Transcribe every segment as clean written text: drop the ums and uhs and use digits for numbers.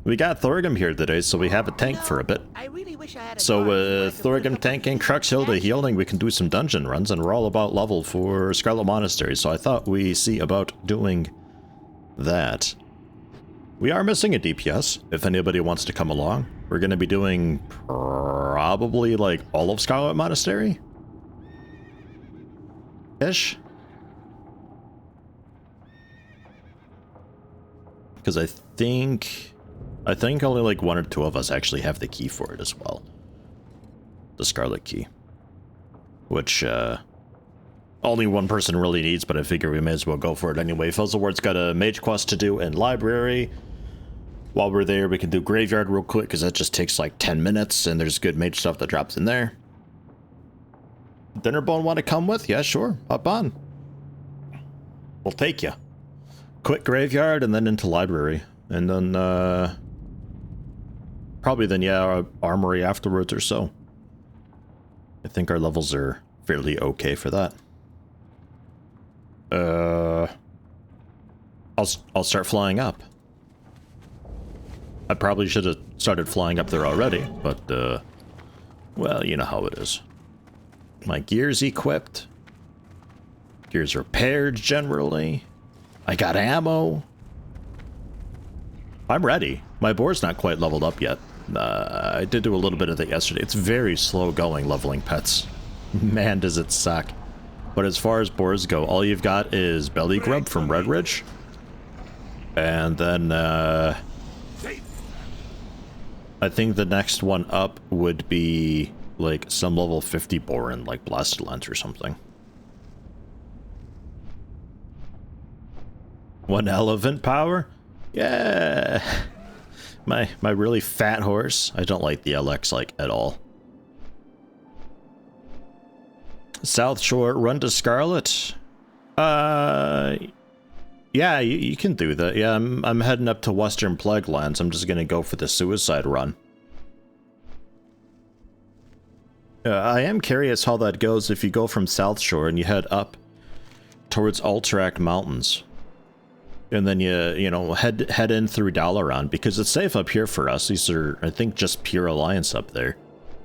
We got Thorgrim here today, so we have a tank for a bit. I really wish I had a So guard so I could put Thorgrim up tanking, a Cruxhilda healing, we can do some dungeon runs, and we're all about level for Scarlet Monastery, so I thought we see about doing that. We are missing a DPS, if anybody wants to come along. We're going to be doing probably like all of Scarlet Monastery? Ish? Because I think only like one or two of us actually have the key for it as well. The Scarlet Key. Which, only one person really needs, but I figure we may as well go for it anyway. Fuzzleward's got a mage quest to do in Library. While we're there, we can do Graveyard real quick, because that just takes like 10 minutes, and there's good mage stuff that drops in there. Dinnerbone want to come with? Yeah, sure. Hop on. We'll take you. Quick Graveyard, and then into Library. And then, probably then, yeah, Armory afterwards or so. I think our levels are fairly okay for that. I'll start flying up. I probably should have started flying up there already, but, well, you know how it is. My gear's equipped. Gear's repaired, generally. I got ammo. I'm ready. My boar's not quite leveled up yet. I did do a little bit of that yesterday. It's very slow going leveling pets. Man, does it suck. But as far as boars go, all you've got is Belly Grub from Red Ridge. And then, I think the next one up would be, like, some level 50 boar in, like, Blasted Lens or something. One elephant power? Yeah! My really fat horse. I don't like the LX, like, at all. South Shore, run to Scarlet? Yeah, you can do that. Yeah, I'm heading up to Western Plague Lands. I'm just gonna go for the suicide run. I am curious how that goes if you go from South Shore and you head up towards Alterac Mountains. And then you know, head in through Dalaran, because it's safe up here for us. These are, I think, just pure Alliance up there.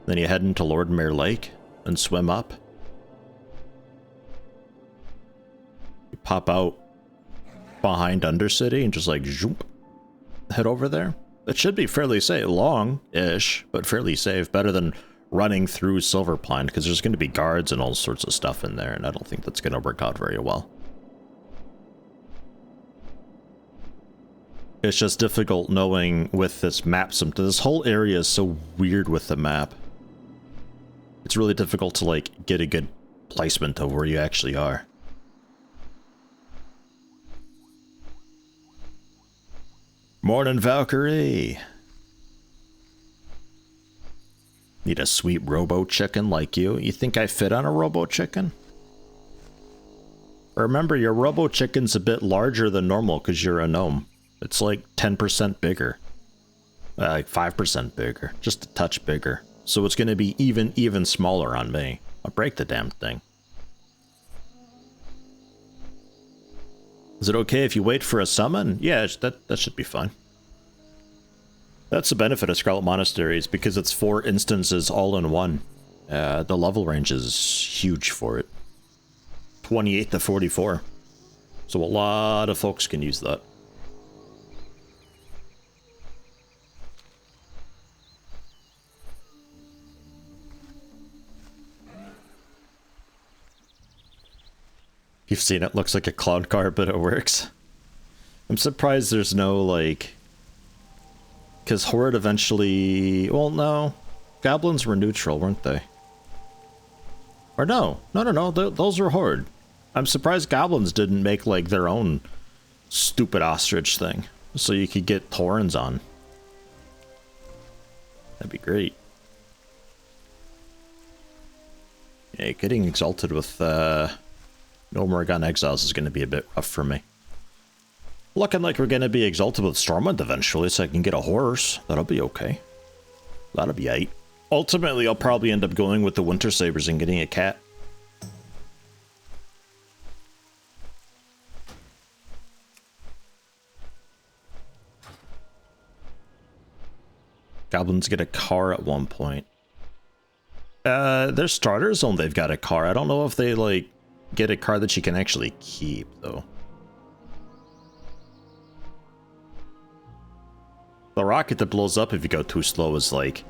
Then you head into Lordmere Lake and swim up. You pop out behind Undercity and just like zoop, head over there. It should be fairly safe, long-ish, but fairly safe. Better than running through Silverpine, because there's going to be guards and all sorts of stuff in there, and I don't think that's going to work out very well. It's just difficult knowing with this map. This whole area is so weird with the map. It's really difficult to, like, get a good placement of where you actually are. Morning, Valkyrie! Need a sweet robo-chicken like you. You think I fit on a robo-chicken? Remember, your robo-chicken's a bit larger than normal because you're a gnome. It's like 10% bigger. Like 5% bigger. Just a touch bigger. So it's going to be even smaller on me. I'll break the damn thing. Is it okay if you wait for a summon? Yeah, that should be fine. That's the benefit of Scarlet Monastery, is because it's 4 instances all in one. The level range is huge for it. 28 to 44. So a lot of folks can use that. You've seen it, looks like a clown car, but it works. I'm surprised there's no, like... Because Horde eventually... Well, no. Goblins were neutral, weren't they? Or no. No. Those were Horde. I'm surprised Goblins didn't make, like, their own stupid ostrich thing. So you could get Taurens on. That'd be great. Yeah, getting exalted with, No Morrigan Exiles is going to be a bit rough for me. Looking like we're going to be exalted with Stormwind eventually, so I can get a horse. That'll be okay. That'll be aight. Ultimately, I'll probably end up going with the Winter Sabers and getting a cat. Goblins get a car at one point. Their starter zone, they've got a car. I don't know if they, like, get a car that you can actually keep, though. The rocket that blows up if you go too slow is, like,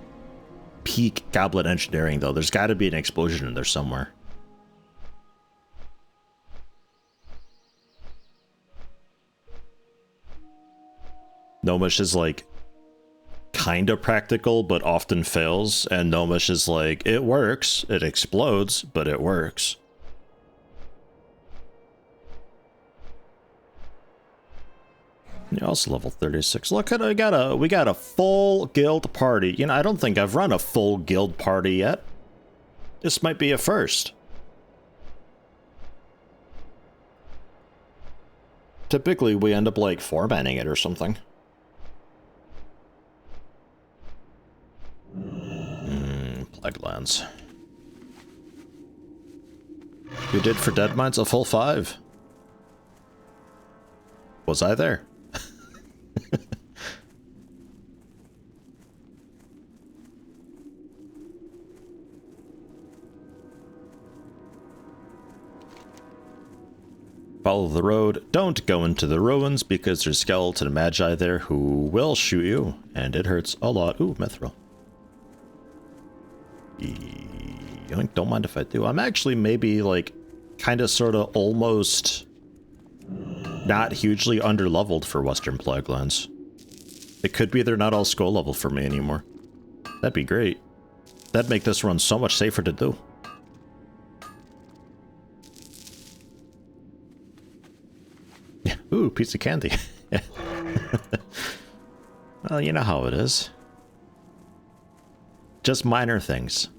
peak goblin engineering, though. There's got to be an explosion in there somewhere. Gnomish is, like, kind of practical, but often fails, and Gnomish is like, it works, it explodes, but it works. You're also level 36. Look at we got a full guild party. You know, I don't think I've run a full guild party yet. This might be a first. Typically, we end up, like, formatting it or something. Plaguelands. You did for Deadmines a full 5. Was I there? Follow the road. Don't go into the ruins because there's skeleton magi there who will shoot you, and it hurts a lot. Ooh, mithril. Don't mind if I do. I'm actually maybe, like, kind of sort of almost not hugely underleveled for Western Plaguelands. It could be they're not all skull level for me anymore. That'd be great. That'd make this run so much safer to do. Yeah. Ooh, piece of candy. Well, you know how it is. Just minor things.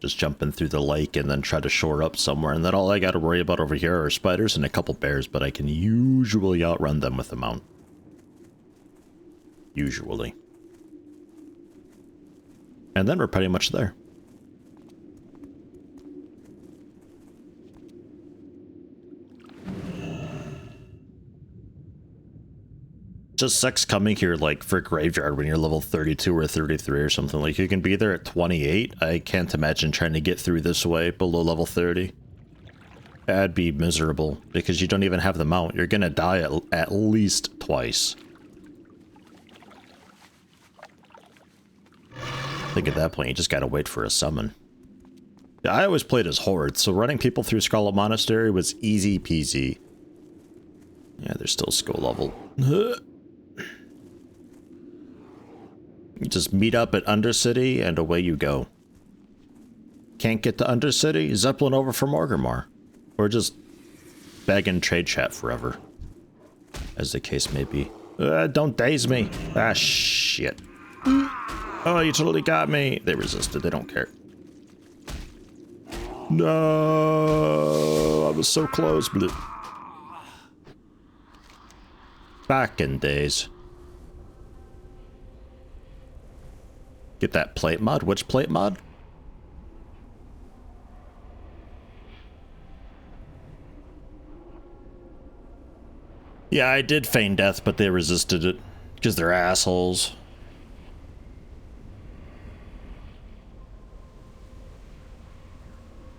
Just jumping through the lake and then try to shore up somewhere, and then all I gotta worry about over here are spiders and a couple bears, but I can usually outrun them with the mount. Usually. And then we're pretty much there. Just sucks coming here, like, for Graveyard when you're level 32 or 33 or something. Like, you can be there at 28. I can't imagine trying to get through this way below level 30. That'd be miserable, because you don't even have the mount. You're gonna die at least twice. I think at that point, you just gotta wait for a summon. Yeah, I always played as Horde, so running people through Scarlet Monastery was easy peasy. Yeah, they're still skull level. You just meet up at Undercity, and away you go. Can't get to Undercity? Zeppelin over from Orgrimmar. Or just beg and trade chat forever. As the case may be. Don't daze me. Ah, shit. Oh, you totally got me. They resisted. They don't care. No, I was so close. Bleh. Back in days. Get that plate mod. Which plate mod? Yeah, I did feign death, but they resisted it. Because they're assholes.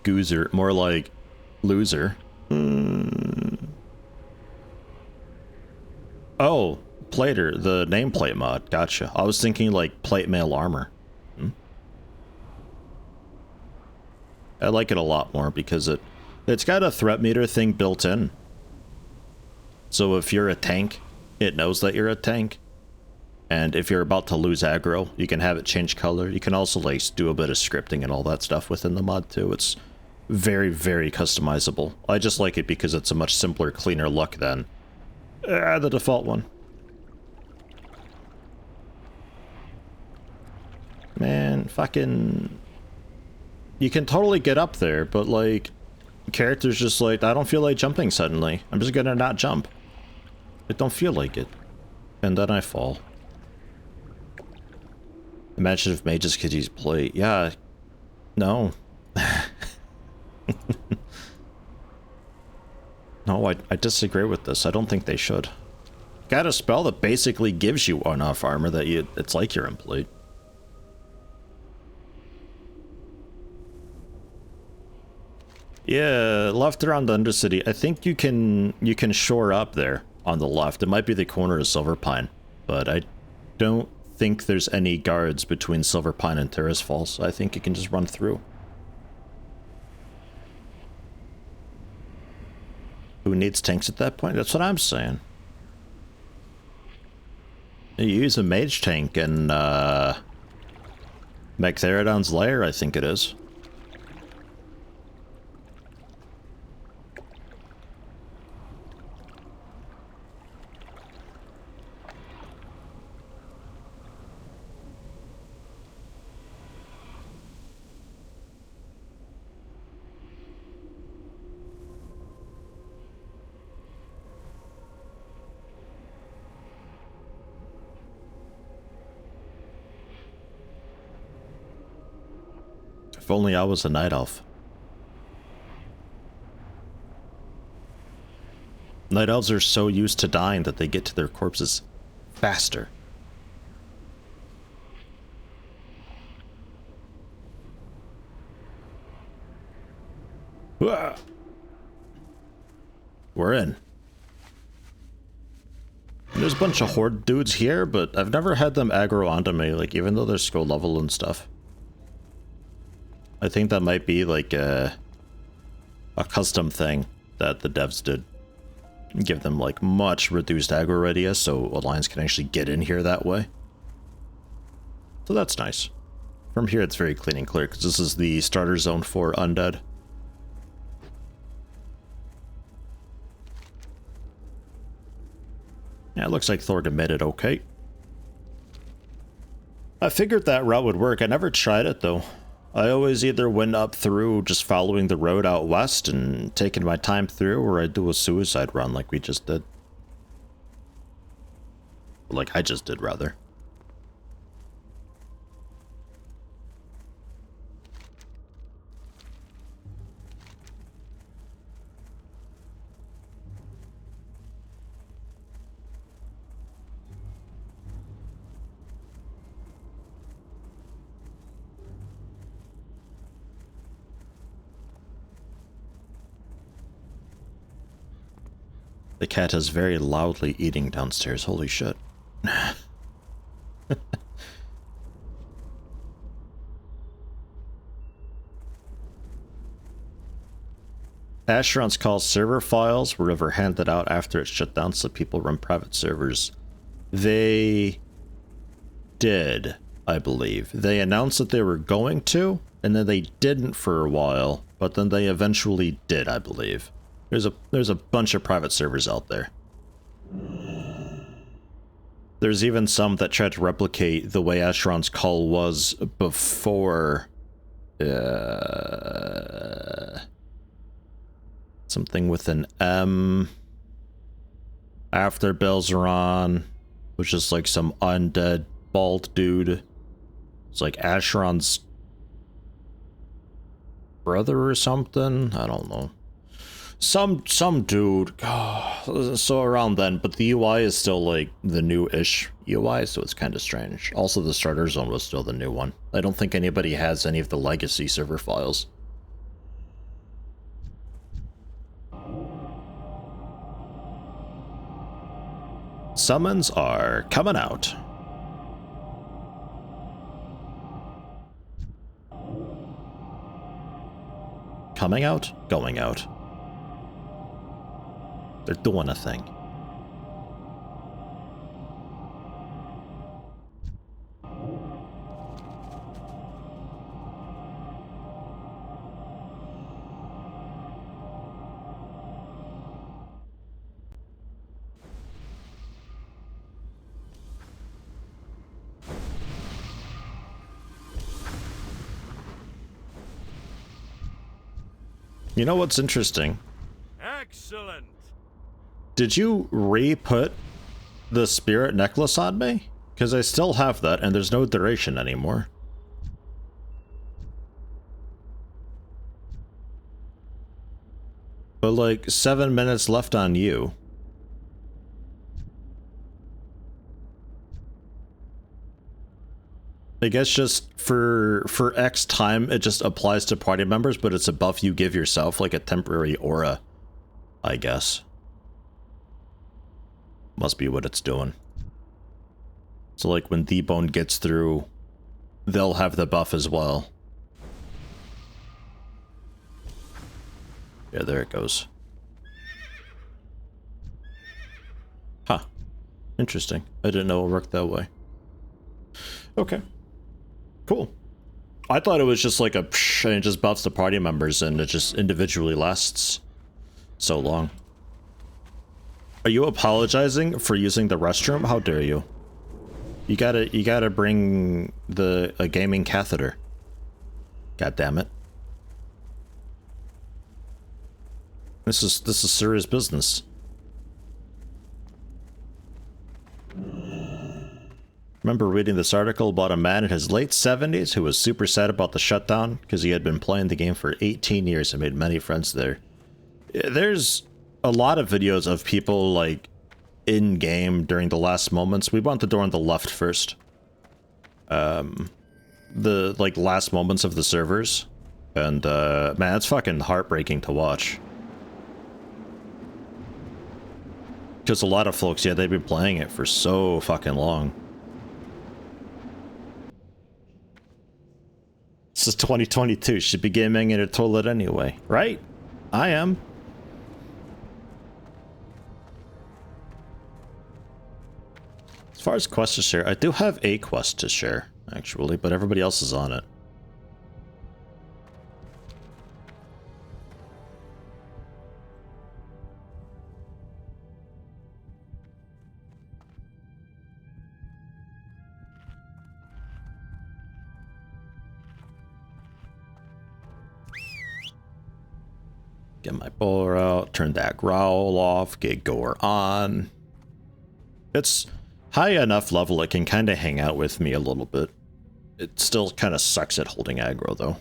Goozer. More like loser. Oh, Plater, the nameplate mod. Gotcha. I was thinking like plate mail armor. I like it a lot more because it's got a threat meter thing built in. So if you're a tank, it knows that you're a tank. And if you're about to lose aggro, you can have it change color. You can also like do a bit of scripting and all that stuff within the mod too. It's very, very customizable. I just like it because it's a much simpler, cleaner look than the default one. Man, fucking... You can totally get up there, but, like, character's just like, I don't feel like jumping suddenly. I'm just gonna not jump. I don't feel like it. And then I fall. Imagine if mages could use plate. Yeah. No. No, I disagree with this. I don't think they should. Got a spell that basically gives you enough armor that it's like you're in plate. Yeah, left around the Undercity. I think you can shore up there on the left. It might be the corner of Silver Pine, but I don't think there's any guards between Silver Pine and Terrace Falls. So I think you can just run through. Who needs tanks at that point? That's what I'm saying. You use a mage tank in Magtheridon's Lair, I think it is. If only I was a night elf. Night elves are so used to dying that they get to their corpses faster. We're in. There's a bunch of horde dudes here, but I've never had them aggro onto me, like, even though they're skill level and stuff. I think that might be like a custom thing that the devs did. Give them like much reduced aggro radius so Alliance can actually get in here that way. So that's nice. From here it's very clean and clear because this is the starter zone for undead. Yeah, it looks like Thorgan made it okay. I figured that route would work. I never tried it though. I always either went up through just following the road out west and taking my time through, or I'd do a suicide run like we just did. Like I just did, rather. The cat is very loudly eating downstairs. Holy shit. Asheron's call server files were ever handed out after it shut down so people run private servers. They did, I believe. They announced that they were going to, and then they didn't for a while, but then they eventually did, I believe. There's a bunch of private servers out there. There's even some that try to replicate the way Asheron's call was before something with an M after Belzeron, which is like some undead bald dude. It's like Asheron's brother or something. I don't know. Some dude. So around then, but the UI is still like the new-ish UI, so it's kind of strange. Also, the starter zone was still the new one. I don't think anybody has any of the legacy server files. Summons are coming out. Coming out, going out. They're doing a thing. You know what's interesting? Excellent. Did you re-put the spirit necklace on me? Because I still have that, and there's no duration anymore. But like 7 minutes left on you. I guess just for X time, it just applies to party members, but it's a buff you give yourself, like a temporary aura, I guess. Must be what it's doing. So like when D-Bone gets through, they'll have the buff as well. Yeah, there it goes. Huh. Interesting. I didn't know it worked that way. Okay. Cool. I thought it was just like a psh, and it just buffs the party members and it just individually lasts so long. Are you apologizing for using the restroom? How dare you? You gotta bring a gaming catheter. God damn it. This is serious business. Remember reading this article about a man in his late 70s who was super sad about the shutdown because he had been playing the game for 18 years and made many friends there. There's a lot of videos of people like in game during the last moments. We want the door on the left first. The like last moments of the servers, and man, it's fucking heartbreaking to watch. Because a lot of folks, yeah, they've been playing it for so fucking long. This is 2022. Should be gaming in a toilet anyway, right? I am. As far as quests to share, I do have a quest to share, actually, but everybody else is on it. Get my bowler out, turn that growl off, get Gore on. It's high enough level it can kind of hang out with me a little bit. It still kind of sucks at holding aggro, though.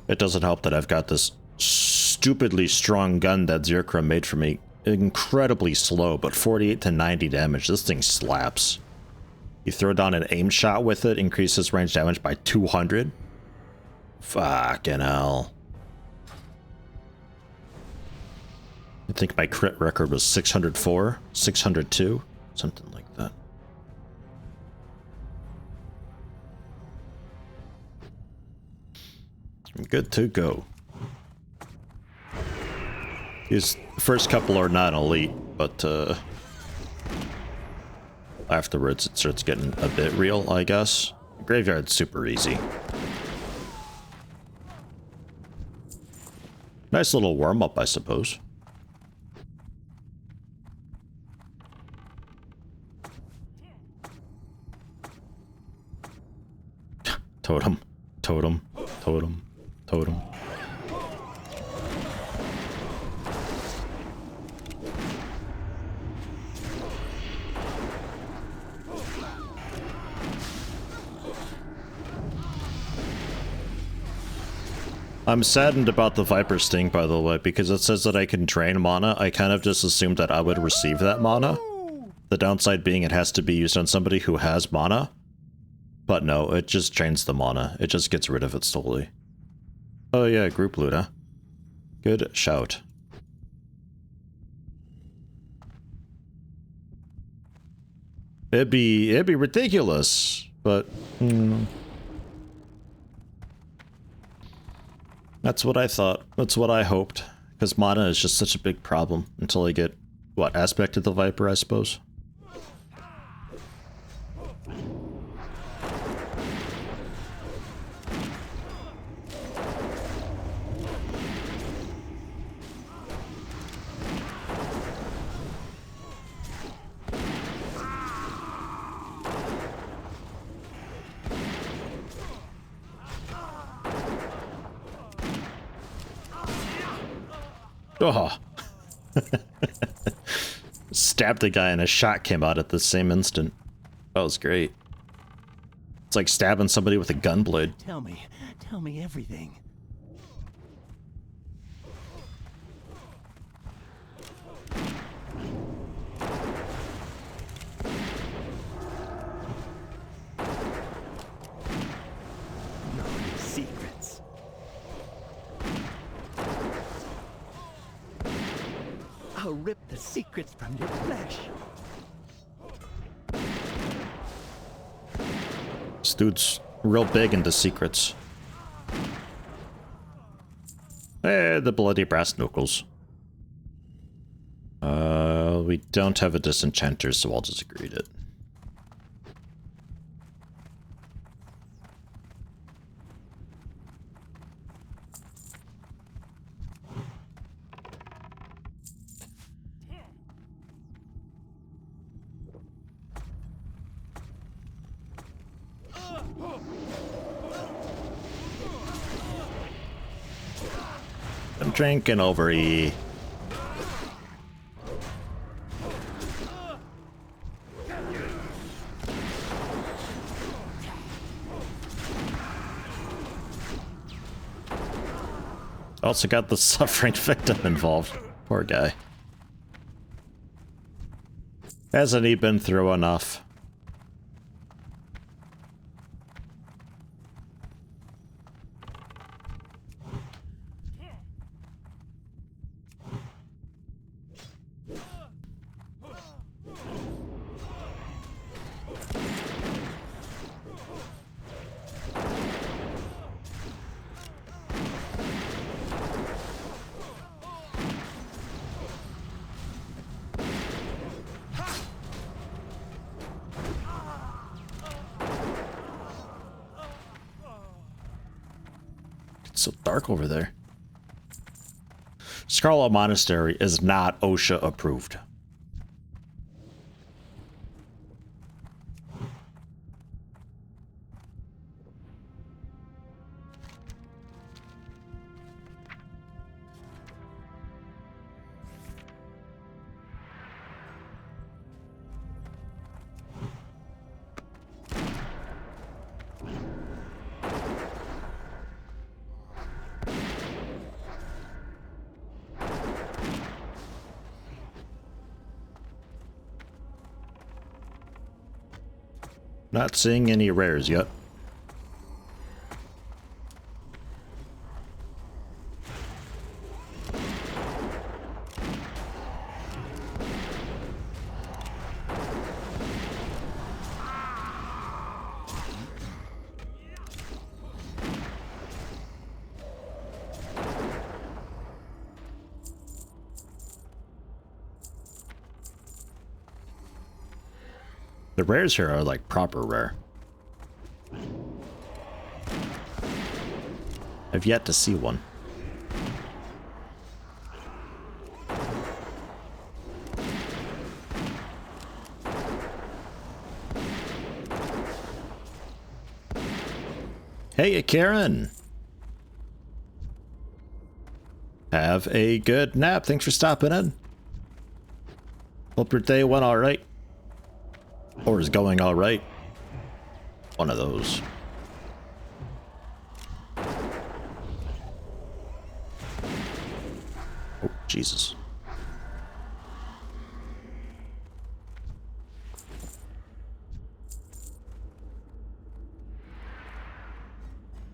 It doesn't help that I've got this stupidly strong gun that Zirkra made for me. Incredibly slow, but 48 to 90 damage. This thing slaps. You throw down an aim shot with it, increases range damage by 200. Fucking hell. I think my crit record was 604, 602, something like that. I'm good to go. These first couple are not elite, but afterwards it starts getting a bit real, I guess. Graveyard's super easy. Nice little warm-up, I suppose. Totem, totem, totem, totem. I'm saddened about the Viper Sting, by the way, because it says that I can drain mana. I kind of just assumed that I would receive that mana. The downside being it has to be used on somebody who has mana. But no, it just drains the mana. It just gets rid of it slowly. Oh yeah, group loot, huh? Good shout. It'd be ridiculous, but that's what I thought. That's what I hoped. Because mana is just such a big problem until I get, what, Aspect of the Viper, I suppose? Oh. Stabbed the guy and a shot came out at the same instant. That was great. It's like stabbing somebody with a gun blade. Tell me everything. No secrets. I'll rip the secrets from your flesh. This dude's real big into secrets. Eh, the bloody brass knuckles. We don't have a disenchanter, so I'll just greet it. I'm drinking over E. Also got the suffering victim involved. Poor guy. Hasn't he been through enough? It's so dark over there. Scarlet Monastery is not OSHA approved. Not seeing any rares yet. The rares here are like proper rare. I've yet to see one. Hey, Karen! Have a good nap. Thanks for stopping in. Hope your day went alright. Or is going alright. One of those. Oh, Jesus.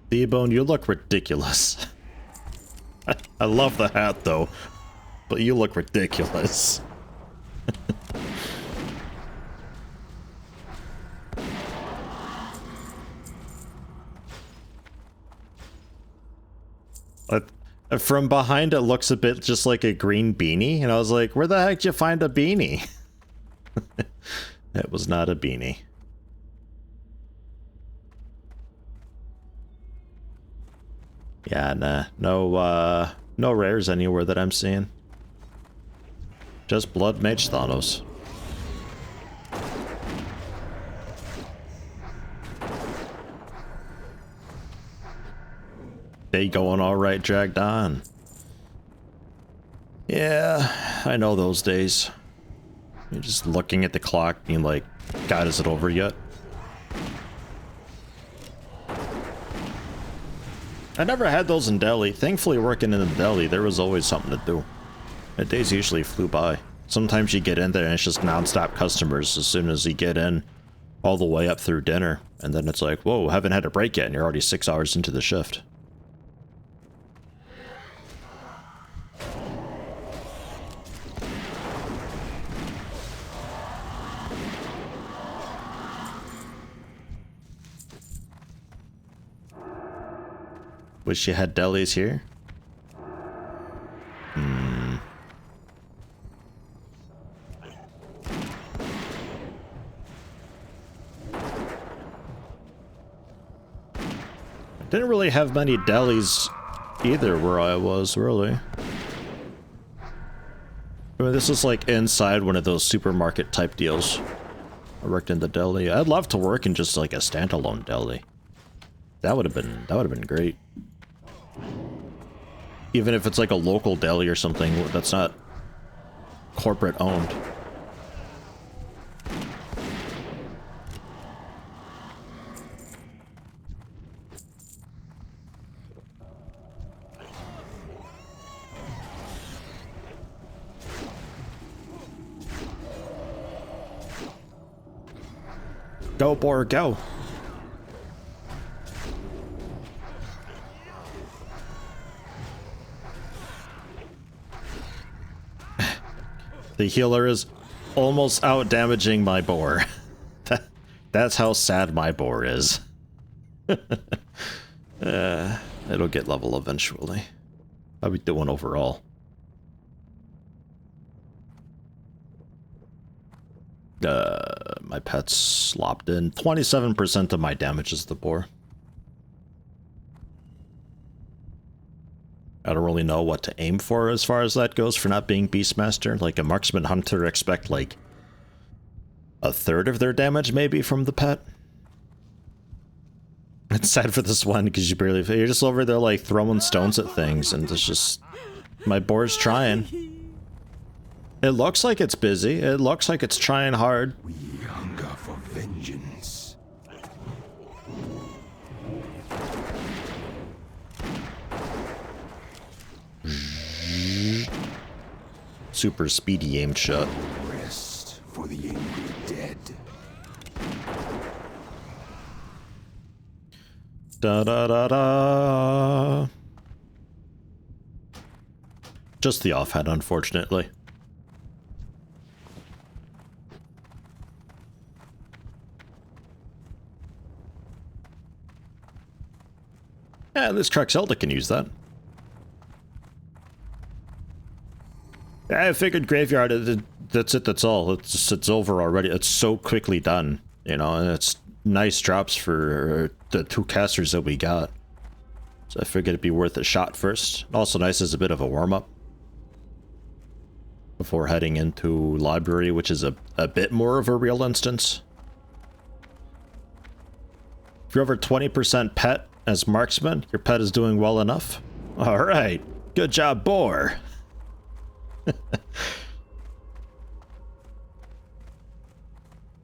D-Bone, you look ridiculous. I love the hat, though. But you look ridiculous. From behind, it looks a bit just like a green beanie, and I was like, where the heck did you find a beanie? It was not a beanie. Yeah, nah. No rares anywhere that I'm seeing. Just Blood Mage Thanos. Day going alright, dragged on. Yeah, I know those days. You're just looking at the clock being like, God, is it over yet? I never had those in Delhi. Thankfully, working in Delhi, there was always something to do. The days usually flew by. Sometimes you get in there and it's just non-stop customers as soon as you get in, all the way up through dinner. And then it's like, whoa, haven't had a break yet, and you're already 6 hours into the shift. Wish you had delis here. Didn't really have many delis either where I was, really. I mean, this is like inside one of those supermarket type deals. I worked in the deli. I'd love to work in just like a standalone deli. That would have been great. Even if it's like a local deli or something that's not corporate owned. Go, boar, go. The healer is almost out damaging my boar. That's how sad my boar is. It'll get level eventually. How we doing overall? My pet's slopped in. 27% of my damage is the boar. I don't really know what to aim for as far as that goes for not being Beastmaster. Like a marksman hunter, expect like a third of their damage maybe from the pet. It's sad for this one because you're just over there like throwing stones at things and it's just, my boar's trying. It looks like it's busy. It looks like it's trying hard. We hunger for vengeance. Super speedy aimed shot. Rest for the angry dead. Da da da da. Just the offhand, unfortunately. Yeah, this Craxelda can use that. I figured graveyard, that's it, that's all. It's over already. It's so quickly done, you know, and it's nice drops for the 2 casters that we got. So I figured it'd be worth a shot first. Also nice as a bit of a warm-up. Before heading into library, which is a bit more of a real instance. If you're over 20% pet as marksman, your pet is doing well enough. Alright, good job, boar.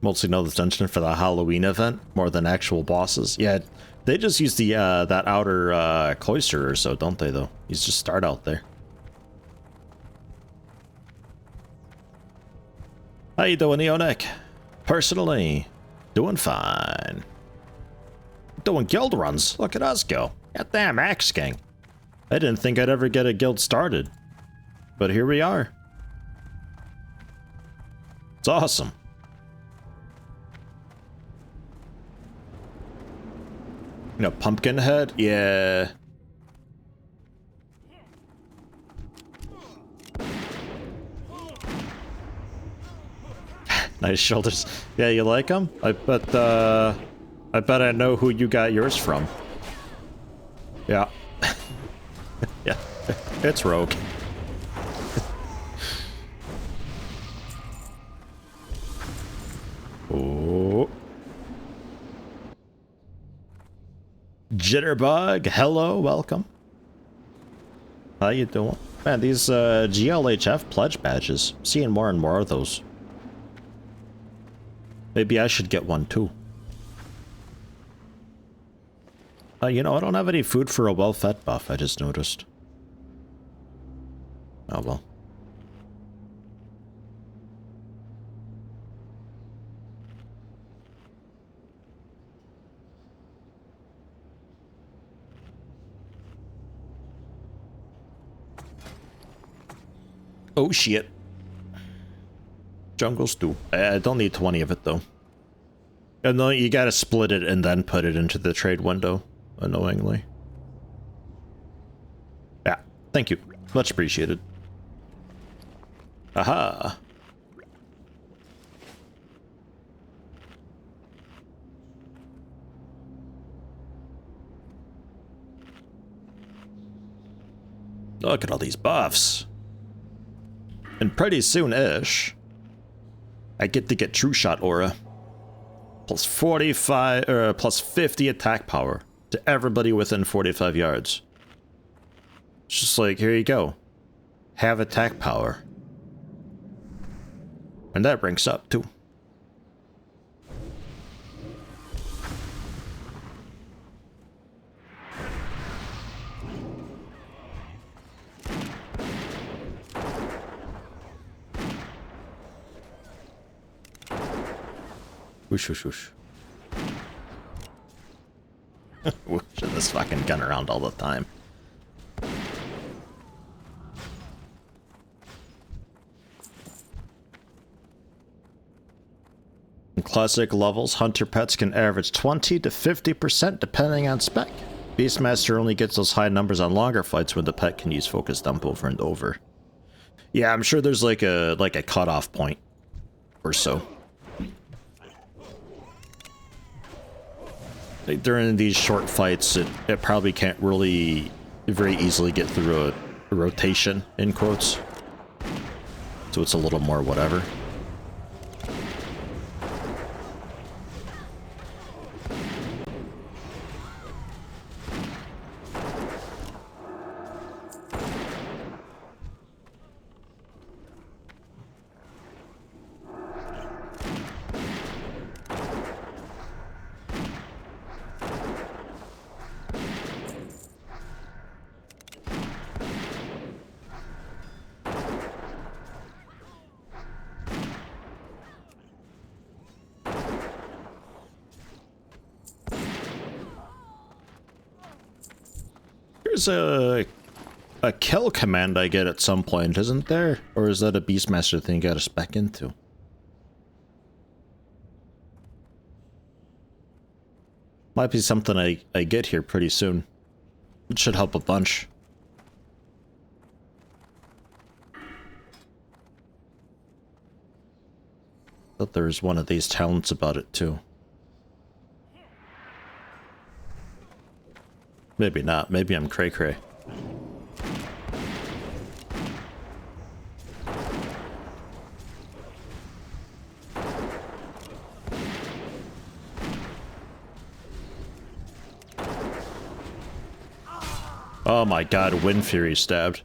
Mostly know this dungeon for the Halloween event more than actual bosses. Yeah, they just use the that outer cloister or so, don't they? Though you just start out there. How you doing, Neonic? Personally, doing fine. Doing guild runs. Look at us go. Goddamn Axe Gang. I didn't think I'd ever get a guild started. But here we are. It's awesome. You know, Pumpkinhead? Yeah. Nice shoulders. Yeah, you like them? I bet I know who you got yours from. Yeah. Yeah. It's Rogue. Oh. Jitterbug, hello, welcome. How you doing? Man, these GLHF pledge badges. Seeing more and more of those. Maybe I should get one too. You know, I don't have any food for a well-fed buff, I just noticed. Oh well. Oh shit. Jungle stew. I don't need 20 of it though. And no, you gotta split it and then put it into the trade window. Annoyingly. Yeah, thank you. Much appreciated. Aha. Look at all these buffs. And pretty soon-ish, I get to get True Shot Aura. Plus 45, plus 50 attack power to everybody within 45 yards. It's just like, here you go. Have attack power. And that ranks up, too. Whoosh, whoosh, whoosh. Whooshing this fucking gun around all the time. In classic levels, hunter pets can average 20 to 50% depending on spec. Beastmaster only gets those high numbers on longer fights when the pet can use focus dump over and over. Yeah, I'm sure there's like a cutoff point or so. Like during these short fights, it probably can't really very easily get through a rotation, in quotes. So it's a little more whatever. There's a kill command I get at some point, isn't there? Or is that a Beastmaster thing you gotta spec into? Might be something I get here pretty soon. It should help a bunch. Thought there was one of these talents about it too. Maybe not. Maybe I'm cray-cray. Oh my god, Wind Fury stabbed.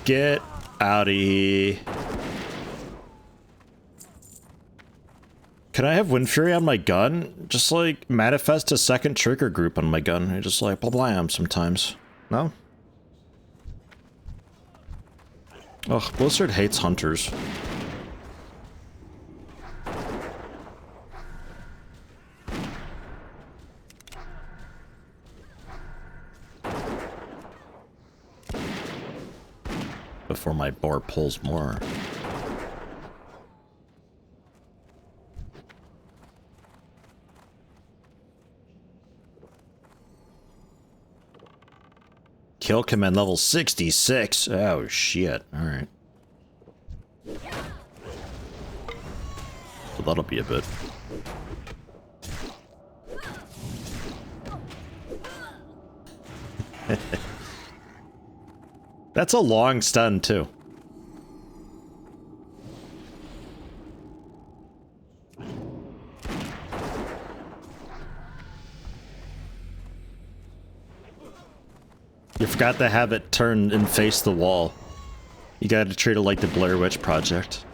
Get out of here. Can I have Wind Fury on my gun? Just like manifest a second trigger group on my gun. I just like blah sometimes. No? Ugh, Blizzard hates hunters. Before my boar pulls more. Kill command level 66. Oh shit. Alright. So that'll be a bit. That's a long stun too. forgot to have it turn and face the wall. You gotta treat it like the Blair Witch Project.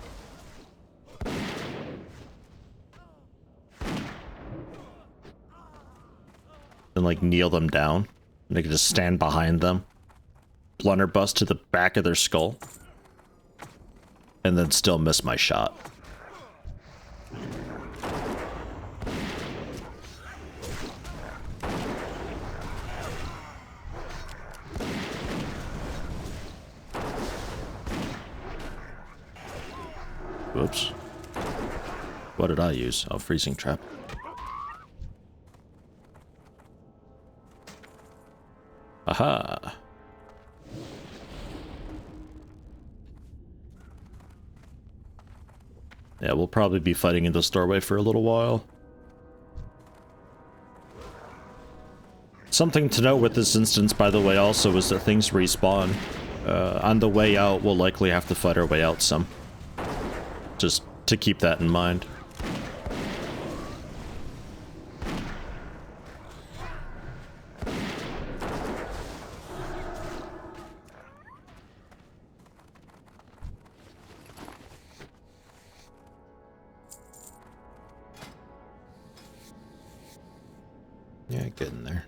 And like kneel them down. And I can just stand behind them. Blunderbuss to the back of their skull. And then still miss my shot. Whoops. What did I use? Oh, freezing trap. Aha. Yeah, we'll probably be fighting in this doorway for a little while. Something to note with this instance, by the way, also is that things respawn. On the way out, we'll likely have to fight our way out some. Just to keep that in mind. Yeah, get in there.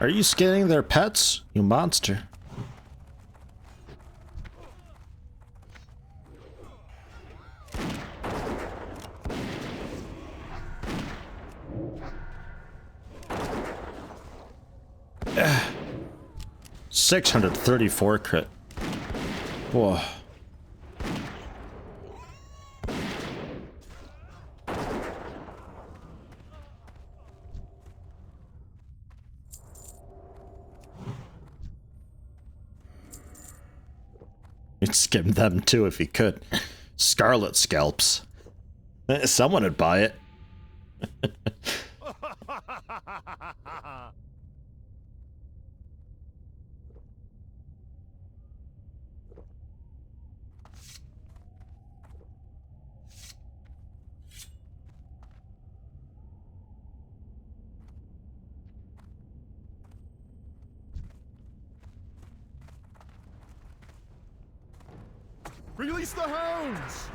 Are you scanning their pets, you monster? Ugh. 634 crit. Whoa. You'd skim them too if you could. Scarlet scalps. Someone would buy it. Release the hounds!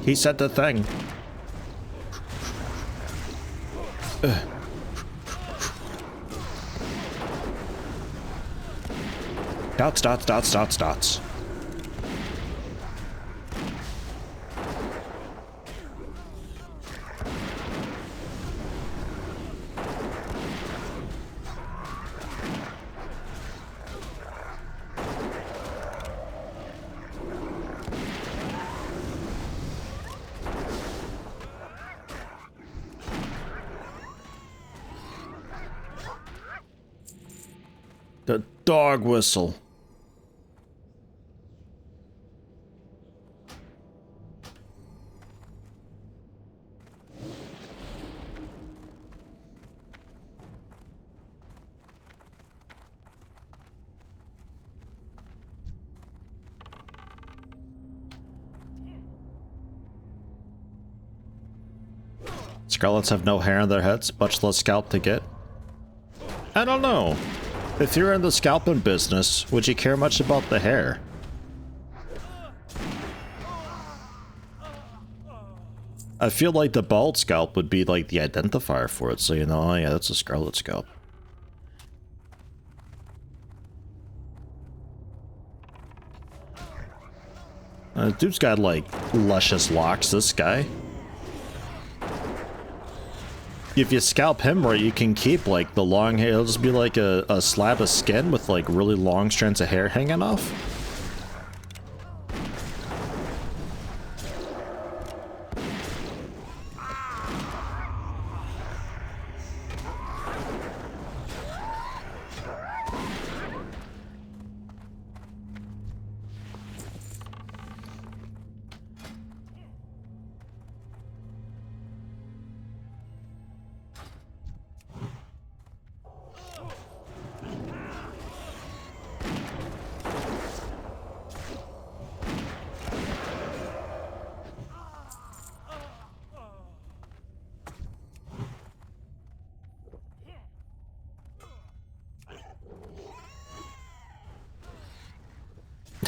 He said the thing. Dots. The dog whistle. Scarlets have no hair on their heads, much less scalp to get. I don't know. If you're in the scalping business, would you care much about the hair? I feel like the bald scalp would be like the identifier for it, so you know, oh yeah, that's a scarlet scalp. Dude's got like luscious locks, this guy. If you scalp him right, you can keep like the long hair. It'll just be like a slab of skin with like really long strands of hair hanging off.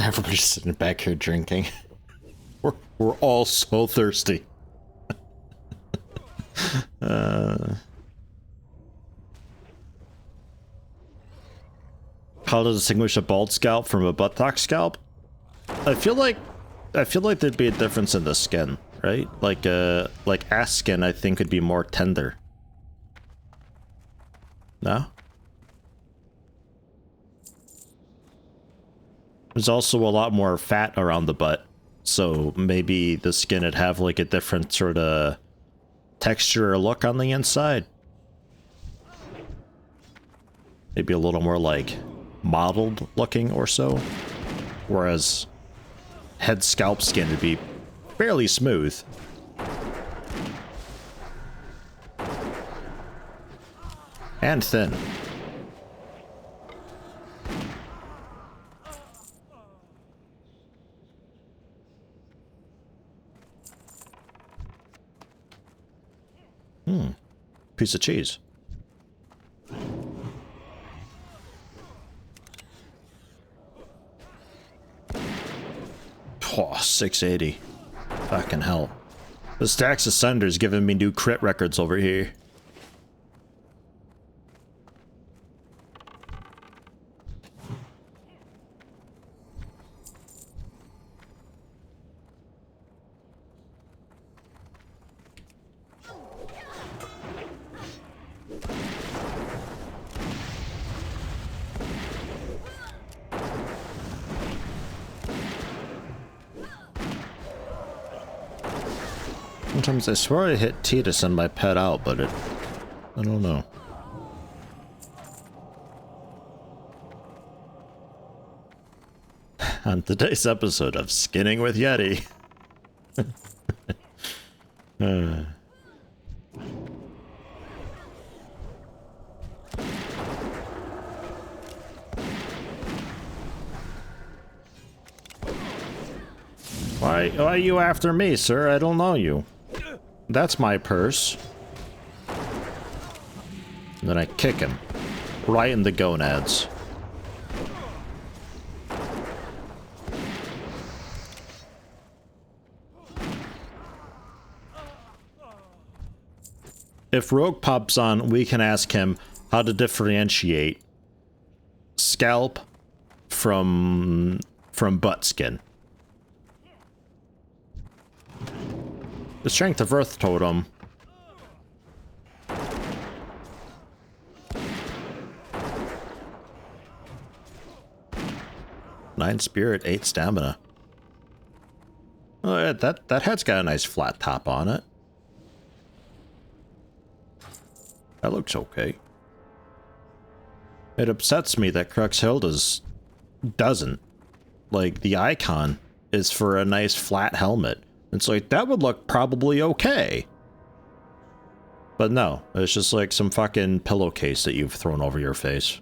Everybody's sitting back here drinking. We're all so thirsty. How to distinguish a bald scalp from a buttock scalp? I feel like there'd be a difference in the skin, right? Like ass skin, I think would be more tender. No? There's also a lot more fat around the butt, so maybe the skin would have like a different sort of texture or look on the inside. Maybe a little more like mottled looking or so. Whereas head scalp skin would be fairly smooth. And thin. Piece of cheese. Oh, 680. Fucking hell. The stacks of Sunder's giving me new crit records over here. Sometimes I swear I hit T to send my pet out, but I don't know. On today's episode of Skinning with Yeti. Why are you after me, sir? I don't know you. That's my purse. And then I kick him. Right in the gonads. If Rogue pops on, we can ask him how to differentiate scalp from butt skin. The Strength of Earth Totem. Nine Spirit, 8 Stamina. Oh, yeah, that head's got a nice flat top on it. That looks okay. It upsets me that Cruxhilda's doesn't. Like, the icon is for a nice flat helmet. It's like, that would look probably okay. But no, it's just like some fucking pillowcase that you've thrown over your face.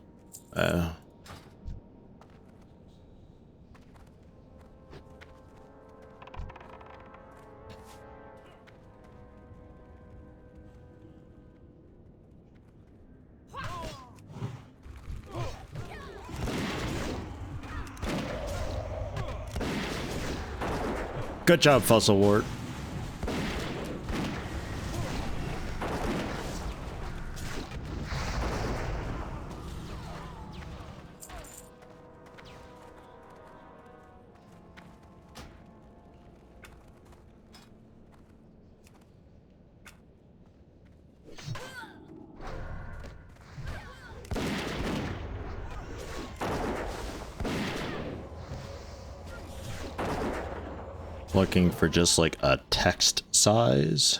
Good job, Fusselwort. Looking for just like a text size.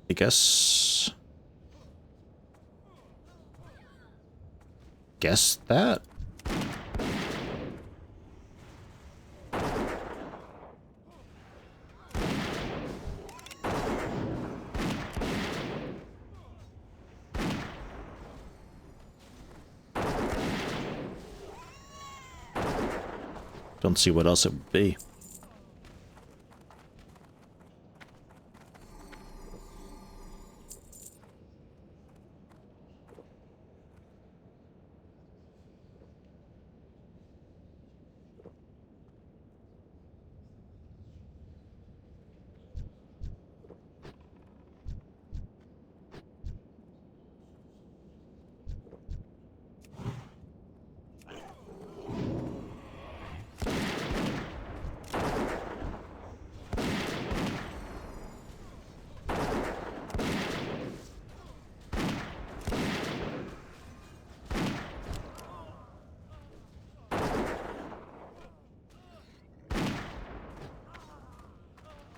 I guess that. Don't see what else it would be.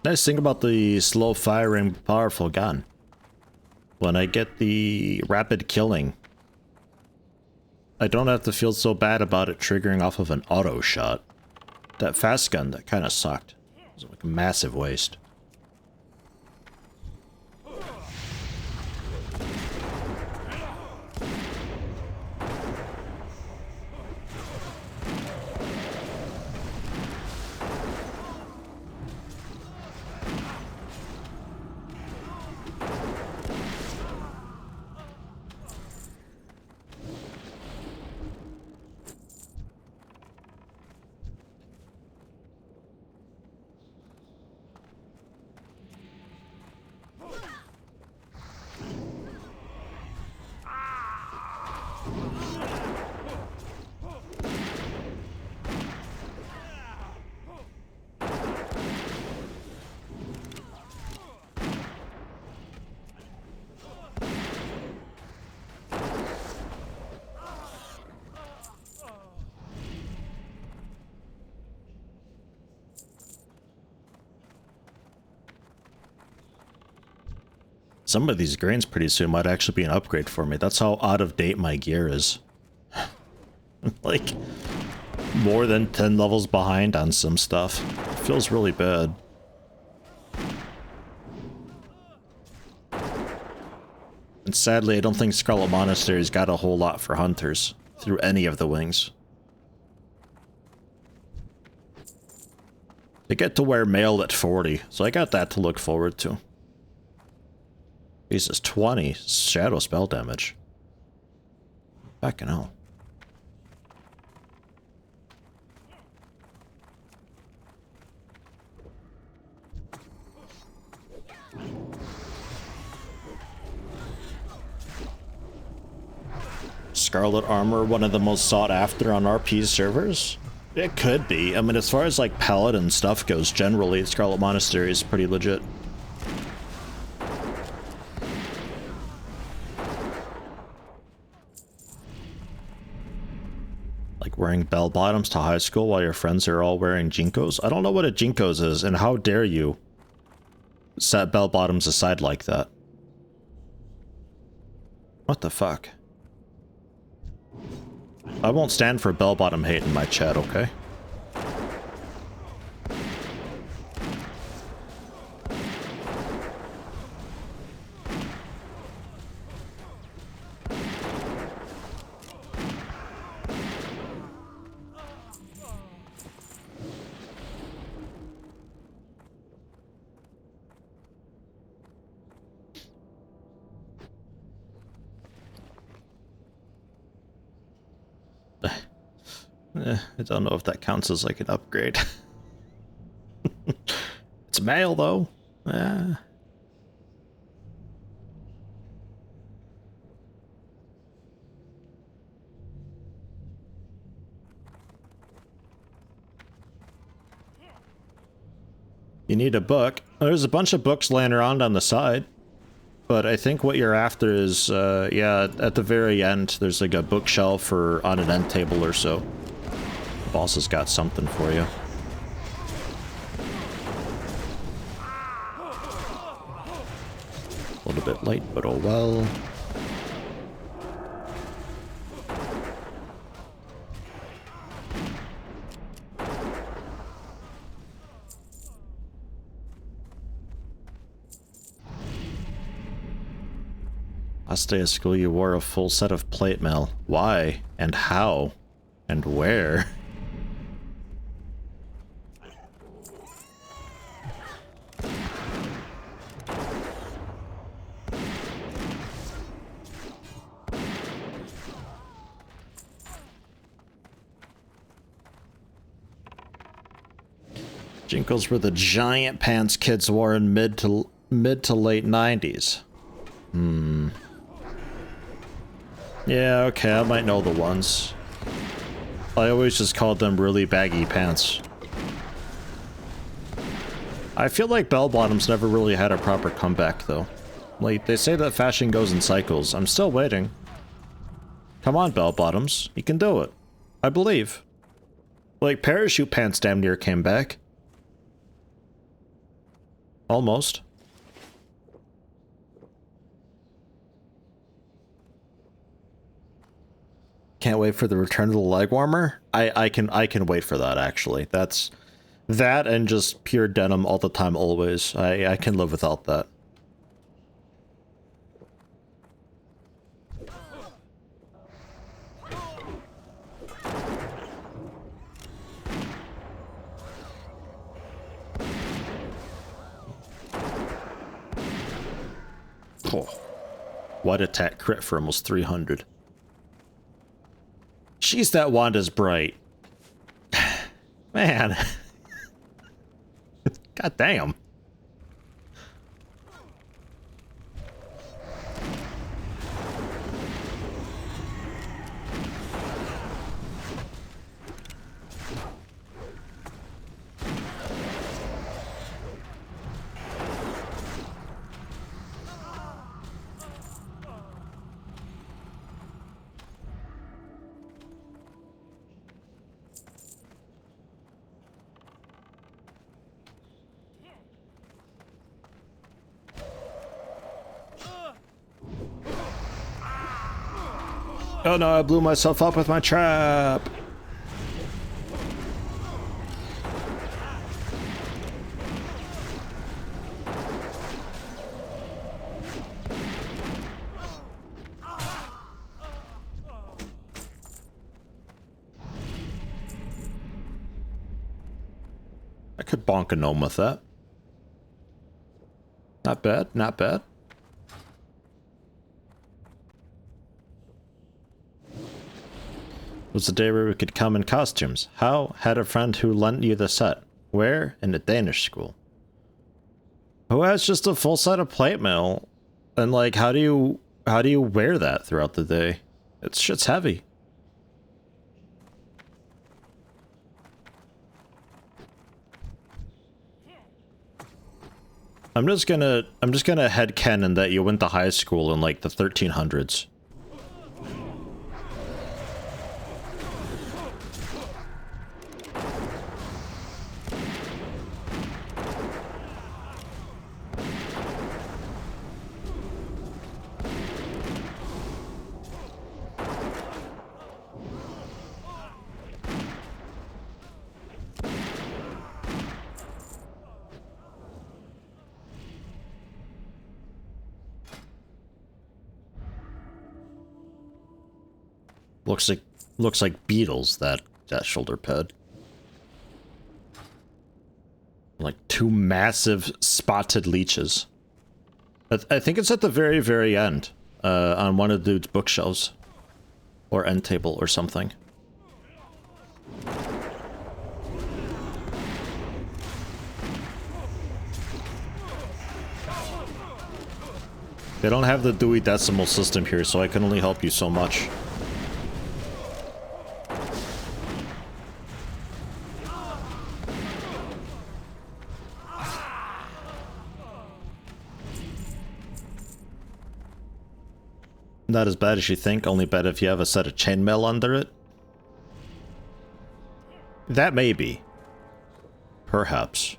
Nice thing about the slow firing, powerful gun. When I get the rapid killing, I don't have to feel so bad about it triggering off of an auto shot. That fast gun, that kind of sucked. It was like a massive waste. Some of these grains pretty soon might actually be an upgrade for me. That's how out of date my gear is. Like, more than 10 levels behind on some stuff. It feels really bad. And sadly, I don't think Scarlet Monastery's got a whole lot for hunters through any of the wings. They get to wear mail at 40, so I got that to look forward to. Jesus, 20 shadow spell damage. Fucking hell. Scarlet armor, one of the most sought after on RP servers? It could be. I mean, as far as like paladin stuff goes, generally, Scarlet Monastery is pretty legit. Like wearing bell bottoms to high school while your friends are all wearing Jinkos? I don't know what a Jinkos is, and how dare you set bell bottoms aside like that? What the fuck? I won't stand for bell bottom hate in my chat, okay? I don't know if that counts as like an upgrade. It's mail though. You need a book. There's a bunch of books laying around on the side. But I think what you're after is, yeah, at the very end, there's like a bookshelf or on an end table or so. The boss has got something for you. A little bit late, but oh well. Last day of school you wore a full set of plate mail. Why? And how? And where? Jinkles were the giant pants kids wore in mid to late 90s. Yeah, okay, I might know the ones. I always just called them really baggy pants. I feel like bell bottoms never really had a proper comeback, though. Like, they say that fashion goes in cycles. I'm still waiting. Come on, bell bottoms. You can do it. I believe. Like, parachute pants damn near came back. Almost. Can't wait for the return of the leg warmer. I can wait for that, actually. That's that and just pure denim all the time, always. I can live without that. Oh. What attack crit for almost 300. Jeez, that wand is bright. Man. God damn. Oh no, I blew myself up with my trap. I could bonk a gnome with that. Not bad, not bad. Was the day where we could come in costumes. How? Had a friend who lent you the set. Where? In a Danish school. Who has just a full set of plate mail? And like, how do you wear that throughout the day? It's shit's heavy. I'm just gonna headcanon that you went to high school in like the 1300s. Looks like beetles, that shoulder pad. Like two massive spotted leeches. I think it's at the very, very end. On one of the dude's bookshelves. Or end table or something. They don't have the Dewey Decimal System here, so I can only help you so much. Not as bad as you think, only bad if you have a set of chainmail under it. That may be. Perhaps.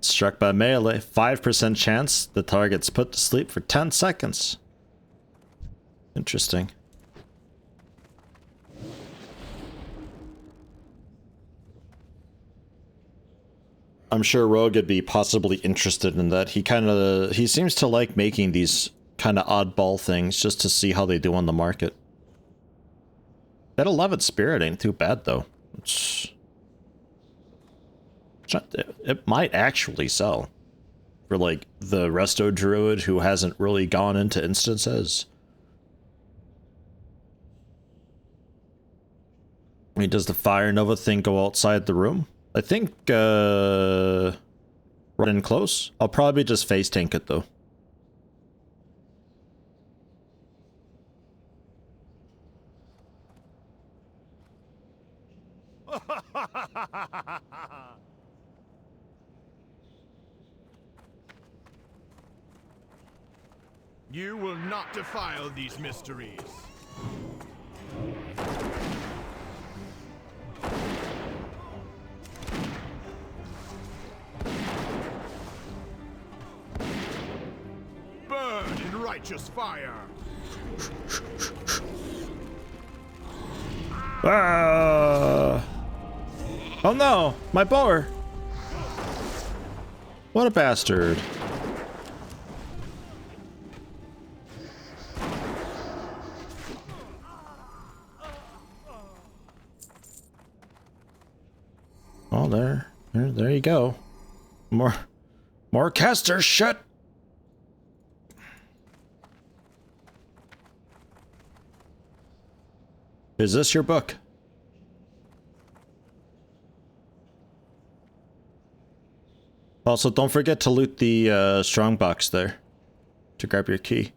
Struck by melee, 5% chance the target's put to sleep for 10 seconds. Interesting. I'm sure Rogue would be possibly interested in that. He seems to like making these kind of oddball things just to see how they do on the market. That 11th spirit ain't too bad though. It might actually sell for like the resto druid who hasn't really gone into instances. I mean, does the Fire Nova thing go outside the room? I think right in close. I'll probably just face tank it though. You will not defile these mysteries. Burn in righteous fire. Oh no, my bower. What a bastard. Oh, there you go. More caster shit. Is this your book? Also, don't forget to loot the strong box there to grab your key.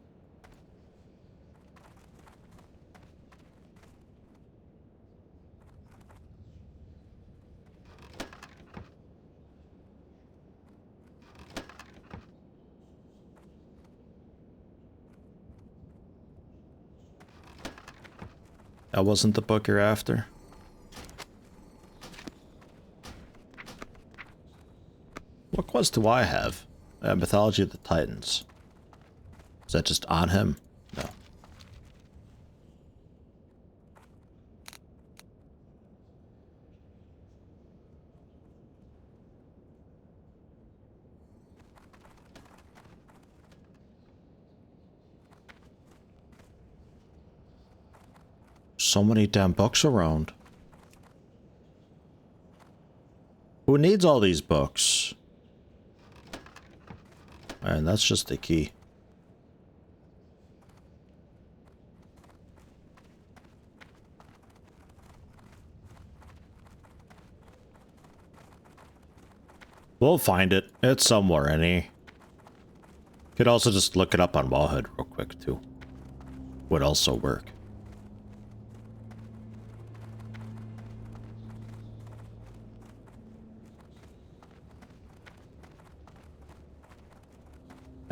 That wasn't the book you're after. What quest do I have? Mythology of the Titans. Is that just on him? No. So many damn books around. Who needs all these books? And that's just the key. We'll find it. It's somewhere, any. Could also just look it up on Wallhead real quick, too. Would also work.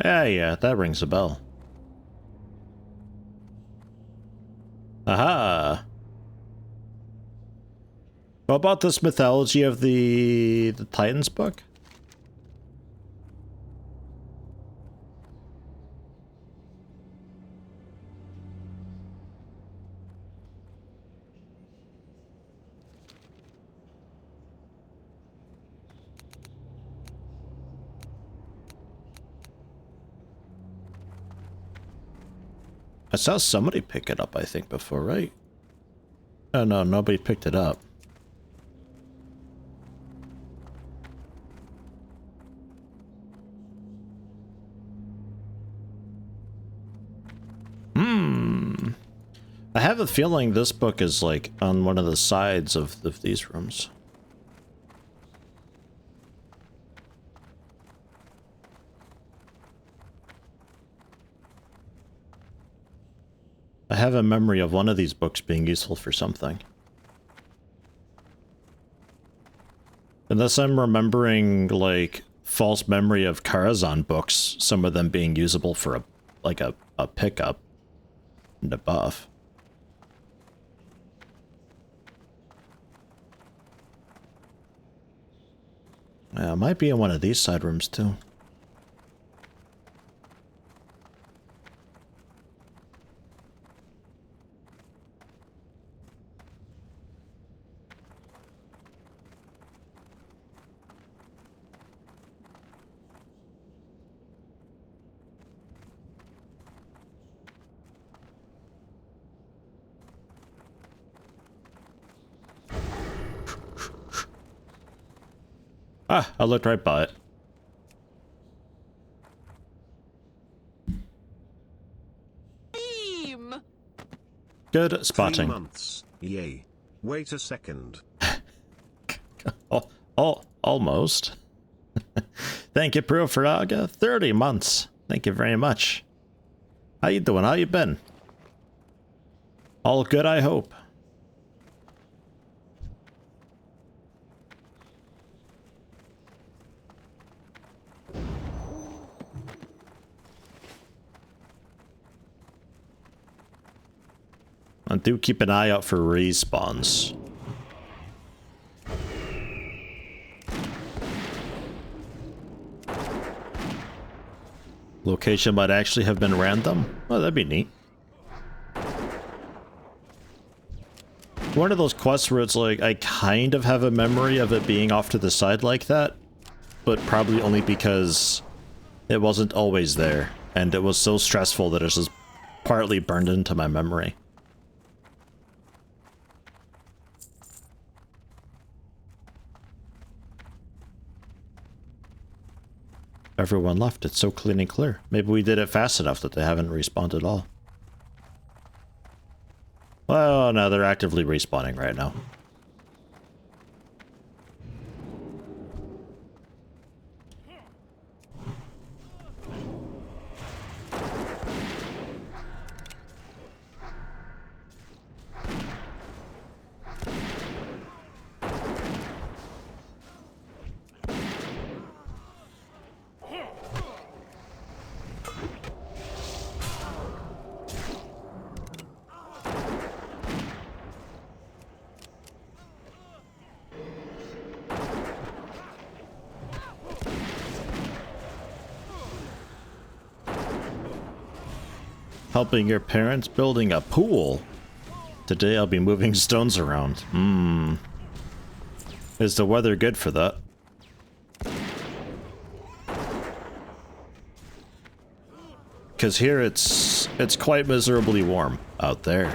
Yeah, that rings a bell. Aha! What about this mythology of the Titans book? I saw somebody pick it up, I think, before, right? Oh, no, nobody picked it up. I have a feeling this book is, like, on one of the sides of these rooms. I have a memory of one of these books being useful for something. Unless I'm remembering, like, false memory of Karazhan books, some of them being usable for a pickup and a buff. Yeah, it might be in one of these side rooms too. Ah, I looked right by it. Good spotting. 3 months. Yay. Wait a second. Almost. Thank you, Pro Faraga. 30 months. Thank you very much. How you doing? How you been? All good, I hope. And do keep an eye out for respawns. Location might actually have been random. Oh, that'd be neat. One of those quests where it's like, I kind of have a memory of it being off to the side like that, but probably only because it wasn't always there, and it was so stressful that it's just partly burned into my memory. Everyone left. It's so clean and clear. Maybe we did it fast enough that they haven't respawned at all. Well, no, they're actively respawning right now. Helping your parents building a pool. Today I'll be moving stones around. Is the weather good for that? Because here it's quite miserably warm out there.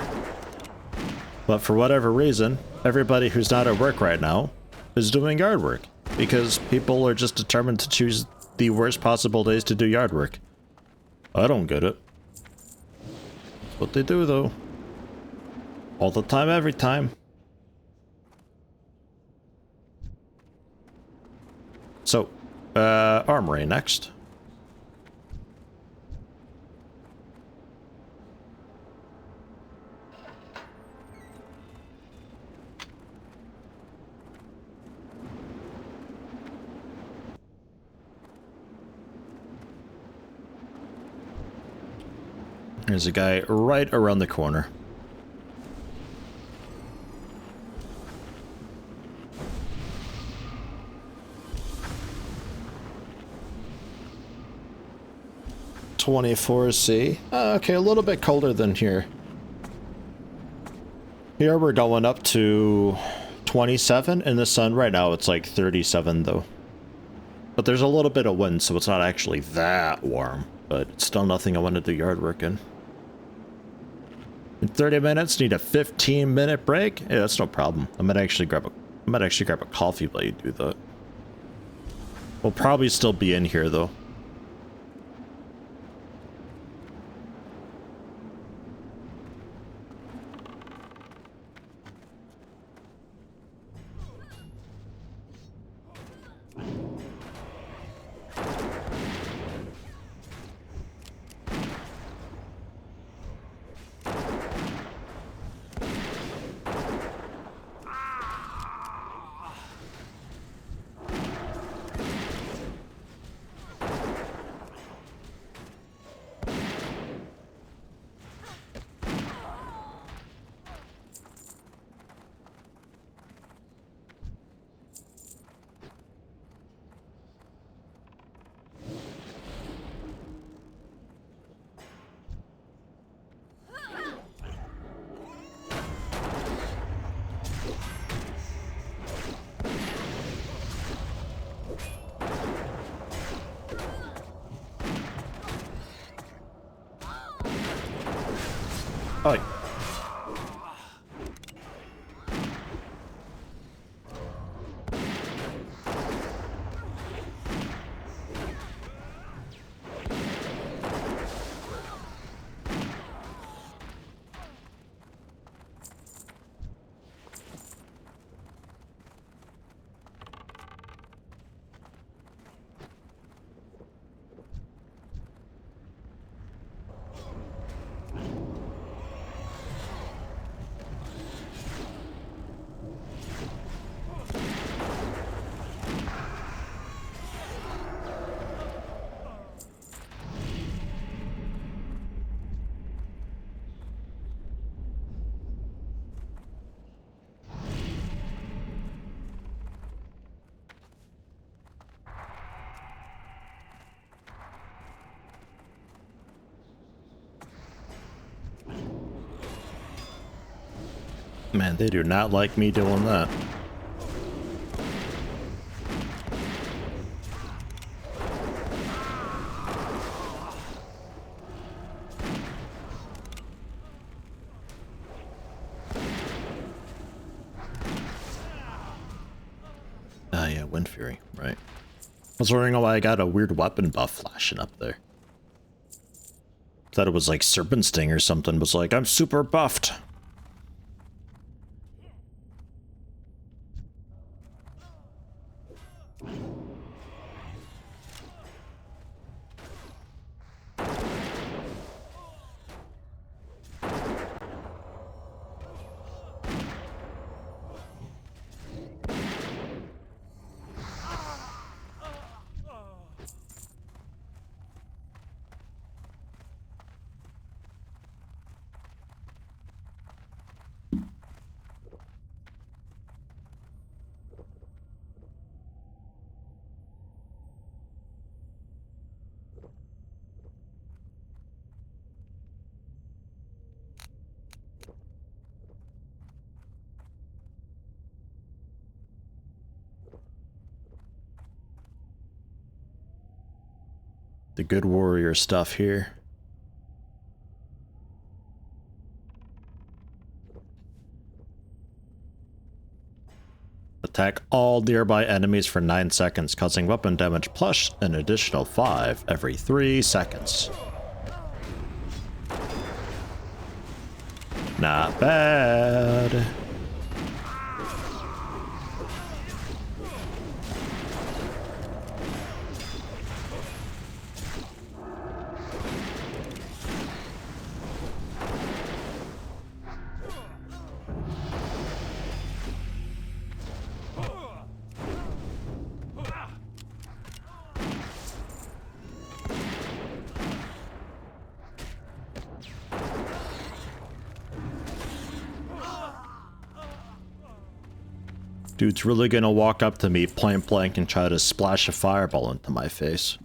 But for whatever reason, everybody who's not at work right now is doing yard work. Because people are just determined to choose the worst possible days to do yard work. I don't get it. What they do though. All the time, every time. So, armory next. There's a guy right around the corner. (24°C). Okay, a little bit colder than here. Here we're going up to 27 in the sun. Right now it's like 37 though. But there's a little bit of wind, so it's not actually that warm. But it's still nothing I want to do yard work in. In 30 minutes, need a 15-minute break? Yeah, that's no problem. I might actually grab a coffee while you do that. We'll probably still be in here though. Oi. Man, they do not like me doing that. Ah, yeah, Wind Fury, right. I was wondering why I got a weird weapon buff flashing up there. Thought it was like Serpent Sting or something, was like, I'm super buffed. The good warrior stuff here. Attack all nearby enemies for 9 seconds, causing weapon damage plus an additional 5 every 3 seconds. Not bad. Dude's really gonna walk up to me point blank and try to splash a fireball into my face.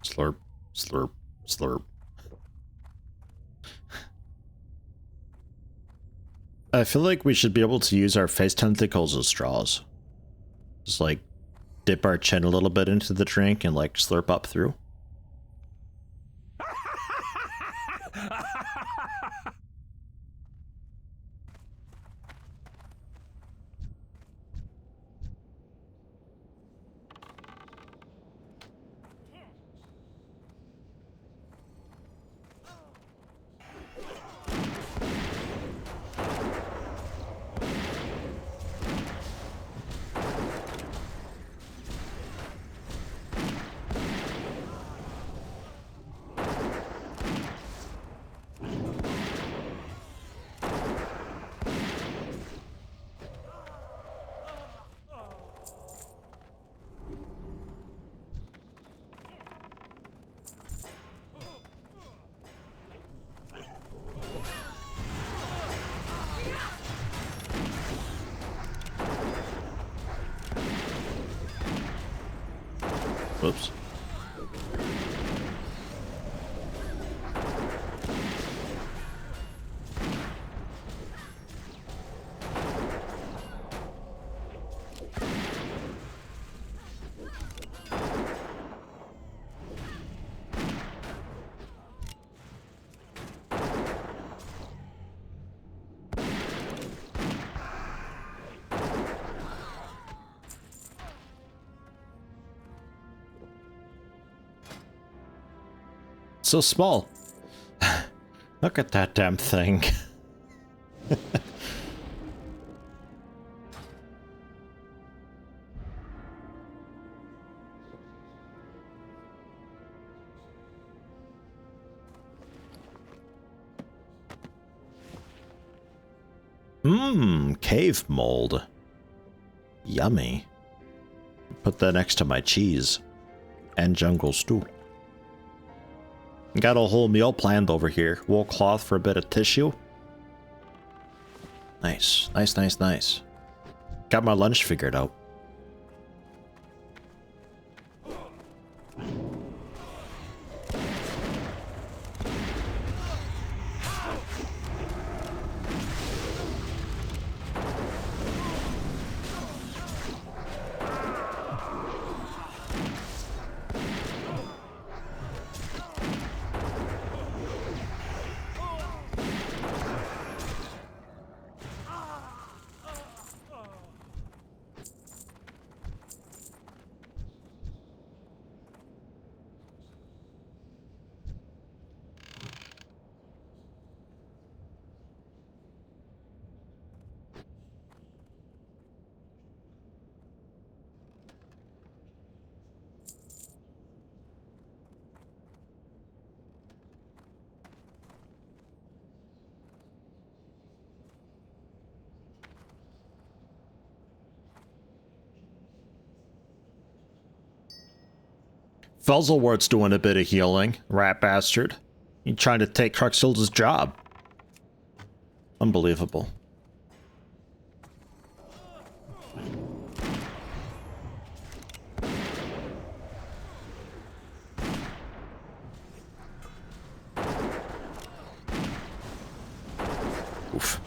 Slurp, slurp, slurp. I feel like we should be able to use our face tentacles as straws. Just like dip our chin a little bit into the drink and like slurp up through. Whoops. so small. Look at that damn thing. Mmm, cave mold. Yummy. Put that next to my cheese. And jungle stew. Got a whole meal planned over here. Wool cloth for a bit of tissue. Nice, nice, nice, nice. Got my lunch figured out. Felselwort's doing a bit of healing, rat bastard. He's trying to take Cruxhilda's job. Unbelievable. Oof.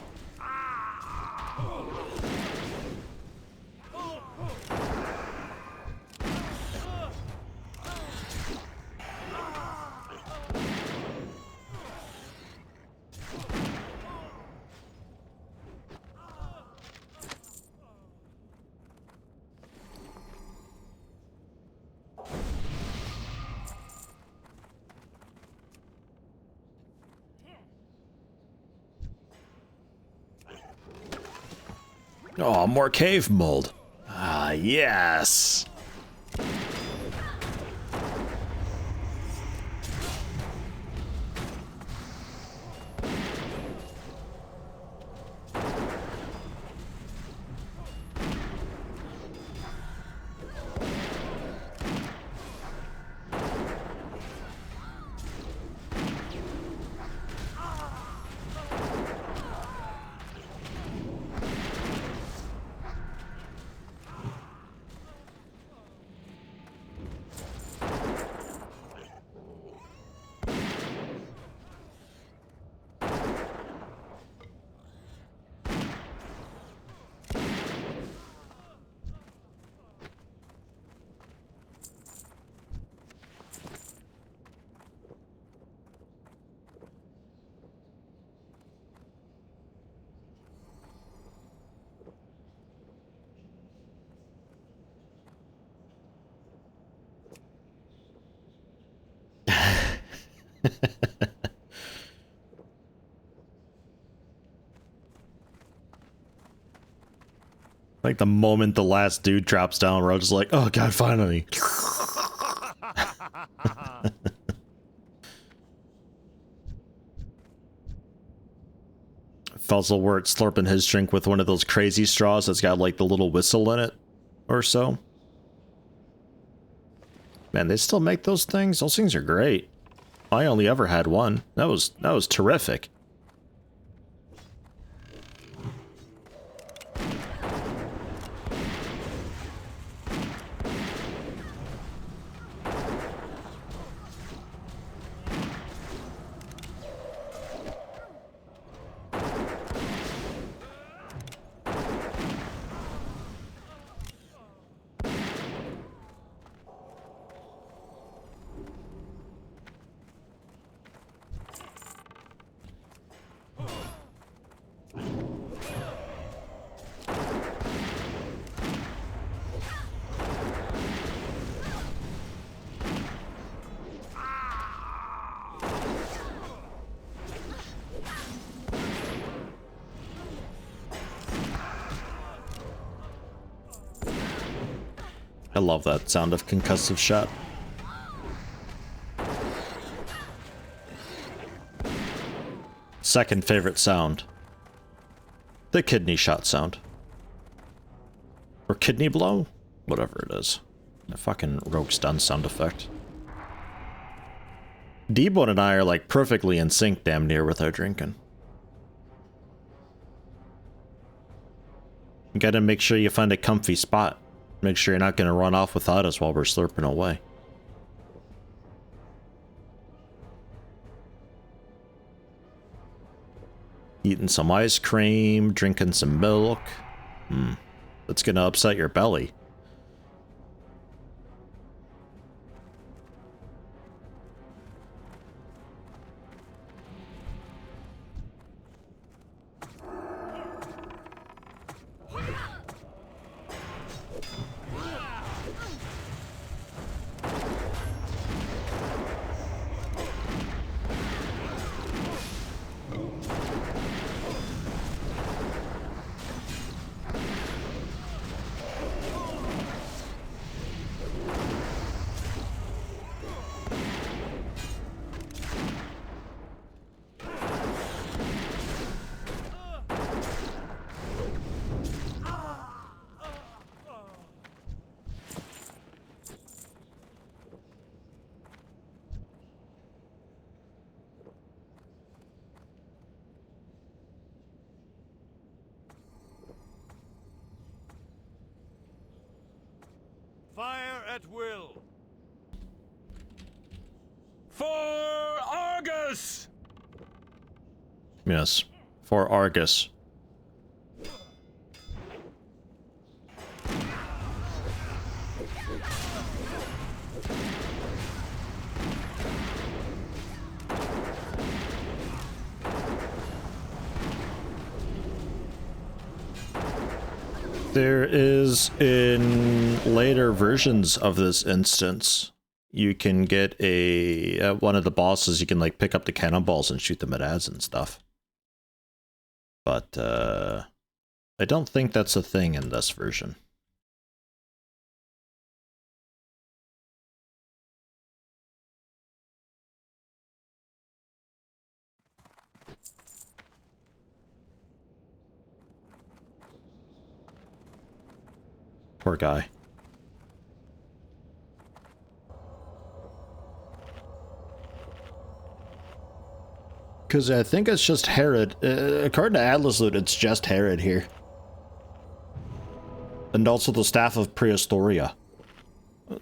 Oh, more cave mold. Ah, yes. Like the moment the last dude drops down, we're all just like, oh god, finally. Felselwort slurping his drink with one of those crazy straws that's got like the little whistle in it or so. Man, they still make those things? Those things are great. I only ever had one. That was terrific. I love that sound of concussive shot. Second favorite sound. The kidney shot sound. Or kidney blow? Whatever it is. A fucking rogue stun sound effect. D-Bone and I are like perfectly in sync damn near with our drinking. You gotta make sure you find a comfy spot. Make sure you're not gonna run off without us while we're slurping away. Eating some ice cream, drinking some milk. That's gonna upset your belly. Fire at will. For Argus! Yes. For Argus. There is, in later versions of this instance, you can get a one of the bosses, you can like pick up the cannonballs and shoot them at ads and stuff. But I don't think that's a thing in this version. Poor guy. Because I think it's just Herod. According to Atlas Loot, it's just Herod here. And also the Staff of Prehistoria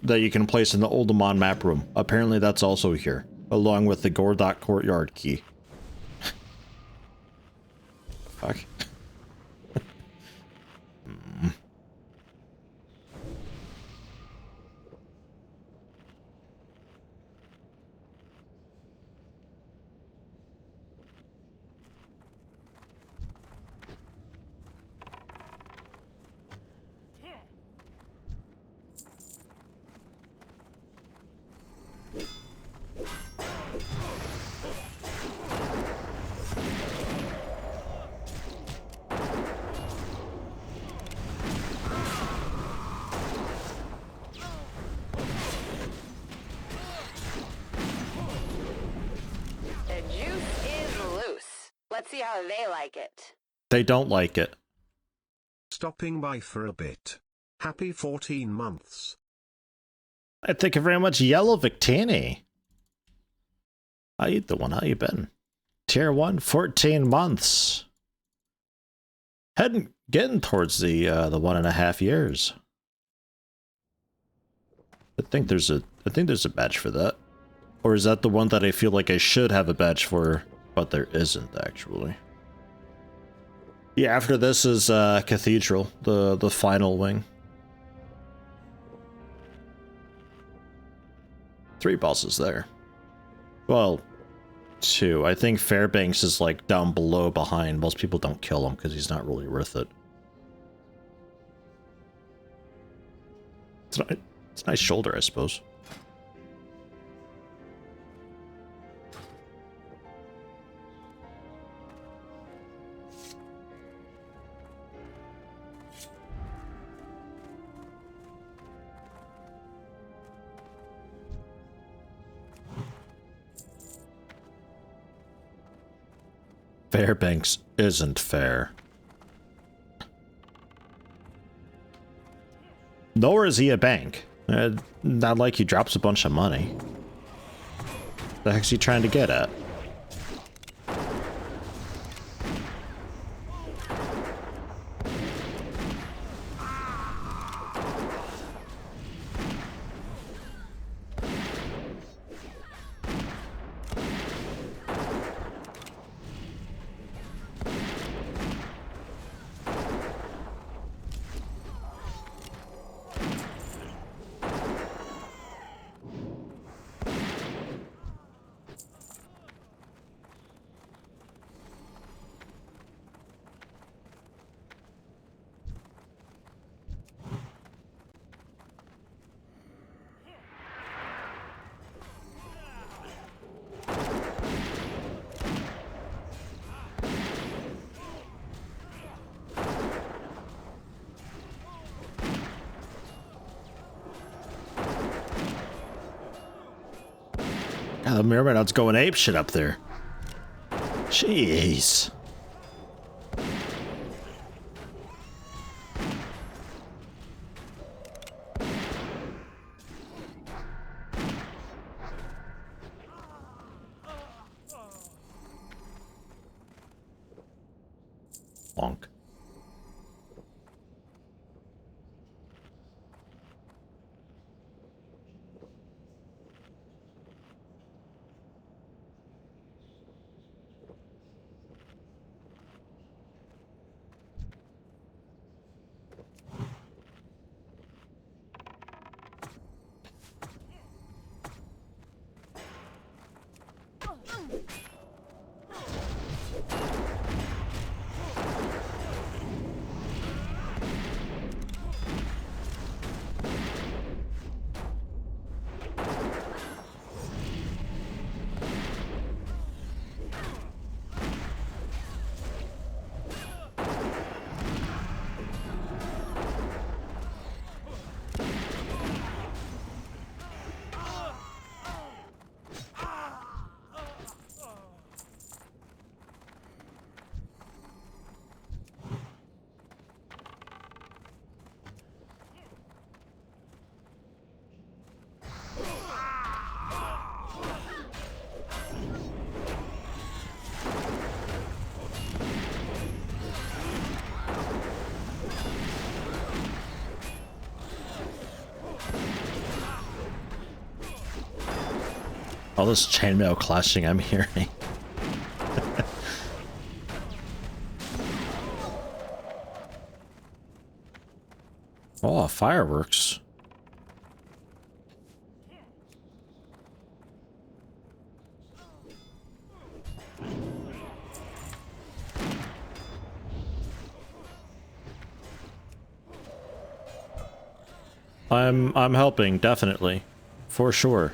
that you can place in the Oldemon map room. Apparently that's also here, along with the Gordok Courtyard key. Fuck. Let's see how they like it. They don't like it. Stopping by for a bit. Happy 14 months. Thank you very much, Yellow Victini. How you doing? How you been? Tier 1, 14 months. Getting towards the 1.5 years. I think there's a badge for that. Or is that the one that I feel like I should have a badge for, but there isn't actually? Yeah, after this is Cathedral, the final wing. 3 bosses there. Well, 2. I think Fairbanks is like down below behind. Most people don't kill him because he's not really worth it. It's a nice shoulder, I suppose. Fairbanks isn't fair. Nor is he a bank. Not like he drops a bunch of money. What the heck's he trying to get at? God, the Myrmidon's going ape shit up there. Jeez. Bonk. All this chainmail clashing I'm hearing. Oh, fireworks. I'm helping, definitely. For sure.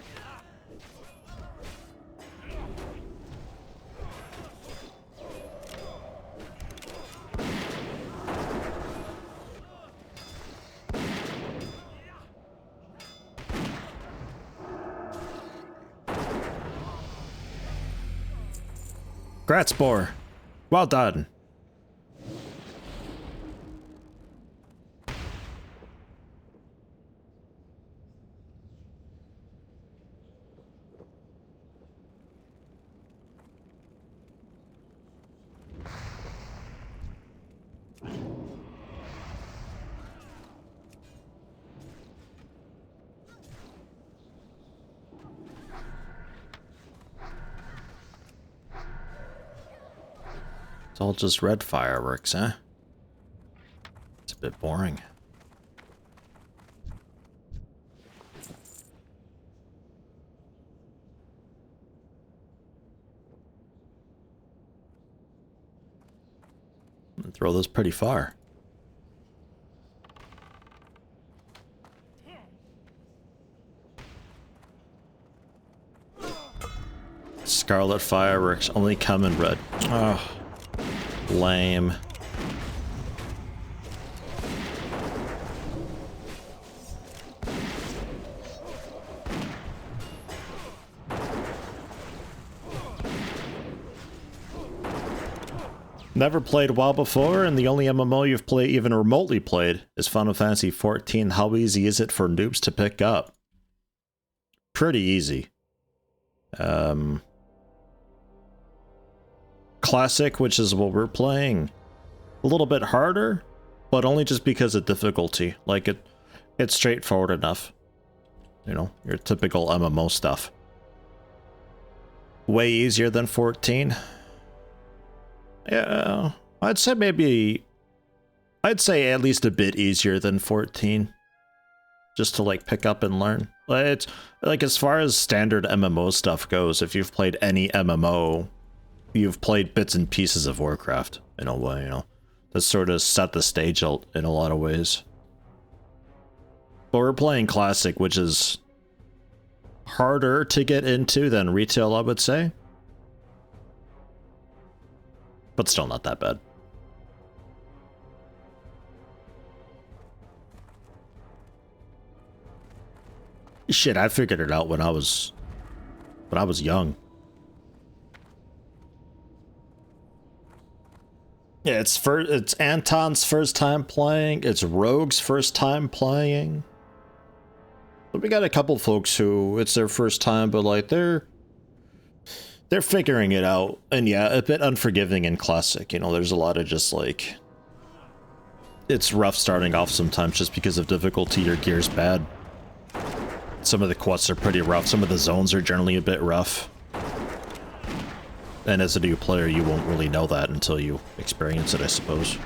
Gratspore. Well done. It's all just red fireworks, huh? It's a bit boring. I'm gonna throw those pretty far. Scarlet fireworks only come in red. Oh. Lame. Never played WoW before, and the only MMO you've played, even remotely played, is Final Fantasy XIV. How easy is it for noobs to pick up? Pretty easy. Classic, which is what we're playing, a little bit harder, but only just because of difficulty. Like, it's straightforward enough. You know, your typical MMO stuff. Way easier than 14. Yeah, I'd say at least a bit easier than 14. Just to, like, pick up and learn. It's, like, as far as standard MMO stuff goes, if you've played any MMO, you've played bits and pieces of Warcraft, in a way, you know. That sort of set the stage out in a lot of ways. But we're playing Classic, which is harder to get into than retail, I would say. But still not that bad. Shit, I figured it out when I was young. Yeah, it's Anton's first time playing, it's Rogue's first time playing. But we got a couple folks who it's their first time, but like they're figuring it out. And yeah, a bit unforgiving in Classic, you know, there's a lot of just like, it's rough starting off sometimes just because of difficulty, your gear's bad. Some of the quests are pretty rough, some of the zones are generally a bit rough. And as a new player, you won't really know that until you experience it, I suppose.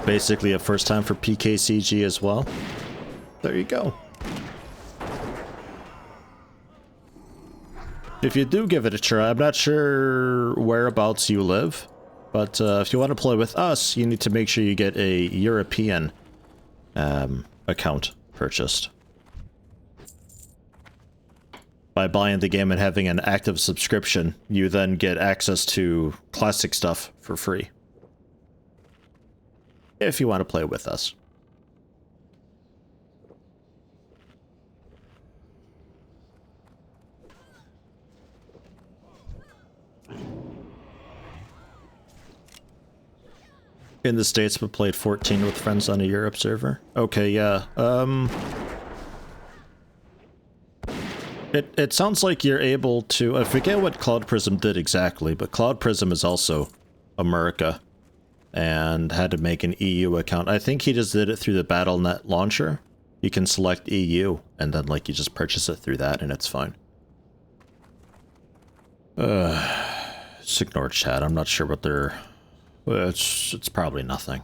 Basically a first time for PKCG as well. There you go. If you do give it a try, I'm not sure whereabouts you live, but if you want to play with us, you need to make sure you get a European account purchased. By buying the game and having an active subscription, you then get access to Classic stuff for free. If you want to play with us. In the States, we played 14 with friends on a Europe server. Okay, yeah. It sounds like you're able to... I forget what Cloud Prism did exactly, but Cloud Prism is also America. And had to make an EU account. I think he just did it through the BattleNet launcher. You can select EU, and then like you just purchase it through that, and it's fine. Just ignore chat. I'm not sure what they're... Well, it's probably nothing.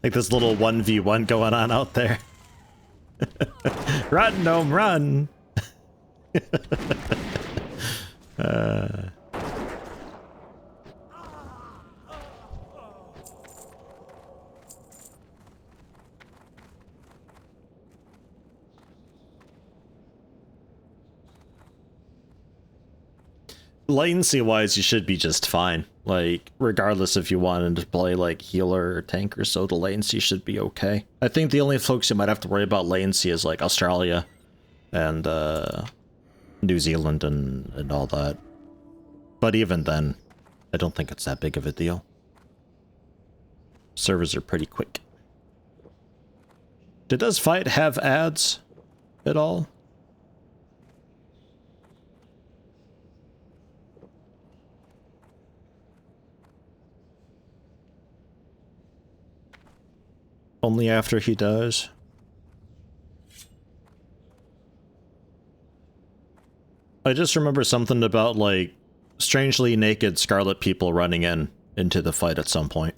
Like this little 1v1 going on out there. Run, gnome, run! Latency-wise, you should be just fine. Like, regardless if you wanted to play, like, healer or tank or so, the latency should be okay. I think the only folks you might have to worry about latency is, like, Australia and, New Zealand and all that. But even then, I don't think it's that big of a deal. Servers are pretty quick. Did this fight have ads at all? Only after he dies. I just remember something about, like, strangely naked scarlet people running in into the fight at some point.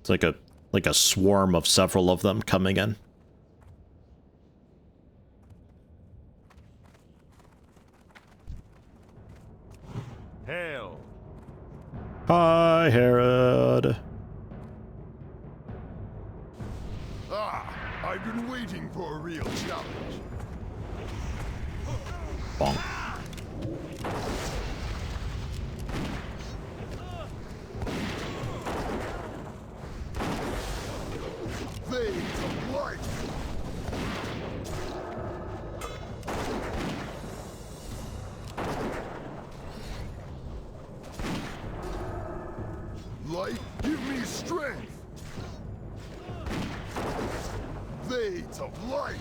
It's like a swarm of several of them coming in. Hail. Hi, Herod. Ah, I've been waiting for a real challenge. Bonk. Fades of light. Light, give me strength. Fades of light.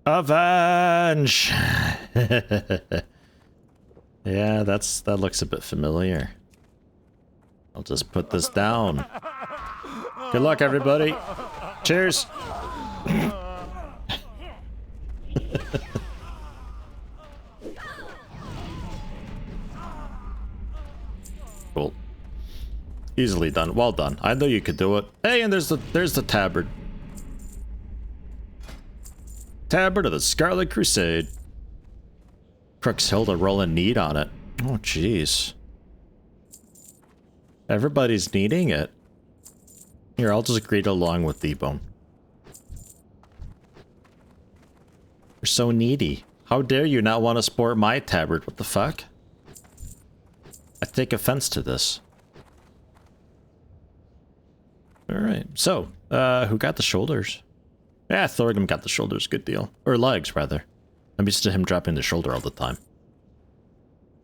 Avenge! Yeah, that looks a bit familiar. I'll just put this down. Good luck, everybody. Cheers. Cool. Easily done. Well done. I know you could do it. Hey, and there's the tabard. Tabard of the Scarlet Crusade. Crookshild rolling need on it. Oh, jeez. Everybody's needing it. Here, I'll just greet along with D-Bone. You're so needy. How dare you not want to sport my tabard? What the fuck? I take offense to this. Alright, so, who got the shoulders? Yeah, Thorgrim got the shoulders, good deal. Or legs, rather. I'm used to him dropping the shoulder all the time.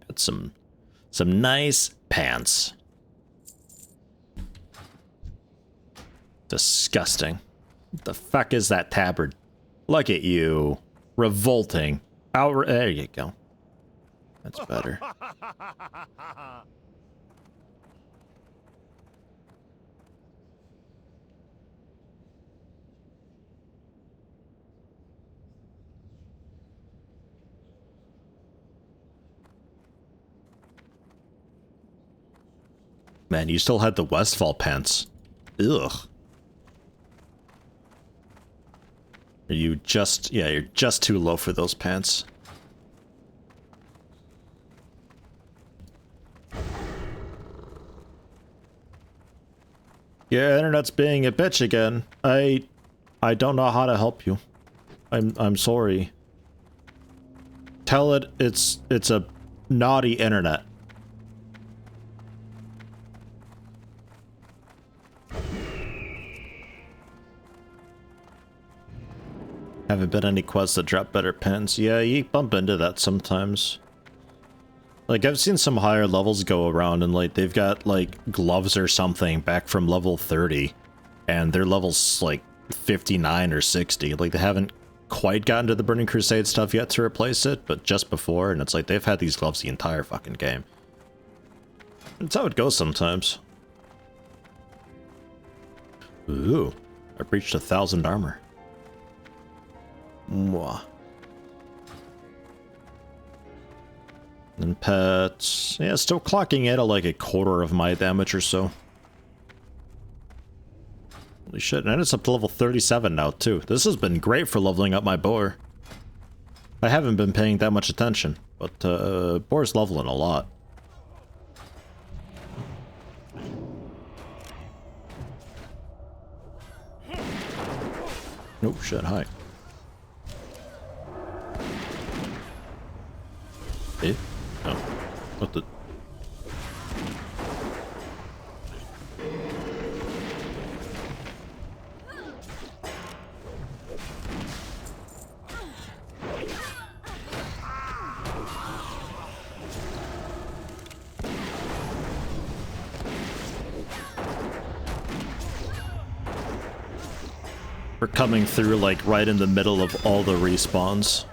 Got some nice pants. Disgusting. What the fuck is that tabard? Look at you. Revolting. There you go. That's better. Man, you still had the Westfall pants. Ugh. Are you just... Yeah, you're just too low for those pants. Yeah, internet's being a bitch again. I don't know how to help you. I'm sorry. Tell it it's a naughty internet. Haven't been any quests that drop better pins. Yeah, you bump into that sometimes. Like, I've seen some higher levels go around and, like, they've got, like, gloves or something back from level 30. And their level's, like, 59 or 60. Like, they haven't quite gotten to the Burning Crusade stuff yet to replace it, but just before, and it's like, they've had these gloves the entire fucking game. That's how it goes sometimes. Ooh, I breached 1,000 armor. Mwah. And pets. Yeah, still clocking in at like a quarter of my damage or so. Holy shit, and it's up to level 37 now too. This has been great for leveling up my boar. I haven't been paying that much attention, but boar's leveling a lot. Oh shit, hi. Eh? Oh. What the... We're coming through like right in the middle of all the respawns.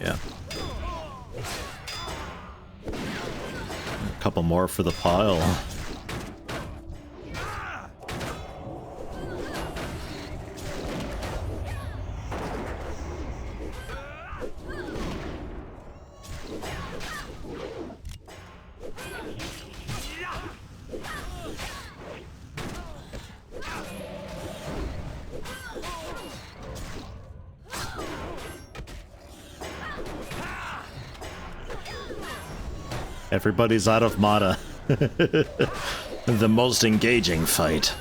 Yeah. A couple more for the pile. Everybody's out of mana. The most engaging fight.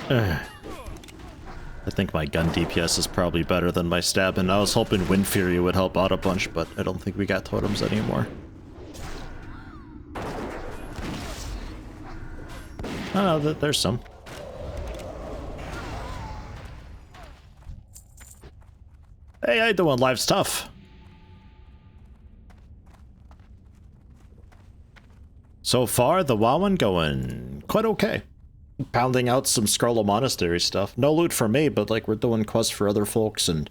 I think my gun DPS is probably better than my stab, and I was hoping Wind Fury would help out a bunch, but I don't think we got totems anymore. Oh, no, there's some. Hey, how you doing? Life's tough. So far, the WoW one going quite okay. Pounding out some Scarlet Monastery stuff. No loot for me, but like we're doing quests for other folks, and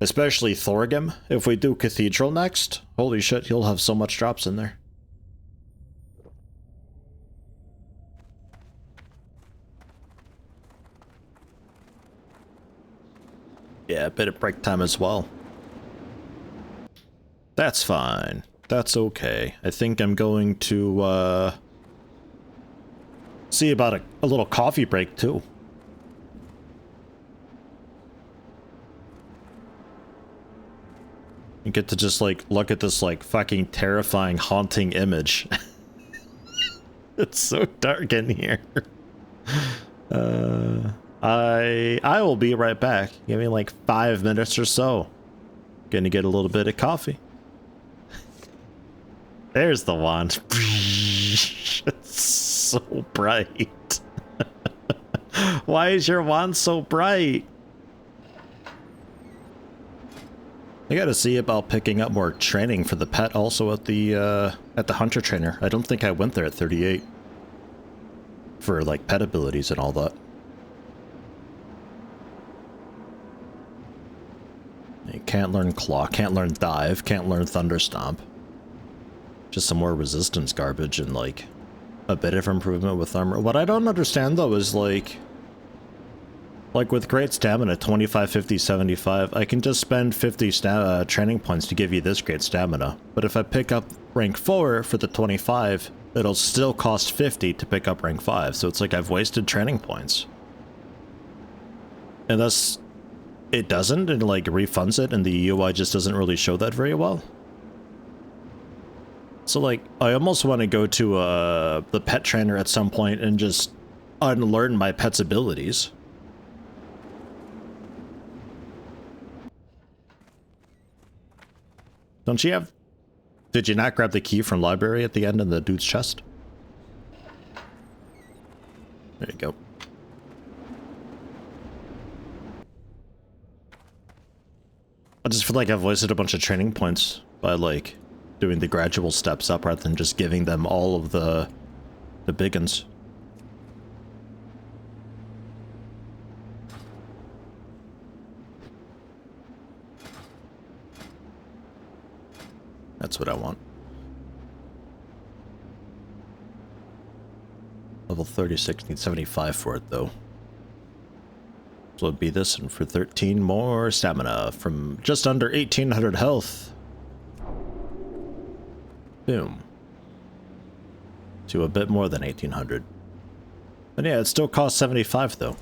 especially Thorgrim. If we do Cathedral next, holy shit, he'll have so much drops in there. Yeah, a bit of break time as well. That's fine. That's okay. I think I'm going to, see about a little coffee break, too. You get to just, like, look at this, like, fucking terrifying, haunting image. It's so dark in here. I will be right back. Give me like 5 minutes or so. Gonna get a little bit of coffee. There's the wand. It's so bright. Why is your wand so bright? I gotta see about picking up more training for the pet also at the hunter trainer. I don't think I went there at 38. For like pet abilities and all that. You can't learn Claw, can't learn Dive, can't learn Thunderstomp. Just some more resistance garbage and like a bit of improvement with armor. What I don't understand though is like with great stamina, 25, 50, 75, I can just spend 50 training points to give you this great stamina. But if I pick up rank 4 for the 25, it'll still cost 50 to pick up rank 5. So it's like I've wasted training points. And thus, it doesn't, and like refunds it, and the UI just doesn't really show that very well. So like, I almost want to go to the pet trainer at some point and just unlearn my pet's abilities. Don't you have... Did you not grab the key from library at the end in the dude's chest? There you go. I just feel like I've wasted a bunch of training points by like doing the gradual steps up rather than just giving them all of the big uns. That's what I want. Level 36 needs 75 for it though. So it'd be this, and for 13 more stamina from just under 1800 health. Boom. To a bit more than 1800. But yeah, it still costs 75 though.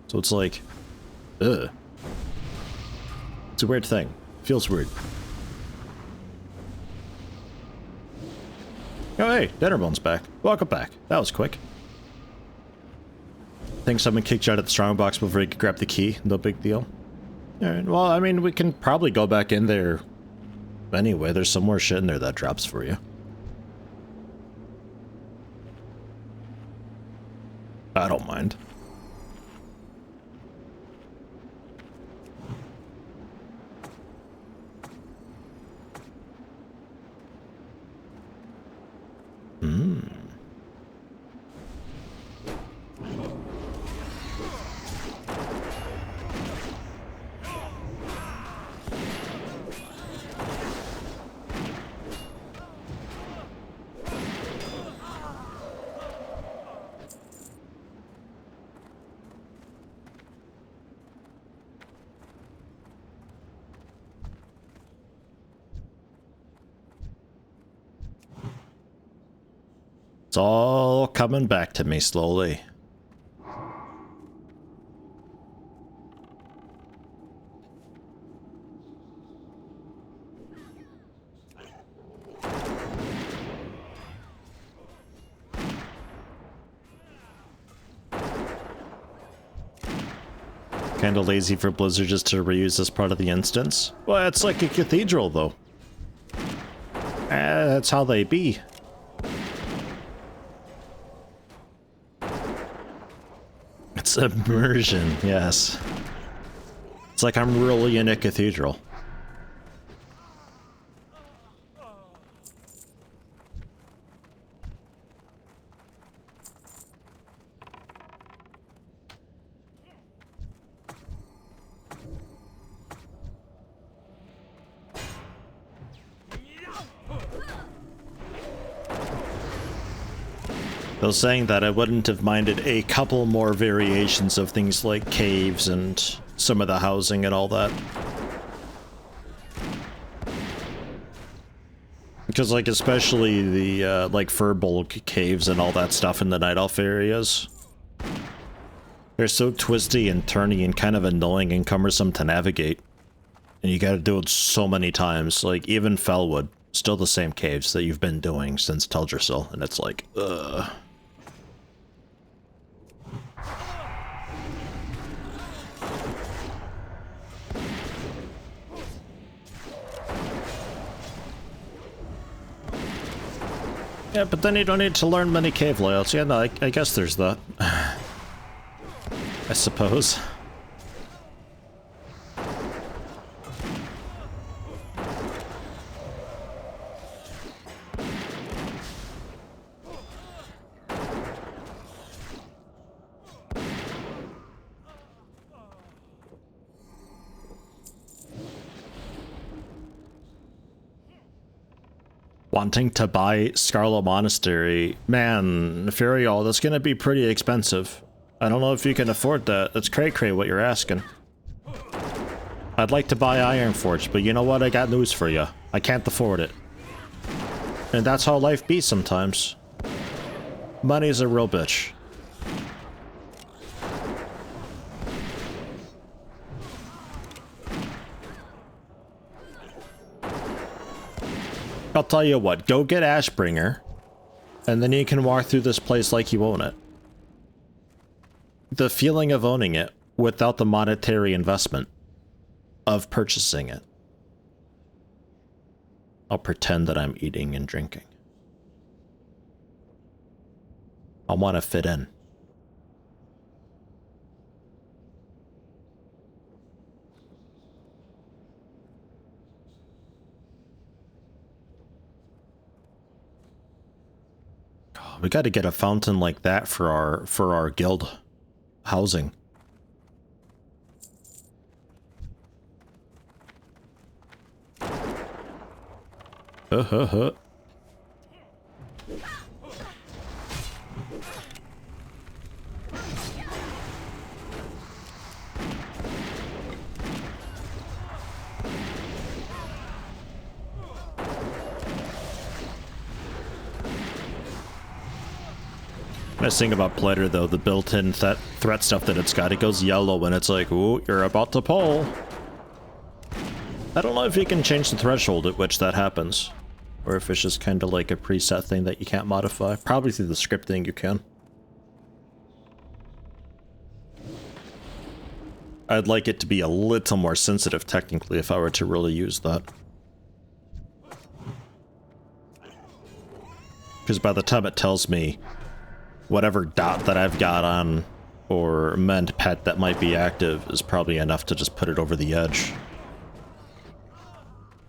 So it's like, ugh. It's a weird thing. Feels weird. Oh hey, Dinnerbone's back. Welcome back. That was quick. Think someone kicked you out of the strongbox before you could grab the key. No big deal. Alright, well, I mean, we can probably go back in there anyway. There's some more shit in there that drops for you. I don't mind. It's all coming back to me slowly. Kinda lazy for Blizzard just to reuse this part of the instance. Well, it's like a cathedral, though. That's how they be. It's immersion, yes. It's like I'm really in a cathedral. I was saying that I wouldn't have minded a couple more variations of things like caves and some of the housing and all that. Because, like, especially the, like, Furbolg caves and all that stuff in the Night Elf areas. They're so twisty and turny and kind of annoying and cumbersome to navigate. And you gotta do it so many times. Like, even Felwood, still the same caves that you've been doing since Teldrassil, and it's like, ugh. Yeah, but then you don't need to learn many cave layouts. Yeah, no, I guess there's that. I suppose. Wanting to buy Scarlet Monastery. Man, Furial, that's gonna be pretty expensive. I don't know if you can afford that. That's cray-cray what you're asking. I'd like to buy Ironforge, but you know what? I got news for you. I can't afford it. And that's how life be sometimes. Money's a real bitch. I'll tell you what, go get Ashbringer, and then you can walk through this place like you own it. The feeling of owning it without the monetary investment of purchasing it. I'll pretend that I'm eating and drinking. I want to fit in. We got to get a fountain like that for our guild housing. Nice thing about Blighter, though, the built-in threat stuff that it's got, it goes yellow when it's like, ooh, you're about to pull. I don't know if you can change the threshold at which that happens, or if it's just kind of like a preset thing that you can't modify. Probably through the scripting you can. I'd like it to be a little more sensitive technically if I were to really use that. Because by the time it tells me whatever dot that I've got on or mend pet that might be active is probably enough to just put it over the edge.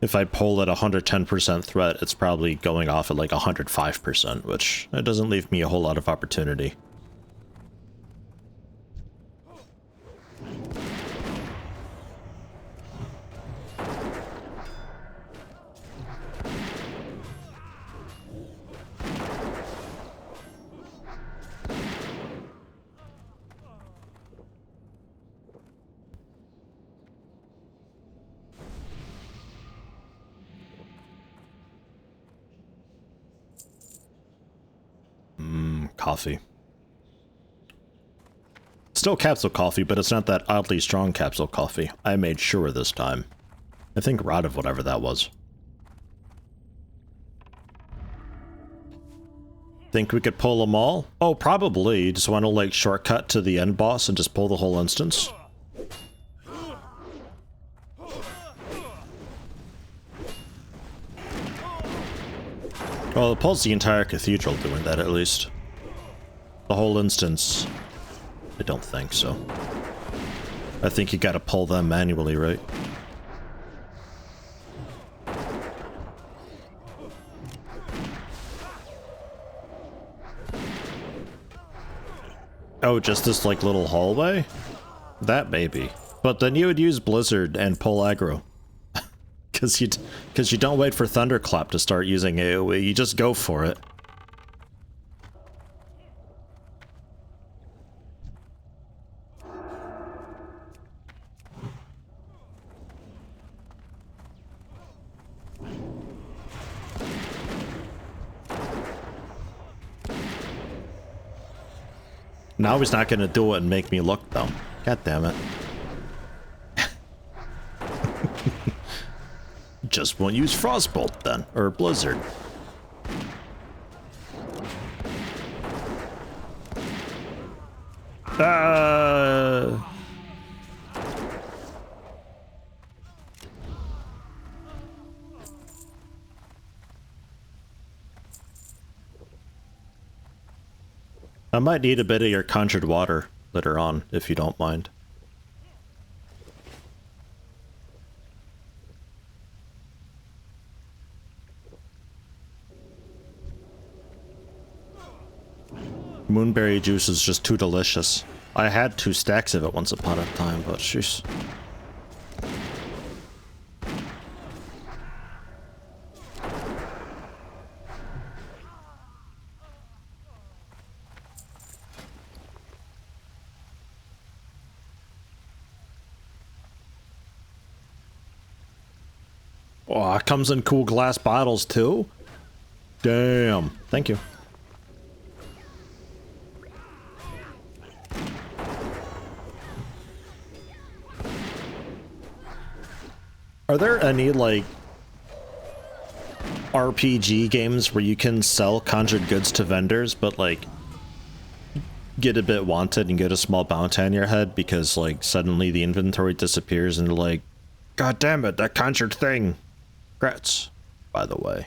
If I pull at 110% threat, it's probably going off at like 105%, which it doesn't leave me a whole lot of opportunity. coffee. Still capsule coffee, but it's not that oddly strong capsule coffee. I made sure this time. I think rot of whatever that was. Think we could pull them all? Oh, probably. Just want to like shortcut to the end boss and just pull the whole instance. Well, it pulls the entire cathedral doing that at least. The whole instance. I don't think so. I think you gotta pull them manually, right? Oh, just this like little hallway? That maybe. But then you would use Blizzard and pull aggro. Cause you don't wait for Thunderclap to start using AoE, you just go for it. Now he's not gonna do it and make me look dumb. God damn it. Just won't use Frostbolt then, or Blizzard. I might need a bit of your conjured water later on, if you don't mind. Moonberry juice is just too delicious. I had 2 stacks of it once upon a time, but sheesh. Oh, it comes in cool glass bottles too? Damn. Thank you. Are there any, like, RPG games where you can sell conjured goods to vendors, but, like, get a bit wanted and get a small bounty on your head because, like, suddenly the inventory disappears and they're like, God damn it, that conjured thing! Congrats, by the way.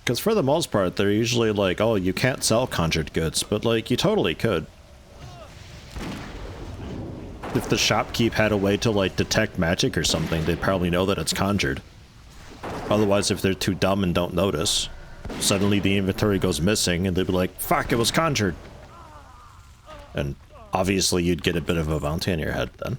Because for the most part, they're usually like, oh, you can't sell conjured goods, but, like, you totally could. If the shopkeep had a way to, like, detect magic or something, they'd probably know that it's conjured. Otherwise, if they're too dumb and don't notice, suddenly the inventory goes missing and they'd be like, fuck, it was conjured! And obviously you'd get a bit of a bounty on your head then.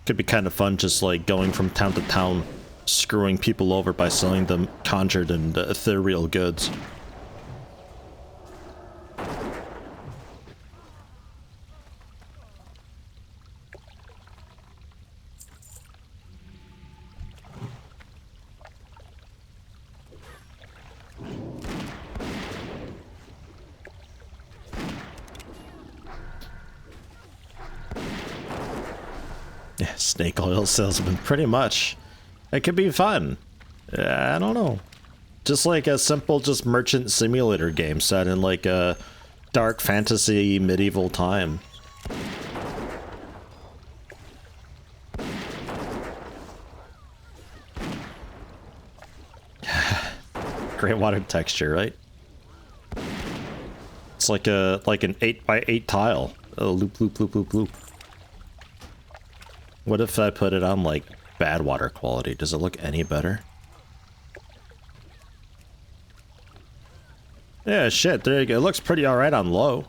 Could be kind of fun just, like, going from town to town, screwing people over by selling them conjured and ethereal goods. Yeah, snake oil salesman, pretty much. It could be fun. I don't know. Just like a simple, just merchant simulator game set in like a dark fantasy medieval time. Great water texture, right? It's like an 8x8 tile. Loop, loop, loop, loop, loop. What if I put it on, like, bad water quality? Does it look any better? Yeah, shit, there you go. It looks pretty alright on low.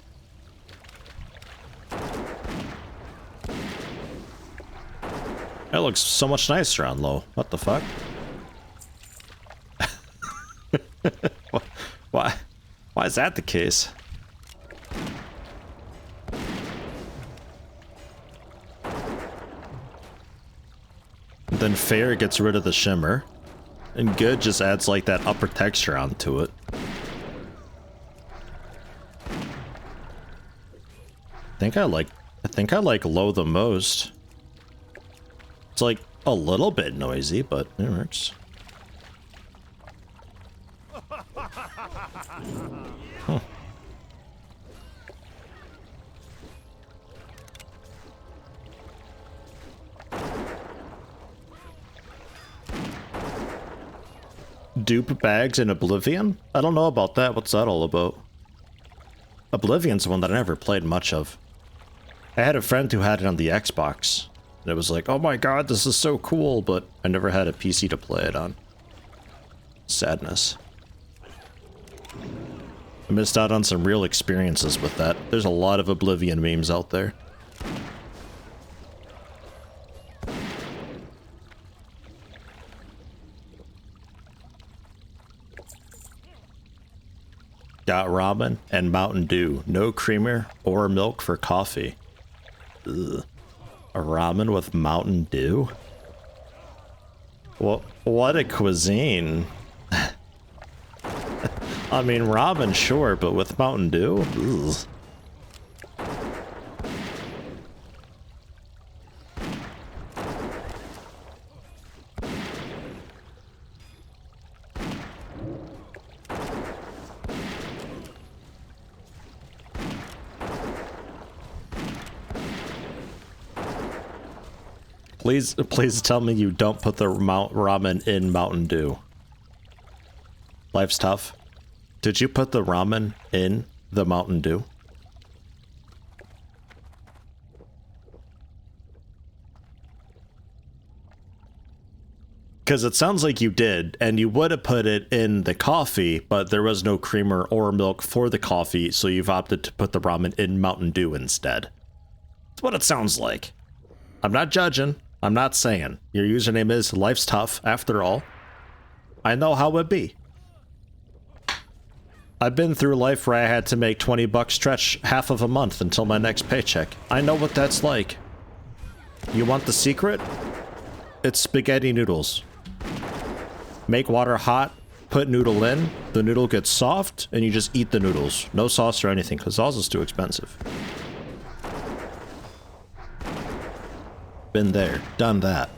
It looks so much nicer on low. What the fuck? Why is that the case? then Fair gets rid of the shimmer. And Good just adds like that upper texture onto it. I think I like Low the most. It's like a little bit noisy, but it works. Huh. Dupe bags in Oblivion? I don't know about that. What's that all about? Oblivion's one that I never played much of. I had a friend who had it on the Xbox. And it was like, oh my god, this is so cool, but I never had a PC to play it on. Sadness. I missed out on some real experiences with that. There's a lot of Oblivion memes out there. Got ramen and Mountain Dew. No creamer or milk for coffee. Ugh. A ramen with Mountain Dew? Well, what a cuisine. I mean, ramen, sure, but with Mountain Dew? Ugh. Please tell me you don't put the ramen in Mountain Dew. Life's tough. Did you put the ramen in the Mountain Dew? Because it sounds like you did, and you would have put it in the coffee, but there was no creamer or milk for the coffee, so you've opted to put the ramen in Mountain Dew instead. That's what it sounds like. I'm not judging. I'm not saying. Your username is Life's Tough, after all. I know how it be. I've been through life where I had to make $20 stretch half of a month until my next paycheck. I know what that's like. You want the secret? It's spaghetti noodles. Make water hot, put noodle in, the noodle gets soft, and you just eat the noodles. No sauce or anything, because sauce is too expensive. Been there, done that.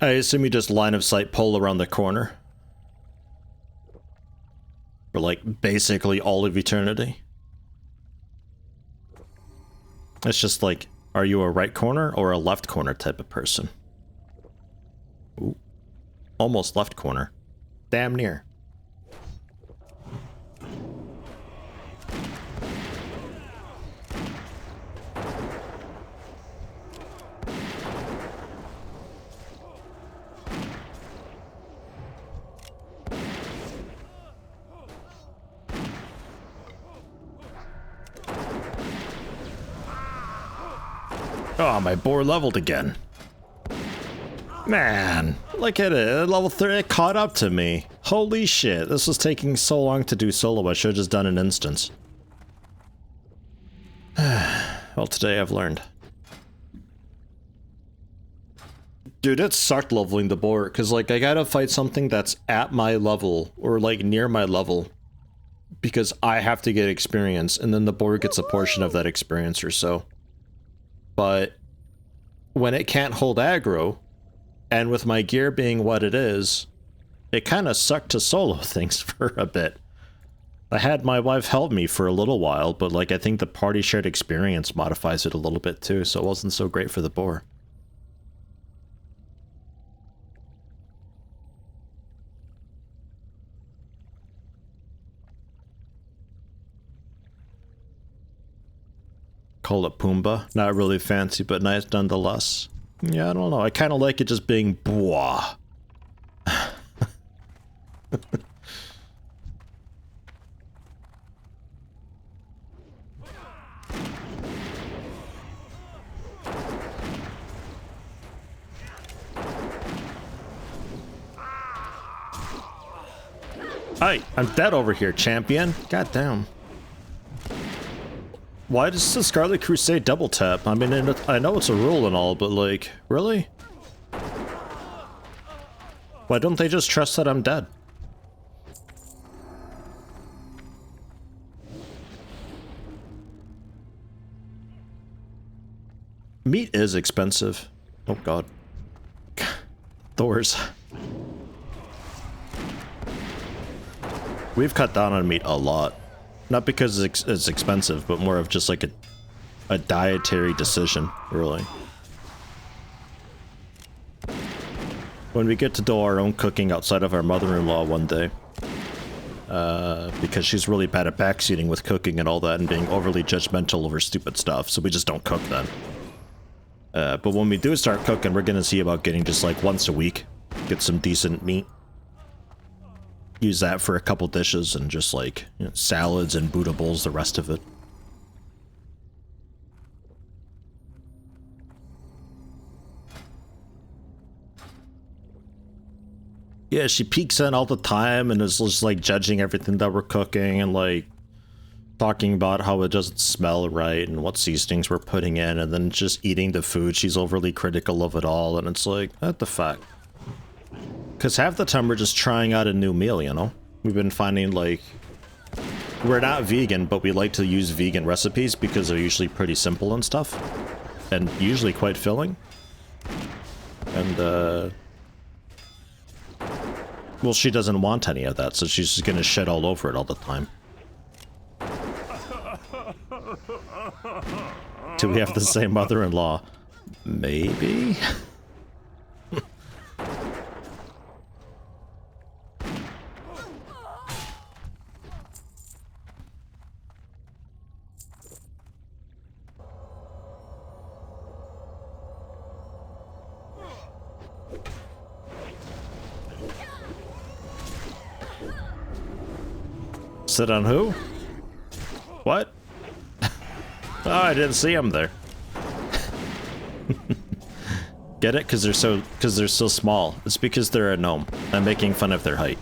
I assume you just line of sight pull around the corner. For like basically all of eternity. It's just like, are you a right corner or a left corner type of person? Ooh. Almost left corner. Damn near. Oh, my boar leveled again. Man, look at it. Level 3, it caught up to me. Holy shit, this was taking so long to do solo. I should have just done an instance. Well, today I've learned. Dude, it sucked leveling the boar, because, like, I gotta fight something that's at my level, or, like, near my level, because I have to get experience, and then the boar gets a portion of that experience or so. But when it can't hold aggro, and with my gear being what it is, it kind of sucked to solo things for a bit. I had my wife help me for a little while, but like I think the party shared experience modifies it a little bit too, so it wasn't so great for the boar. Call it Pumbaa. Not really fancy, but nice nonetheless. Yeah, I don't know. I kind of like it just being blah. Hey, I'm dead over here, champion. God damn. Why does the Scarlet Crusade double tap? I mean, I know it's a rule and all, but like, really? Why don't they just trust that I'm dead? Meat is expensive. Oh god. Thors. We've cut down on meat a lot. Not because it's expensive, but more of just like a dietary decision, really. When we get to do our own cooking outside of our mother-in-law one day, because she's really bad at backseating with cooking and all that and being overly judgmental over stupid stuff, so we just don't cook then. But when we do start cooking, we're gonna see about getting just like once a week, get some decent meat. Use that for a couple dishes and just like, you know, salads and Buddha bowls, the rest of it. Yeah, she peeks in all the time and is just like judging everything that we're cooking and like talking about how it doesn't smell right and what seasonings we're putting in, and then just eating the food. She's overly critical of it all, and it's like, what the fuck? Because half the time we're just trying out a new meal, you know? We've been finding, like... We're not vegan, but we like to use vegan recipes because they're usually pretty simple and stuff. And usually quite filling. And, well, she doesn't want any of that, so she's just gonna shit all over it all the time. Do we have the same mother-in-law? Maybe? Sit on who? What? Oh, I didn't see him there. Get it? Because they're so small. It's because they're a gnome. I'm making fun of their height.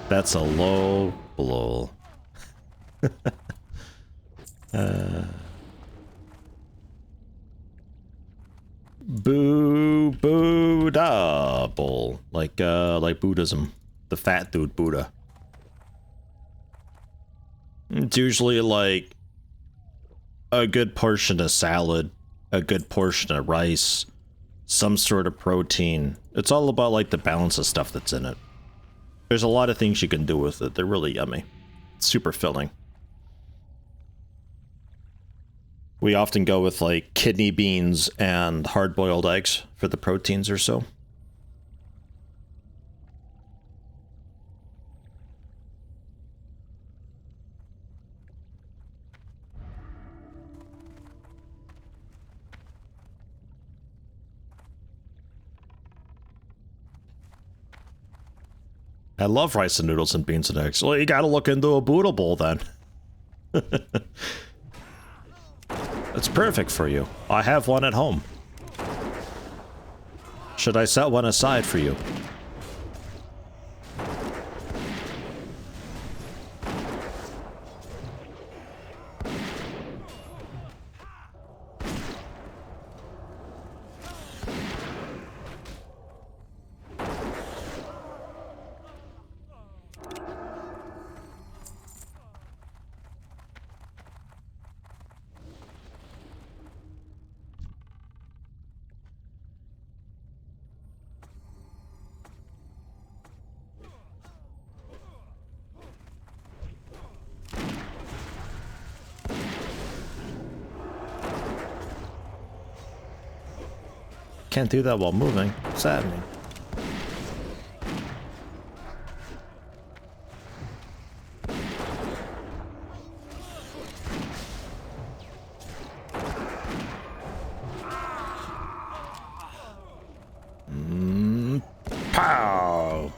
That's a low blow. Buddha bowl, like Buddhism, the fat dude Buddha. It's usually like a good portion of salad, a good portion of rice, some sort of protein. It's all about like the balance of stuff that's in it. There's a lot of things you can do with it. They're really yummy. It's super filling. We often go with like kidney beans and hard-boiled eggs for the proteins or so. I love rice and noodles and beans and eggs. Well, you gotta look into a Buddha bowl then. It's perfect for you. I have one at home. Should I set one aside for you? Can't do that while moving. What's happening? Pow!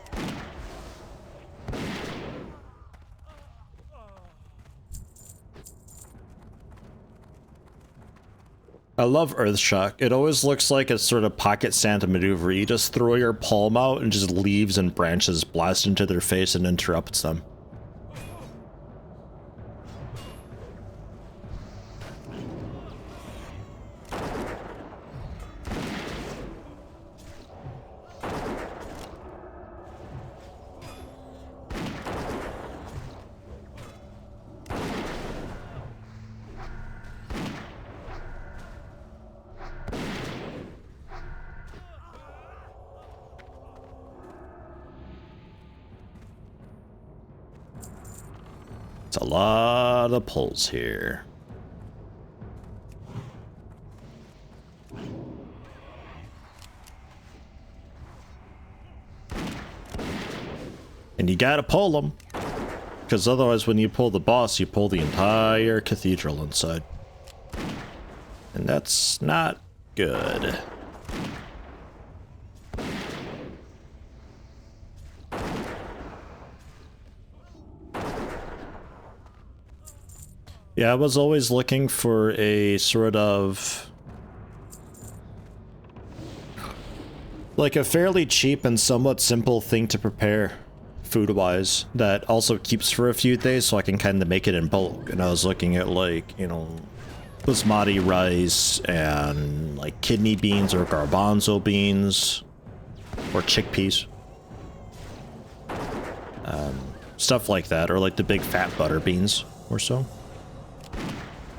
I love Earthshock. It always looks like a sort of pocket Santa maneuver. You just throw your palm out and just leaves and branches blast into their face and interrupts them. A lot of pulls here. And you gotta pull them, because otherwise when you pull the boss, you pull the entire cathedral inside. And that's not good. Yeah, I was always looking for a sort of like a fairly cheap and somewhat simple thing to prepare food-wise that also keeps for a few days so I can kind of make it in bulk. And I was looking at, like, you know, basmati rice and like kidney beans or garbanzo beans or chickpeas. Stuff like that, or like the big fat butter beans or so.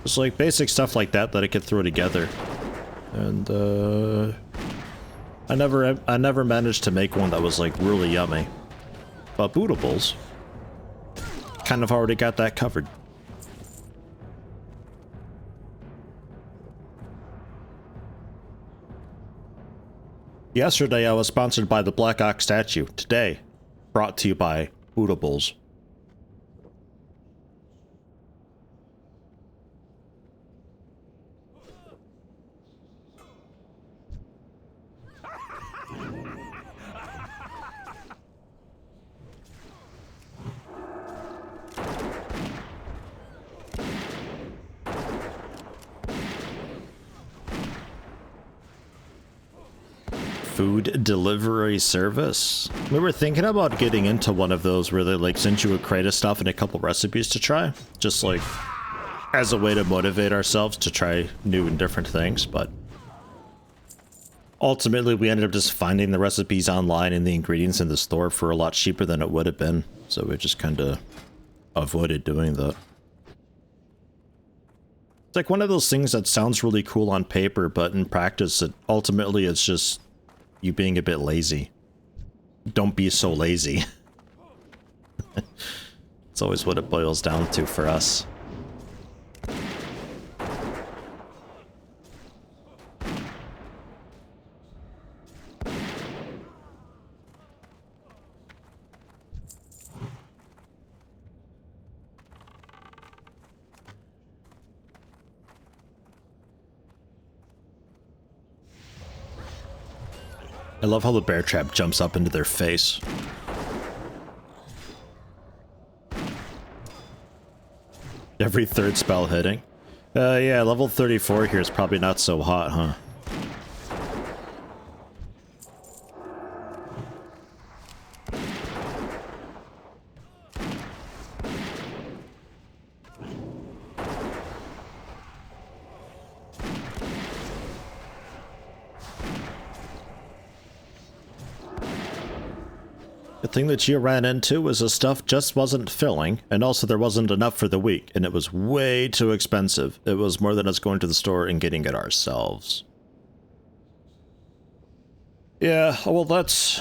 It's like basic stuff like that that I could throw together, and I never managed to make one that was like really yummy. But bootables kind of already got that covered. Yesterday I was sponsored by the Black Ox statue. Today, brought to you by bootables. Food delivery service. We were thinking about getting into one of those where they like send you a crate of stuff and a couple recipes to try, just like as a way to motivate ourselves to try new and different things. But ultimately we ended up just finding the recipes online and the ingredients in the store for a lot cheaper than it would have been, so we just kind of avoided doing that. It's like one of those things that sounds really cool on paper, but in practice it ultimately it's just you being a bit lazy. Don't be so lazy. It's always what it boils down to for us. I love how the bear trap jumps up into their face. Every third spell hitting. Yeah, level 34 here is probably not so hot, huh? The thing that you ran into was the stuff just wasn't filling, and also there wasn't enough for the week, and it was way too expensive. It was more than us going to the store and getting it ourselves. Yeah, well that's...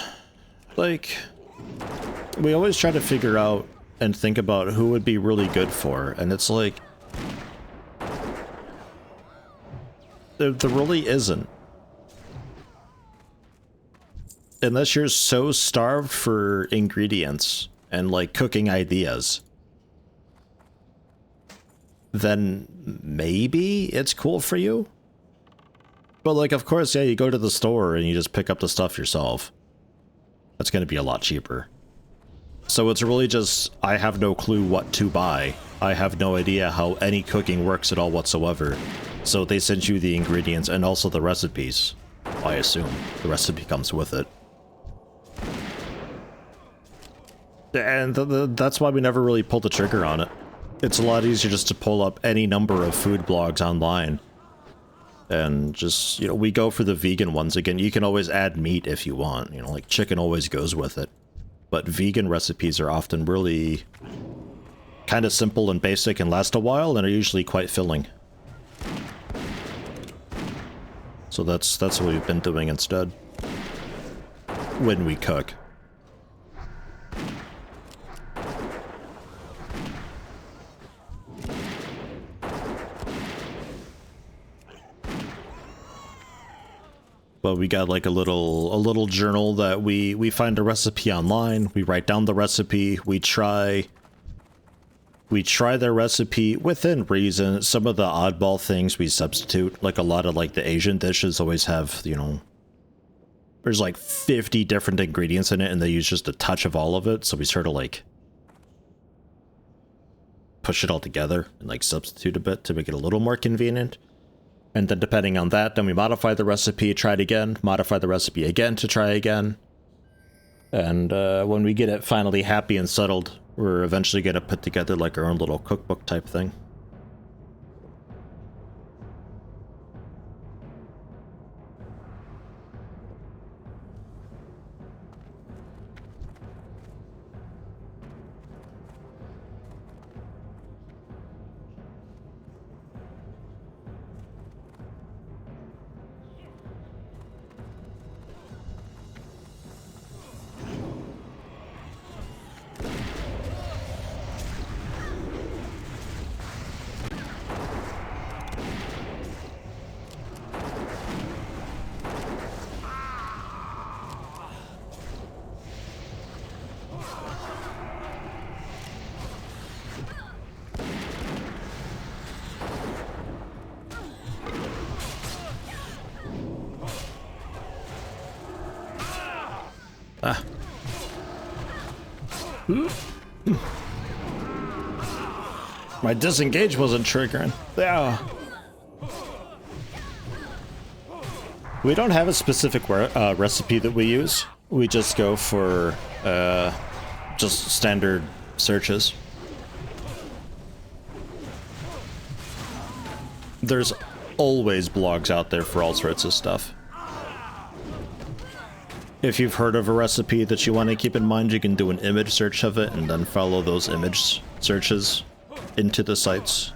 like... we always try to figure out and think about who would be really good for, and it's like... there really isn't. Unless you're so starved for ingredients and like cooking ideas, then maybe it's cool for you. But like, of course, yeah, you go to the store and you just pick up the stuff yourself. That's going to be a lot cheaper. So it's really just, I have no clue what to buy. I have no idea how any cooking works at all whatsoever. So they send you the ingredients and also the recipes, I assume. The recipe comes with it. And that's why we never really pulled the trigger on it. It's a lot easier just to pull up any number of food blogs online. And just, you know, we go for the vegan ones again. You can always add meat if you want, you know, like chicken always goes with it. But vegan recipes are often really kind of simple and basic and last a while and are usually quite filling. So that's what we've been doing instead. When we cook. But we got like a little journal that we find a recipe online, we write down the recipe, we try their recipe within reason. Some of the oddball things we substitute, like a lot of like the Asian dishes always have, you know, there's like 50 different ingredients in it and they use just a touch of all of it, so we sort of like push it all together and like substitute a bit to make it a little more convenient. And then depending on that, then we modify the recipe, try it again, modify the recipe again to try again. And when we get it finally happy and settled, we're eventually going to put together like our own little cookbook type thing. My disengage wasn't triggering. Yeah. We don't have a specific recipe that we use. We just go for just standard searches. There's always blogs out there for all sorts of stuff. If you've heard of a recipe that you want to keep in mind, you can do an image search of it and then follow those image searches into the sites.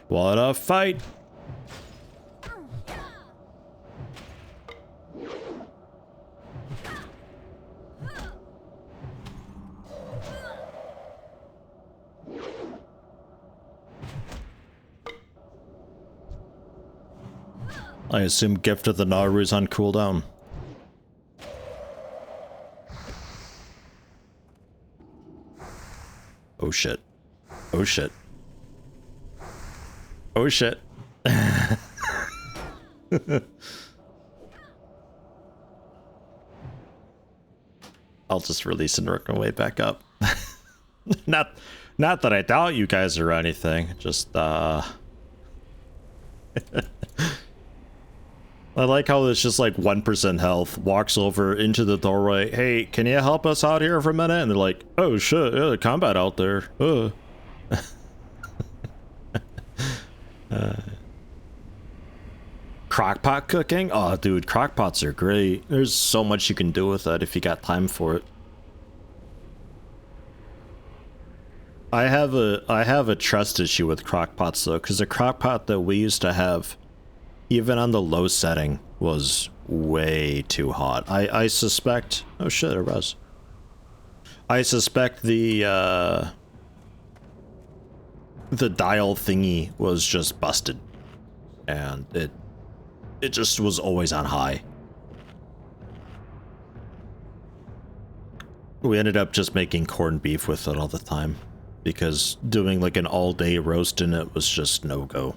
What a fight! I assume Gift of the Naru is on cooldown. Oh shit. Oh shit. Oh shit. I'll just release and work my way back up. Not that I doubt you guys or anything, just I like how it's just like 1% health, walks over into the doorway, hey, can you help us out here for a minute? And they're like, oh shit, yeah, combat out there. Crockpot cooking? Oh dude, crockpots are great. There's so much you can do with that if you got time for it. I have a trust issue with crockpots though, because the crockpot that we used to have, even on the low setting, was way too hot. I suspect... Oh shit, it was. I suspect the dial thingy was just busted. And it just was always on high. We ended up just making corned beef with it all the time, because doing like an all-day roast in it was just no-go.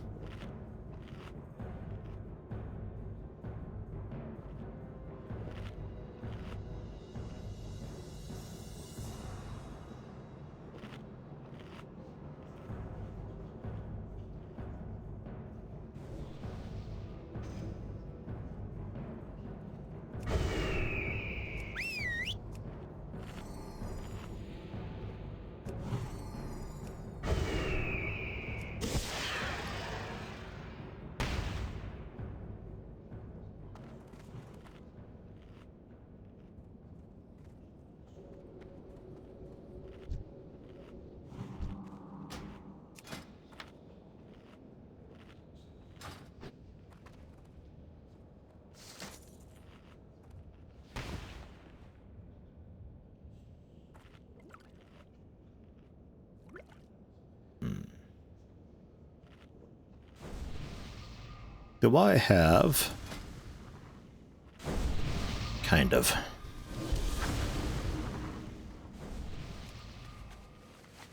Do I have... Kind of.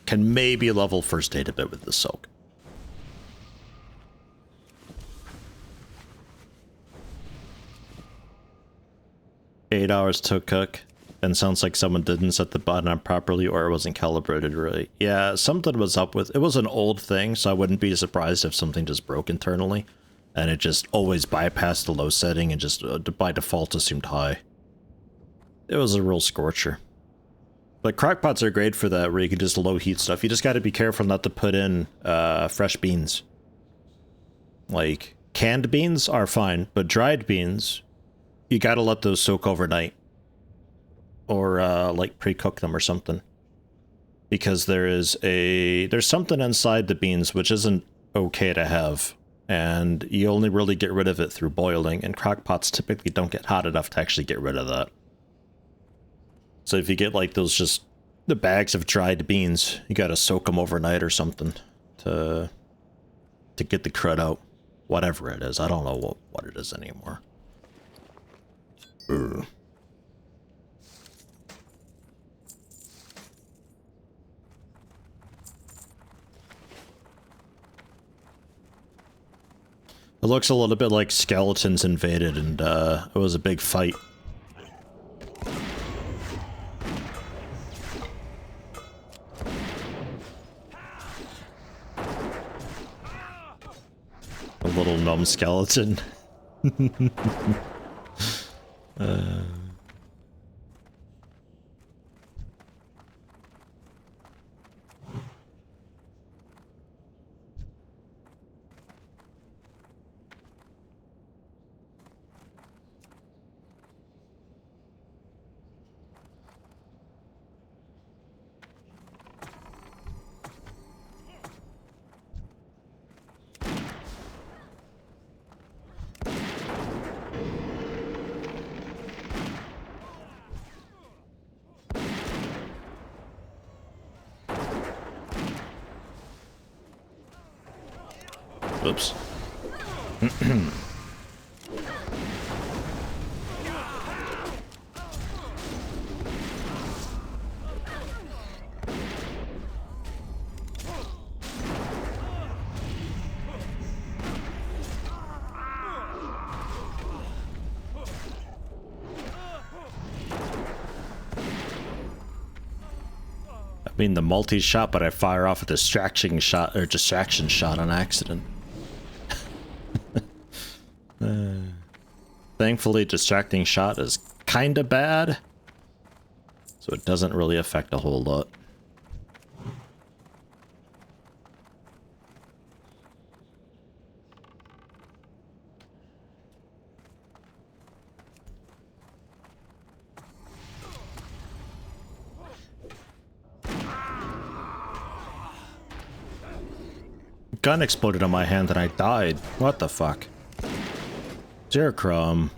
Can maybe level first aid a bit with the soak. Eight hours to cook, and sounds like someone didn't set the button up properly or it wasn't calibrated right. Yeah, something was up with it. Was an old thing, so I wouldn't be surprised if something just broke internally, and it just always bypassed the low setting and just by default assumed high. It was a real scorcher. But crockpots are great for that, where you can just low heat stuff. You just got to be careful not to put in fresh beans. Like, canned beans are fine, but dried beans, you got to let those soak overnight. Or, like, pre-cook them or something. Because there's something inside the beans which isn't okay to have. And you only really get rid of it through boiling, and crockpots typically don't get hot enough to actually get rid of that. So if you get like those just the bags of dried beans, you gotta soak them overnight or something to get the crud out. Whatever it is, I don't know what it is anymore. Ugh. It looks a little bit like skeletons invaded and it was a big fight. A little numb skeleton. Oops. I mean the multi-shot, but I fire off a distraction shot on accident. Thankfully, distracting shot is kinda bad, so it doesn't really affect a whole lot. Gun exploded on my hand and I died. What the fuck? Dear Crumb.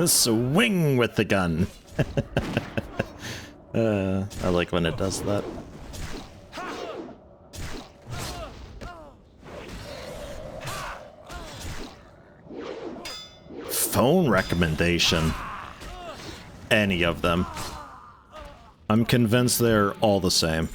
Swing with the gun. I like when it does that. Phone recommendation. Any of them. I'm convinced they're all the same.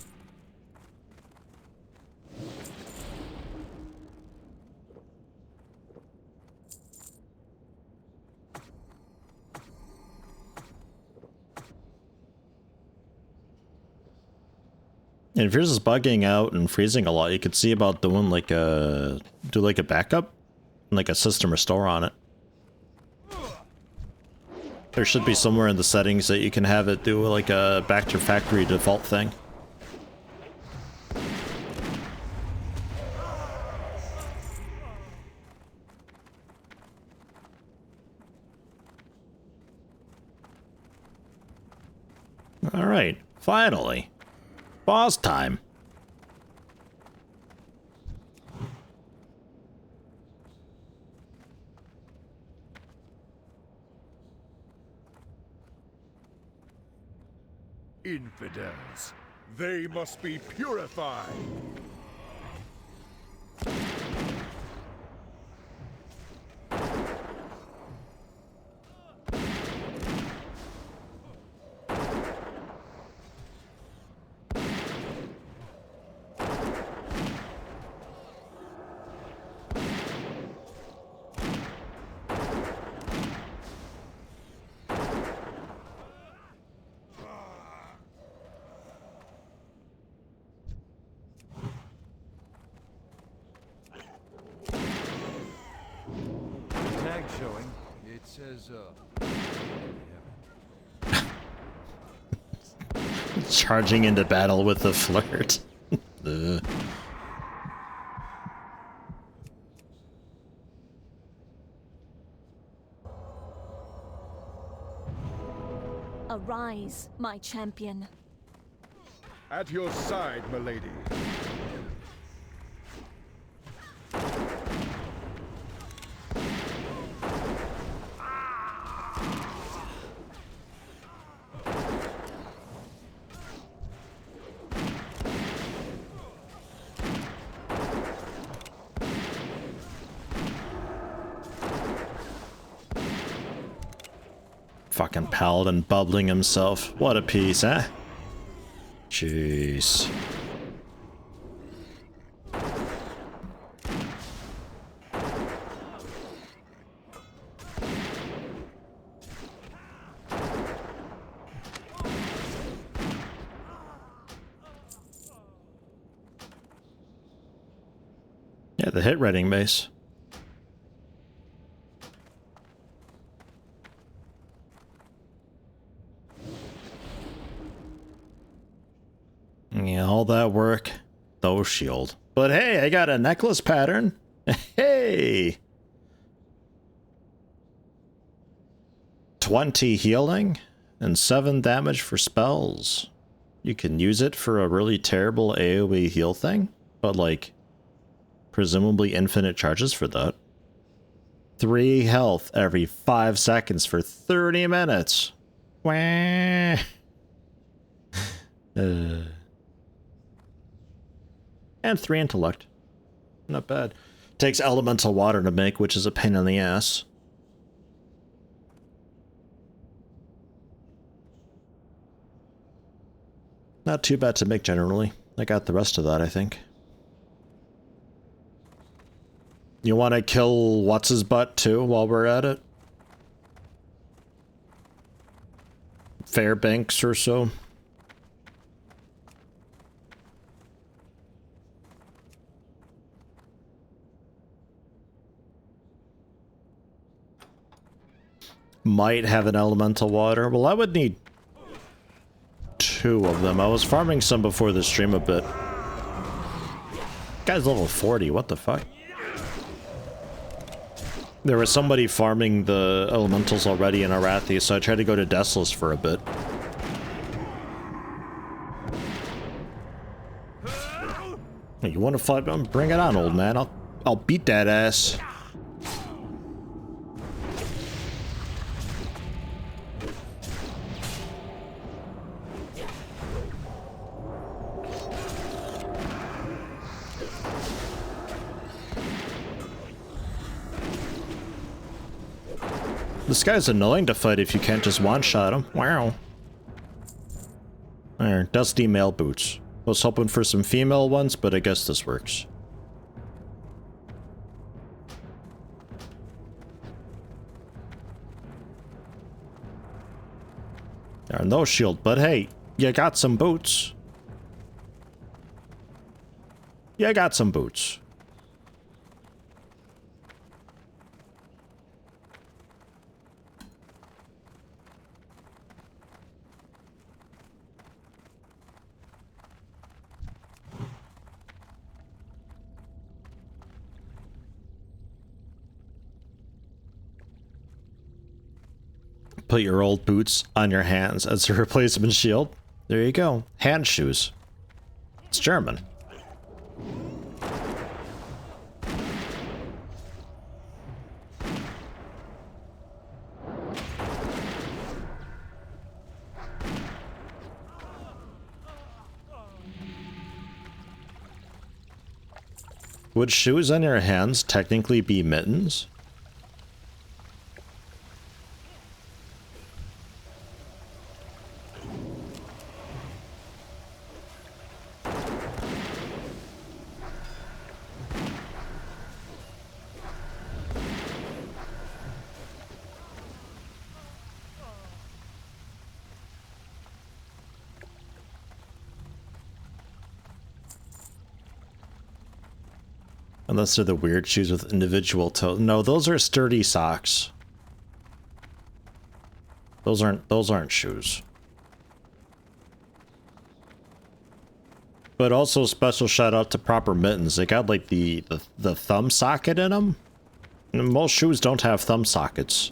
And if you're just bugging out and freezing a lot, you could see about doing like a backup, like a system restore on it. There should be somewhere in the settings that you can have it do like a back to factory default thing. All right, finally, boss time. Infidels. They must be purified. Tag showing. It says, Charging into battle with the flirt. Ugh. Arise, my champion. At your side, milady. Fucking paladin bubbling himself. What a piece, eh? Jeez. Yeah, the hit rating base. Yeah, all that work, no shield. But hey, I got a necklace pattern. Hey! 20 healing and 7 damage for spells. You can use it for a really terrible AoE heal thing, but like, presumably infinite charges for that. 3 health every 5 seconds for 30 minutes. Wah. And 3 intellect. Not bad. Takes elemental water to make, which is a pain in the ass. Not too bad to make generally. I got the rest of that, I think. You want to kill what's-his-butt too while we're at it? Fairbanks or so? Might have an elemental water. Well, I would need 2 of them. I was farming some before the stream a bit. Guy's level 40, what the fuck? There was somebody farming the elementals already in Arathi, so I tried to go to Deathless for a bit. Hey, you want to fight? Bring it on, old man. I'll beat that ass. This guy's annoying to fight if you can't just one-shot him. Wow. There, dusty male boots. Was hoping for some female ones, but I guess this works. There are no shield, but hey, you got some boots. Yeah, I got some boots. Put your old boots on your hands as a replacement shield. There you go. Hand shoes. It's German. Would shoes on your hands technically be mittens? Unless they're the weird shoes with individual toes. No, those are sturdy socks. Those aren't shoes. But also special shout out to proper mittens. They got like the thumb socket in them. And most shoes don't have thumb sockets.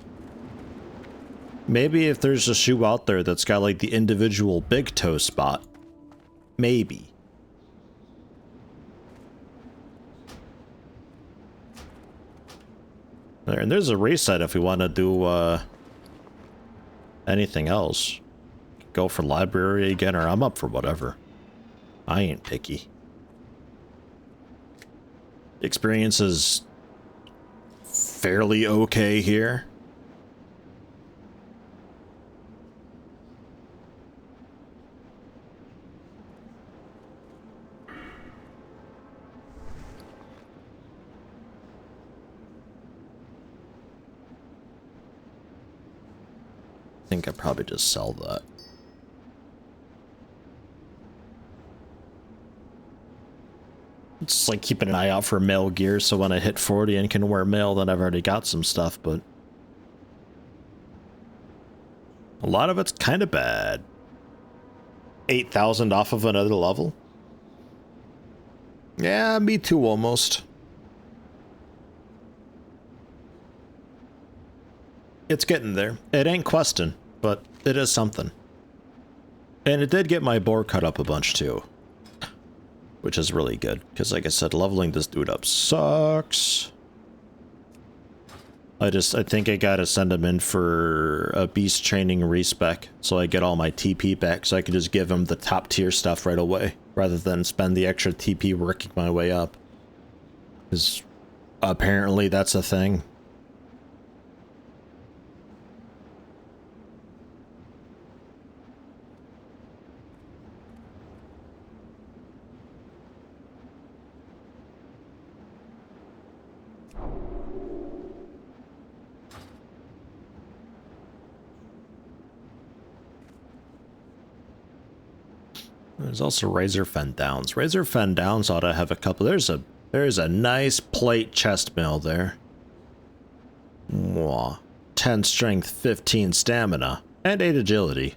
Maybe if there's a shoe out there that's got like the individual big toe spot. Maybe. There, and there's a reset if we want to do anything else. Go for library again, or I'm up for whatever. I ain't picky. Experience is fairly okay here. I think I'd probably just sell that. It's like keeping an eye out for male gear, so when I hit 40 and can wear male, then I've already got some stuff, but a lot of it's kind of bad. 8,000 off of another level? Yeah, me too, almost. It's getting there. It ain't questing, but it is something. And it did get my boar cut up a bunch too. Which is really good, because like I said, leveling this dude up sucks. I think I gotta send him in for a beast training respec, so I get all my TP back, so I can just give him the top tier stuff right away, rather than spend the extra TP working my way up. Because apparently that's a thing. There's also Razor Fen Downs. Razor Fen Downs ought to have a couple. There's a nice plate chest mail there. Mwah. 10 strength, 15 stamina, and 8 agility.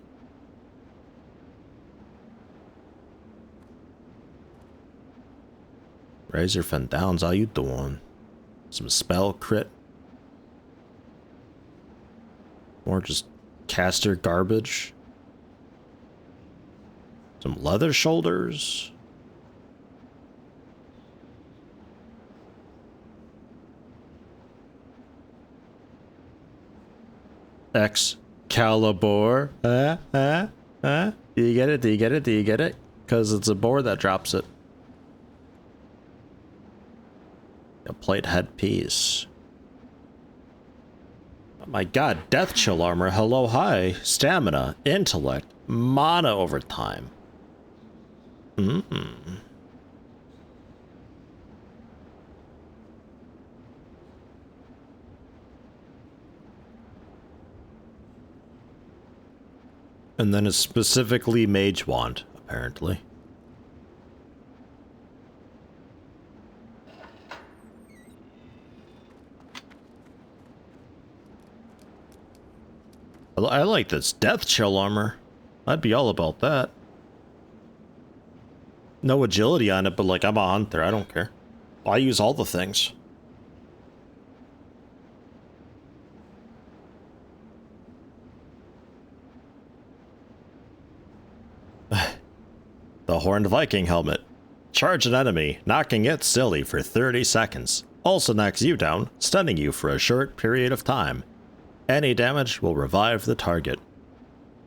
Razor Fen Downs, how you doing? Some spell crit. Or just caster garbage. Some leather shoulders. Excalibur. Do you get it? Do you get it? Do you get it? Because it's a boar that drops it. A plate headpiece. Oh my god, death chill armor. Hello, hi. Stamina, intellect, mana over time. And then it's specifically Mage Wand, apparently. I like this death chill armor. I'd be all about that. No agility on it, but like, I'm a hunter, I don't care. I use all the things. The Horned Viking helmet. Charge an enemy, knocking it silly for 30 seconds. Also knocks you down, stunning you for a short period of time. Any damage will revive the target.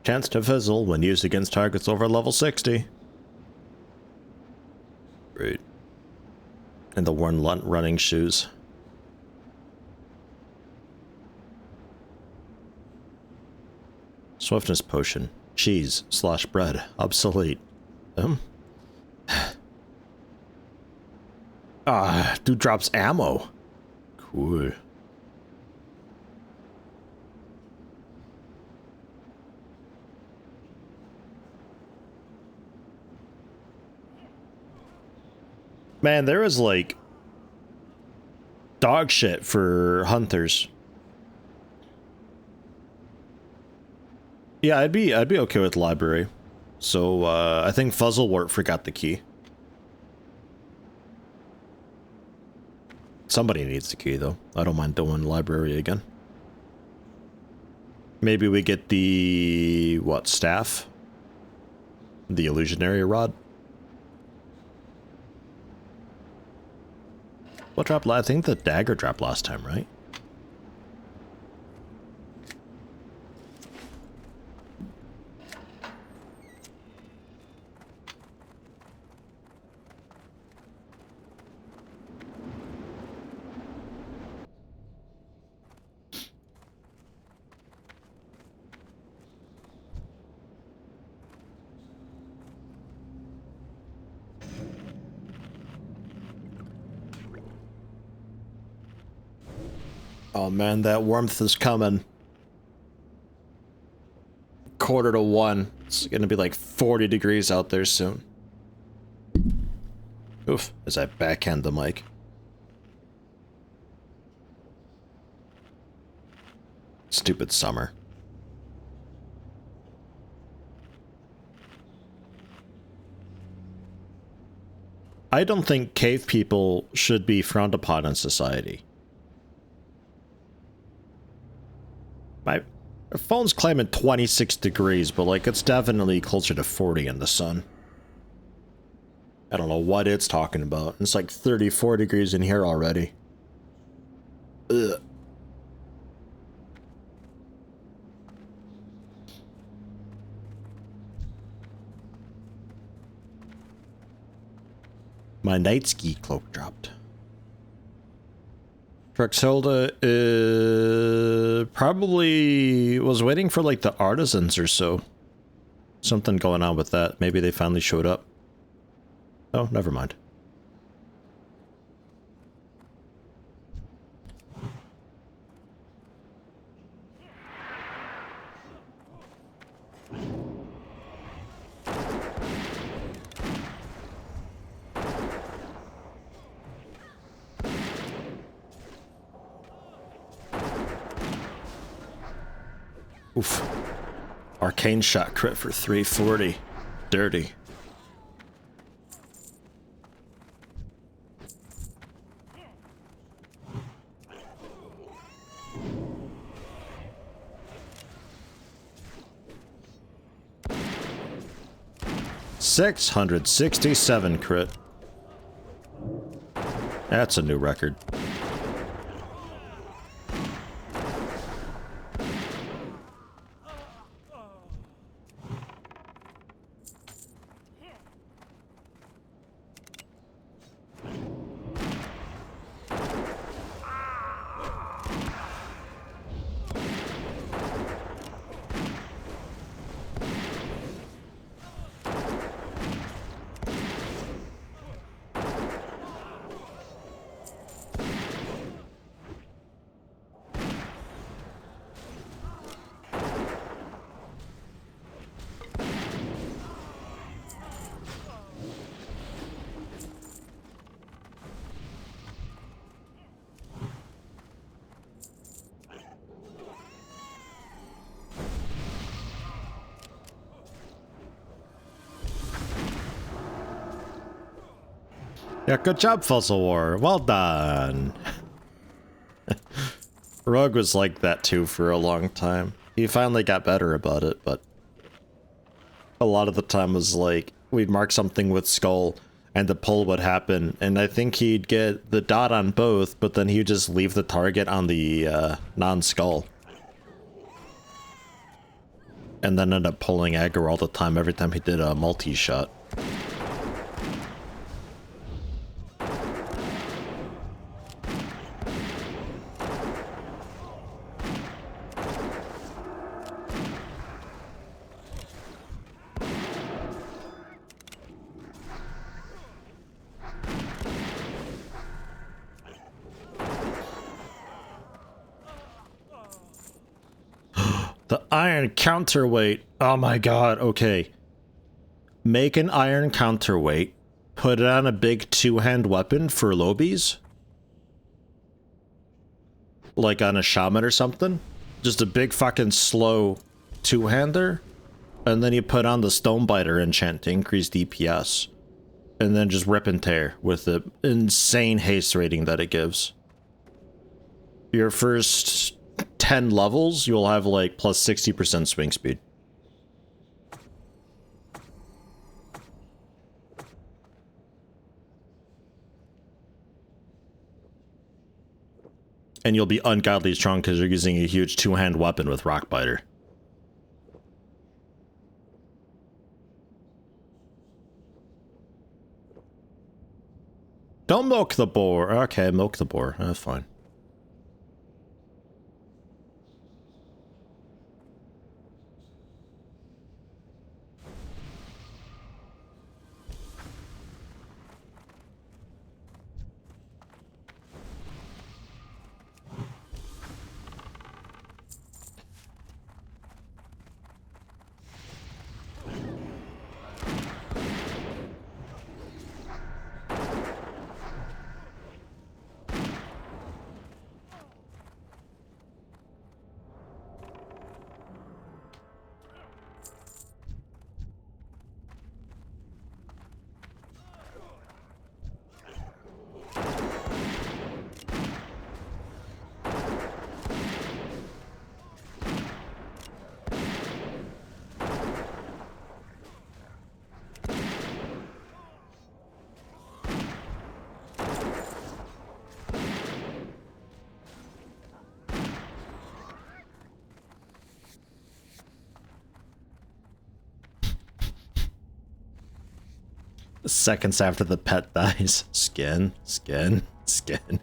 Chance to fizzle when used against targets over level 60. Great. And the worn running shoes. Swiftness potion. Cheese / bread. Obsolete. Dude drops ammo. Cool. Man, there is like dog shit for hunters. Yeah, I'd be okay with library. So I think Fuzzlewort forgot the key. Somebody needs the key though. I don't mind doing library again. Maybe we get the what, staff? The illusionary rod? What dropped? I think the dagger dropped last time, right? Oh man, that warmth is coming. 1:45. It's gonna be like 40 degrees out there soon. Oof, as I backhand the mic. Stupid summer. I don't think cave people should be frowned upon in society. My phone's claiming 26 degrees, but like it's definitely closer to 40 in the sun. I don't know what it's talking about. It's like 34 degrees in here already. Ugh. My night ski cloak dropped. Truxhilda probably was waiting for like the artisans or so. Something going on with that. Maybe they finally showed up. Oh, never mind. Oof. Arcane shot crit for 340. Dirty. $667 crit. That's a new record. Yeah, good job, Fossil War. Well done. Rogue was like that too for a long time. He finally got better about it, but a lot of the time was like, we'd mark something with skull and the pull would happen, and I think he'd get the dot on both, but then he'd just leave the target on the non-skull. And then end up pulling aggro all the time every time he did a multi-shot. The iron counterweight. Oh my god, okay. Make an iron counterweight, put it on a big two-hand weapon for lobies. Like on a shaman or something. Just a big fucking slow two-hander. And then you put on the Stonebiter enchant to increase DPS. And then just rip and tear with the insane haste rating that it gives. Your first 10 levels, you'll have like plus 60% swing speed. And you'll be ungodly strong because you're using a huge two-hand weapon with Rockbiter. Don't milk the boar. Okay, milk the boar. That's fine. Seconds after the pet dies. Skin, skin, skin.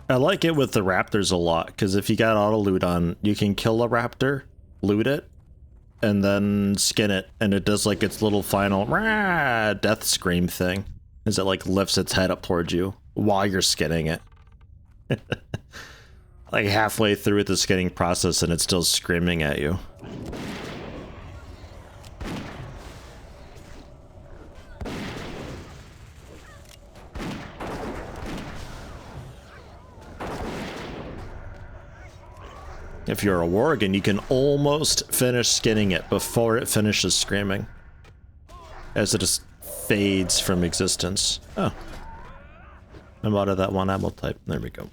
I like it with the raptors a lot, because if you got auto loot on, you can kill a raptor, loot it, and then skin it, and it does like its little final rah, death scream thing, as it like lifts its head up towards you while you're skinning it. Like halfway through the skinning process and it's still screaming at you. If you're a Worgen, you can almost finish skinning it before it finishes screaming, as it just fades from existence. Oh. I'm out of that one ammo type. There we go.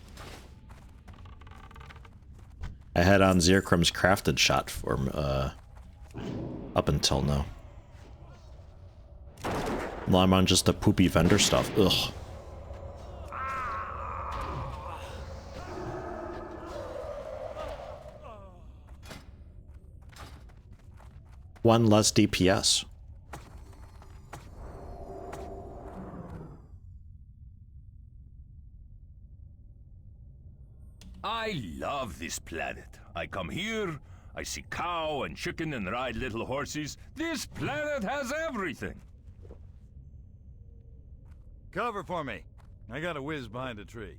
I had on Zirkrum's crafted shot for up until now. Well, I'm on just the poopy vendor stuff. Ugh. One less DPS. I love this planet. I come here, I see cow and chicken and ride little horses. This planet has everything. Cover for me. I got a whiz behind a tree.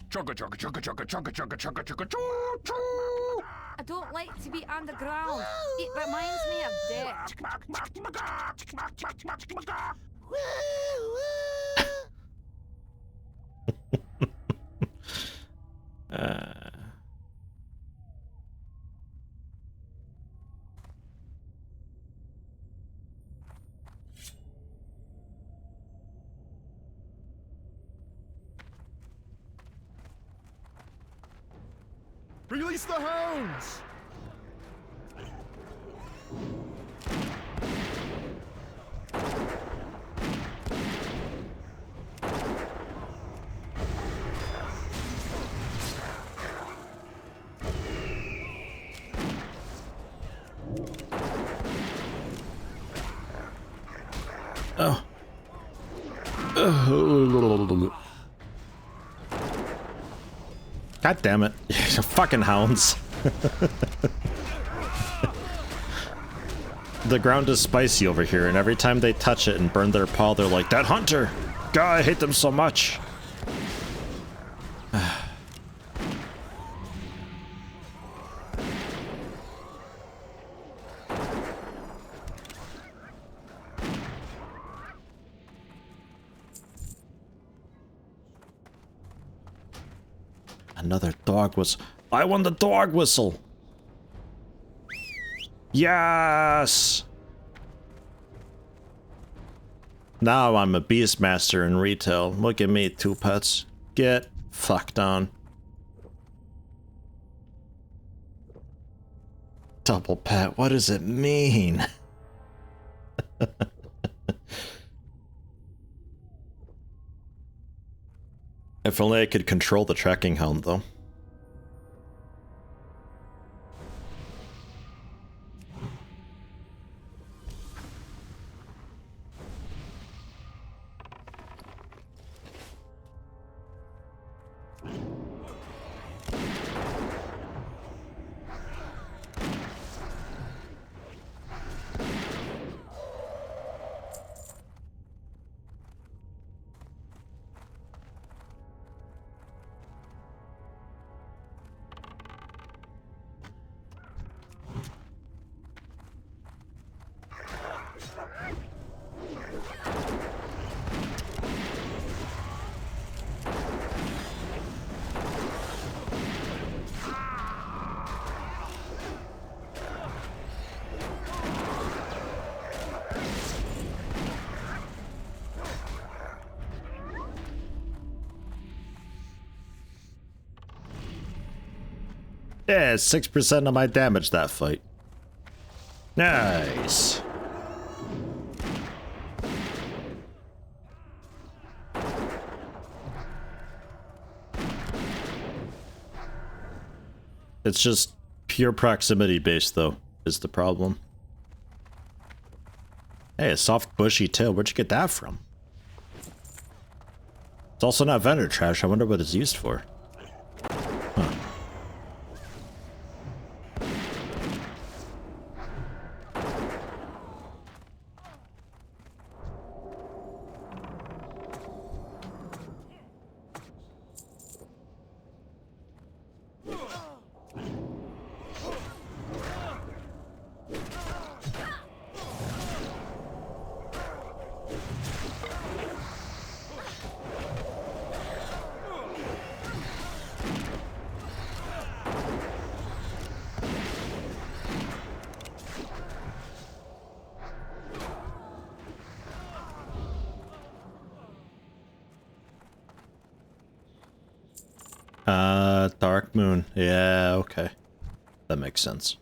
Chugga chugga chugga chugga chugga chugga chugga chugga choo choo. don't like to be underground. It reminds me of death. Release the hounds! Oh. God damn it. Fucking hounds. The ground is spicy over here, and every time they touch it and burn their paw, they're like, that hunter! God, I hate them so much. Another dog whistle. I won the dog whistle! Yes! Now I'm a beastmaster in retail. Look at me, two pets. Get fucked on. Double pet, what does it mean? If only I could control the tracking hound, though. Yeah, 6% of my damage that fight. Nice. It's just pure proximity based, though, is the problem. Hey, a soft bushy tail. Where'd you get that from? It's also not vendor trash. I wonder what it's used for. Huh. Dark Moon. Yeah, okay. That makes sense.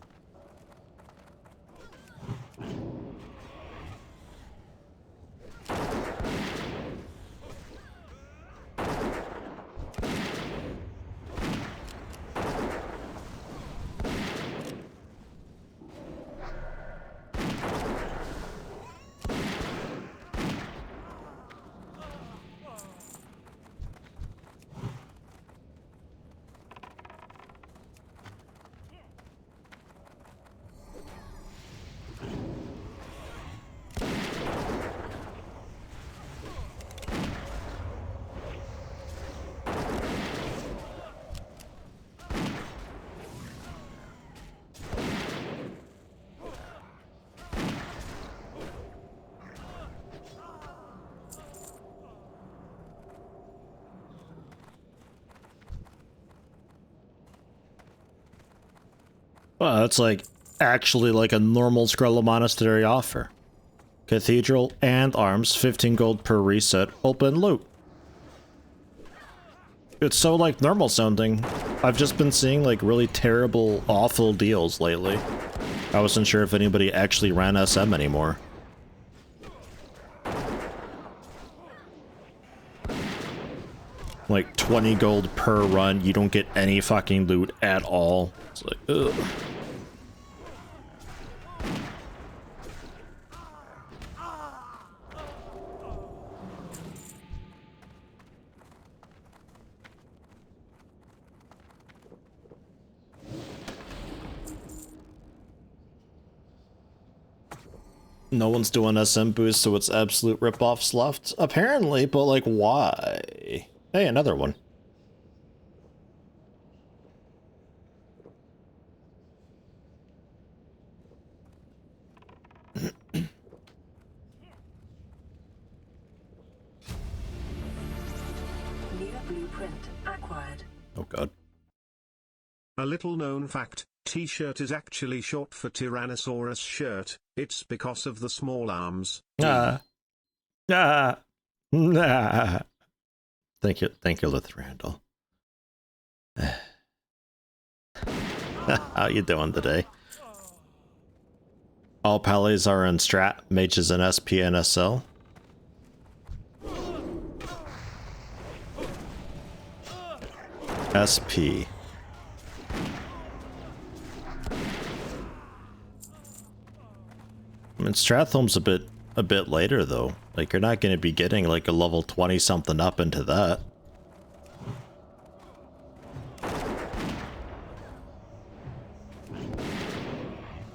Well, it's like actually like a normal Skrella Monastery offer. Cathedral and arms, 15 gold per reset, open loot. It's so like normal sounding. I've just been seeing like really terrible, awful deals lately. I wasn't sure if anybody actually ran SM anymore. Like 20 gold per run, you don't get any fucking loot at all. It's like, ugh. No one's doing SM boost, so it's absolute rip-offs left. Apparently, but like, why? Hey, another one. Oh god. A little known fact, T-shirt is actually short for Tyrannosaurus shirt. It's because of the small arms. Nah. Thank you, Lithrandle. How you doing today? All pallies are in strat, mages in SP and SL. SP. I mean, Stratholme's a bit later though. Like, you're not going to be getting like a level 20 something up into that.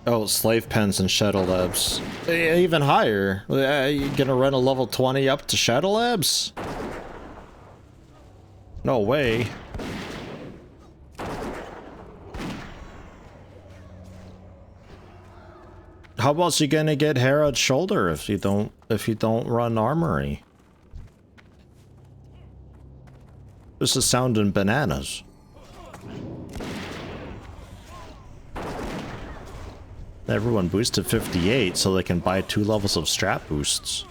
Oh, slave pens and Shadow Labs. Even higher. You gonna run a level 20 up to Shadow Labs? No way. How else you gonna get Herod's shoulder if you don't run armory? This is sounding bananas. Everyone boosted 58 so they can buy 2 levels of strat boosts.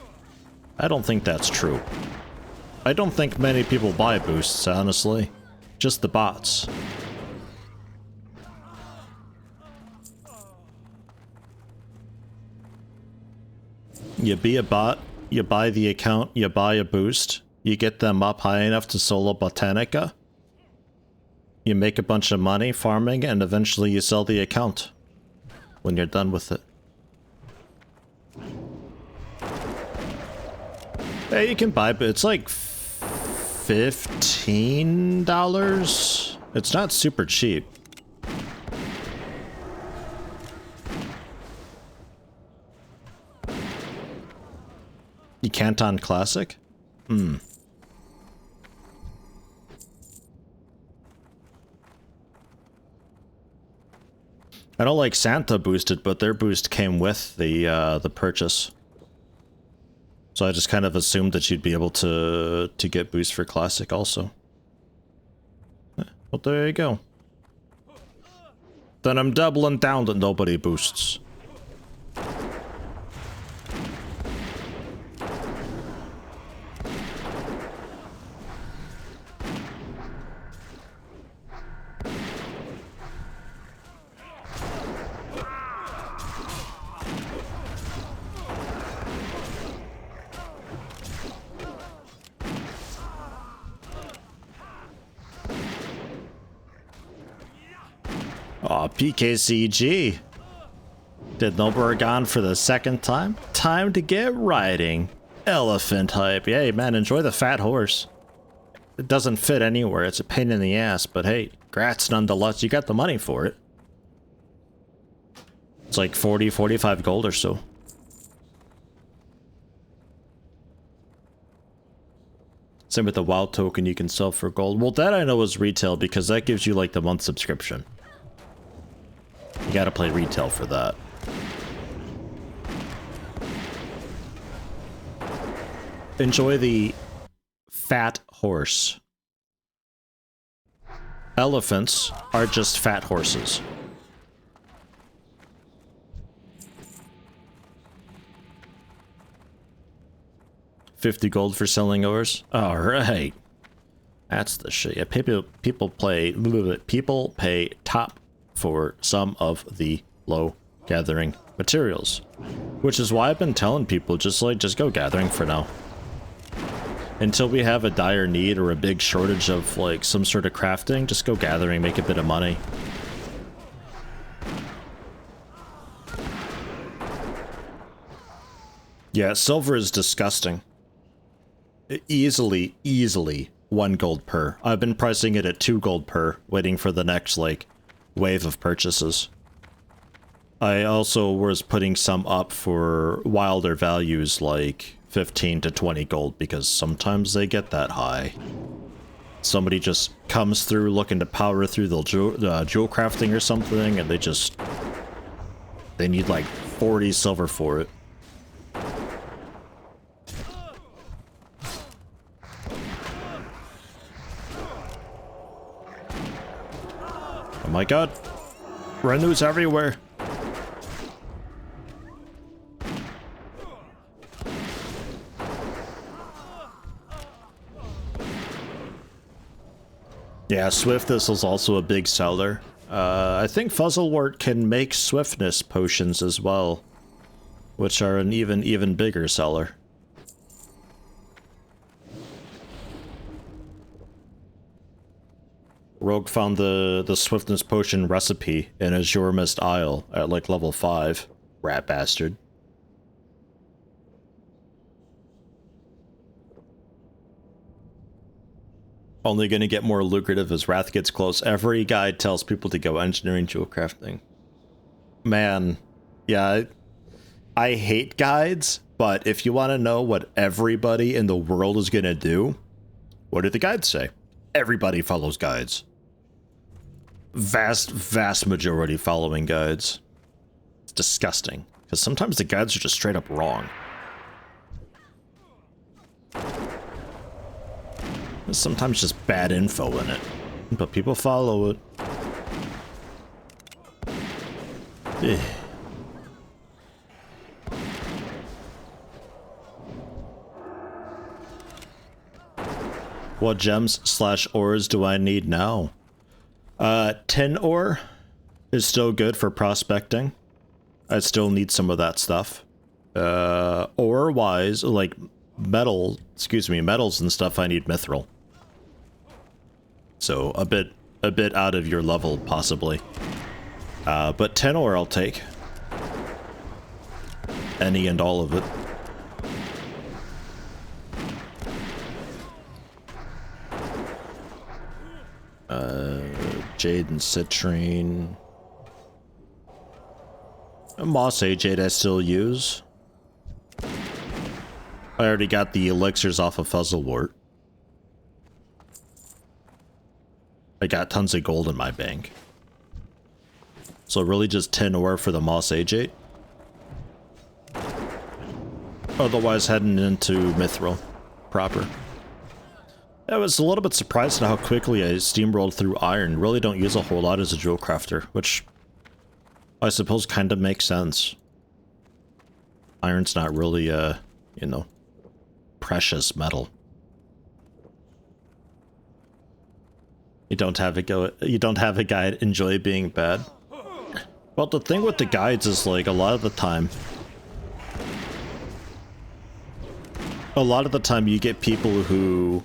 I don't think that's true. I don't think many people buy boosts, honestly. Just the bots. You be a bot, you buy the account, you buy a boost, you get them up high enough to solo Botanica, you make a bunch of money farming, and eventually you sell the account when you're done with it. Hey, you can buy, but it's like $15? It's not super cheap. You can't on Classic? Hmm. I don't like Santa boosted, but their boost came with the purchase. So I just kind of assumed that you'd be able to get boost for Classic also. Well, there you go. Then I'm doubling down that nobody boosts. Aw, PKCG. Did Noburgon for the second time? Time to get riding. Elephant hype. Hey man, enjoy the fat horse. It doesn't fit anywhere. It's a pain in the ass, but hey, grats nonetheless. You got the money for it. It's like 40, 45 gold or so. Same with the WoW token you can sell for gold. Well, that I know is retail because that gives you like the month subscription. You gotta play retail for that. Enjoy the fat horse. Elephants are just fat horses. 50 gold for selling ores. All right. That's the shit. Yeah, people pay top for some of the low gathering materials, which is why I've been telling people just go gathering for now. Until we have a dire need or a big shortage of like some sort of crafting, just go gathering, make a bit of money. Yeah, silver is disgusting. Easily 1 gold per. I've been pricing it at 2 gold per, waiting for the next like wave of purchases. I also was putting some up for wilder values like 15 to 20 gold because sometimes they get that high. Somebody just comes through looking to power through the jewel crafting or something, and they need like 40 silver for it. Oh my god. Renu's everywhere. Yeah, swiftness is also a big seller. I think Fuzzlewort can make swiftness potions as well, which are an even bigger seller. Rogue found the swiftness potion recipe in Azure Mist Isle at like level 5. Rat bastard. Only gonna get more lucrative as Wrath gets close. Every guide tells people to go engineering jewel crafting. Man, yeah, I hate guides, but if you want to know what everybody in the world is gonna do, what do the guides say? Everybody follows guides. Vast majority following guides. It's disgusting, because sometimes the guides are just straight up wrong. There's sometimes just bad info in it, but people follow it. Ugh. What gems/ores do I need now? Tin ore is still good for prospecting. I still need some of that stuff. Ore-wise, like metals and stuff, I need mithril. So a bit out of your level, possibly. But tin ore I'll take. Any and all of it. Jade and citrine. Moss Jade I still use. I already got the elixirs off of Fuzzlewort. I got tons of gold in my bank. So really just tin ore for the Moss Jade. Otherwise heading into mithril proper. I was a little bit surprised at how quickly I steamrolled through iron. Really don't use a whole lot as a jewel crafter, which I suppose kind of makes sense. Iron's not really you know, precious metal. You don't have a guide enjoy being bad. Well, the thing with the guides is like a lot of the time you get people who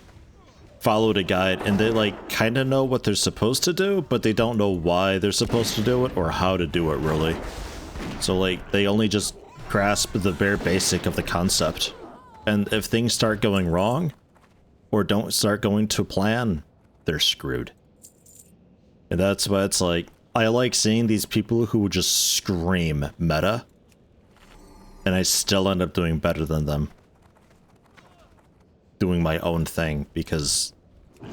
followed a guide and they like kind of know what they're supposed to do, but they don't know why they're supposed to do it or how to do it really. So like they only just grasp the bare basic of the concept. And if things start going wrong or don't start going to plan, they're screwed. And that's why it's like, I like seeing these people who just scream meta and I still end up doing better than them. Doing my own thing because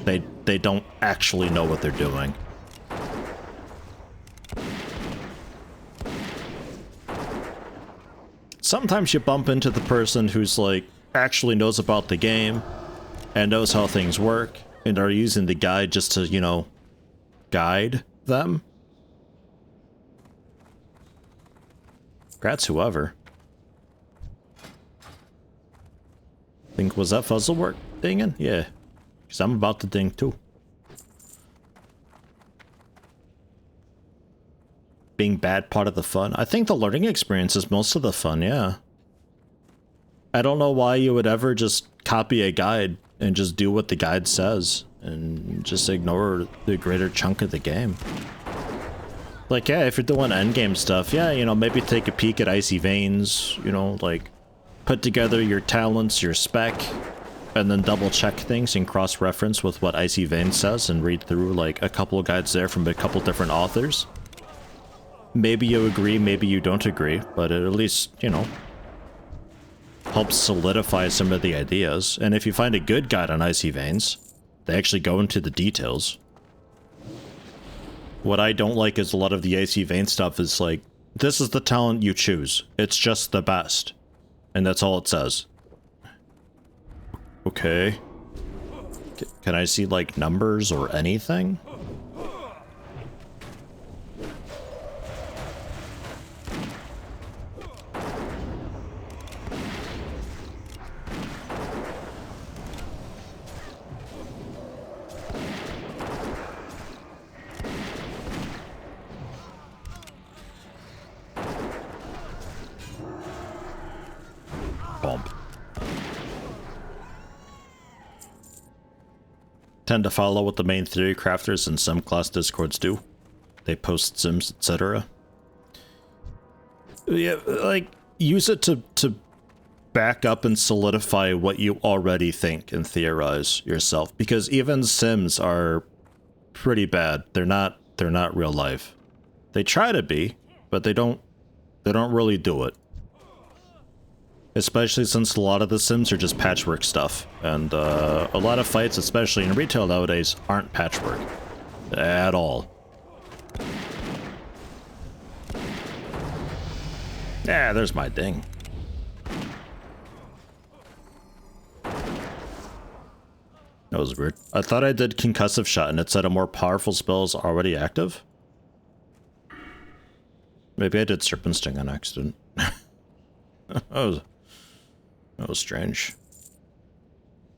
they don't actually know what they're doing. Sometimes you bump into the person who's like actually knows about the game and knows how things work and are using the guide just to, you know, guide them. Congrats, whoever. Think, was that Fuzzlework dinging? Yeah. Because I'm about to ding too. Being bad part of the fun. I think the learning experience is most of the fun, yeah. I don't know why you would ever just copy a guide and just do what the guide says and just ignore the greater chunk of the game. Like, yeah, if you're doing endgame stuff, yeah, you know, maybe take a peek at Icy Veins, you know, like, put together your talents, your spec, and then double check things and cross-reference with what Icy Veins says and read through, like, a couple of guides there from a couple different authors. Maybe you agree, maybe you don't agree, but it at least, you know, helps solidify some of the ideas. And if you find a good guide on Icy Veins, they actually go into the details. What I don't like is a lot of the Icy Veins stuff is like, this is the talent you choose. It's just the best. And that's all it says. Okay. Can I see, like, numbers or anything? Bump. Tend to follow what the main theory crafters and some class discords do. They post sims, etc. Yeah, like, use it to back up and solidify what you already think and theorize yourself, because even sims are pretty bad. They're not real life. They try to be, but they don't really do it. Especially since a lot of the sims are just patchwork stuff, and a lot of fights, especially in retail nowadays, aren't patchwork at all. Yeah, there's my ding. That was weird. I thought I did concussive shot and it said a more powerful spell is already active. Maybe I did serpent sting on accident. That was strange.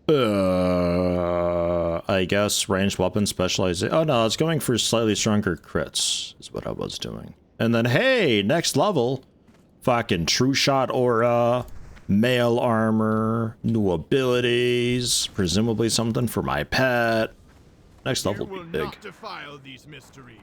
I guess ranged weapon specialization. Oh no, I was going for slightly stronger crits, is what I was doing. And then, hey, next level. Fucking true shot aura, mail armor, new abilities, presumably something for my pet. Next level will be big. Not defile these mysteries.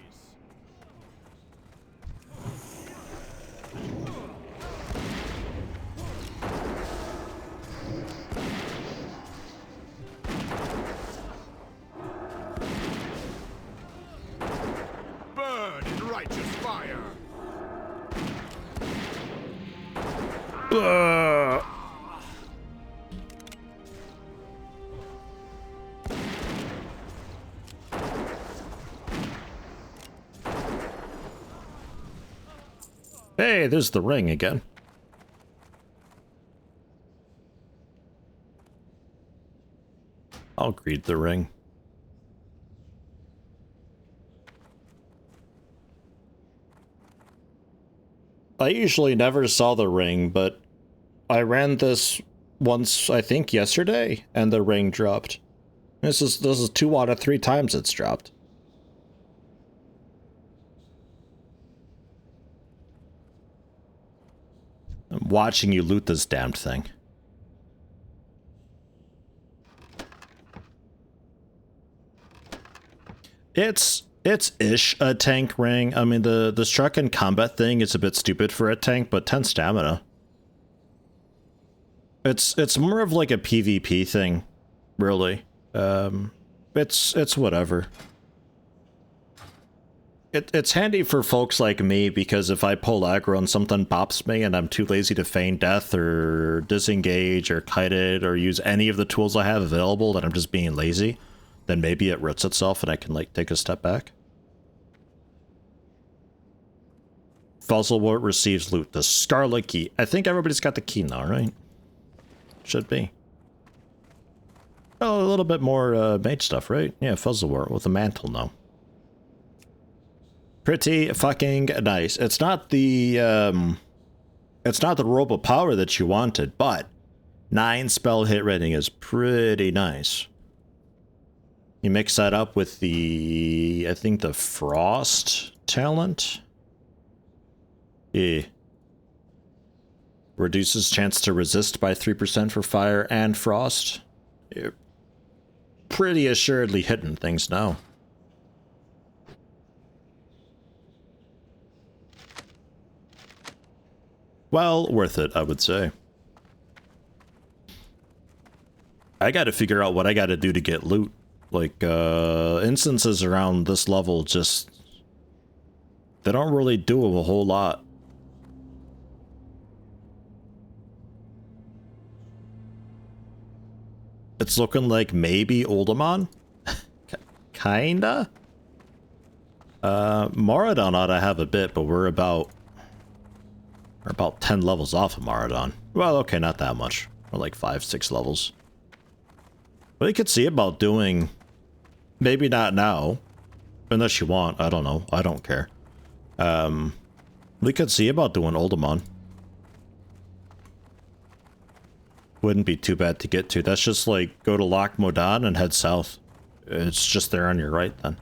Burn in righteous fire. Hey, there's the ring again. I'll greet the ring. I usually never saw the ring, but I ran this once, I think yesterday, and the ring dropped. This is 2 out of 3 times it's dropped. I'm watching you loot this damned thing. It's ish a tank ring. I mean, the struck in combat thing is a bit stupid for a tank, but 10 stamina. It's more of like a PvP thing, really. It's whatever. It's handy for folks like me, because if I pull aggro and something bops me and I'm too lazy to feign death or disengage or kite it or use any of the tools I have available, that I'm just being lazy, then maybe it roots itself and I can, like, take a step back. Fuzzlewort receives loot. The Scarlet Key. I think everybody's got the key now, right? Should be. Oh, a little bit more mage stuff, right? Yeah, Fuzzlewort with a mantle now. Pretty fucking nice. It's not the robe of power that you wanted, but 9 spell hit rating is pretty nice. You mix that up with the, I think the Frost talent. Yeah. Reduces chance to resist by 3% for fire and frost. You're pretty assuredly hitting things now. Well, worth it, I would say. I gotta figure out what I gotta do to get loot. Like, instances around this level just... they don't really do a whole lot. It's looking like maybe Oldemon? Kinda? Moradon ought to have a bit, but we're about 10 levels off of Moradon. Well, okay, not that much. We're like 5-6 levels. But you could see about doing... maybe not now. Unless you want, I don't know. I don't care. We could see about doing Oldemon. Wouldn't be too bad to get to. That's just like, go to Loch Modan and head south. It's just there on your right then.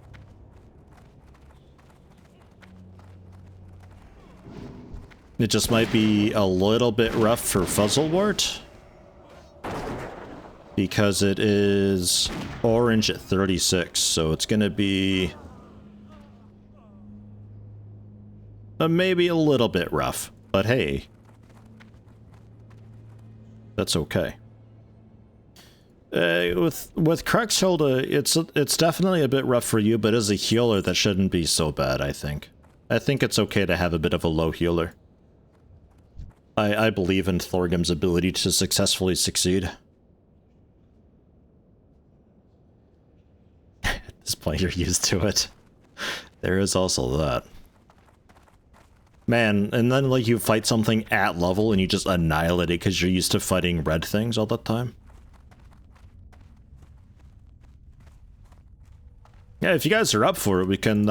It just might be a little bit rough for Fuzzlewort. Because it is orange at 36, so it's gonna be... maybe a little bit rough. But hey... that's okay. With Cruxhilda, it's definitely a bit rough for you, but as a healer, that shouldn't be so bad, I think. I think it's okay to have a bit of a low healer. I believe in Thorgrim's ability to successfully succeed. At this point, you're used to it. There is also that. Man, and then like you fight something at level and you just annihilate it because you're used to fighting red things all the time. Yeah, if you guys are up for it, we can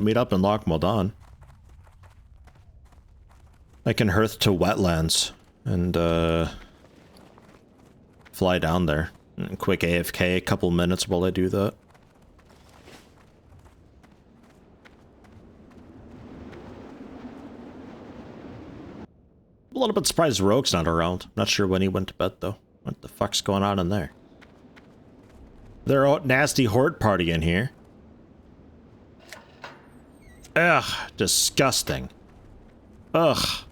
meet up in Loch Modan. I can hearth to wetlands and fly down there. And quick AFK, a couple minutes while I do that. A little bit surprised Rogue's not around. Not sure when he went to bed though. What the fuck's going on in there? They're a nasty horde party in here. Ugh, disgusting. Ugh.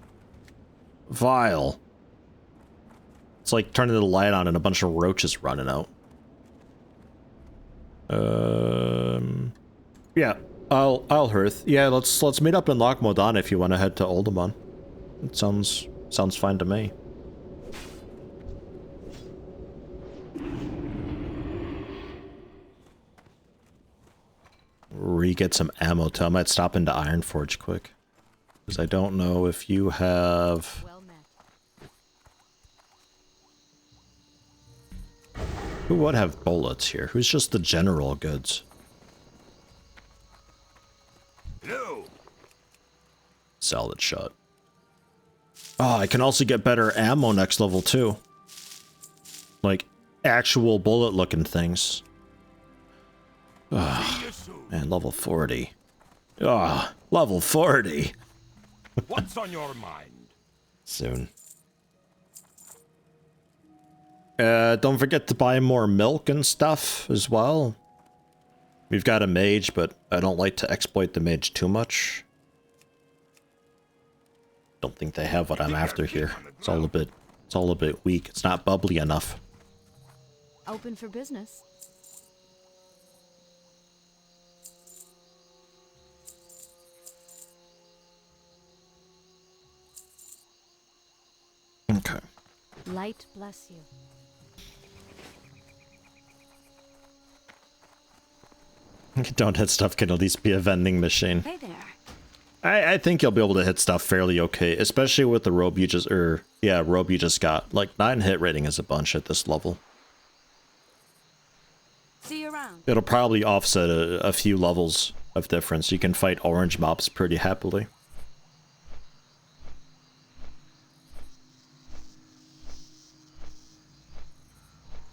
Vile. It's like turning the light on and a bunch of roaches running out. Yeah, I'll hearth. Yeah, let's meet up in Loch Modan if you want to head to Oldemon. It sounds fine to me. Get some ammo too. I might stop into Ironforge quick. Because I don't know if you have... Who would have bullets here? Who's just the general goods? No. Solid shot. Oh, I can also get better ammo next level too. Like, actual bullet looking things. Ugh. Man, level 40. Ah, level 40. What's on your mind? Soon. Don't forget to buy more milk and stuff as well. We've got a mage, but I don't like to exploit the mage too much. Don't think they have what I'm after here. It's all a bit weak. It's not bubbly enough. Open for business. Okay. Light bless you. Don't hit stuff can at least be a vending machine. Hey there. I think you'll be able to hit stuff fairly okay, especially with the robe you just, robe you just got. Like, 9 hit rating is a bunch at this level. See you around. It'll probably offset a few levels of difference. You can fight orange mobs pretty happily.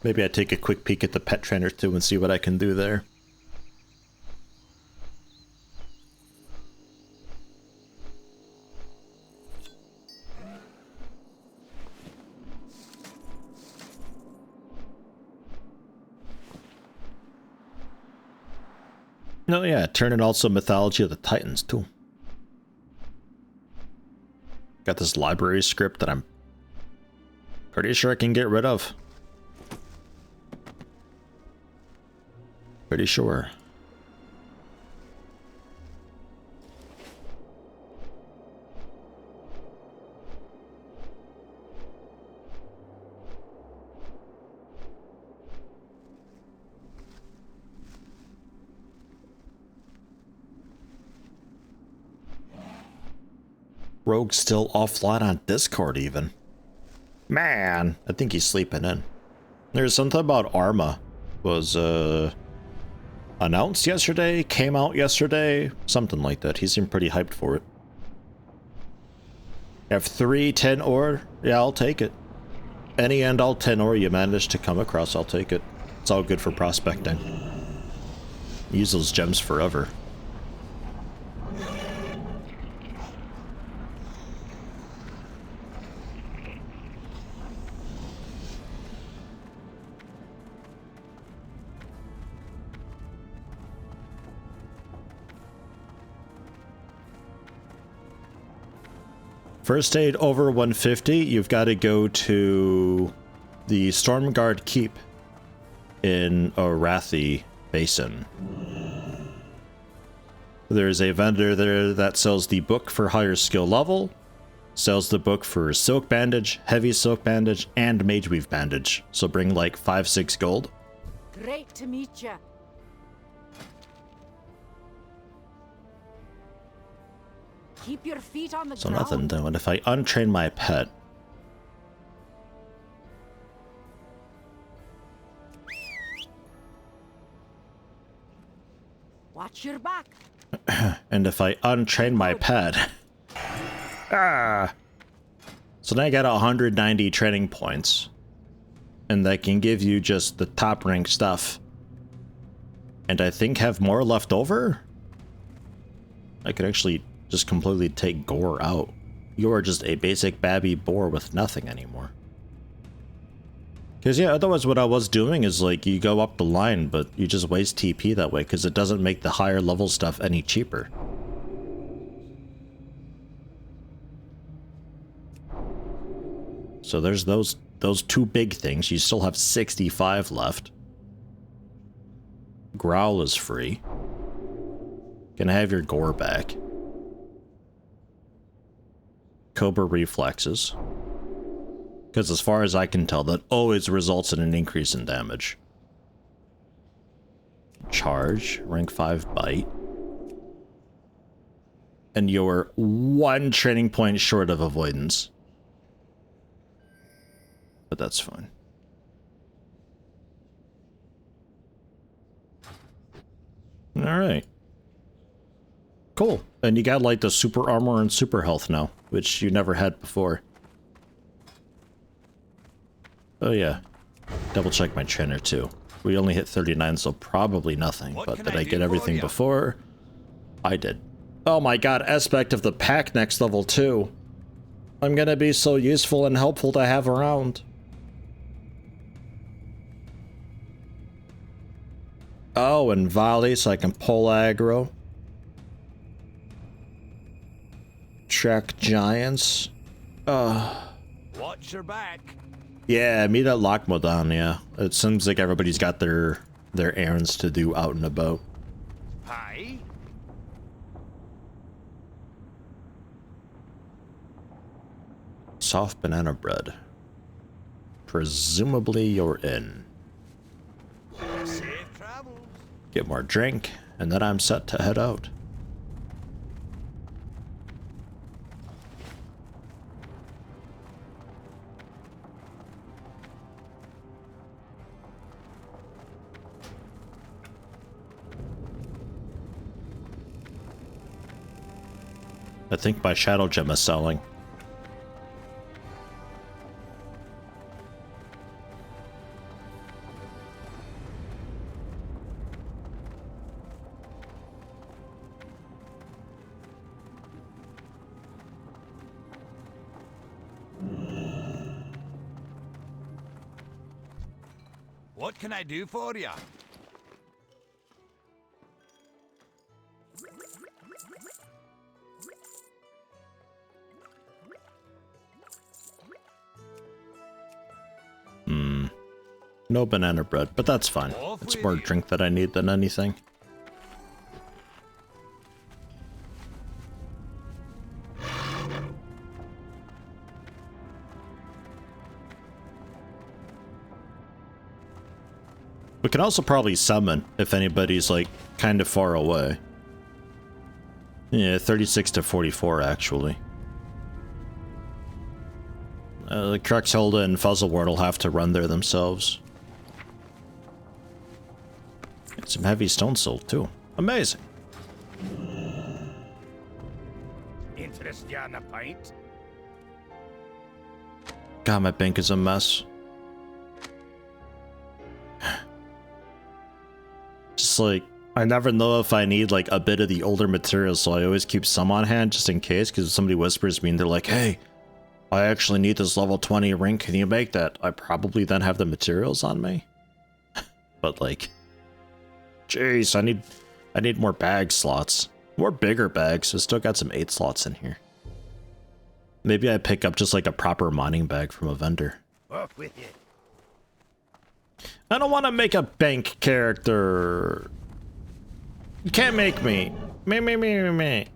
Maybe I take a quick peek at the pet trainer too and see what I can do there. No, yeah, turn in also Mythology of the Titans too. Got this library script that I'm pretty sure I can get rid of. Pretty sure. Rogue's still offline on Discord even. Man, I think he's sleeping in. There's something about Arma was announced yesterday, came out yesterday, something like that. He seemed pretty hyped for it. F3 10 ore, yeah, I'll take it. Any and all 10 ore you manage to come across, I'll take it. It's all good for prospecting. Use those gems forever. First aid over 150, you've got to go to the Stormguard Keep in Arathi Basin. There's a vendor there that sells the book for higher skill level, sells the book for silk bandage, heavy silk bandage, and mage weave bandage. So bring like 5-6 gold. Great to meet you. Keep your feet on the So ground. nothing doing. If I untrain my pet, Watch your back. and if I untrain my pet, so now I got 190 training points, and that can give you just the top rank stuff, and I think have more left over. I could actually just completely take Gore out. You are just a basic babby boar with nothing anymore. Because yeah, otherwise what I was doing is like you go up the line, but you just waste TP that way because it doesn't make the higher level stuff any cheaper. So there's those two big things. You still have 65 left. Growl is free. Can have your Gore back. Cobra reflexes. Because as far as I can tell, that always results in an increase in damage. Charge, rank 5 bite. And you're 1 training point short of avoidance. But that's fine. Alright. Cool. And you got like the super armor and super health now, which you never had before. Oh yeah. Double check my trainer too. We only hit 39, so probably nothing. But did I get everything before? I did. Oh my god, aspect of the pack next level too. I'm gonna be so useful and helpful to have around. Oh, and volley so I can pull aggro. Track giants. Watch your back. Yeah, meet at Lockmodan, yeah. It seems like everybody's got their errands to do out and about. Hi. Soft banana bread. Presumably you're in. Safe travels. Get more drink, and then I'm set to head out. I think my Shadow Gem is selling. What can I do for ya? No banana bread, but that's fine. It's more drink that I need than anything. We can also probably summon if anybody's like kind of far away. Yeah, 36 to 44 actually. The Cruxholda and Fuzzlewort will have to run there themselves. And some heavy stone soul too. Amazing. Interest ya in a pint? God, my bank is a mess. Just like, I never know if I need like a bit of the older materials, so I always keep some on hand just in case, because if somebody whispers to me and they're like, hey, I actually need this level 20 ring, can you make that? I probably then have the materials on me. But like, jeez, I need more bag slots. More bigger bags. I still got some 8 slots in here. Maybe I pick up just like a proper mining bag from a vendor. Off with you. I don't want to make a bank character. You can't make me. Me.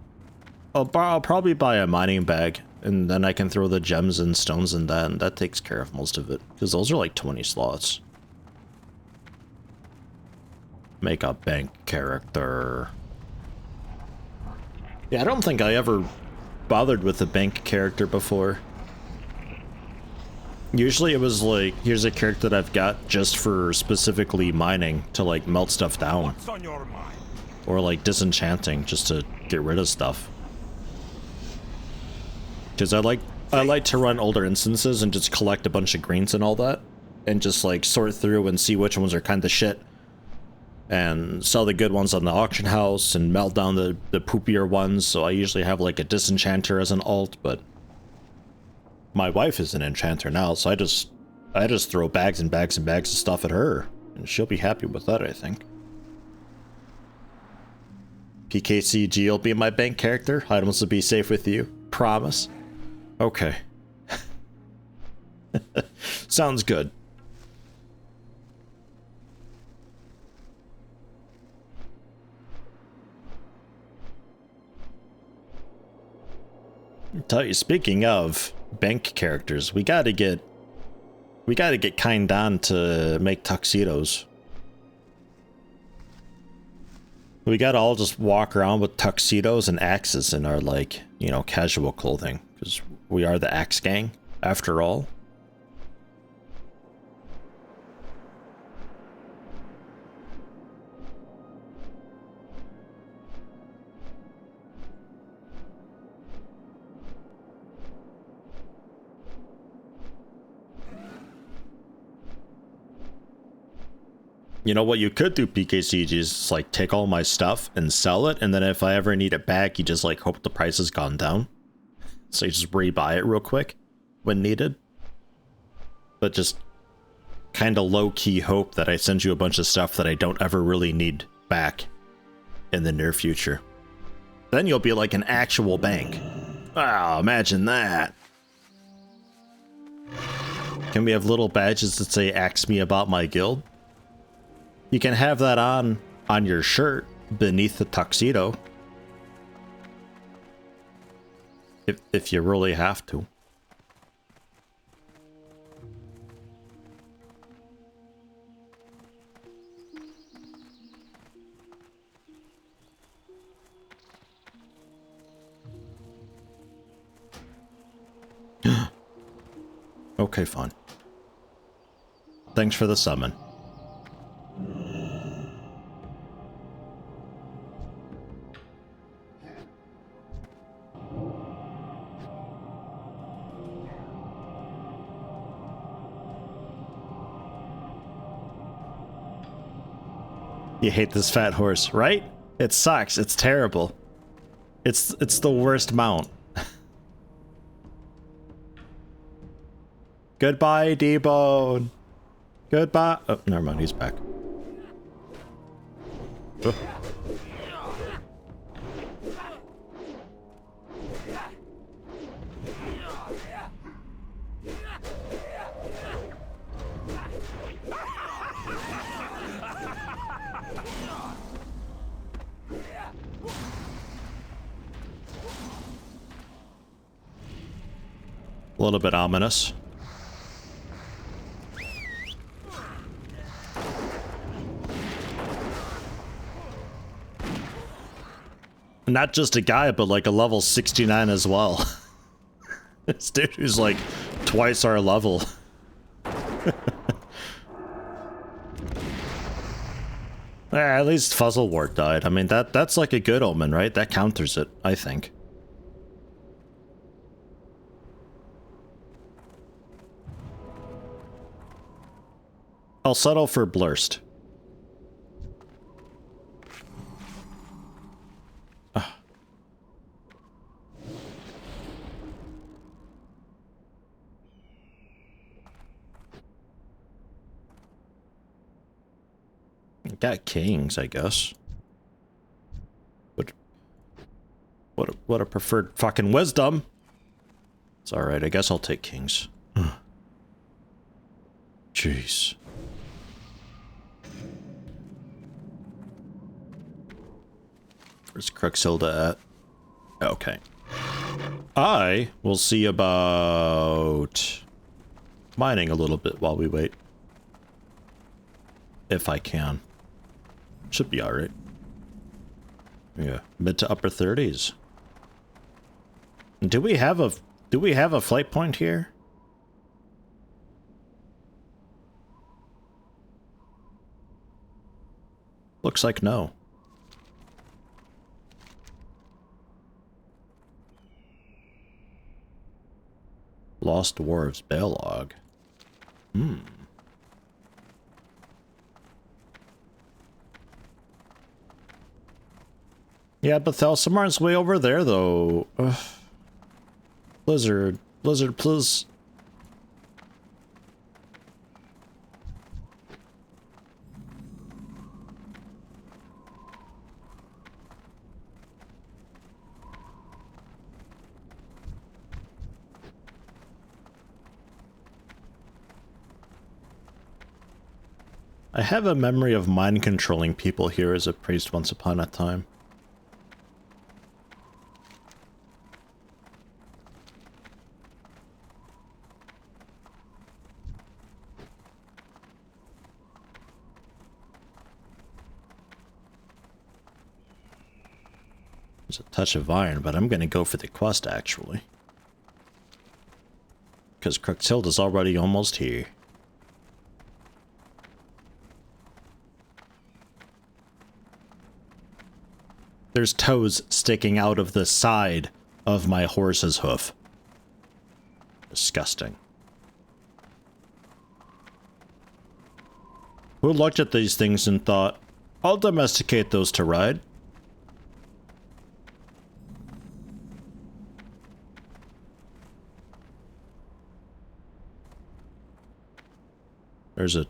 I'll probably buy a mining bag, and then I can throw the gems and stones in that, and that takes care of most of it. Because those are like 20 slots. Make a bank character. Yeah, I don't think I ever bothered with a bank character before. Usually it was like, here's a character that I've got just for specifically mining to like melt stuff down. What's on your mind? Or like disenchanting just to get rid of stuff. Because I like to run older instances and just collect a bunch of greens and all that. And just like sort through and see which ones are kind of shit. And sell the good ones on the auction house and melt down the poopier ones. So I usually have like a disenchanter as an alt, but my wife is an enchanter now, so I just throw bags and bags and bags of stuff at her, and she'll be happy with that, I think. PKCG will be my bank character. Items will be safe with you. Promise. Okay. Sounds good. Tell you, speaking of bank characters, we gotta get kind on to make tuxedos. We gotta all just walk around with tuxedos and axes in our, like, you know, casual clothing, because we are the axe gang after all. You know what you could do, PKCG, is like take all my stuff and sell it, and then if I ever need it back, you just like hope the price has gone down. So you just rebuy it real quick when needed. But just kind of low-key hope that I send you a bunch of stuff that I don't ever really need back in the near future. Then you'll be like an actual bank. Wow, imagine that. Can we have little badges that say "Ask me about my guild"? You can have that on your shirt beneath the tuxedo. If you really have to. Okay, fine. Thanks for the summon. You hate this fat horse, right? It sucks. It's terrible. It's the worst mount. Goodbye, D-Bone. Goodbye. Oh, never mind. He's back. Oh. A little bit ominous. Not just a guy, but like a level 69 as well. This dude who's like twice our level. At least Fuzzlewort died. I mean, that's like a good omen, right? That counters it, I think. I'll settle for Blurst. Got kings, I guess. But what a preferred fucking wisdom. It's alright, I guess I'll take kings. Jeez. Where's Cruxilda at? Okay. I will see about mining a little bit while we wait. If I can. Should be alright. Yeah, mid to upper 30s. Do we have a flight point here? Looks like no. Lost Dwarves Baylog. Yeah, but Thalsamar's way over there, though. Ugh. Blizzard, please. I have a memory of mind controlling people here as a priest once upon a time. There's a touch of iron, but I'm gonna go for the quest actually. Because Cruxilda's already almost here. There's toes sticking out of the side of my horse's hoof. Disgusting. Who looked at these things and thought, I'll domesticate those to ride? There's a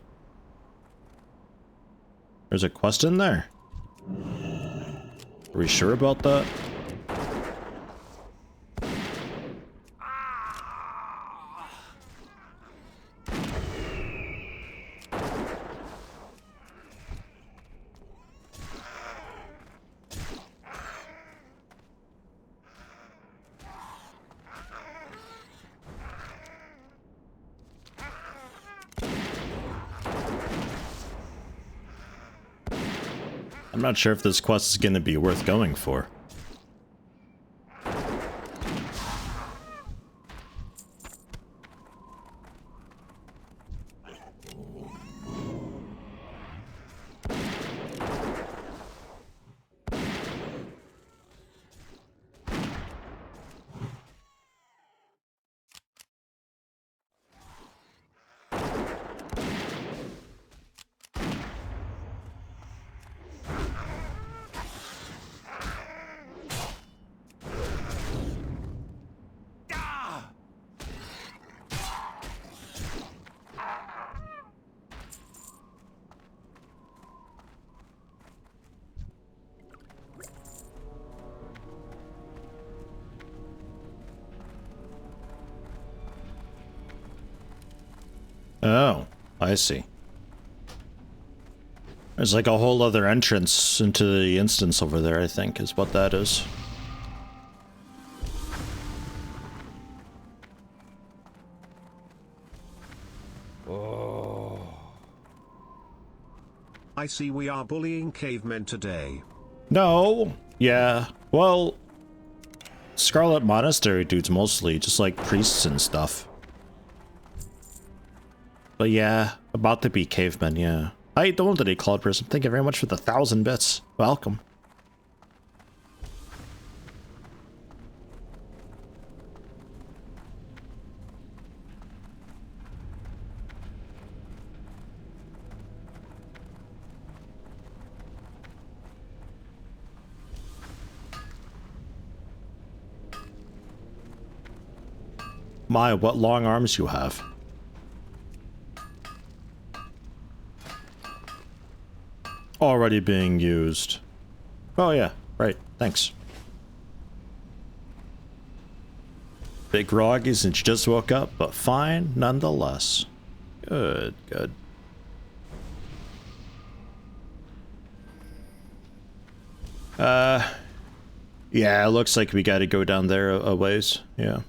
quest in there. Are we sure about that? I'm not sure if this quest is going to be worth going for. Oh, I see. There's like a whole other entrance into the instance over there, I think, is what that is. I see we are bullying cavemen today. No. Yeah. Well, Scarlet Monastery dudes mostly, just like priests and stuff. But yeah, about to be cavemen, yeah. I don't today, Cloud Person. Thank you very much for the 1,000 bits. Welcome. My, what long arms you have. Already being used. Oh yeah, right, thanks. Bit groggy since you just woke up, but fine nonetheless. Good, good. Yeah, it looks like we gotta go down there a ways, yeah.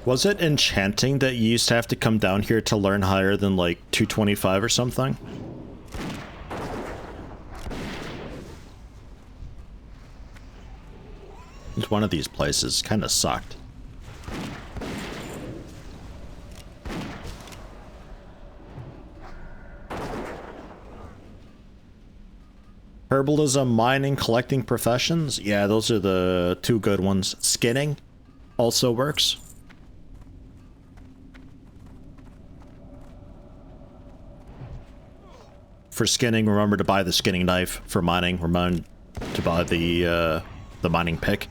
Was it enchanting that you used to have to come down here to learn higher than like 225 or something? It's one of these places. Kind of sucked. Herbalism, mining, collecting professions? Yeah, those are the two good ones. Skinning also works. For skinning, remember to buy the skinning knife. For mining, remember to buy the mining pick.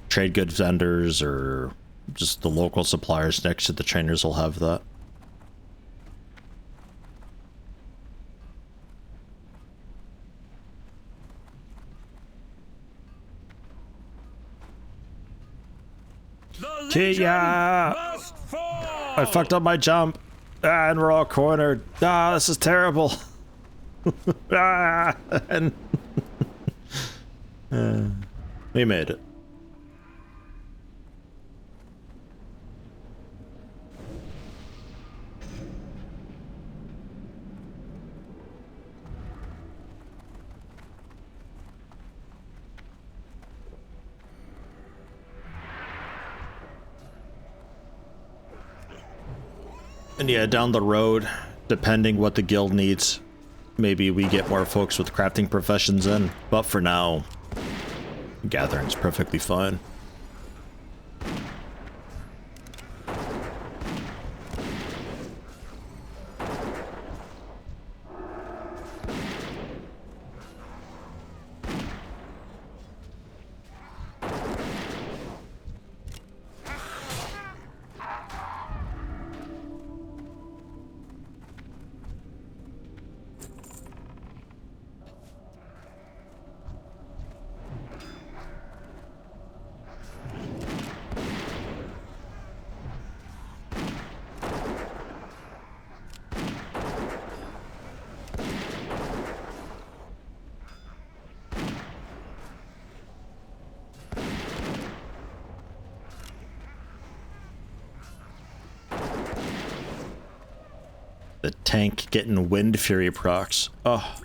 Trade goods vendors or just the local suppliers next to the trainers will have that. Kia! I fucked up my jump. Ah, and we're all cornered. Ah, this is terrible. Ah, and we made it. And yeah, down the road, depending what the guild needs, maybe we get more folks with crafting professions in. But for now, gathering's perfectly fine. The tank getting Wind Fury procs. Oh.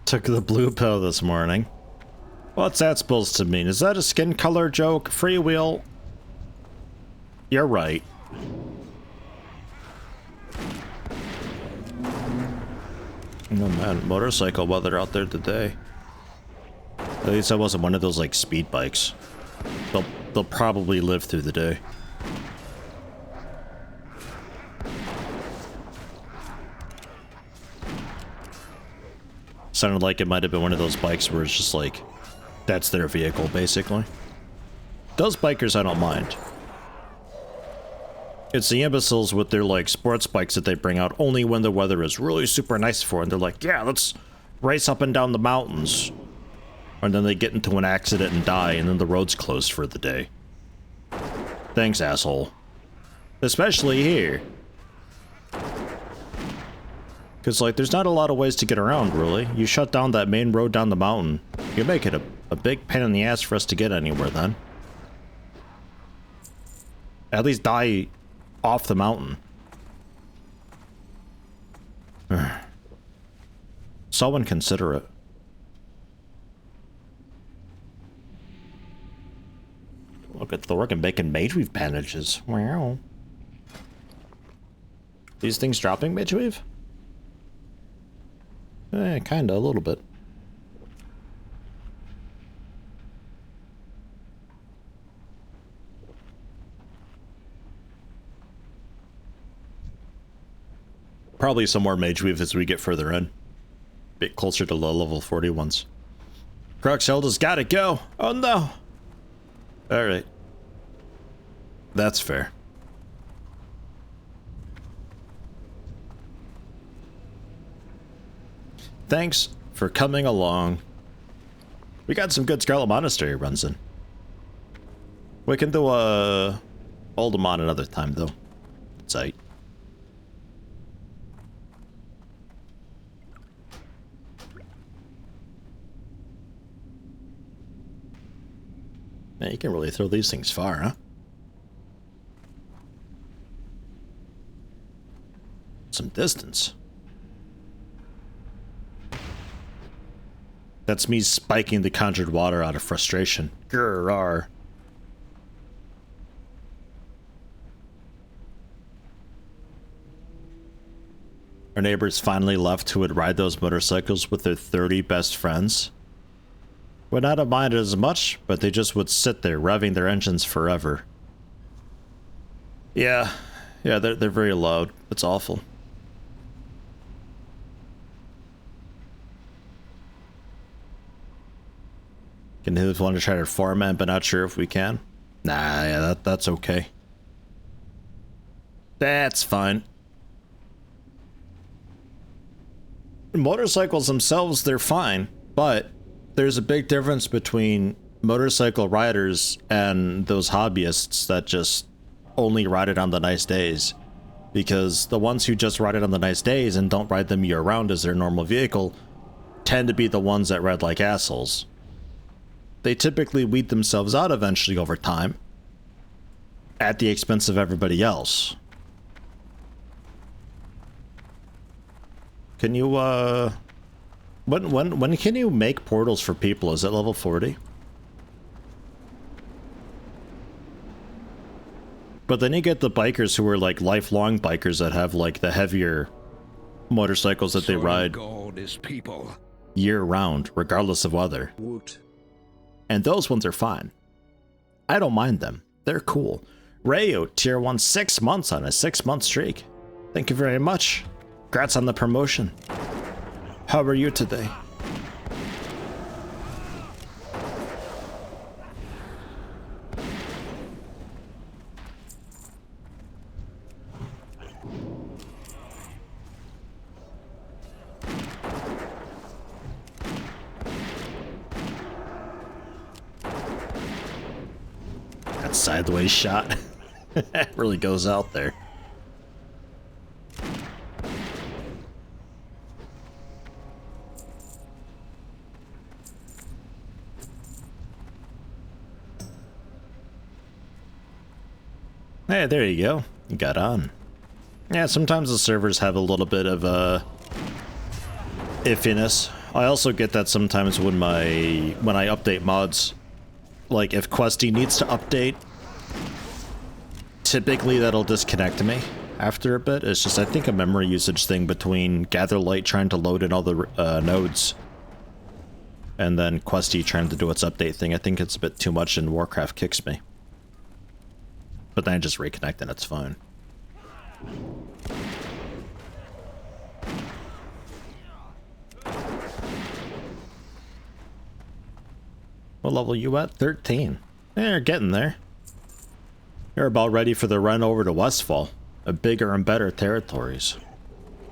Took the blue pill this morning. What's that supposed to mean? Is that a skin color joke? Freewheel? You're right. Oh man, motorcycle weather out there today. At least I wasn't one of those like speed bikes. They'll probably live through the day. Sounded like it might have been one of those bikes where it's just like, that's their vehicle, basically. Those bikers I don't mind. It's the imbeciles with their, like, sports bikes that they bring out only when the weather is really super nice for, and they're like, yeah, let's race up and down the mountains. And then they get into an accident and die, and then the road's closed for the day. Thanks, asshole. Especially here. Because, like, there's not a lot of ways to get around, really. You shut down that main road down the mountain, you make it a big pain in the ass for us to get anywhere, then. At least die off the mountain. So inconsiderate. Look at Thor and making Mageweave bandages. Wow. These things dropping Mageweave? Kinda, a little bit. Probably some more Mageweave as we get further in. Bit closer to the level 40 ones. Cruxelda's gotta go! Oh no! Alright. That's fair. Thanks for coming along. We got some good Scarlet Monastery runs in. We can do Oldemon another time though. It's aight. Man, you can really throw these things far, huh? Some distance. That's me spiking the conjured water out of frustration. Grrr. Our neighbors finally left who would ride those motorcycles with their 30 best friends. Would not have minded as much, but they just would sit there revving their engines forever. Yeah, they're very loud. It's awful. Continue to want to try to format, but not sure if we can. Nah, yeah, that's okay. That's fine. Motorcycles themselves, they're fine, but there's a big difference between motorcycle riders and those hobbyists that just only ride it on the nice days. Because the ones who just ride it on the nice days and don't ride them year-round as their normal vehicle tend to be the ones that ride like assholes. They typically weed themselves out eventually over time, at the expense of everybody else. Can you, when can you make portals for people? Is it level 40? But then you get the bikers who are like lifelong bikers that have like the heavier motorcycles that they ride year round, regardless of weather. Woot. And those ones are fine. I don't mind them. They're cool. Rayo, tier 1, 6 months on a 6-month streak. Thank you very much. Congrats on the promotion. How are you today? That sideways shot really goes out there. Hey, there you go. You got on. Yeah, sometimes the servers have a little bit of iffiness I also get that sometimes when I update mods. Like, if Questy needs to update, typically that'll disconnect me after a bit. It's just, I think, a memory usage thing between Gatherlight trying to load in all the nodes and then Questy trying to do its update thing. I think it's a bit too much and Warcraft kicks me. But then I just reconnect and it's fine. What level you at? 13. Yeah, you're getting there. You're about ready for the run over to Westfall. A bigger and better territories.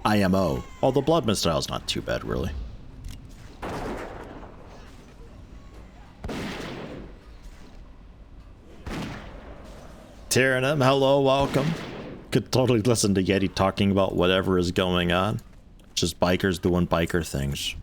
IMO. Although Blood Missile's not too bad, really. Tyrannim, hello, welcome. Could totally listen to Yeti talking about whatever is going on. Just bikers doing biker things.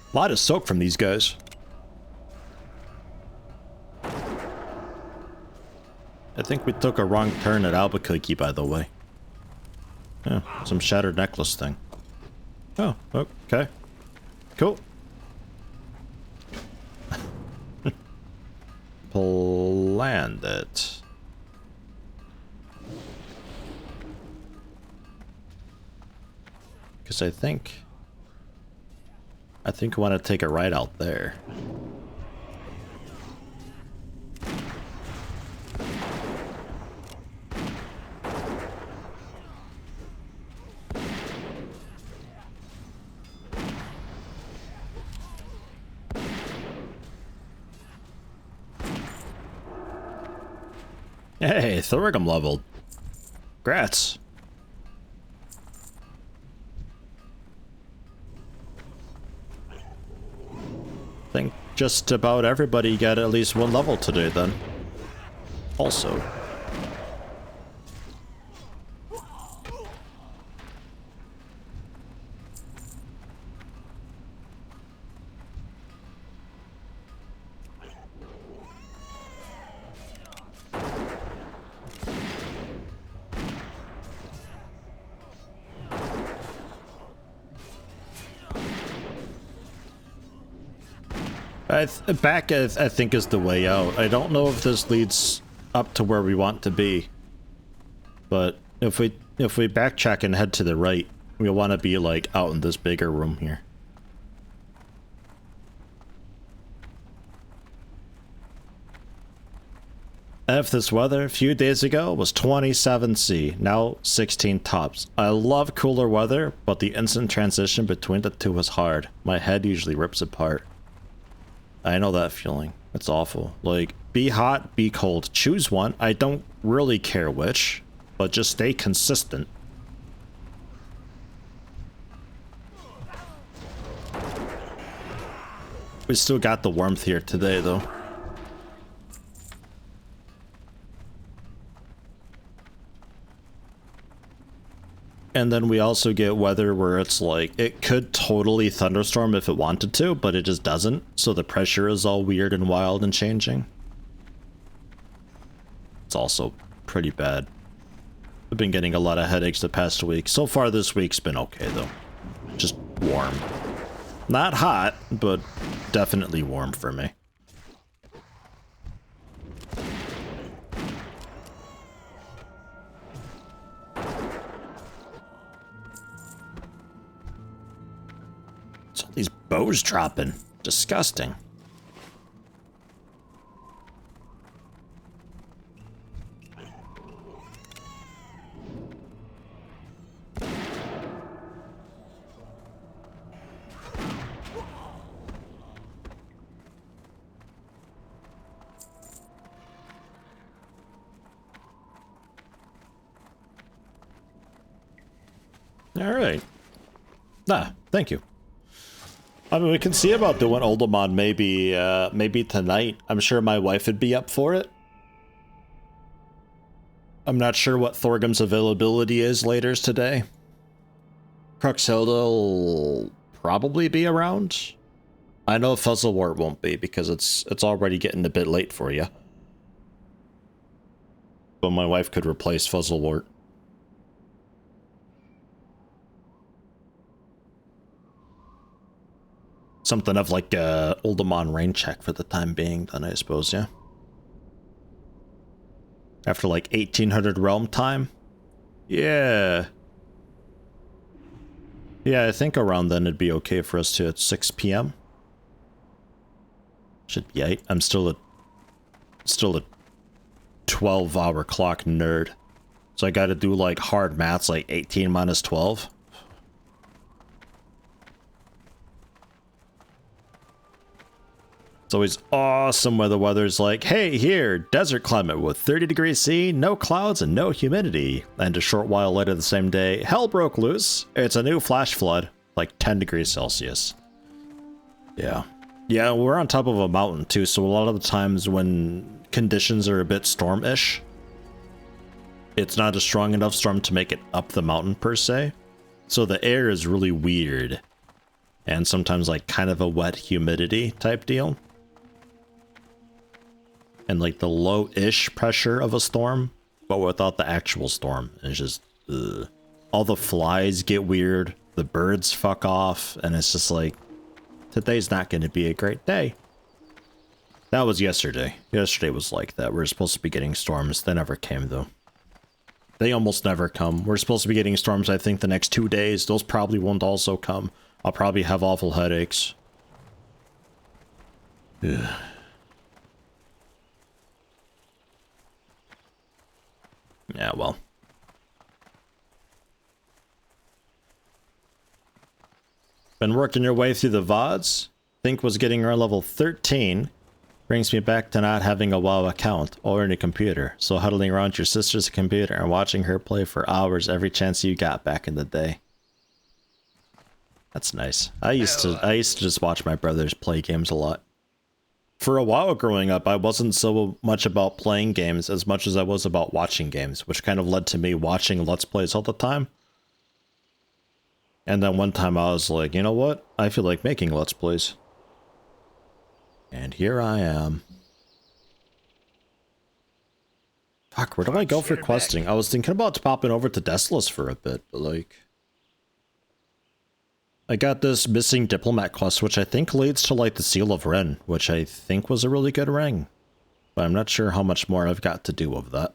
A lot of soak from these guys. I think we took a wrong turn at Albuquerque, by the way. Yeah, some shattered necklace thing. Oh, okay. Cool. Planned it. Because I think I want to take a ride out there. Hey, Thorgum leveled. Grats. I think just about everybody got at least one level today then. Also. Back, I think, is the way out. I don't know if this leads up to where we want to be, but if we backtrack and head to the right, we want to be like out in this bigger room here. If this weather a few days ago was 27°C, now 16 tops. I love cooler weather, but the instant transition between the two is hard. My head usually rips apart. I know that feeling. It's awful. Like, be hot, be cold. Choose one. I don't really care which, but just stay consistent. We still got the warmth here today, though. And then we also get weather where it's like, it could totally thunderstorm if it wanted to, but it just doesn't. So the pressure is all weird and wild and changing. It's also pretty bad. I've been getting a lot of headaches the past week. So far this week's been okay though. Just warm. Not hot, but definitely warm for me. These bows dropping. Disgusting. All right. Ah, thank you. I mean, we can see about doing Oldemon maybe tonight. I'm sure my wife would be up for it. I'm not sure what Thorgrim's availability is later today. Cruxhilda will probably be around. I know Fuzzlewort won't be because it's already getting a bit late for you. But my wife could replace Fuzzlewort. Something of like a Oldemon rain check for the time being, then I suppose, yeah. After like 1800 realm time? Yeah. Yeah, I think around then it'd be okay for us to at 6 p.m. Should be 8. I'm still a 12-hour clock nerd. So I gotta do like hard maths like 18 minus 12. It's always awesome where the weather's like, hey, here, desert climate with 30 degrees C, no clouds, and no humidity. And a short while later the same day, hell broke loose. It's a new flash flood, like 10 degrees Celsius. Yeah. Yeah, we're on top of a mountain too, so a lot of the times when conditions are a bit storm-ish, it's not a strong enough storm to make it up the mountain per se. So the air is really weird. And sometimes like kind of a wet humidity type deal. And like the low-ish pressure of a storm, but without the actual storm. It's just, ugh. All the flies get weird, the birds fuck off, and it's just like, today's not going to be a great day. That was yesterday. Yesterday was like that. We were supposed to be getting storms. They never came, though. They almost never come. We're supposed to be getting storms, I think, the next 2 days. Those probably won't also come. I'll probably have awful headaches. Ugh. Yeah, well. Been working your way through the VODs? Think was getting around level 13. Brings me back to not having a WoW account or any computer. So huddling around your sister's computer and watching her play for hours every chance you got back in the day. That's nice. I used to just watch my brothers play games a lot. For a while growing up, I wasn't so much about playing games as much as I was about watching games, which kind of led to me watching Let's Plays all the time. And then one time I was like, you know what? I feel like making Let's Plays. And here I am. Fuck, where do I go for questing? I was thinking about popping over to Desolus for a bit, but like... I got this missing diplomat quest, which I think leads to like the Seal of Ren, which I think was a really good ring. But I'm not sure how much more I've got to do of that.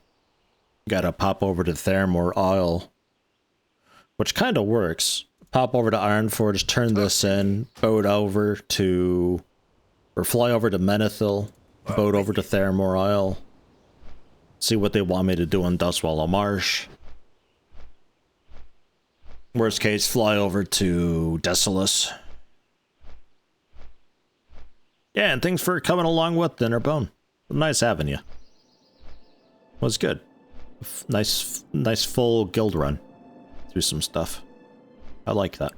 Gotta pop over to Theramore Isle, which kind of works. Pop over to Ironforge, turn this in, boat over to... or fly over to Menethil, boat over to Theramore Isle. See what they want me to do on Dustwallow Marsh. Worst case, fly over to Desolus. Yeah, and thanks for coming along with Dinnerbone. Nice having you. Was good. Nice full guild run through some stuff. I like that.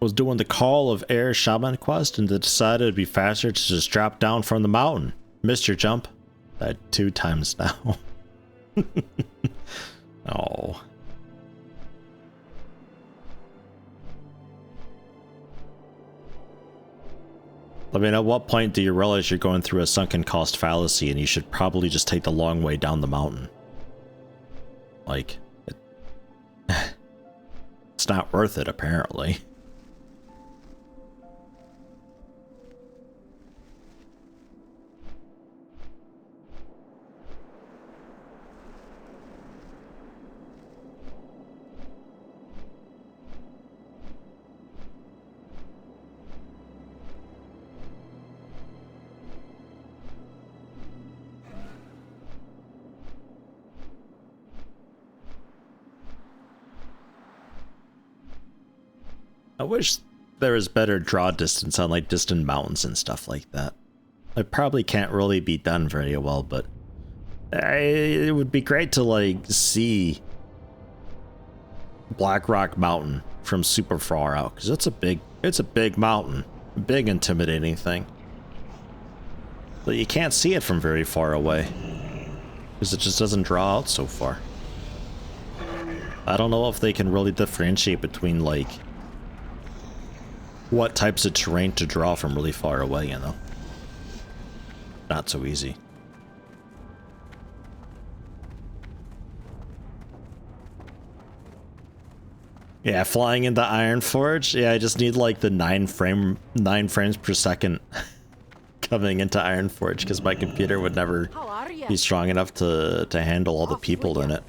Was doing the Call of Air Shaman quest and decided it'd be faster to just drop down from the mountain. Missed your jump. Died 2 times now. Oh. I mean, at what point do you realize you're going through a sunken cost fallacy and you should probably just take the long way down the mountain? Like, it's not worth it, apparently. I wish there was better draw distance on like distant mountains and stuff like that. It probably can't really be done very well, but it would be great to like see Black Rock Mountain from super far out, because it's a big mountain, a big intimidating thing. But you can't see it from very far away, because it just doesn't draw out so far. I don't know if they can really differentiate between, like, what types of terrain to draw from really far away, you know? Not so easy. Yeah, flying into Ironforge. Yeah, I just need like the 9 frames per second coming into Ironforge, because my computer would never be strong enough to handle all the people in it.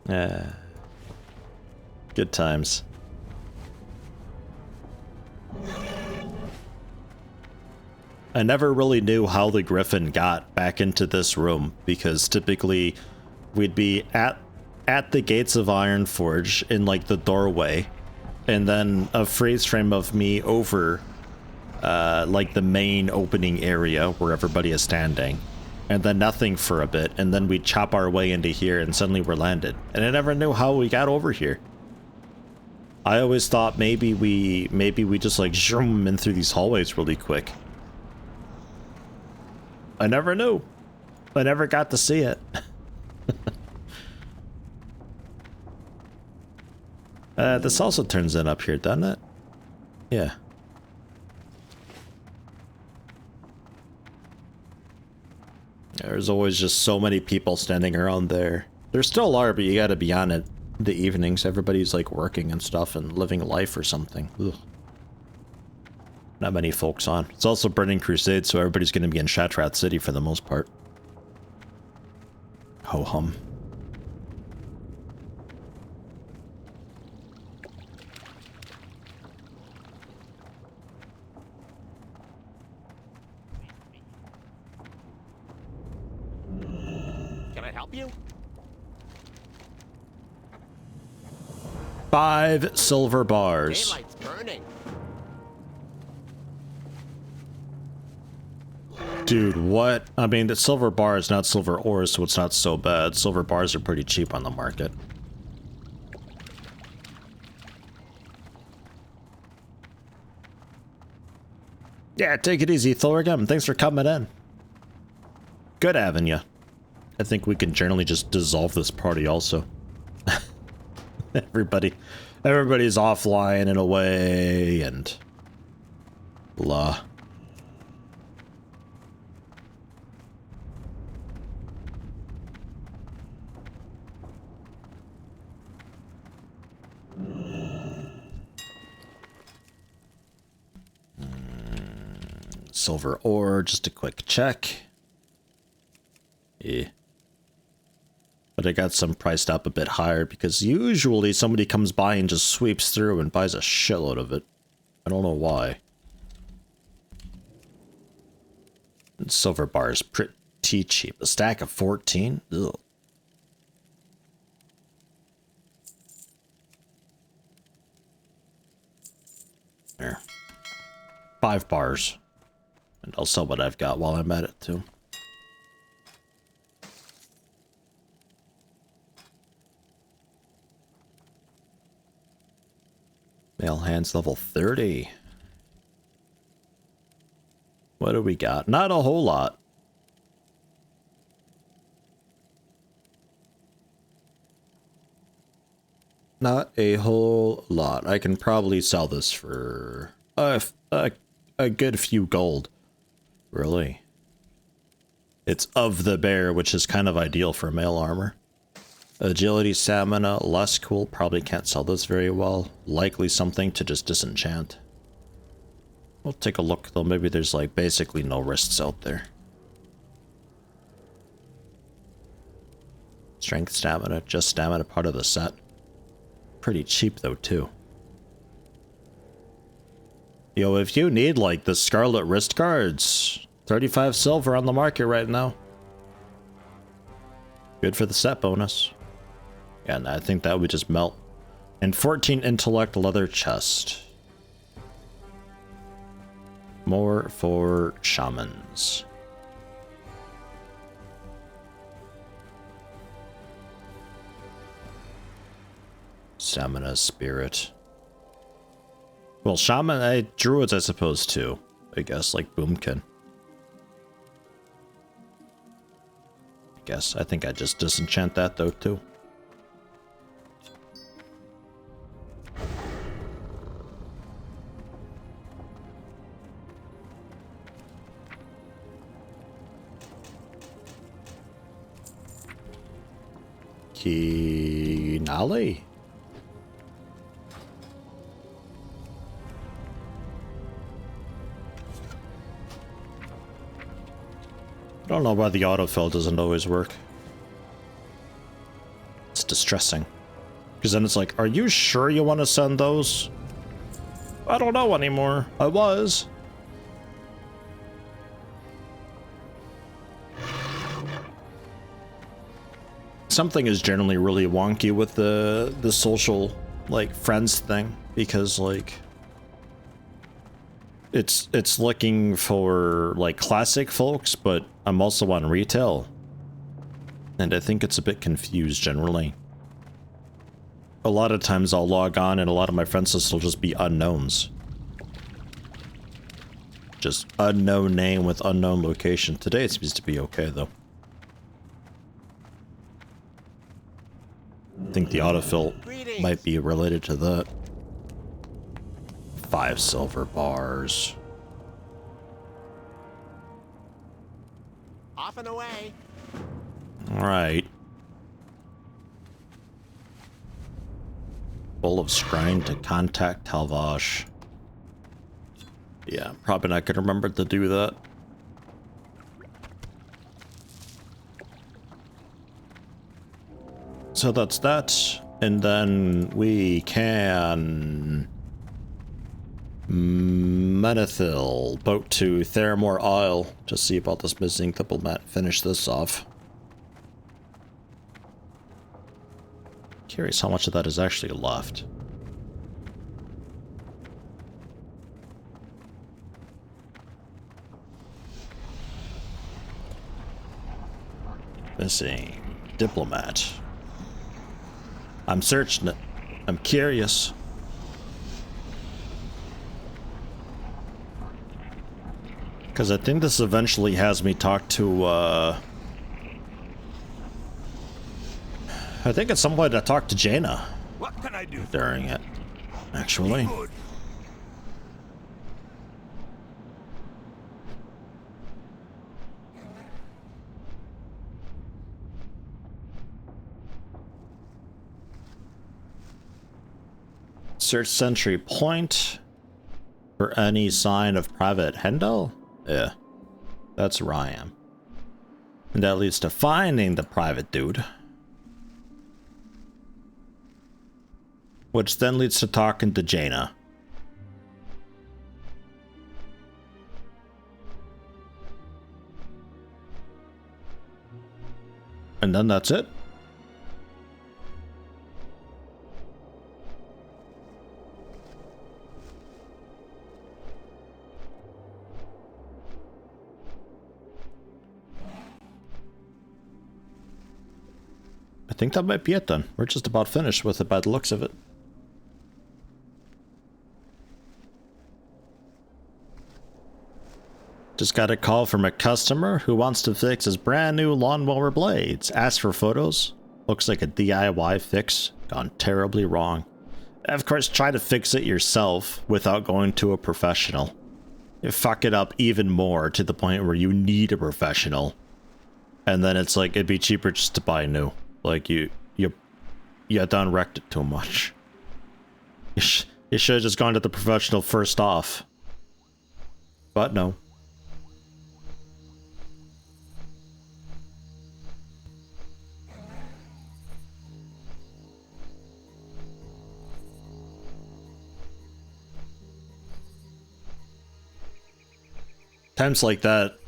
Yeah. Good times. I never really knew how the Griffin got back into this room, because typically we'd be at the gates of Ironforge in like the doorway, and then a freeze frame of me over like the main opening area where everybody is standing, and then nothing for a bit, and then we'd chop our way into here and suddenly we're landed. And I never knew how we got over here. I always thought maybe we just like zoom in through these hallways really quick. I never knew. I never got to see it. This also turns in up here, doesn't it? Yeah. There's always just so many people standing around there. There still are, but you gotta be on it the evenings. Everybody's like working and stuff and living life or something. Ugh. Not many folks on. It's also Burning Crusade, so everybody's going to be in Shattrath City for the most part. Ho-hum. Can I help you? 5 silver bars. Daylight's burning. Dude, what? I mean, the silver bar is not silver ore, so it's not so bad. Silver bars are pretty cheap on the market. Yeah, take it easy, Thorgum. Thanks for coming in. Good having you. I think we can generally just dissolve this party also. Everybody's offline in a way, and blah. Silver ore, just a quick check. Yeah. But I got some priced up a bit higher because usually somebody comes by and just sweeps through and buys a shitload of it. I don't know why. And silver bar is pretty cheap. A stack of 14? Ugh. There. 5 bars. And I'll sell what I've got while I'm at it, too. Male hands level 30. What do we got? Not a whole lot. Not a whole lot. I can probably sell this for a good few gold. Really? It's of the bear, which is kind of ideal for male armor. Agility, stamina, less cool. Probably can't sell this very well. Likely something to just disenchant. We'll take a look, though. Maybe there's like basically no wrists out there. Strength, stamina, just stamina, part of the set. Pretty cheap though, too. Yo, if you need like the Scarlet wrist guards, 35 silver on the market right now. Good for the set bonus. Yeah, and I think that would just melt. And 14 intellect leather chest. More for shamans. Stamina Spirit. Well, Shaman, Druids I suppose too. I guess, like Boomkin. I think I just disenchant that though too. Kinale? I don't know why the autofill doesn't always work. It's distressing. Because then it's like, are you sure you want to send those? I don't know anymore. I was. Something is generally really wonky with the social, like, friends thing. Because, like... It's looking for, like, classic folks, but I'm also on retail. And I think it's a bit confused, generally. A lot of times I'll log on and a lot of my friends lists will just be unknowns. Just unknown name with unknown location. Today it seems to be okay, though. I think the autofill might be related to that. 5 silver bars. Off and away. Alright. Bowl of Scrying to contact Talvash. Yeah, probably not gonna remember to do that. So that's that. And then we can... Menethil, boat to Theramore Isle to see about this missing diplomat. Finish this off. Curious how much of that is actually left. Missing diplomat. I'm searching it. I'm curious. Because I think this eventually has me talk to, I think at some point I talked to Jaina. What can I do during it, actually. Search Sentry Point for any sign of Private Hendel? Yeah, that's where I am. And that leads to finding the private dude. Which then leads to talking to Jaina. And then that's it. I think that might be it then. We're just about finished with it by the looks of it. Just got a call from a customer who wants to fix his brand new lawnmower blades. Asked for photos. Looks like a DIY fix gone terribly wrong. Of course, try to fix it yourself without going to a professional. You fuck it up even more to the point where you need a professional. And then it's like, it'd be cheaper just to buy new. Like, you done wrecked it too much. You should have just gone to the professional first off. But no. Times like that,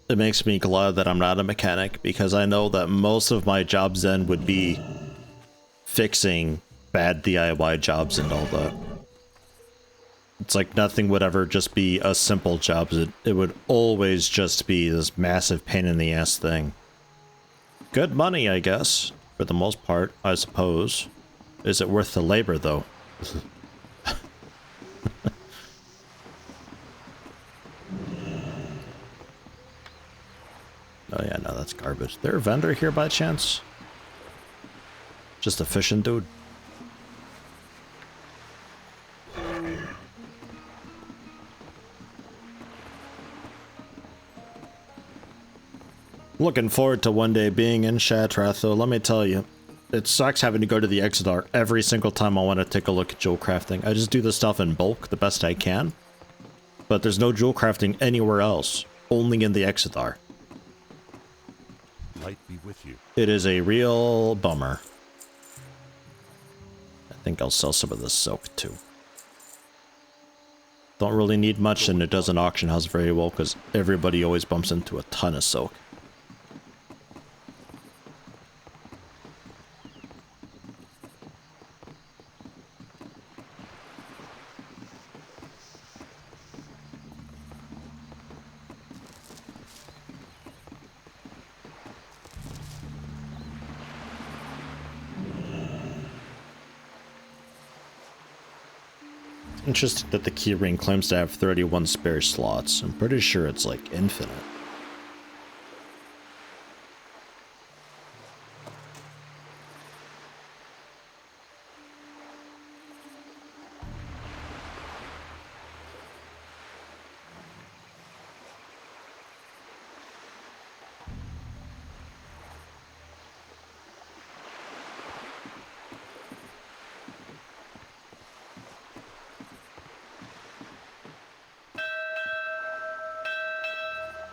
it makes me glad that I'm not a mechanic, because I know that most of my jobs then would be fixing bad DIY jobs and all that. It's like nothing would ever just be a simple job. It would always just be this massive pain in the ass thing. Good money, I guess, for the most part, I suppose. Is it worth the labor, though? Oh yeah, no, that's garbage. There a vendor here by chance? Just a fishing dude? Looking forward to one day being in Shatrath, though, let me tell you. It sucks having to go to the Exodar every single time I want to take a look at jewel crafting. I just do the stuff in bulk the best I can. But there's no jewel crafting anywhere else. Only in the Exodar. Light be with you. It is a real bummer. I think I'll sell some of this silk too. Don't really need much, and it does an auction house very well because everybody always bumps into a ton of silk. Interesting that the keyring claims to have 31 spare slots. I'm pretty sure it's like infinite.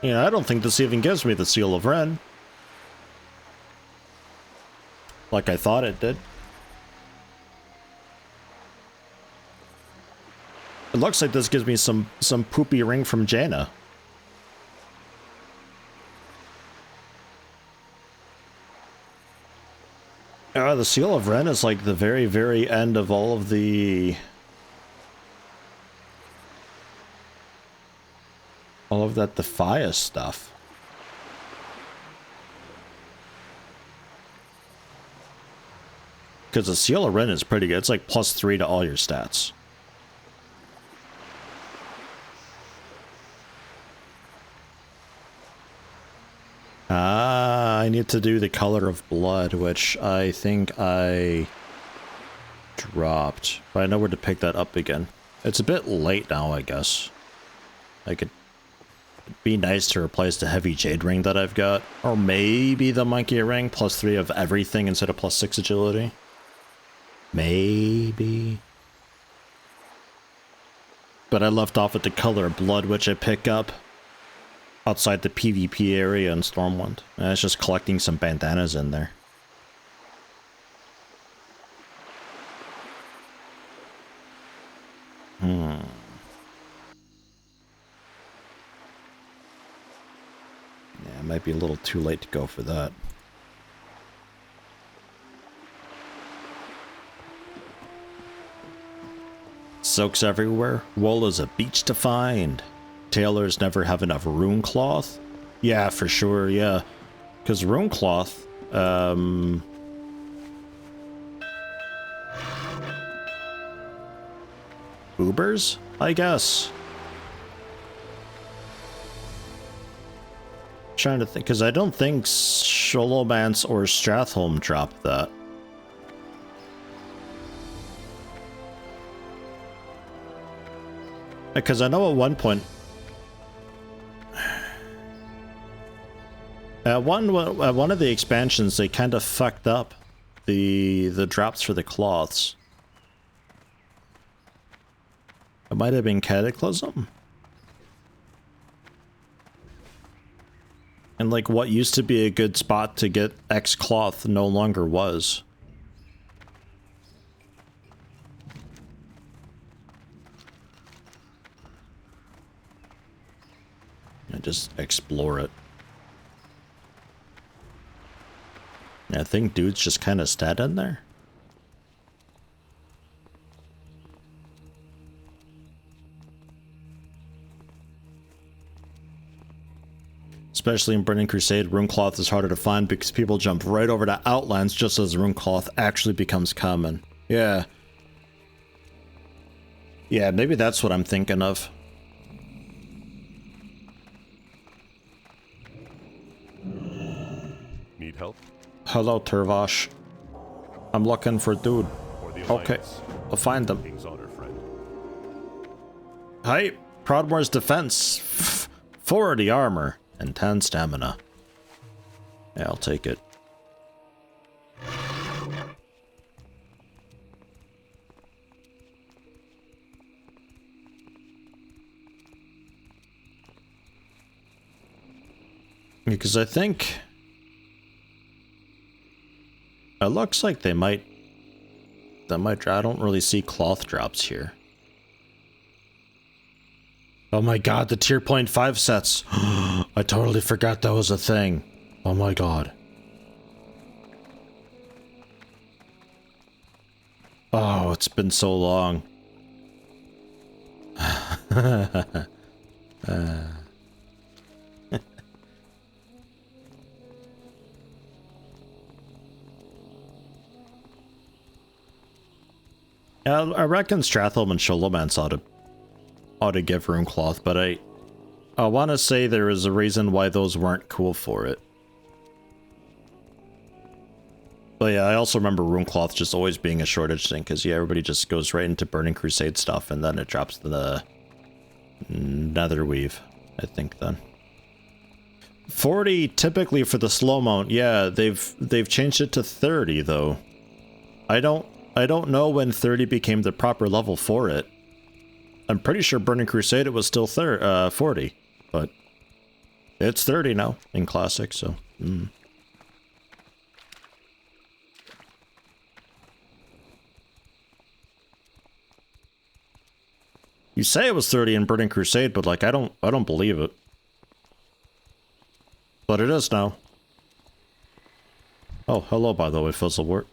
Yeah, I don't think this even gives me the Seal of Ren. Like I thought it did. It looks like this gives me some poopy ring from Jaina. The Seal of Ren is like the very, very end of all of the... all of that Defias stuff. Because the Seal of Ren is pretty good. It's like +3 to all your stats. I need to do the Color of Blood, which I think I dropped. But I know where to pick that up again. It's a bit late now, I guess. I could... it'd be nice to replace the heavy jade ring that I've got. Or maybe the monkey ring, +3 of everything instead of +6 agility. Maybe. But I left off at the Color of Blood, which I pick up outside the PvP area in Stormwind. And it's just collecting some bandanas in there. Yeah, it might be a little too late to go for that. Soaks everywhere. Wool is a beach to find. Tailors never have enough rune cloth. Yeah, for sure, yeah. Because rune cloth, Ubers, I guess. Trying to think, because I don't think Sholomance or Stratholme dropped that. Because I know at one point, at one of the expansions, they kind of fucked up the drops for the cloths. It might have been Cataclysm. And like what used to be a good spot to get X cloth no longer was. And just explore it. I think dude's just kind of stat in there. Especially in Burning Crusade, Runecloth is harder to find because people jump right over to Outlands just as Runecloth actually becomes common. Yeah. Yeah, maybe that's what I'm thinking of. Need help? Hello, Turvosh. I'm looking for dude. For the Okay, Alliance. I'll find them. King's honor, friend. Hi, Proudmoore's defense. 40 armor and 10 stamina. Yeah, I'll take it. Because I think it looks like they might I don't really see cloth drops here. Oh my god, the tier 0.5 sets. I totally forgot that was a thing. Oh my god. Oh, it's been so long. Yeah, I reckon Stratholm and Sholomance ought to give Runecloth, but I want to say there is a reason why those weren't cool for it. But yeah, I also remember Runecloth just always being a shortage thing, because yeah, everybody just goes right into Burning Crusade stuff, and then it drops the Netherweave, I think then. 40 typically for the slow mount, yeah, they've changed it to 30 though. I don't know when 30 became the proper level for it. I'm pretty sure Burning Crusade it was still 40, but it's 30 now in Classic, so. You say it was 30 in Burning Crusade, but like I don't believe it. But it is now. Oh, hello by the way, Fizzlewort.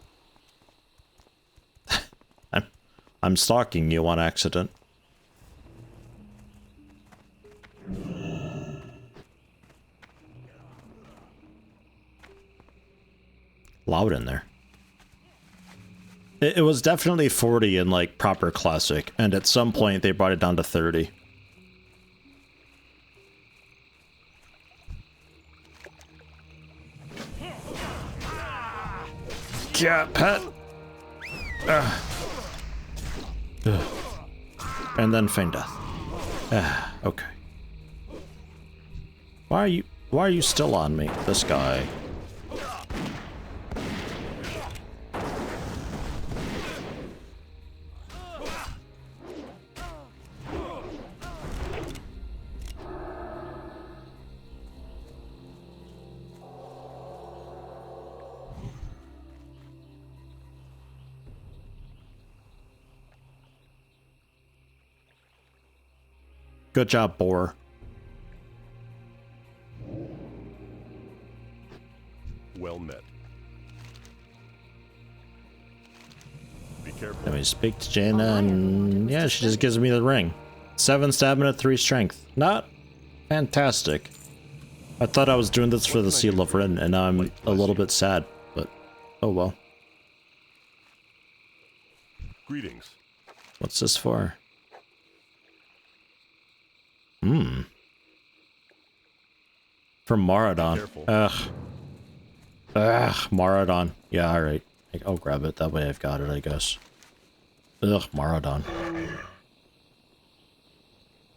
I'm stalking you on accident. Loud in there. It was definitely 40 in like proper Classic, and at some point they brought it down to 30. Yeah, pet. And then feign death. Okay. Why are you still on me? This guy. Good job, Boar. Well met. Be careful. Let me speak to Jaina, and yeah, she just gives me the ring. 7 stamina, 3 strength. Not fantastic. I thought I was doing this for the Seal of Rin, and now I'm a little bit sad, but oh well. Greetings. What's this for? From Maradon. Ugh, Maradon. Yeah, alright. I'll grab it. That way I've got it, I guess. Ugh, Maradon.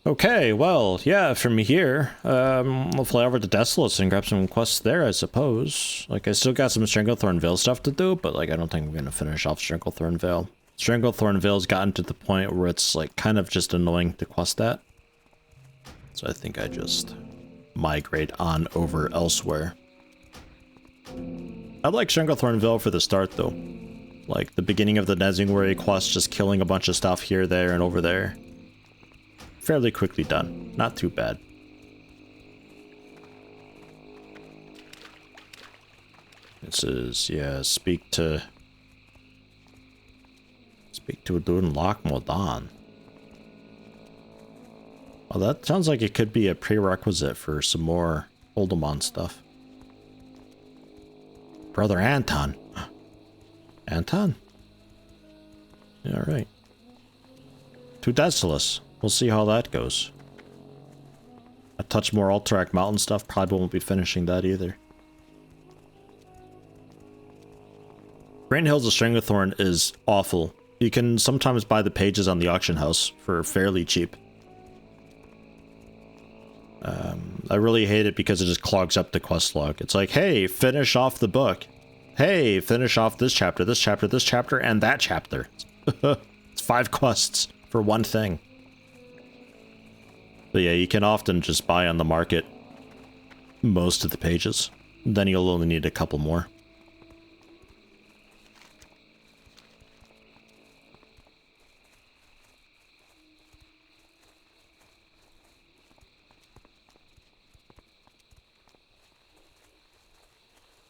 Okay, well, yeah, from here, we'll fly over to Desolace and grab some quests there, I suppose. Like, I still got some Stranglethorn Vale stuff to do, but, like, I don't think I'm gonna finish off Stranglethorn Vale. Stranglethorn Vale's gotten to the point where it's, like, kind of just annoying to quest that. So I think I just migrate on over elsewhere. I like Stranglethorn Vale for the start, though. Like, the beginning of the Nezingwari quest, just killing a bunch of stuff here, there, and over there. Fairly quickly done. Not too bad. This is, yeah, speak to a dude in Loch Modan. Oh, that sounds like it could be a prerequisite for some more Oldemon stuff. Brother Anton. Anton? Alright. To Desolace. We'll see how that goes. A touch more Alterac Mountain stuff. Probably won't be finishing that either. Green Hills of Stranglethorn is awful. You can sometimes buy the pages on the auction house for fairly cheap. I really hate it because it just clogs up the quest log. It's like, hey, finish off the book. Hey, finish off this chapter, this chapter, this chapter, and that chapter. It's 5 quests for one thing. But yeah, you can often just buy on the market most of the pages. Then you'll only need a couple more.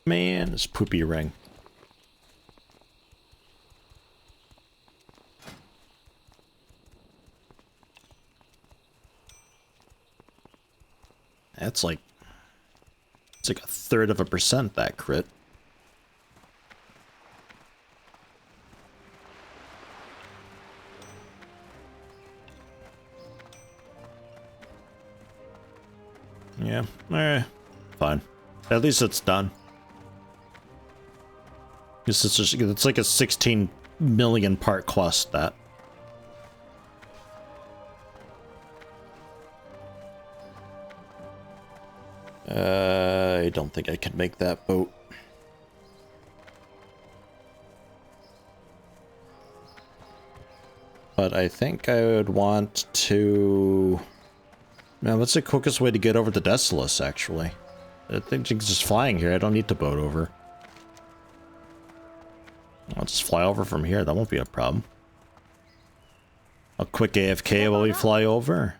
Man, this poopy ring. That's like... It's like 1/3%, that crit. Yeah, fine. At least it's done. This is just, it's like a 16 million part quest, that. I don't think I can make that boat. But I think I would want to... Man, what's the quickest way to get over to Desolace, actually? I think just flying here, I don't need to boat over. I'll just fly over from here, that won't be a problem. A quick AFK while we fly over.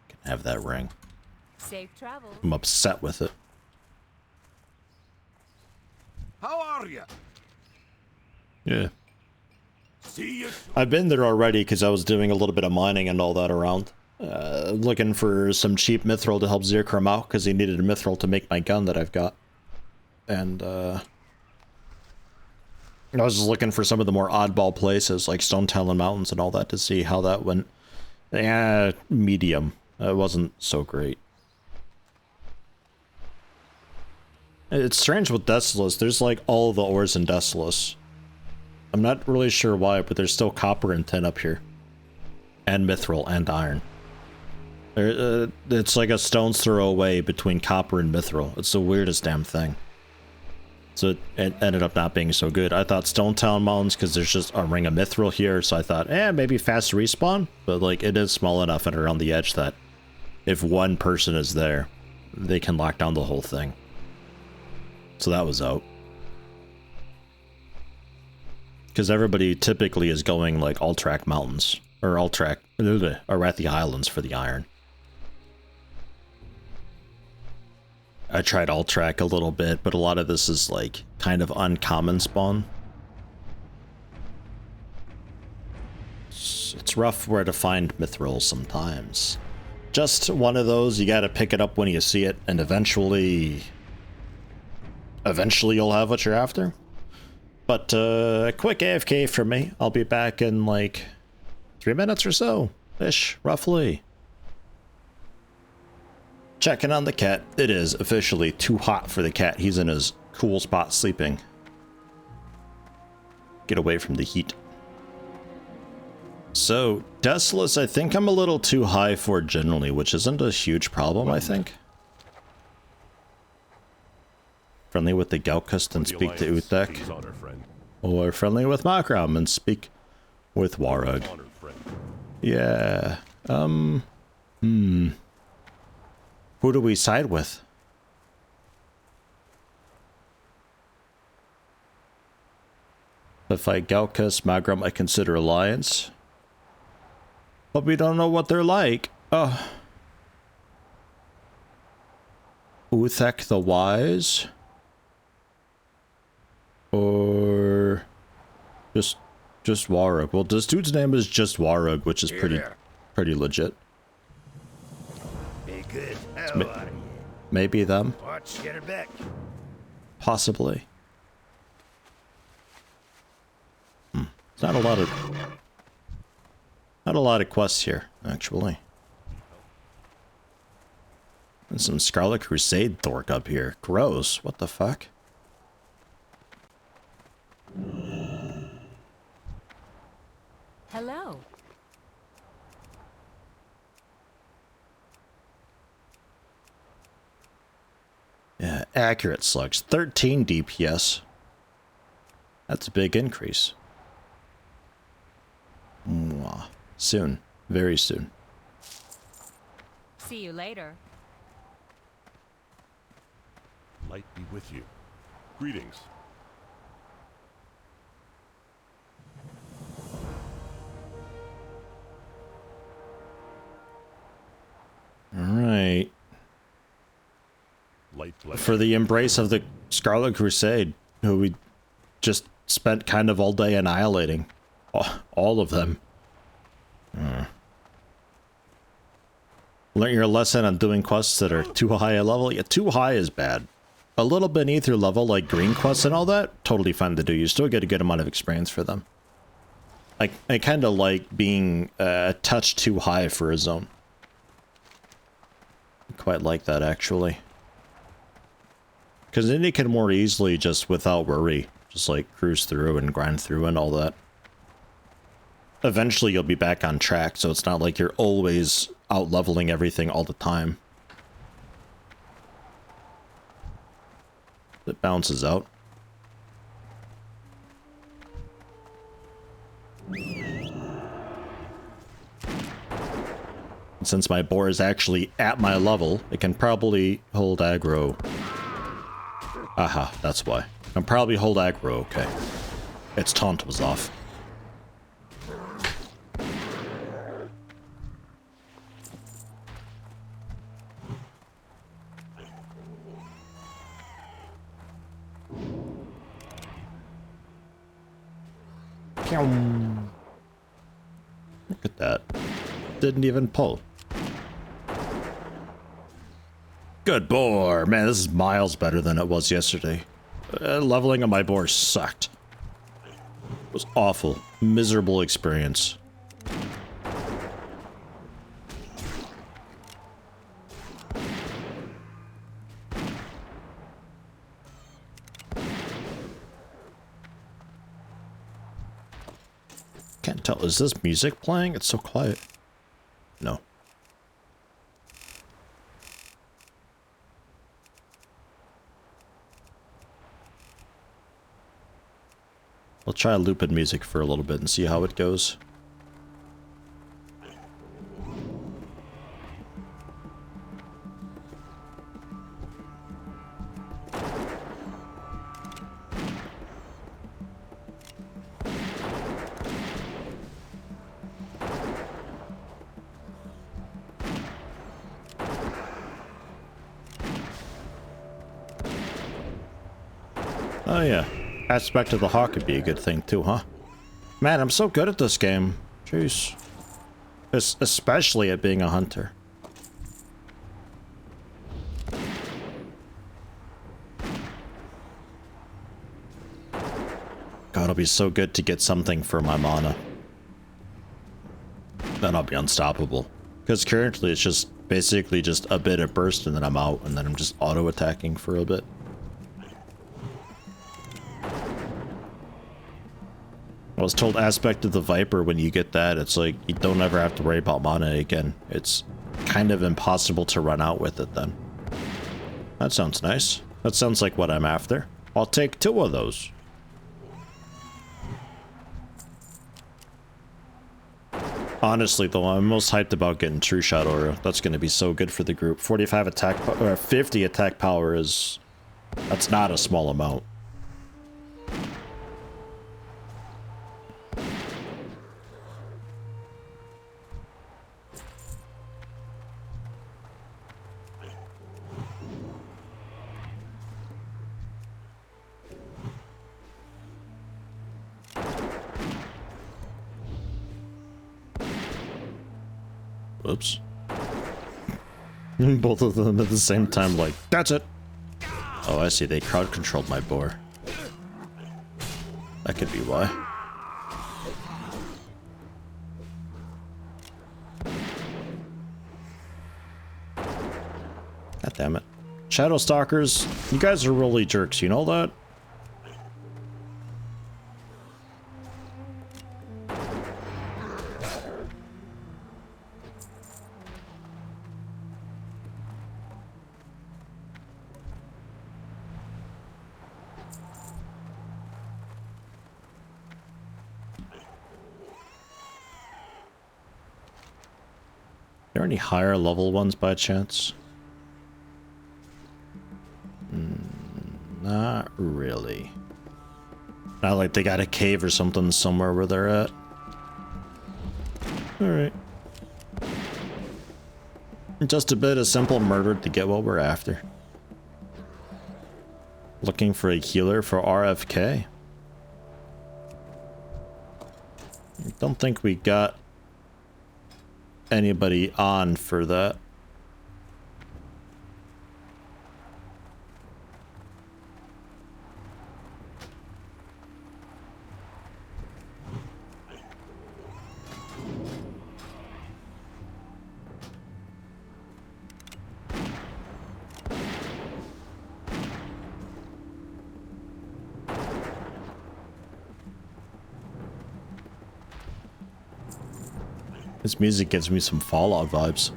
Can have that ring. Safe travel. I'm upset with it. How are you? Yeah. See you. I've been there already because I was doing a little bit of mining and all that around. Looking for some cheap mithril to help Zirkram out because he needed a mithril to make my gun that I've got. And I was just looking for some of the more oddball places like Stone Talon Mountains and all that to see how that went. Yeah, medium. It wasn't so great. It's strange with Desolace. There's like all the ores in Desolace. I'm not really sure why, but there's still copper and tin up here. And mithril and iron. It's like a stone's throw away between copper and mithril. It's the weirdest damn thing. So it ended up not being so good. I thought Stone Town Mountains, because there's just a ring of mithril here, so I thought, maybe fast respawn? But like, it is small enough and around the edge that if one person is there, they can lock down the whole thing. So that was out. Because everybody typically is going like Alterac Mountains, or Arathi Highlands for the iron. I tried Alterac a little bit, but a lot of this is like kind of uncommon spawn. It's rough where to find mithril sometimes. Just one of those, you gotta pick it up when you see it, and eventually you'll have what you're after. But a quick AFK from me. I'll be back in like 3 minutes or so, ish, roughly. Checking on the cat. It is officially too hot for the cat. He's in his cool spot sleeping. Get away from the heat. So, Desolace, I think I'm a little too high for generally, which isn't a huge problem, I think. Friendly with the Gaukust and speak to Uthek. Or friendly with Makram and speak with Warug. Yeah. Who do we side with? If I Gaukust, Magram, I consider alliance. But we don't know what they're like. Uthek the Wise? Or just Warug. Well, this dude's name is just Warug, which is pretty legit. Be good. Maybe them. Watch, get her back. Possibly. Not a lot of quests here, actually. And some Scarlet Crusade Thork up here. Gross. What the fuck? Hello. Yeah, accurate slugs. 13 DPS. That's a big increase. Mwah. Soon. Very soon. See you later. Light be with you. Greetings. Alright. Light bless For the embrace of the Scarlet Crusade, who we just spent kind of all day annihilating. All of them. Learn your lesson on doing quests that are too high a level. Yeah, too high is bad. A little beneath your level, like green quests and all that, totally fine to do. You still get a good amount of experience for them. I kind of like being a touch too high for a zone. Quite like that, actually. Because then you can more easily, just without worry, just like cruise through and grind through and all that. Eventually you'll be back on track, so it's not like you're always out leveling everything all the time. It balances out. And since my boar is actually at my level, it can probably hold aggro. Aha, that's why. I can probably hold aggro, okay. Its taunt was off. Look at that. Didn't even pull. Good boar. Man, this is miles better than it was yesterday. Leveling on my boar sucked. It was awful. Miserable experience. Can't tell. Is this music playing? It's so quiet. No. I'll try looping music for a little bit and see how it goes. Oh yeah, aspect of the hawk could be a good thing too, huh? Man, I'm so good at this game. Jeez. Especially at being a hunter. God, it'll be so good to get something for my mana. Then I'll be unstoppable. Because currently it's just basically just a bit of burst and then I'm out and then I'm just auto-attacking for a bit. I was told aspect of the Viper, when you get that, it's like you don't ever have to worry about mana again. It's kind of impossible to run out with it then. That sounds nice. That sounds like what I'm after. I'll take 2 of those. Honestly though, I'm most hyped about getting True Shot Aura. That's going to be so good for the group. 45 attack or 50 attack power is... that's not a small amount. Whoops. Both of them at the same time, like, that's it! Oh, I see, they crowd controlled my boar. That could be why. God damn it. Shadow Stalkers, you guys are really jerks, you know that? Are there any higher level ones by chance? Not really. Not like they got a cave or something somewhere where they're at. Alright. Just a bit of simple murder to get what we're after. Looking for a healer for RFK. Don't think we got anybody on for that. This music gives me some Fallout vibes.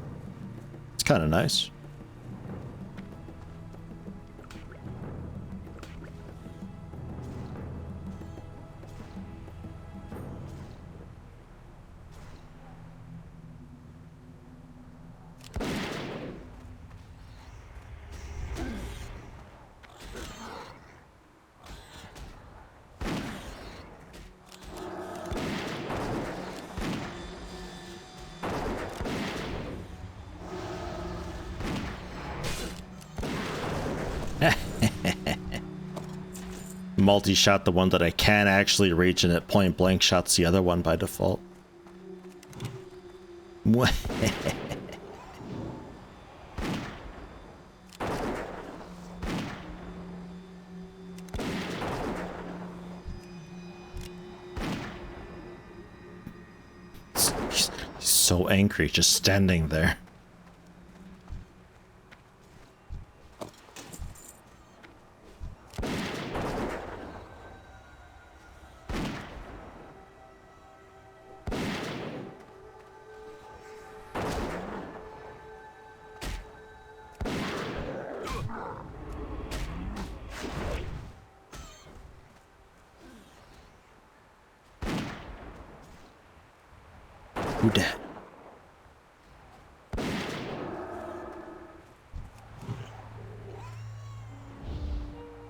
It's kind of nice. Multi-shot the one that I can actually reach, and it point blank shots the other one by default. He's so angry, just standing there. Who dat?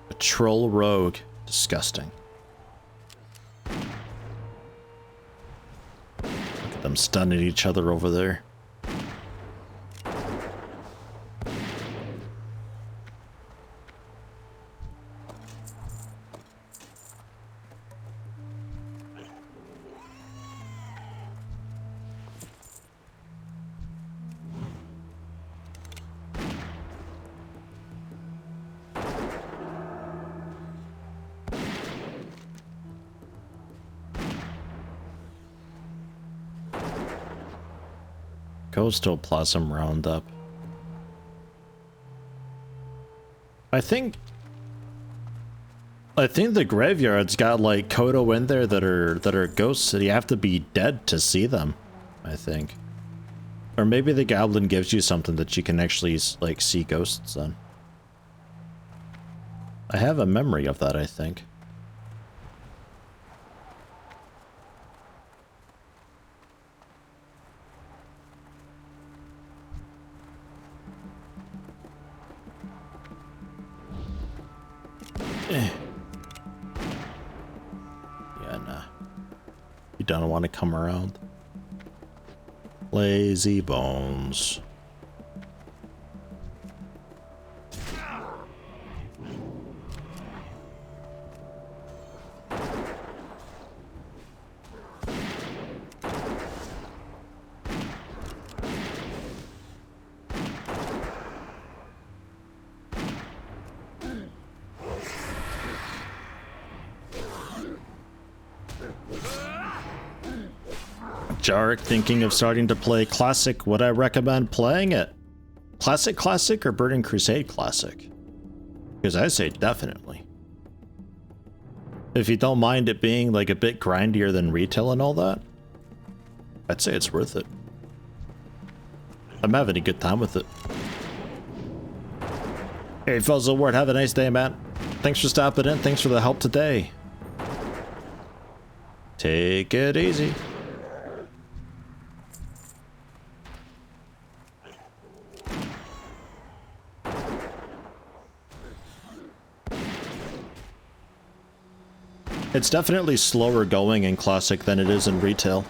A troll rogue. Disgusting. Look at them stunning each other over there. Costoplasm Roundup. I think the graveyard's got like Kodo in there that are ghosts, and you have to be dead to see them, I think. Or maybe the goblin gives you something that you can actually like see ghosts on. I have a memory of that, I think. Yeah, nah. You don't want to come around. Lazy bones. Jarek thinking of starting to play Classic. Would I recommend playing it? Classic Classic or Burning Crusade Classic? Because I say definitely. If you don't mind it being like a bit grindier than retail and all that, I'd say it's worth it. I'm having a good time with it. Hey, Fuzzle Ward, have a nice day, man. Thanks for stopping in. Thanks for the help today. Take it easy. It's definitely slower going in Classic than it is in retail.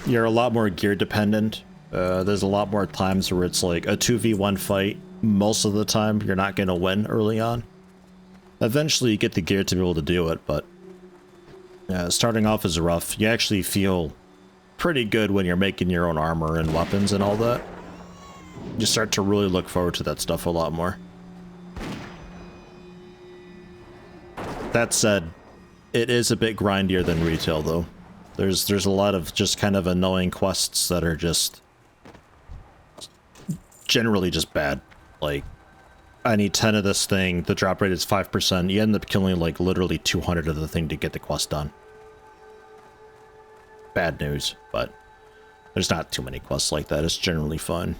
You're a lot more gear dependent. There's a lot more times where it's like a 2v1 fight. Most of the time, you're not going to win early on. Eventually, you get the gear to be able to do it, but starting off is rough. You actually feel pretty good when you're making your own armor and weapons and all that. You start to really look forward to that stuff a lot more. That said, it is a bit grindier than retail, though. There's a lot of just kind of annoying quests that are just generally just bad. Like, I need 10 of this thing, the drop rate is 5%, you end up killing like literally 200 of the thing to get the quest done. Bad news, but there's not too many quests like that, it's generally fun.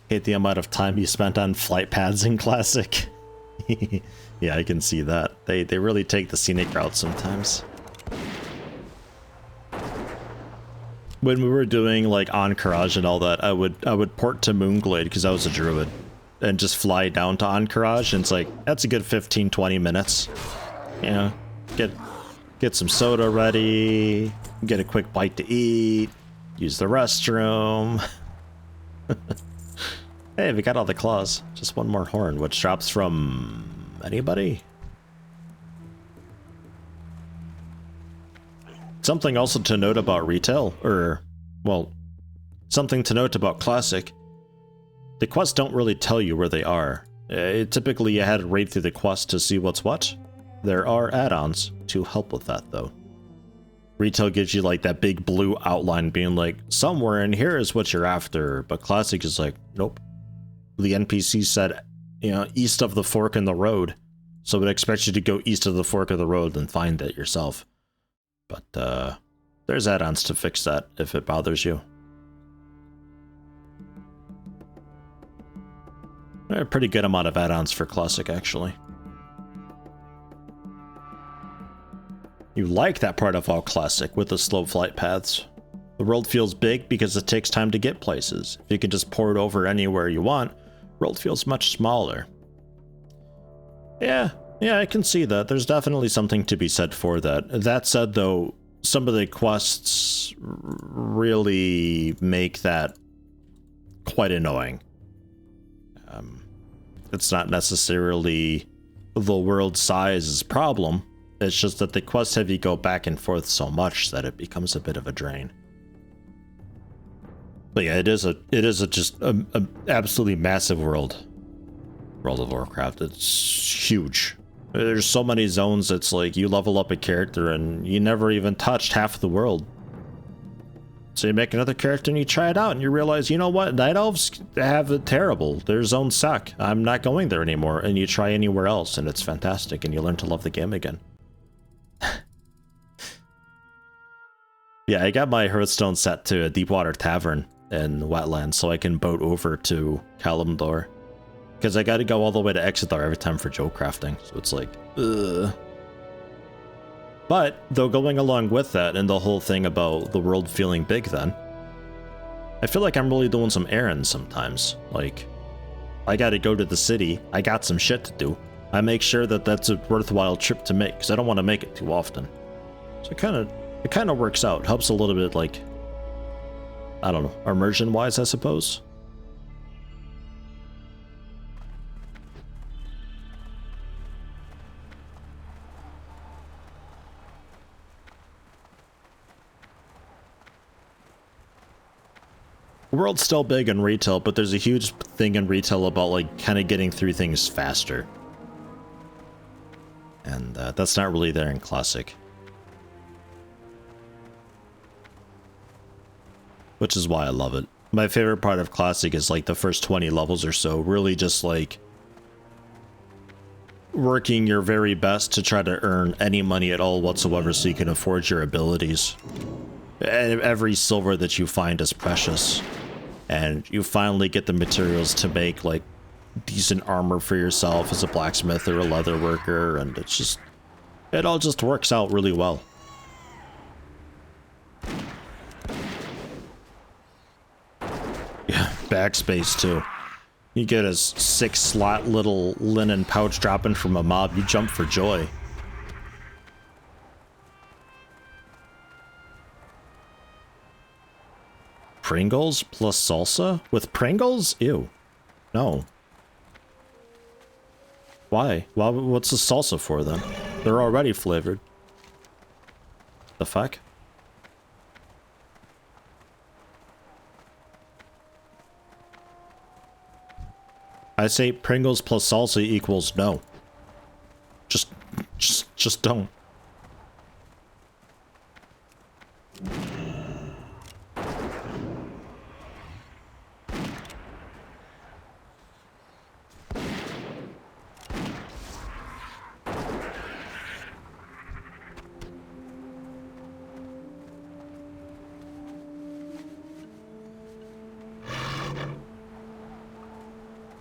Hate the amount of time you spent on flight paths in Classic. Yeah, I can see that. They really take the scenic route sometimes. When we were doing like Encourage and all that, I would port to Moonglade because I was a druid and just fly down to Encourage, and it's like that's a good 15-20 minutes. You know, get some soda ready, get a quick bite to eat, use the restroom. Hey, we got all the claws. Just one more horn, which drops from anybody? Something also to note about retail, or, well, something to note about Classic. The quests don't really tell you where they are. Typically, you had to raid through the quest to see what's what. There are add-ons to help with that, though. Retail gives you, like, that big blue outline being like, somewhere in here is what you're after, but Classic is like, nope. The NPC said, you know, east of the fork in the road, so it expects you to go east of the fork of the road and find it yourself. But there's add-ons to fix that if it bothers you. A pretty good amount of add-ons for Classic, actually. You like that part of WoW Classic with the slow flight paths. The world feels big because it takes time to get places. If you can just port over anywhere you want, world feels much smaller. Yeah, I can see that. There's definitely something to be said for that. That said, though, some of the quests really make that quite annoying. It's not necessarily the world size's problem. It's just that the quests have you go back and forth so much that it becomes a bit of a drain. But yeah, it is just a absolutely massive world. World of Warcraft. It's huge. There's so many zones. It's like you level up a character and you never even touched half the world. So you make another character and you try it out and you realize, you know what? Night Elves have it terrible. Their zones suck. I'm not going there anymore. And you try anywhere else and it's fantastic and you learn to love the game again. Yeah, I got my Hearthstone set to a Deepwater Tavern in Wetlands so I can boat over to Kalimdor. Because I gotta go all the way to Exeter every time for Joe crafting, so it's like, ugh. But, though going along with that and the whole thing about the world feeling big then, I feel like I'm really doing some errands sometimes. Like, I gotta go to the city, I got some shit to do. I make sure that that's a worthwhile trip to make, because I don't want to make it too often. So it kind of works out. Helps a little bit, like, I don't know, immersion-wise, I suppose. The world's still big in retail, but there's a huge thing in retail about like kind of getting through things faster. And that's not really there in Classic. Which is why I love it. My favorite part of Classic is like the first 20 levels or so, really just like working your very best to try to earn any money at all whatsoever so you can afford your abilities. And every silver that you find is precious. And you finally get the materials to make like decent armor for yourself as a blacksmith or a leather worker, and it's just, it all just works out really well. Yeah, bag space too. You get a 6-slot little linen pouch dropping from a mob, you jump for joy. Pringles plus salsa? With Pringles? Ew. No. Why? What's the salsa for then? They're already flavored. The fuck? I say Pringles plus salsa equals no. Just don't.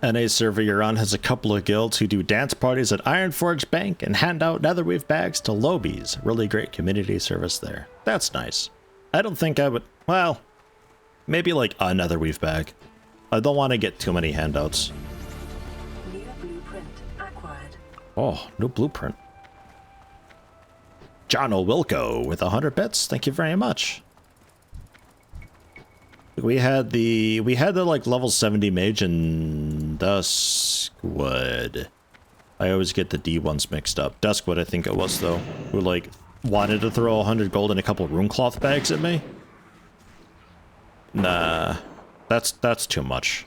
NA server you're on has a couple of guilds who do dance parties at Ironforge Bank and hand out netherweave bags to lobies. Really great community service there. That's nice. I don't think I would, well, maybe like a netherweave bag. I don't want to get too many handouts. New blueprint acquired. Oh, new blueprint. John O'Wilco with 100 bits. Thank you very much. We had the like level 70 mage in Duskwood. I always get the D ones mixed up. Duskwood, I think it was though, who like wanted to throw 100 gold and a couple rune cloth bags at me. Nah, that's too much.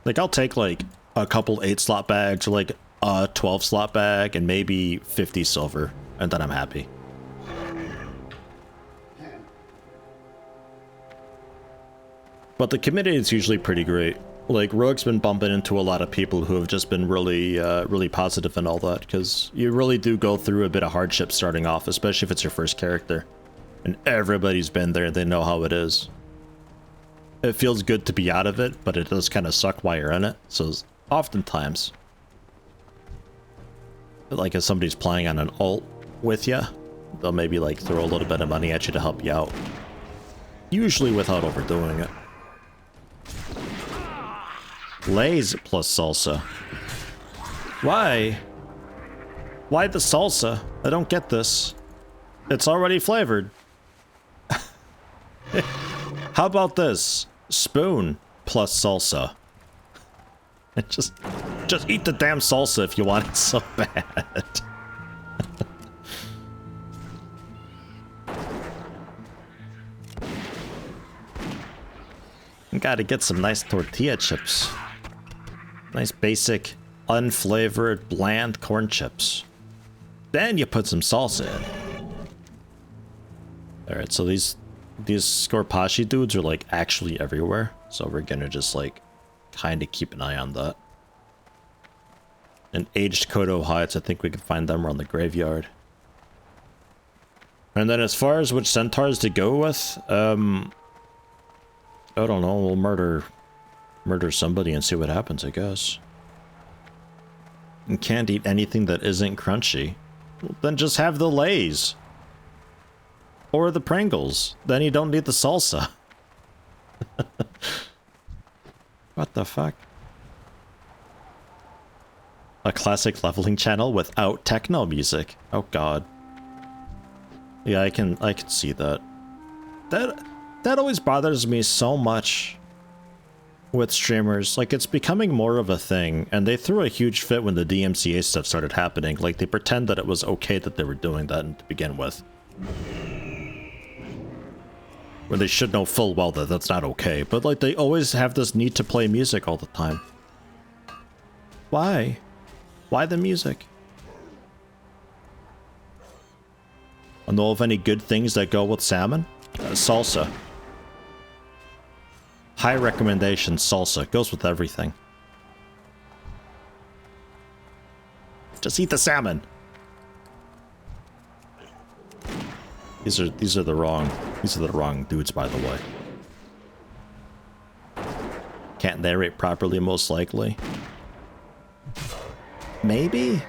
Like I'll take like a couple 8-slot bags or like a 12-slot bag and maybe 50 silver, and then I'm happy. But the community is usually pretty great. Like, Rogue's been bumping into a lot of people who have just been really, really positive and all that, because you really do go through a bit of hardship starting off, especially if it's your first character. And everybody's been there, they know how it is. It feels good to be out of it, but it does kind of suck while you're in it, so oftentimes, like if somebody's playing on an alt with you, they'll maybe like throw a little bit of money at you to help you out. Usually without overdoing it. Lays plus salsa. Why? Why the salsa? I don't get this. It's already flavored. How about this? Spoon plus salsa. Just eat the damn salsa if you want it so bad. Gotta get some nice tortilla chips. Nice basic, unflavored, bland corn chips. Then you put some salsa in. Alright, so these Scorpashi dudes are like actually everywhere. So we're gonna just like kind of keep an eye on that. And aged Kodo hides, I think we can find them around the graveyard. And then as far as which centaurs to go with, I don't know, we'll murder somebody and see what happens, I guess. You can't eat anything that isn't crunchy. Then just have the Lays. Or the Pringles. Then you don't need the salsa. What the fuck? A classic leveling channel without techno music. Oh god. Yeah, I can see that. That always bothers me so much with streamers. Like, it's becoming more of a thing, and they threw a huge fit when the DMCA stuff started happening. Like, they pretend that it was okay that they were doing that to begin with. Where they should know full well that that's not okay, but like they always have this need to play music all the time. Why? Why the music? I know of any good things that go with salmon? Salsa. High recommendation, salsa. Goes with everything. Just eat the salmon. These are the wrong dudes, by the way. Can't narrate properly, most likely. Maybe?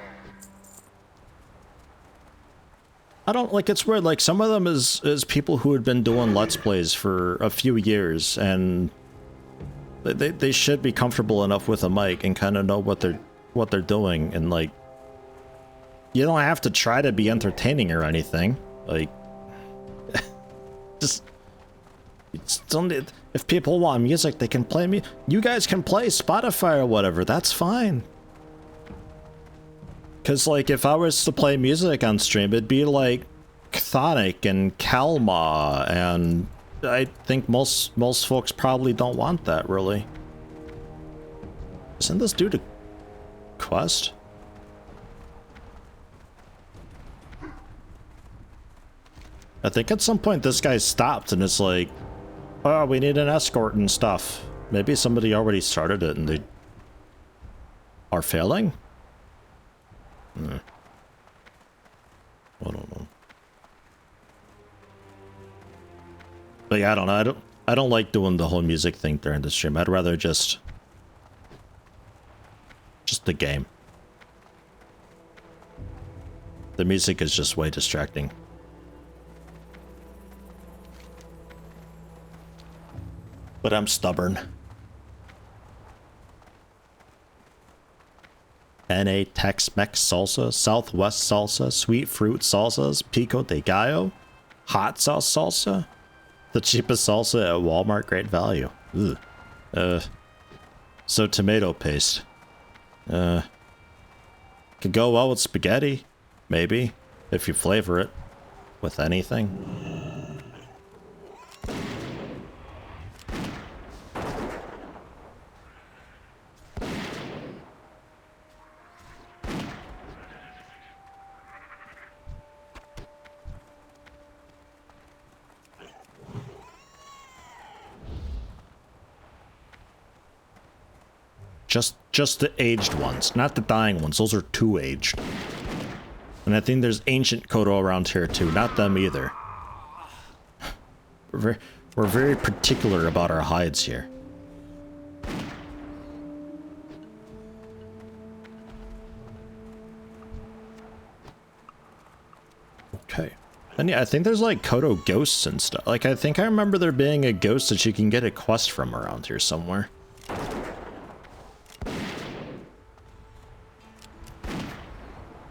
I don't, like, it's weird, like, some of them is people who had been doing Let's Plays for a few years, and they should be comfortable enough with a mic and kind of know what they're doing, and, like, you don't have to try to be entertaining or anything, like, just if people want music, they can play me. You guys can play Spotify or whatever, that's fine. Because, like, if I was to play music on stream, it'd be like Chthonic and Kalma, and I think most folks probably don't want that, really. Isn't this dude a quest? I think at some point this guy stopped and it's like, oh, we need an escort and stuff. Maybe somebody already started it and they are failing? I don't know. But yeah, I don't know. I don't like doing the whole music thing during the stream. I'd rather just the game. The music is just way distracting. But I'm stubborn. NA Tex-Mex salsa, Southwest salsa, sweet fruit salsas, pico de gallo, hot sauce salsa, the cheapest salsa at Walmart, great value. Ugh. So tomato paste. Could go well with spaghetti, maybe, if you flavor it with anything. Just the aged ones, not the dying ones. Those are too aged. And I think there's ancient Kodo around here too, not them either. We're very particular about our hides here. Okay. And yeah, I think there's like Kodo ghosts and stuff. Like, I think I remember there being a ghost that you can get a quest from around here somewhere.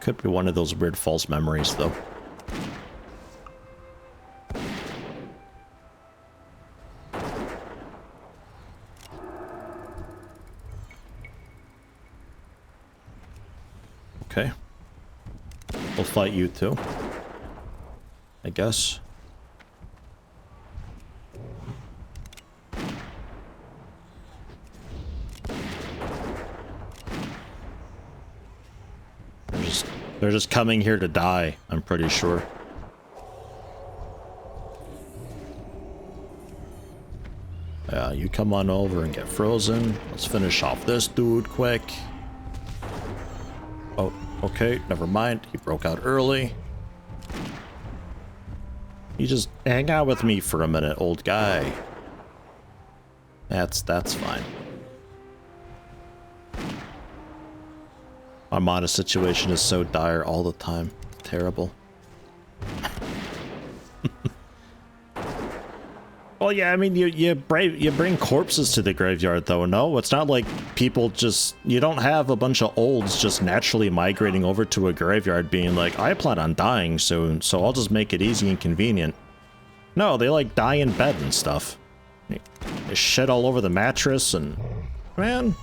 Could be one of those weird false memories, though. Okay. We'll fight you too, I guess. They're just coming here to die, I'm pretty sure. Yeah, you come on over and get frozen. Let's finish off this dude quick. Oh, okay, never mind. He broke out early. You just hang out with me for a minute, old guy. That's fine. Our mana situation is so dire all the time. Terrible. Well, yeah, I mean, you bring corpses to the graveyard, though, no? It's not like people just... You don't have a bunch of olds just naturally migrating over to a graveyard being like, I plan on dying soon, so I'll just make it easy and convenient. No, they, like, die in bed and stuff. They shit all over the mattress and... Man...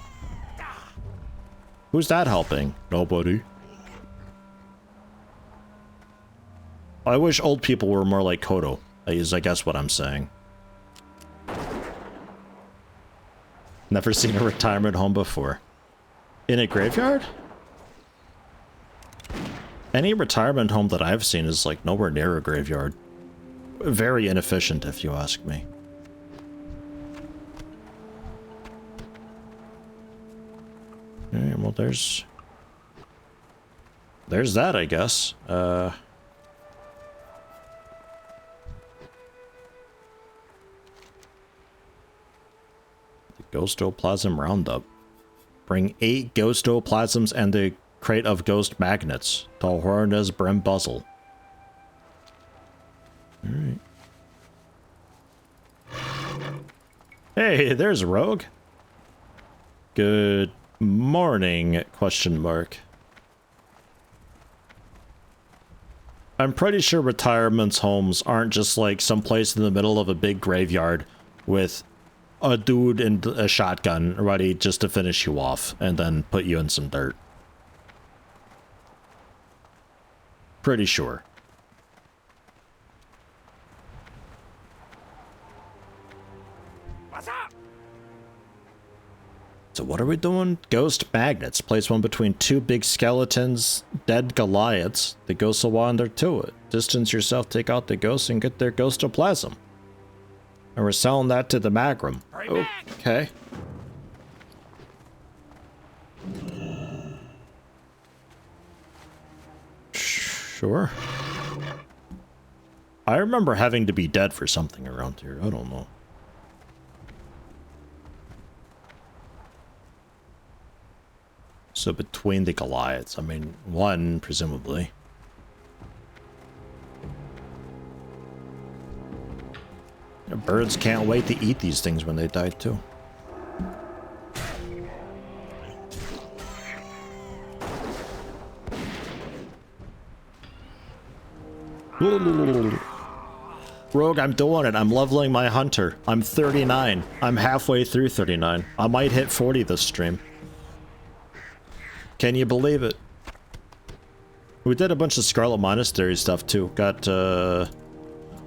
Who's that helping? Nobody. I wish old people were more like Kodo, is I guess what I'm saying. Never seen a retirement home before. In a graveyard? Any retirement home that I've seen is like nowhere near a graveyard. Very inefficient, if you ask me. Okay, well, there's that, I guess. The Ghostoplasm Roundup. Bring 8 Ghostoplasms and a crate of ghost magnets to Horna's Brim Buzzle. Alright. Hey, there's a rogue. Good morning, question mark. I'm pretty sure retirement homes aren't just like someplace in the middle of a big graveyard with a dude and a shotgun ready just to finish you off and then put you in some dirt. Pretty sure. What's up? So what are we doing? Ghost magnets. Place one between 2 big skeletons, dead Goliaths. The ghosts will wander to it. Distance yourself, take out the ghosts, and get their ghostoplasm. And we're selling that to the Magrum. Okay. Sure. I remember having to be dead for something around here. I don't know. So between the Goliaths, I mean, one, presumably. Birds can't wait to eat these things when they die, too. Rogue, I'm doing it. I'm leveling my hunter. I'm 39. I'm halfway through 39. I might hit 40 this stream. Can you believe it? We did a bunch of Scarlet Monastery stuff too. Got, I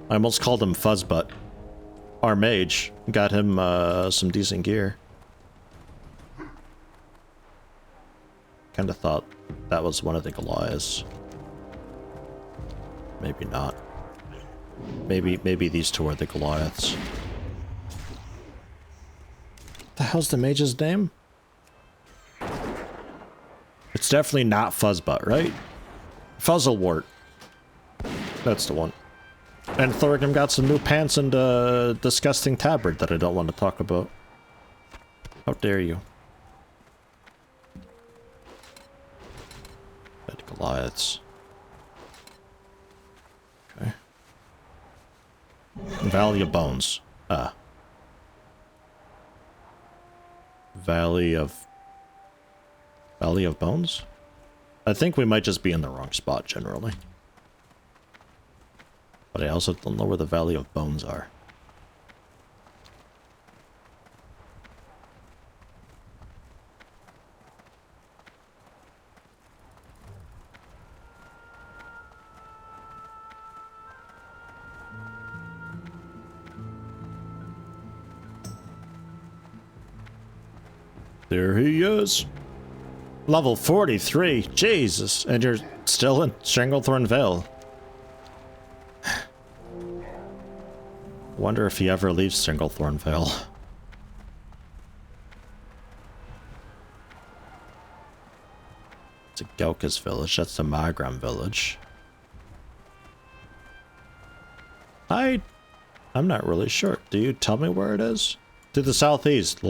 almost called him Fuzzbutt. Our mage. Got him, some decent gear. Kinda thought that was one of the Goliaths. Maybe not. Maybe these two are the Goliaths. The hell's the mage's name? It's definitely not Fuzzbutt, right? Fuzzlewort. That's the one. And Thorgrim got some new pants and a disgusting tabard that I don't want to talk about. How dare you? Dead Goliaths. Okay. Valley of Bones. Ah. Valley of Bones? I think we might just be in the wrong spot generally. But I also don't know where the Valley of Bones are. There he is. Level 43, Jesus, and you're still in Stranglethorn Vale. Wonder if he ever leaves Stranglethorn Vale. It's a Gelka's village, that's the Magram village. I'm not really sure. Do you tell me where it is? To the southeast.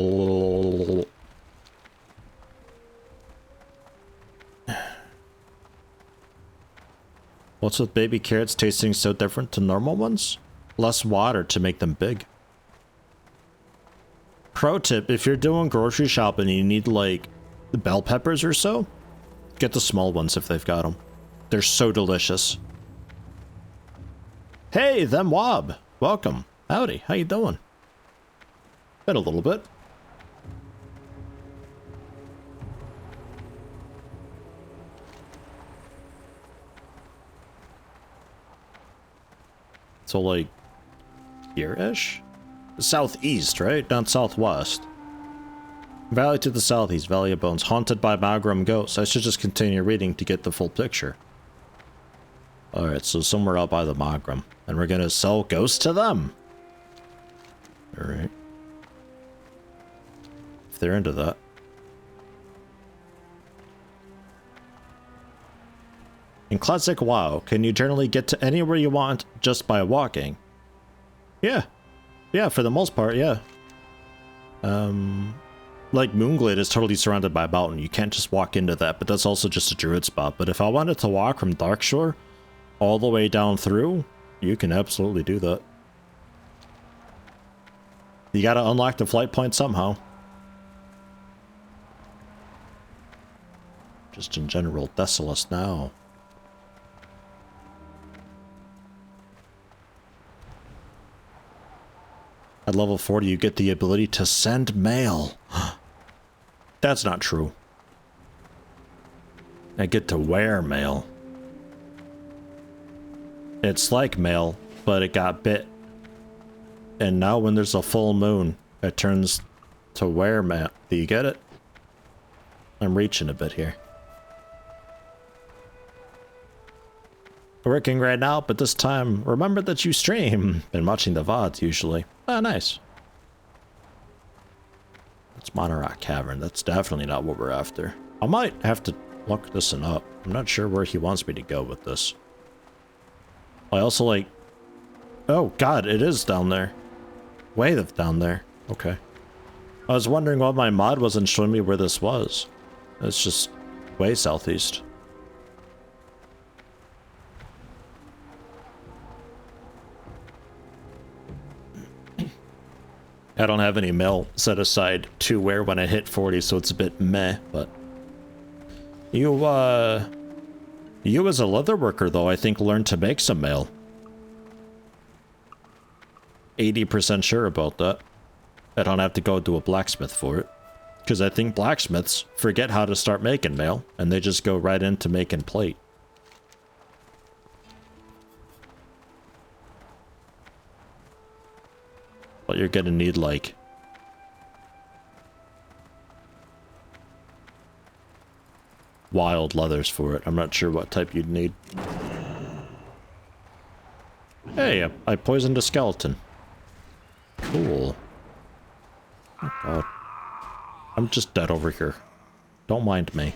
What's with baby carrots tasting so different to normal ones? Less water to make them big. Pro tip, if you're doing grocery shopping and you need like the bell peppers or so, get the small ones if they've got them. They're so delicious. Hey, them Wob. Welcome. Howdy, how you doing? Been a little bit. So like here-ish? Southeast, right? Not southwest. Valley to the southeast, Valley of Bones, haunted by Malgrim ghosts. I should just continue reading to get the full picture. Alright, so somewhere out by the Malgrim. And we're gonna sell ghosts to them. Alright. If they're into that. In Classic WoW, can you generally get to anywhere you want just by walking? Yeah. Yeah, for the most part, yeah. Like Moonglade is totally surrounded by a mountain. You can't just walk into that, but that's also just a druid spot. But if I wanted to walk from Darkshore all the way down through, you can absolutely do that. You gotta unlock the flight point somehow. Just in general, Desolus now. At level 40, you get the ability to send mail. That's not true. I get to wear mail. It's like mail, but it got bit. And now when there's a full moon, it turns to wear mail. Do you get it? I'm reaching a bit here. Working right now, but this time, remember that you stream. Been watching the VODs usually. Oh, nice. It's Monorock Cavern. That's definitely not what we're after. I might have to look this one up. I'm not sure where he wants me to go with this. I also like... Oh, God, it is down there. Way down there. Okay. I was wondering why my mod wasn't showing me where this was. It's just way southeast. I don't have any mail set aside to wear when I hit 40, so it's a bit meh, but... You as a leather worker, though, I think learned to make some mail. 80% sure about that. I don't have to go to a blacksmith for it. Because I think blacksmiths forget how to start making mail, and they just go right into making plate. But you're gonna need, like... wild leathers for it. I'm not sure what type you'd need. Hey, I poisoned a skeleton. Cool. Oh God. I'm just dead over here. Don't mind me.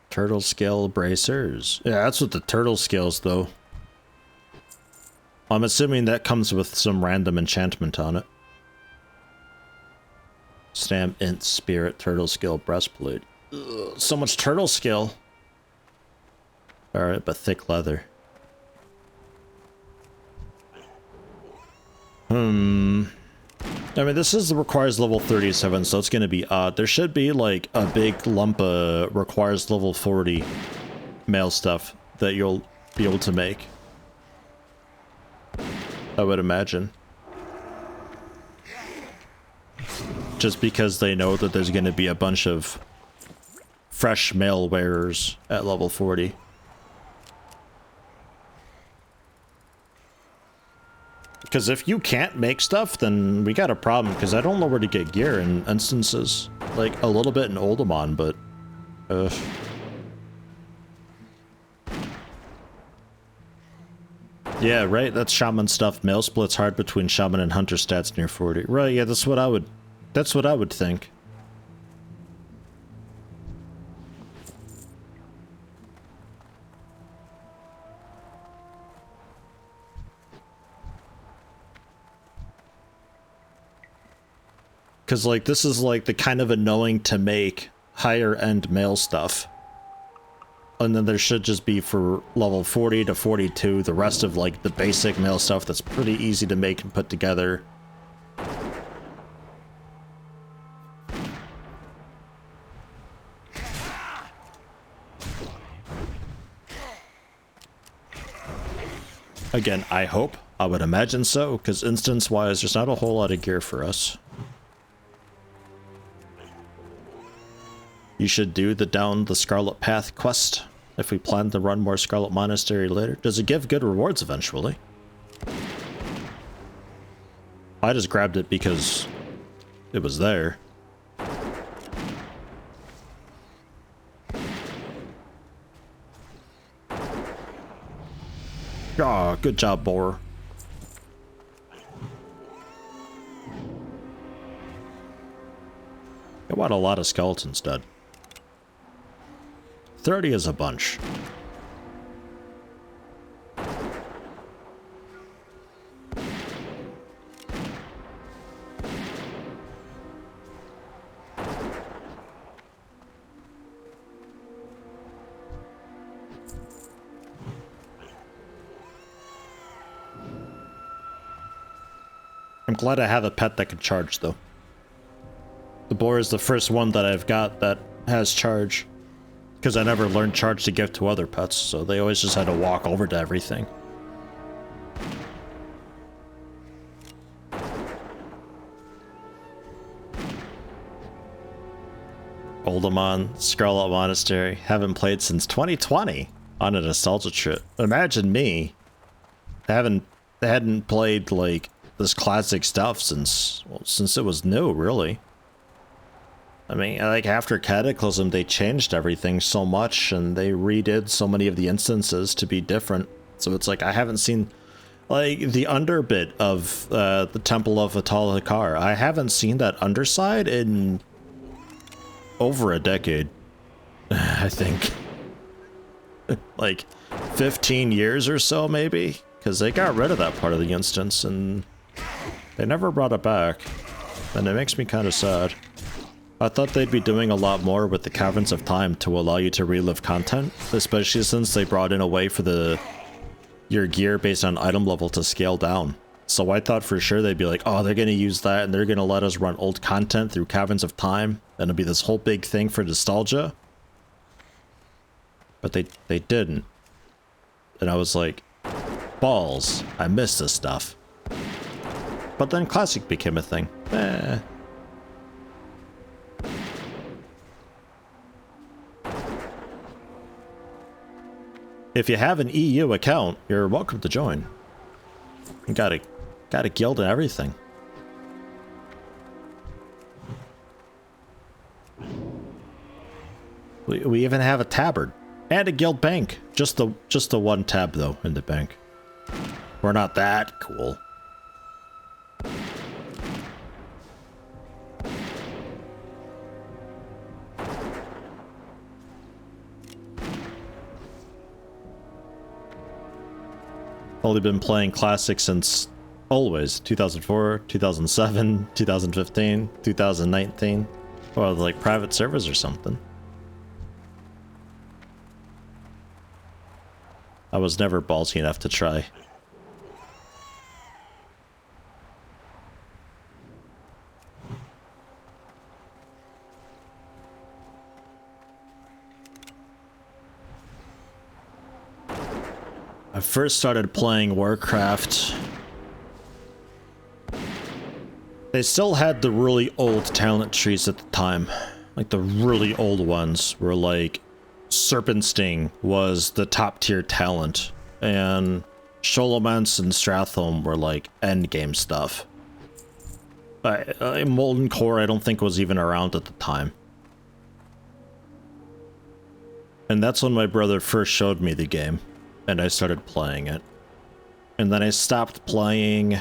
Turtle scale bracers. Yeah, that's what the turtle scales, though. I'm assuming that comes with some random enchantment on it. Stam int spirit turtle scale breastplate. Ugh, so much turtle scale. Alright, but thick leather. I mean, this requires level 37, so it's going to be odd. There should be, like, a big lump of requires level 40 mail stuff that you'll be able to make. I would imagine. Just because they know that there's going to be a bunch of fresh mail wearers at level 40. Because if you can't make stuff, then we got a problem, because I don't know where to get gear in instances. Like, a little bit in Oldemon, but... Yeah, right, that's shaman stuff. Mail splits hard between shaman and hunter stats near 40. Right, yeah, that's what I would think. Because, like, this is, like, the kind of annoying to make higher-end mail stuff. And then there should just be for level 40 to 42, the rest of, like, the basic mail stuff that's pretty easy to make and put together. Again, I hope. I would imagine so, because instance-wise, there's not a whole lot of gear for us. you should do the Down the Scarlet Path quest if we plan to run more Scarlet Monastery later. Does it give good rewards eventually? I just grabbed it because it was there. Ah, good job, Boar. I want a lot of skeletons dead. 30 is a bunch. I'm glad I have a pet that can charge, though. The boar is the first one that I've got that has charge. Because I never learned charge to give to other pets, so they always just had to walk over to everything. Oldemon, Scarlet Monastery. Haven't played since 2020 on a nostalgia trip. Imagine me. I hadn't played, like, this classic stuff since it was new, really. I mean, like, after Cataclysm, they changed everything so much, and they redid so many of the instances to be different. So it's like, I haven't seen, like, the underbit of the Temple of Atal Hikar. I haven't seen that underside in over a decade, I think. Like, 15 years or so, maybe? Because they got rid of that part of the instance, and they never brought it back. And it makes me kind of sad. I thought they'd be doing a lot more with the Caverns of Time to allow you to relive content, especially since they brought in a way for your gear based on item level to scale down. So I thought for sure they'd be like, oh, they're going to use that and they're going to let us run old content through Caverns of Time, and it'll be this whole big thing for nostalgia. But they didn't. And I was like, balls, I miss this stuff. But then Classic became a thing. If you have an EU account, you're welcome to join. You got a guild and everything. We even have a tabard and a guild bank. Just the one tab though in the bank. We're not that cool. Only been playing Classic since always 2004, 2007, 2015, 2019, or like private servers or something. I was never ballsy enough to try. I first started playing Warcraft. They still had the really old talent trees at the time. Like the really old ones were like Serpent Sting was the top tier talent, and Sholomance and Stratholme were like end game stuff. Molten Core I don't think was even around at the time. And that's when my brother first showed me the game. And I started playing it. And then I stopped playing.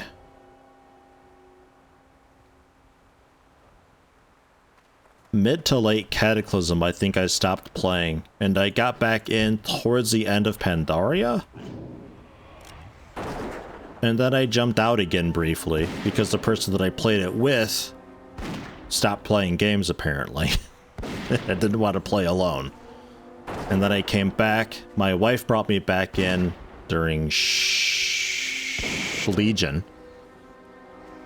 Mid to late Cataclysm, I think I stopped playing. And I got back in towards the end of Pandaria. And then I jumped out again briefly, because the person that I played it with stopped playing games, apparently. I didn't want to play alone. And then I came back. My wife brought me back in during Legion.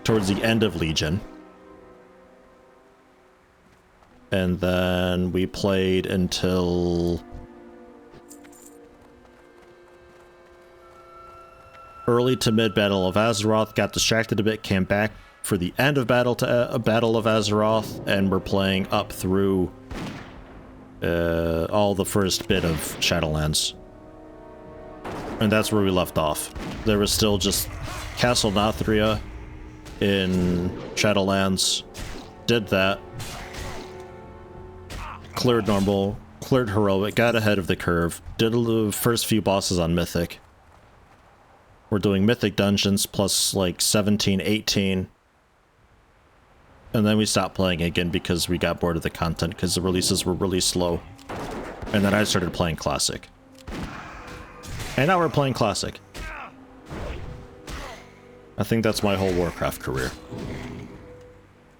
Towards the end of Legion. And then we played until early to mid Battle of Azeroth. Got distracted a bit, came back for the end of Battle of Azeroth, and we're playing up through all the first bit of Shadowlands. And that's where we left off. There was still just Castle Nathria in Shadowlands. Did that. Cleared normal, cleared heroic, got ahead of the curve. Did the first few bosses on Mythic. We're doing Mythic dungeons plus like 17, 18. And then we stopped playing again because we got bored of the content because the releases were really slow. And then I started playing Classic. And now we're playing Classic. I think that's my whole Warcraft career.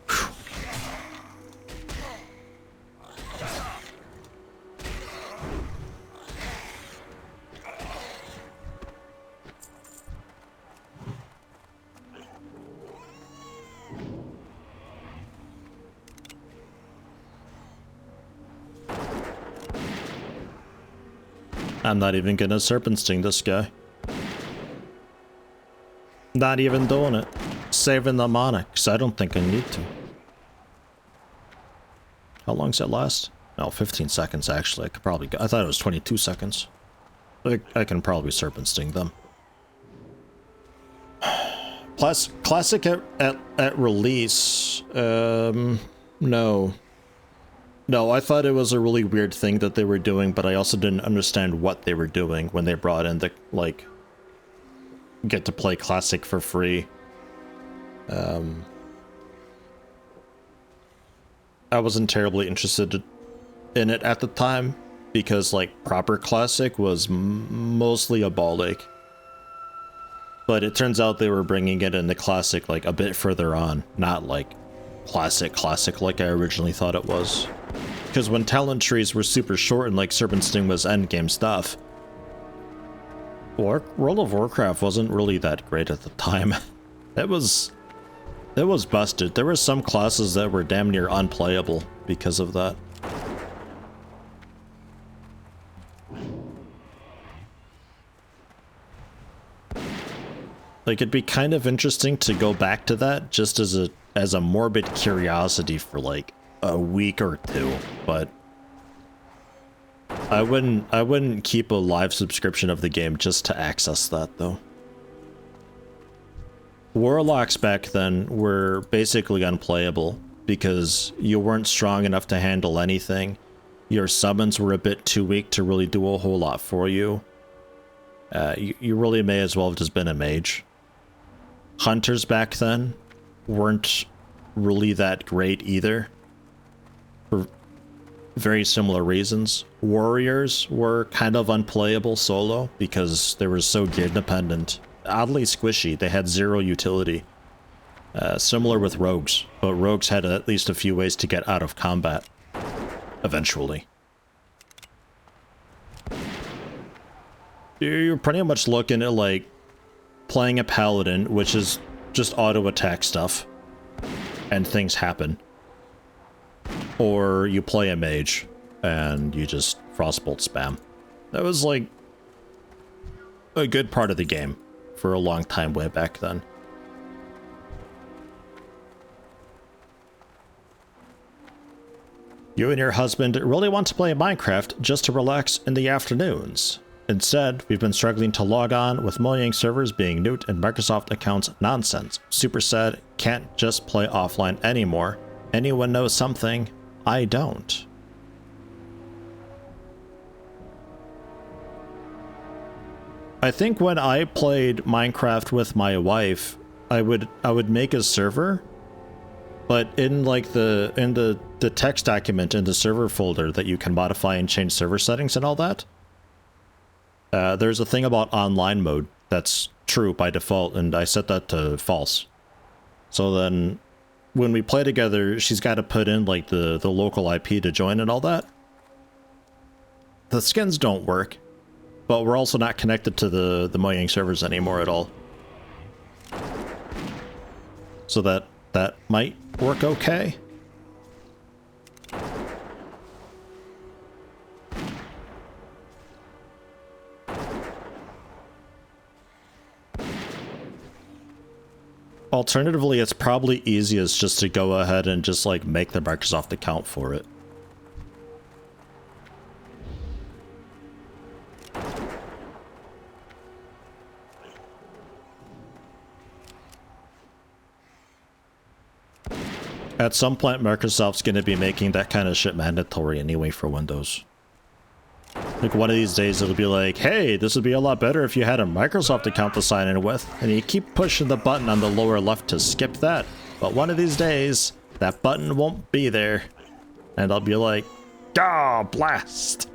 Whew. I'm not even gonna Serpent Sting this guy. Not even doing it. Saving the mana, because I don't think I need to. How long does it last? No, 15 seconds actually. I could probably go. I thought it was 22 seconds. I can probably Serpent Sting them. Classic at release. No. No, I thought it was a really weird thing that they were doing, but I also didn't understand what they were doing when they brought in the, like, get to play Classic for free. I wasn't terribly interested in it at the time, because, like, proper Classic was mostly a ball ache. But it turns out they were bringing it in the Classic, like, a bit further on, not, like, Classic like I originally thought it was. Because when talent trees were super short and like Serpent Sting was endgame stuff, World of Warcraft wasn't really that great at the time. It was busted. There were some classes that were damn near unplayable because of that. Like, it'd be kind of interesting to go back to that just as a morbid curiosity for like a week or two, but I wouldn't keep a live subscription of the game just to access that though. Warlocks back then were basically unplayable because you weren't strong enough to handle anything. Your summons were a bit too weak to really do a whole lot for you. You really may as well have just been a mage. Hunters back then weren't really that great either, for very similar reasons. Warriors were kind of unplayable solo because they were so gear dependent. Oddly squishy, they had zero utility. Similar with rogues, but rogues had at least a few ways to get out of combat eventually. You're pretty much looking at like playing a paladin, which is just auto attack stuff and things happen, or you play a mage and you just frostbolt spam. That was like a good part of the game for a long time way back then. You and your husband really want to play Minecraft just to relax in the afternoons. Instead, we've been struggling to log on with Mojang servers being nuked and Microsoft accounts nonsense. Super sad, can't just play offline anymore. Anyone knows something? I don't. I think when I played Minecraft with my wife, I would make a server, but in like the text document in the server folder that you can modify and change server settings and all that, there's a thing about online mode that's true by default, and I set that to false. So then when we play together, she's got to put in like the local IP to join and all that. The skins don't work, but we're also not connected to the Mojang servers anymore at all. So that might work okay. Alternatively, it's probably easiest just to go ahead and just like make the Microsoft account for it. At some point, Microsoft's going to be making that kind of shit mandatory anyway for Windows. Like one of these days it'll be like, hey, this would be a lot better if you had a Microsoft account to sign in with, and you keep pushing the button on the lower left to skip that. But one of these days, that button won't be there. And I'll be like, oh, blast!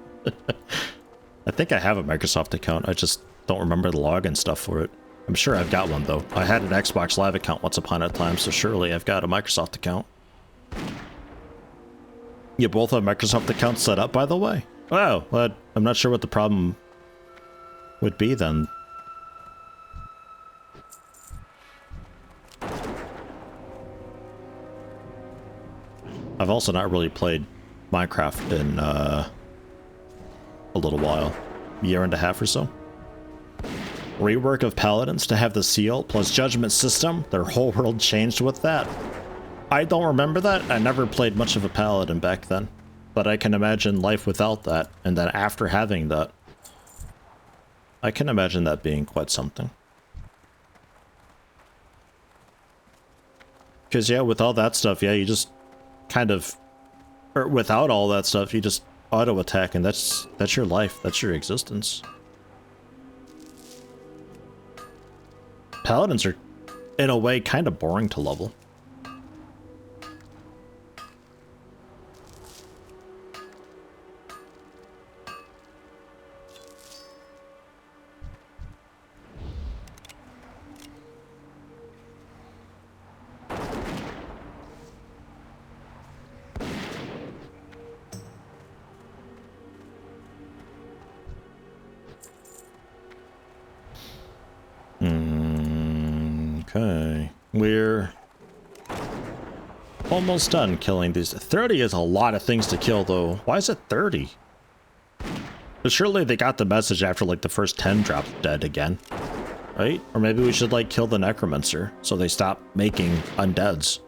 I think I have a Microsoft account, I just don't remember the login stuff for it. I'm sure I've got one though. I had an Xbox Live account once upon a time, so surely I've got a Microsoft account. You both have Microsoft accounts set up, by the way? Wow, well, I'm not sure what the problem would be then. I've also not really played Minecraft in a little while. A year and a half or so. Rework of Paladins to have the seal plus judgment system. Their whole world changed with that. I don't remember that. I never played much of a Paladin back then. But I can imagine life without that, and then after having that, I can imagine that being quite something. Because yeah, with all that stuff, yeah, you just kind of, or without all that stuff, you just auto attack, and that's your life, that's your existence. Paladins are, in a way, kind of boring to level. Okay, we're almost done killing these. 30 is a lot of things to kill, though. Why is it 30? But surely they got the message after, like, the first 10 dropped dead again, right? Or maybe we should, like, kill the Necromancer so they stop making undeads.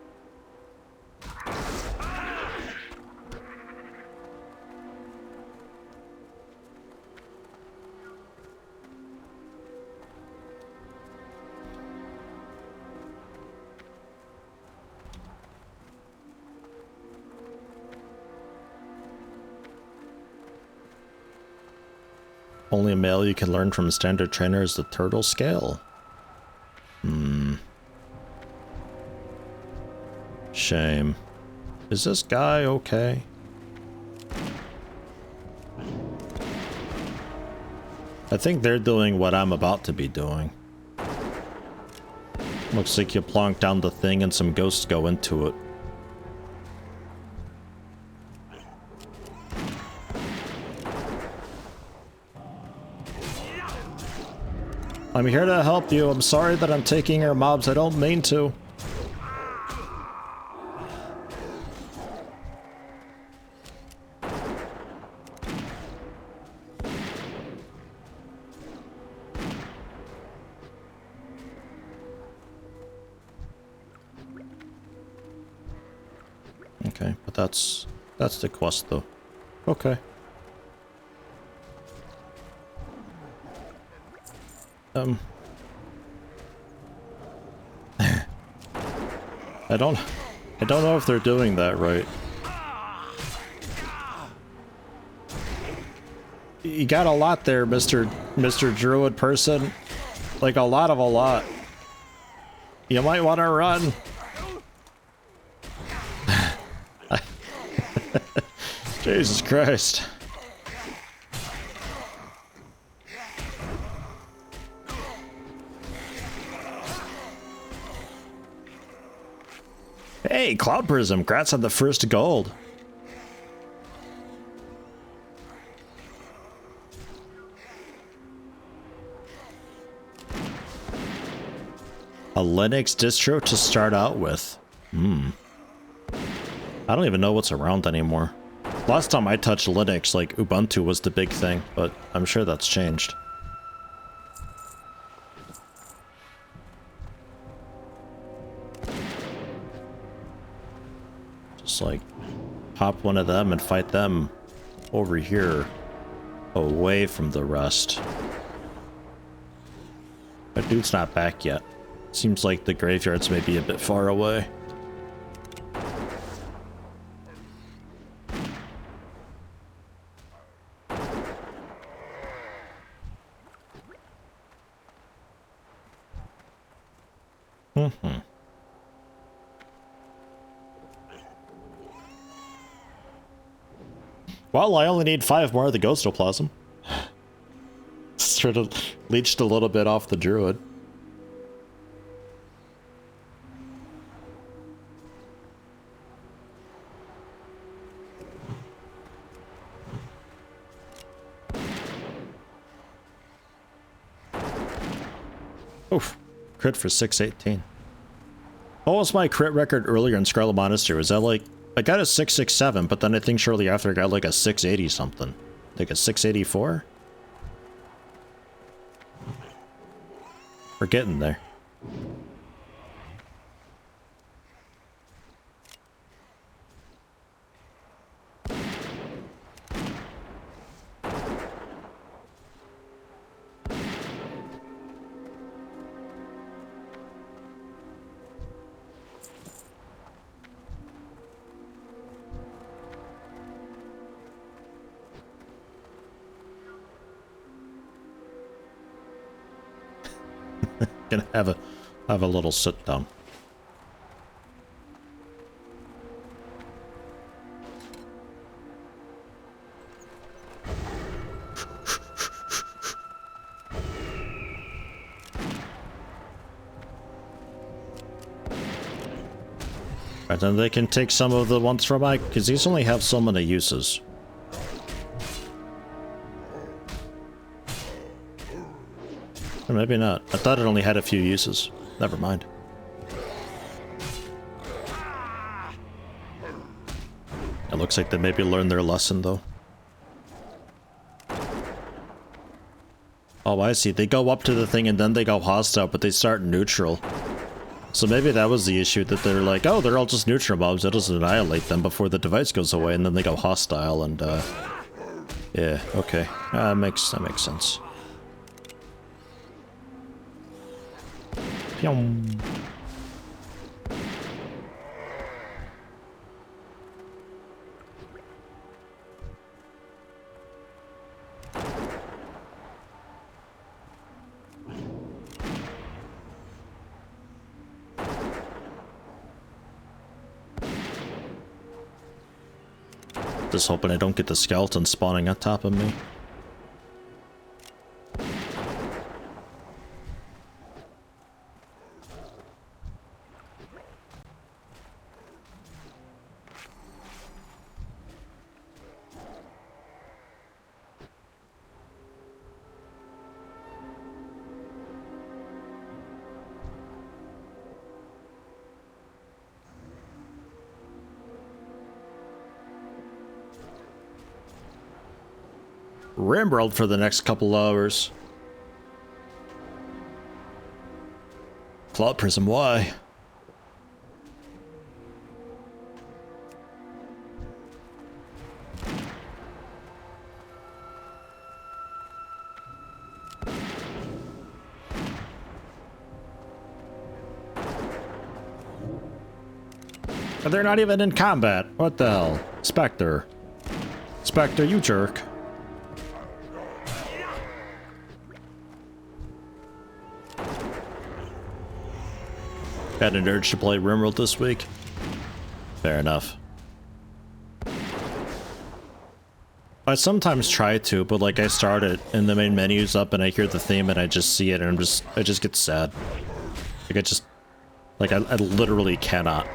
Only a male you can learn from a standard trainer is the turtle scale. Shame. Is this guy okay? I think they're doing what I'm about to be doing. Looks like you plonk down the thing and some ghosts go into it. I'm here to help you. I'm sorry that I'm taking your mobs. I don't mean to. Okay, but that's the quest though. Okay. I don't know if they're doing that right. You got a lot there, Mr. Druid person. Like a lot. You might want to run. Jesus Christ. Hey, Cloud Prism, congrats on the first gold. A Linux distro to start out with. I don't even know what's around anymore. Last time I touched Linux, like Ubuntu was the big thing, but I'm sure that's changed. Just like pop one of them and fight them over here, away from the rest. But dude's not back yet. Seems like the graveyards may be a bit far away. Mm-hmm. Well, I only need 5 more of the ghostoplasm. Sort of leached a little bit off the druid. Oof. Crit for 618. What was my crit record earlier in Scarlet Monastery? Was that like... I got a 667, but then I think shortly after I got like a 680 something. Like a 684? We're getting there. Gonna have a little sit down. Right, then they can take some of the ones from Ike, because these only have so many uses. Or maybe not. I thought it only had a few uses. Never mind. It looks like they maybe learned their lesson, though. Oh, I see. They go up to the thing and then they go hostile, but they start neutral. So maybe that was the issue, that they're like, oh, they're all just neutral mobs. That doesn't annihilate them before the device goes away, and then they go hostile, and, yeah, okay. That makes sense. Pyong. Just hoping I don't get the skeleton spawning on top of me. Rimworld for the next couple hours. Cloud Prism, why? They're not even in combat. What the hell? Spectre. Spectre, you jerk. Had an urge to play Rimworld this week. Fair enough. I sometimes try to, but like I start it and the main menu's up and I hear the theme and I just see it and I just get sad. Like I literally cannot.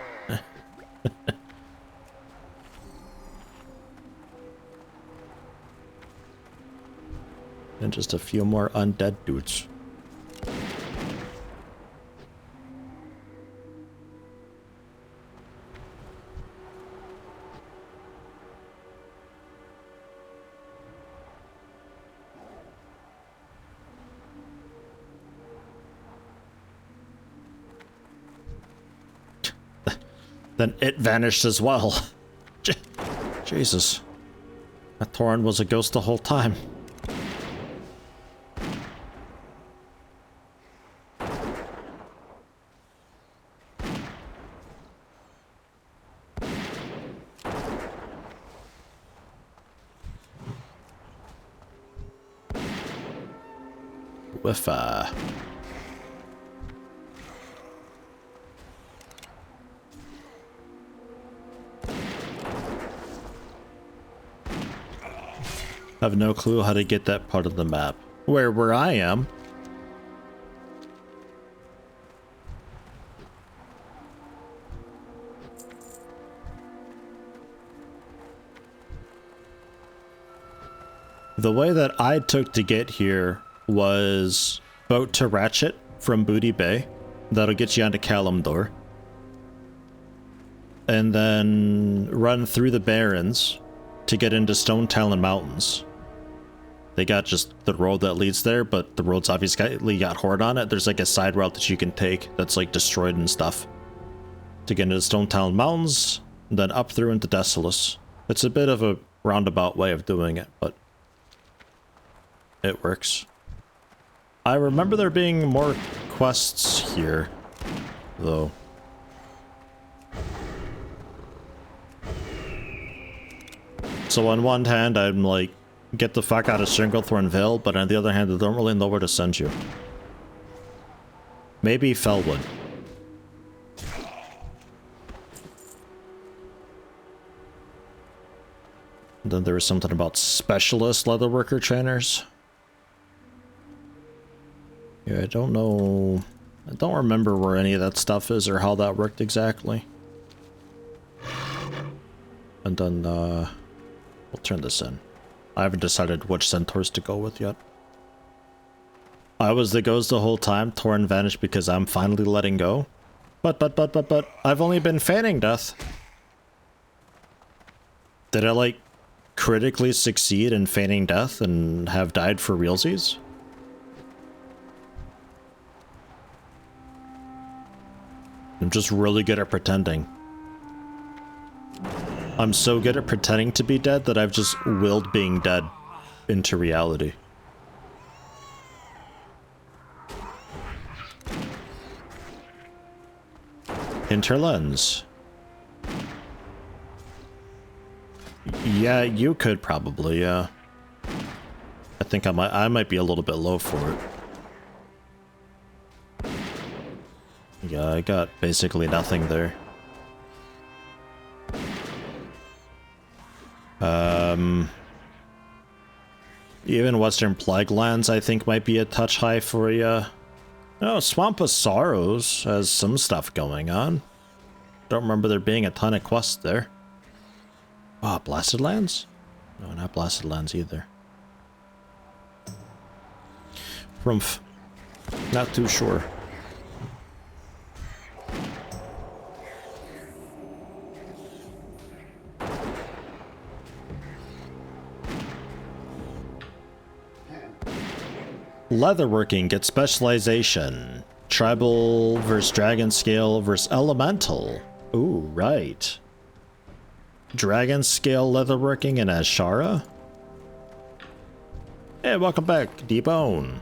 And just a few more undead dudes. Then it vanished as well. Jesus. That Tauren was a ghost the whole time. With have no clue how to get that part of the map. Where I am. The way that I took to get here was boat to Ratchet from Booty Bay. That'll get you onto Kalimdor. And then run through the Barrens to get into Stone Talon Mountains. They got just the road that leads there, but the road's obviously got Horde on it. There's like a side route that you can take that's like destroyed and stuff. To get into Stone Talon Mountains, and then up through into Desolus. It's a bit of a roundabout way of doing it, but it works. I remember there being more quests here, though. So on one hand, I'm like, get the fuck out of Stranglethorn Vale, but on the other hand, I don't really know where to send you. Maybe Felwood. And then there was something about specialist leatherworker trainers. Yeah, I don't know. I don't remember where any of that stuff is or how that worked exactly. And then, we'll turn this in. I haven't decided which centaurs to go with yet. I was the ghost the whole time. Torn vanished because I'm finally letting go. But, I've only been feigning death. Did I, like, critically succeed in feigning death and have died for realsies? I'm just really good at pretending. I'm so good at pretending to be dead that I've just willed being dead into reality. Interlens. Yeah, you could probably, yeah. I think I might be a little bit low for it. Yeah, I got basically nothing there. Even Western Plaguelands I think might be a touch high for you. Oh, Swamp of Sorrows has some stuff going on. Don't remember there being a ton of quests there. Oh, Blasted Lands? No, not Blasted Lands either. Rumpf. Not too sure. Leatherworking gets specialization. Tribal versus Dragon Scale versus Elemental. Ooh, right. Dragon Scale Leatherworking in Azshara? Hey, welcome back, D-Bone.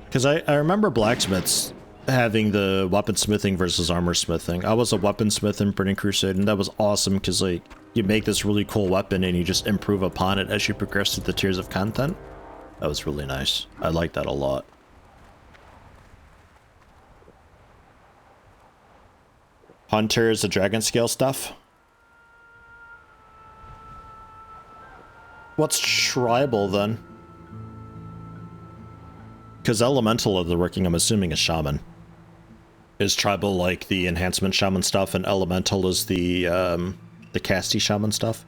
Because I remember blacksmiths having the weaponsmithing versus armor smithing. I was a weaponsmith in Burning Crusade, and that was awesome because, like, you make this really cool weapon and you just improve upon it as you progress through the tiers of content. That was really nice. I liked that a lot. Hunter is the dragon scale stuff. What's tribal then? Because elemental of the working, I'm assuming, is shaman. Is tribal like the enhancement shaman stuff, and elemental is the casty shaman stuff?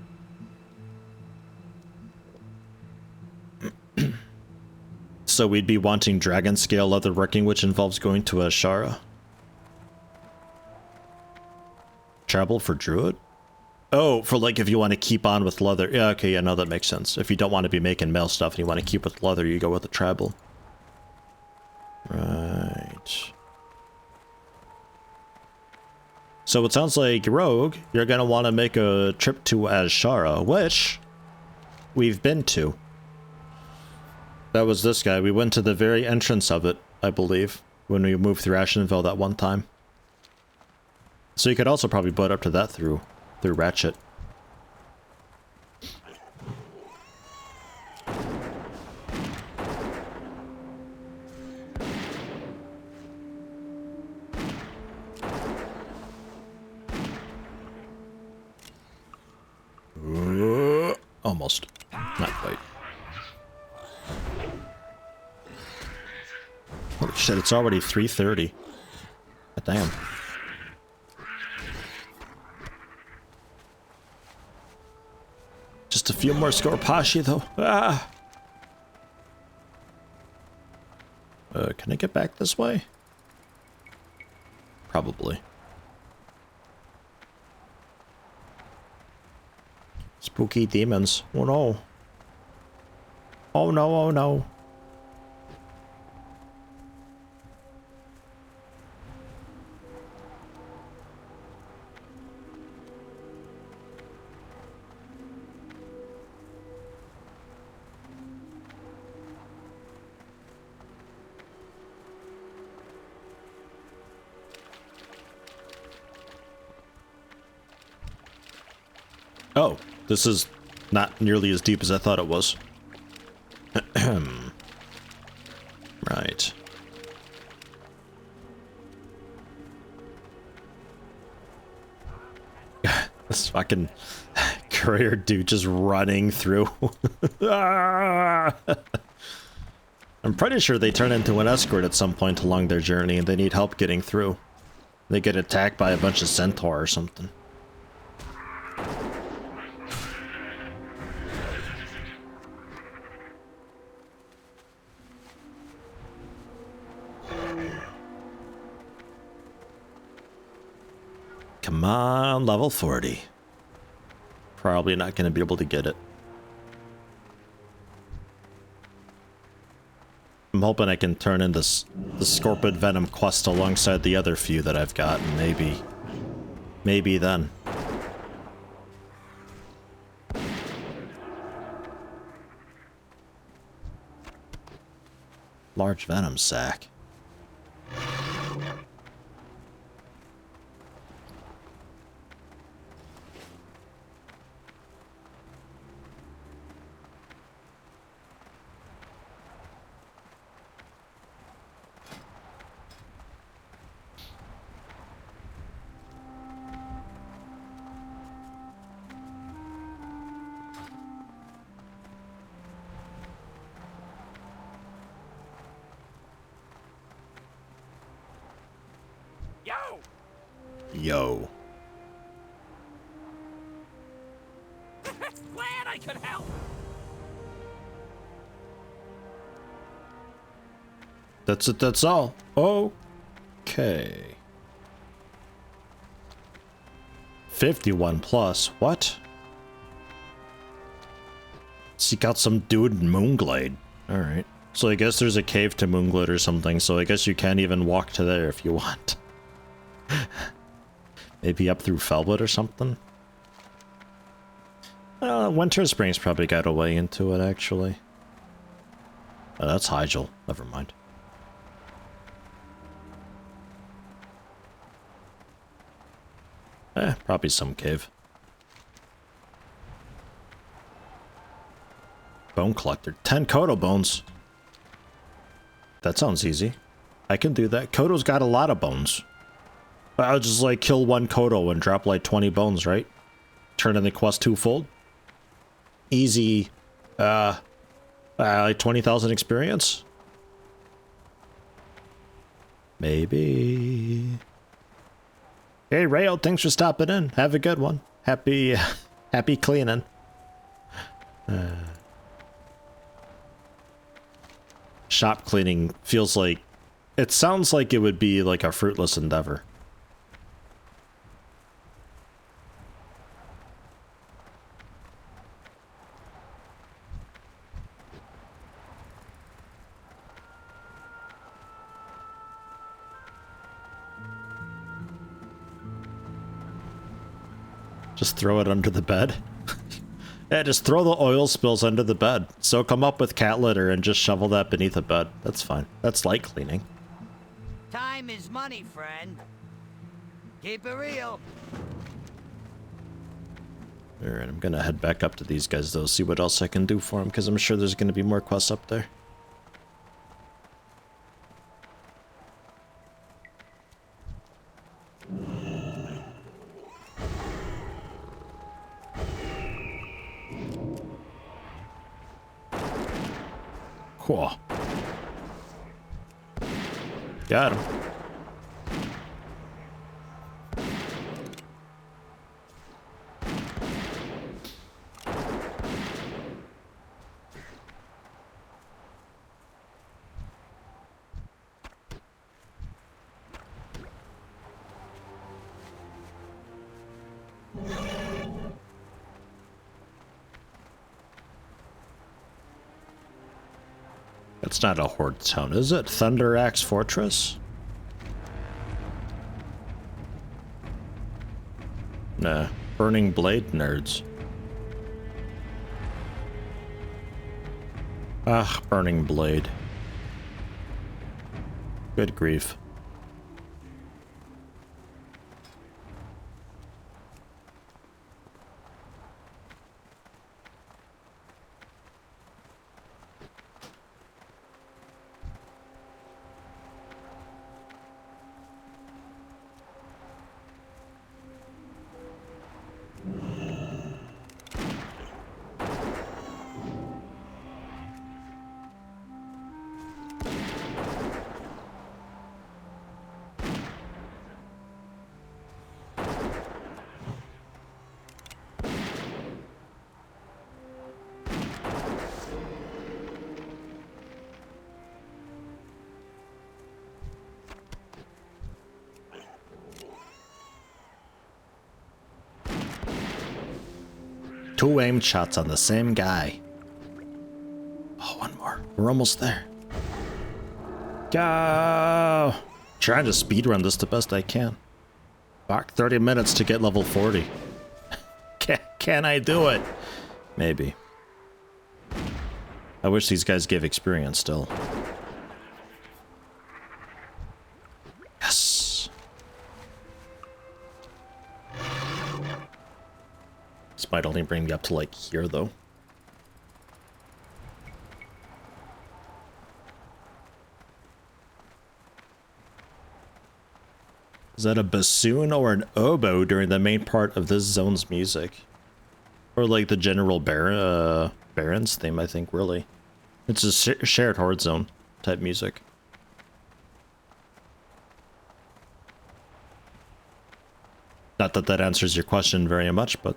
So we'd be wanting dragon scale leatherworking, which involves going to Azshara. Tribal for druid? Oh, for like if you want to keep on with leather. Yeah, okay, yeah, no, that makes sense. If you don't want to be making mail stuff and you want to keep with leather, you go with the tribal. Right. So it sounds like, Rogue, you're gonna want to make a trip to Azshara, which we've been to. That was this guy. We went to the very entrance of it, I believe, when we moved through Ashenville that one time. So you could also probably boat up to that through Ratchet. Almost. Not quite. Holy shit, it's already 3:30. Damn. Just a few more Scorpashi though. Ah! Can I get back this way? Probably. Spooky demons. Oh no. Oh no, oh no. Oh, this is not nearly as deep as I thought it was. Right. This fucking courier dude just running through. I'm pretty sure they turn into an escort at some point along their journey and they need help getting through. They get attacked by a bunch of centaur or something. Come on, level 40. Probably not going to be able to get it. I'm hoping I can turn in this the Scorpid Venom quest alongside the other few that I've got, and maybe then. Large Venom sack. Yo. Glad I could help. That's it, that's all. Okay. 51 plus. What? Seek out some dude in Moonglade. Alright. So I guess there's a cave to Moonglade or something, so I guess you can't even walk to there if you want. Maybe up through Felwood or something? Winter Springs probably got a way into it, actually. Oh, that's Hyjal. Never mind. Probably some cave. Bone collector. 10 Kodo bones. That sounds easy. I can do that. Kodo's got a lot of bones. I'll just like kill one Kodo and drop like 20 bones, right? Turn in the quest twofold. Easy. Like 20,000 experience? Maybe. Hey Rayo, thanks for stopping in. Have a good one. Happy cleaning. Shop cleaning feels like... It sounds like it would be like a fruitless endeavor. Just throw it under the bed. Yeah, just throw the oil spills under the bed. So come up with cat litter and just shovel that beneath a bed. That's fine. That's light cleaning. Time is money, friend. Keep it real. Alright, I'm gonna head back up to these guys though, see what else I can do for them, because I'm sure there's gonna be more quests up there. Cool. Got him. It's not a horde town, is it? Thunder Axe Fortress? Nah. Burning Blade nerds. Ah, Burning Blade. Good grief. Two aimed shots on the same guy. Oh, one more. We're almost there. Go! Trying to speedrun this the best I can. Fuck, 30 minutes to get level 40. Can I do it? Maybe. I wish these guys gave experience still. Yes! This might only bring me up to like here though. Is that a bassoon or an oboe during the main part of this zone's music? Or like the general Baron's theme, I think, really. It's a shared horde zone type music. Not that that answers your question very much, but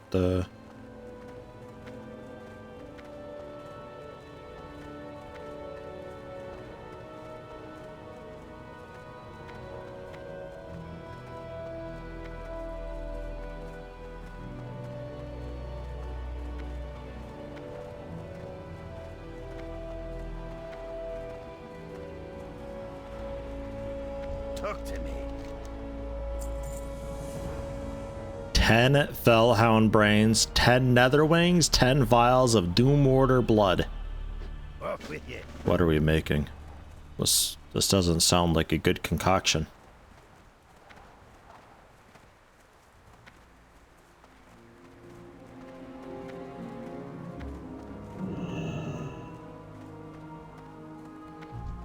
Talk to me. 10 Fellhound Brains, 10 Netherwings, 10 vials of Doom Order blood. Off with you. What are we making? This doesn't sound like a good concoction.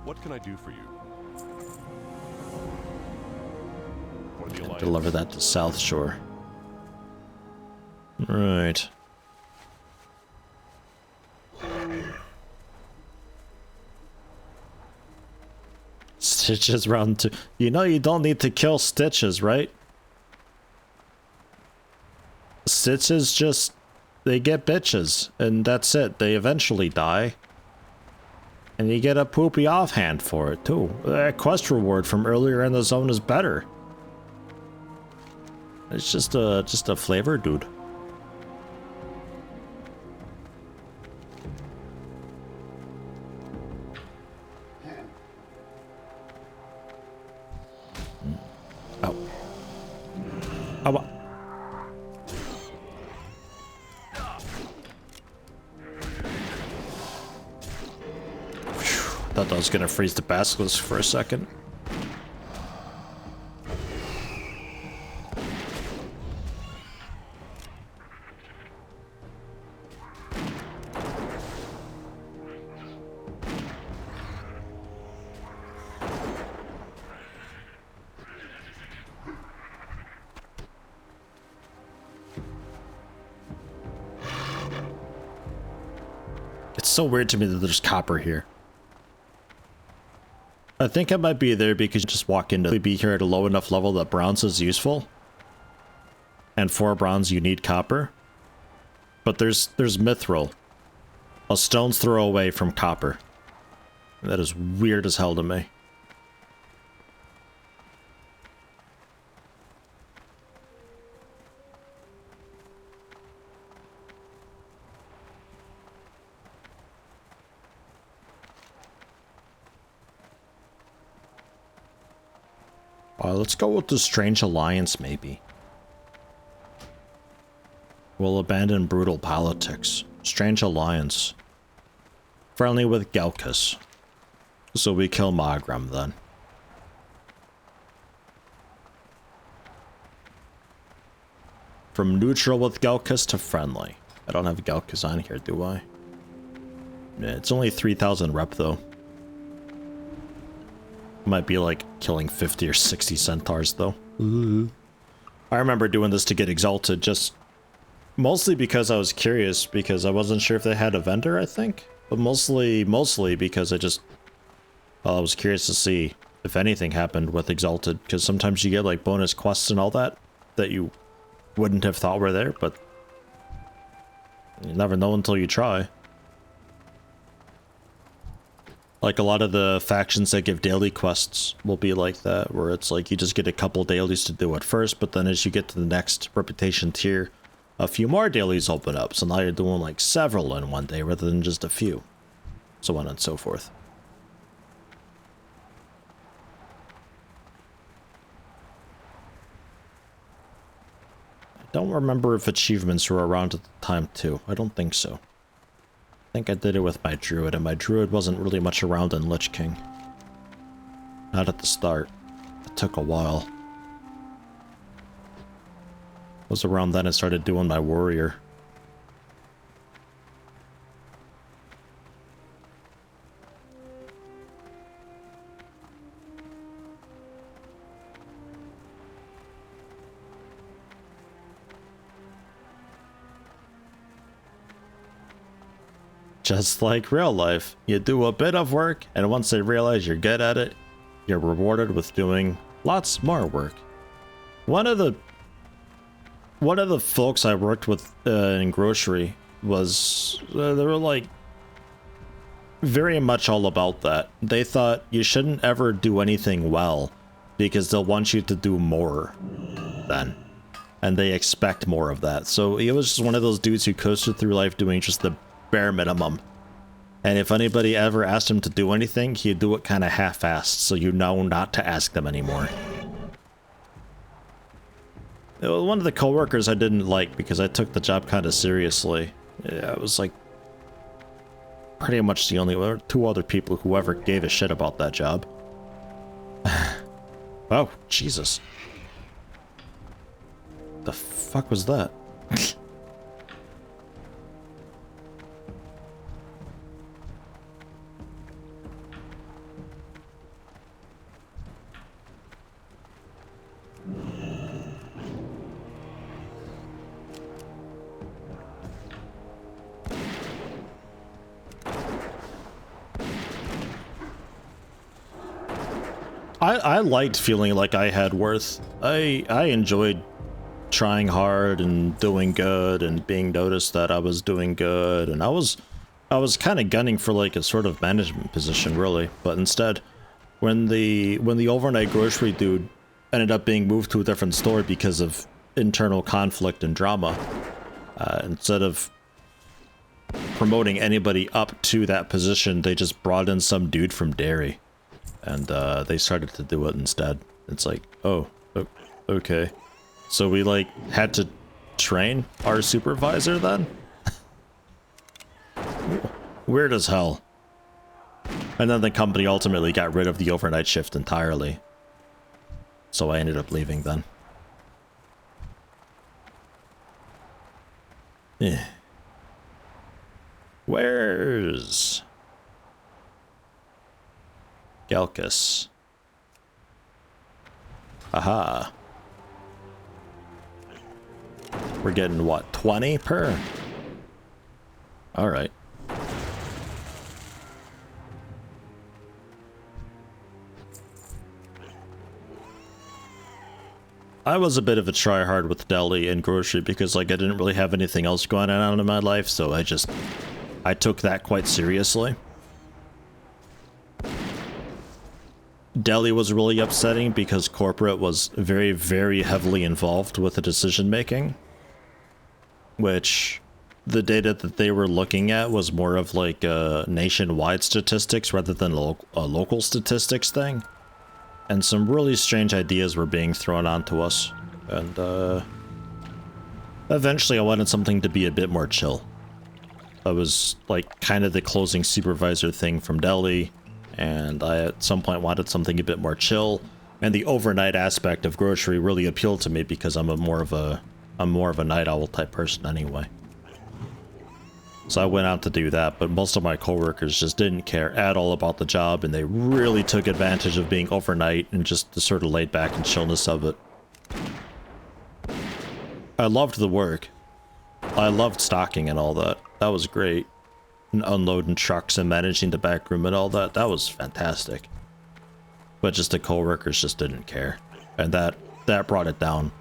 What can I do for you? Deliver that to South Shore. Right. Stitches round 2. You know you don't need to kill Stitches, right? Stitches just... they get bitches, and that's it. They eventually die. And you get a poopy offhand for it, too. That quest reward from earlier in the zone is better. It's just a flavor, dude. Oh. Oh. Thought that was gonna freeze the basilisk for a second. It's so weird to me that there's copper here. I think I might be there because you just walk into be here at a low enough level that bronze is useful. And for bronze you need copper. But there's mithril. A stone's throw away from copper. That is weird as hell to me. Let's go with the Strange Alliance, maybe. We'll abandon brutal politics. Strange Alliance. Friendly with Gelkus. So we kill Magram then. From neutral with Gelkus to friendly. I don't have Gelkus on here, do I? Yeah, it's only 3,000 rep though. Might be like killing 50 or 60 centaurs though. I remember doing this to get exalted, just mostly because I was curious, because I wasn't sure if they had a vendor, I think. But mostly because I was curious to see if anything happened with exalted, because sometimes you get like bonus quests and all that you wouldn't have thought were there, but you never know until you try. Like a lot of the factions that give daily quests will be like that, where it's like you just get a couple dailies to do at first, but then as you get to the next reputation tier, a few more dailies open up. So now you're doing like several in one day rather than just a few. So on and so forth. I don't remember if achievements were around at the time too. I don't think so. I think I did it with my druid, and my druid wasn't really much around in Lich King. Not at the start. It took a while. It was around then I started doing my warrior. Just like real life, you do a bit of work, and once they realize you're good at it, you're rewarded with doing lots more work. One of the folks I worked with in grocery was, they were like very much all about that. They thought you shouldn't ever do anything well because they'll want you to do more then. And they expect more of that. So he was just one of those dudes who coasted through life doing just the bare minimum. And if anybody ever asked him to do anything, he'd do it kind of half-assed, so you know not to ask them anymore. One of the coworkers I didn't like because I took the job kind of seriously. Yeah, it was like pretty much the only two other people who ever gave a shit about that job. Oh, Jesus. The fuck was that? I liked feeling like I had worth. I enjoyed trying hard and doing good and being noticed that I was doing good, and I was kind of gunning for like a sort of management position really, but instead when the overnight grocery dude ended up being moved to a different store because of internal conflict and drama, instead of promoting anybody up to that position, they just brought in some dude from dairy. And they started to do it instead. It's like, oh, okay. So we like had to train our supervisor then? Weird as hell. And then the company ultimately got rid of the overnight shift entirely. So I ended up leaving then. Yeah. Where's Gelkus? Aha. We're getting what, 20 per? Alright. I was a bit of a tryhard with deli and grocery because like I didn't really have anything else going on in my life, so I took that quite seriously. Deli was really upsetting because corporate was very, very heavily involved with the decision making, which the data that they were looking at was more of like nationwide statistics rather than a local statistics thing. And some really strange ideas were being thrown onto us. And eventually I wanted something to be a bit more chill. I was like kind of the closing supervisor thing from deli, and I at some point wanted something a bit more chill. And the overnight aspect of grocery really appealed to me because I'm more of a night owl type person anyway. So I went out to do that, but most of my coworkers just didn't care at all about the job, and they really took advantage of being overnight and just the sort of laid back and chillness of it. I loved the work. I loved stocking and all that. That was great. And unloading trucks and managing the back room and all that. That was fantastic. But just the coworkers just didn't care. And that brought it down.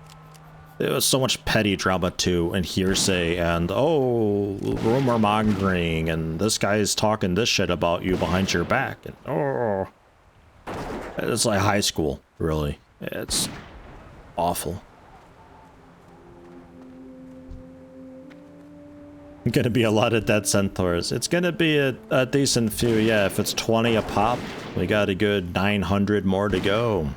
There was so much petty drama too, and hearsay, and oh, rumor mongering, and this guy is talking this shit about you behind your back, and oh, it's like high school, really. It's awful. Gonna be a lot of dead centaurs. It's gonna be a decent few, yeah. If it's 20 a pop, we got a good 900 more to go.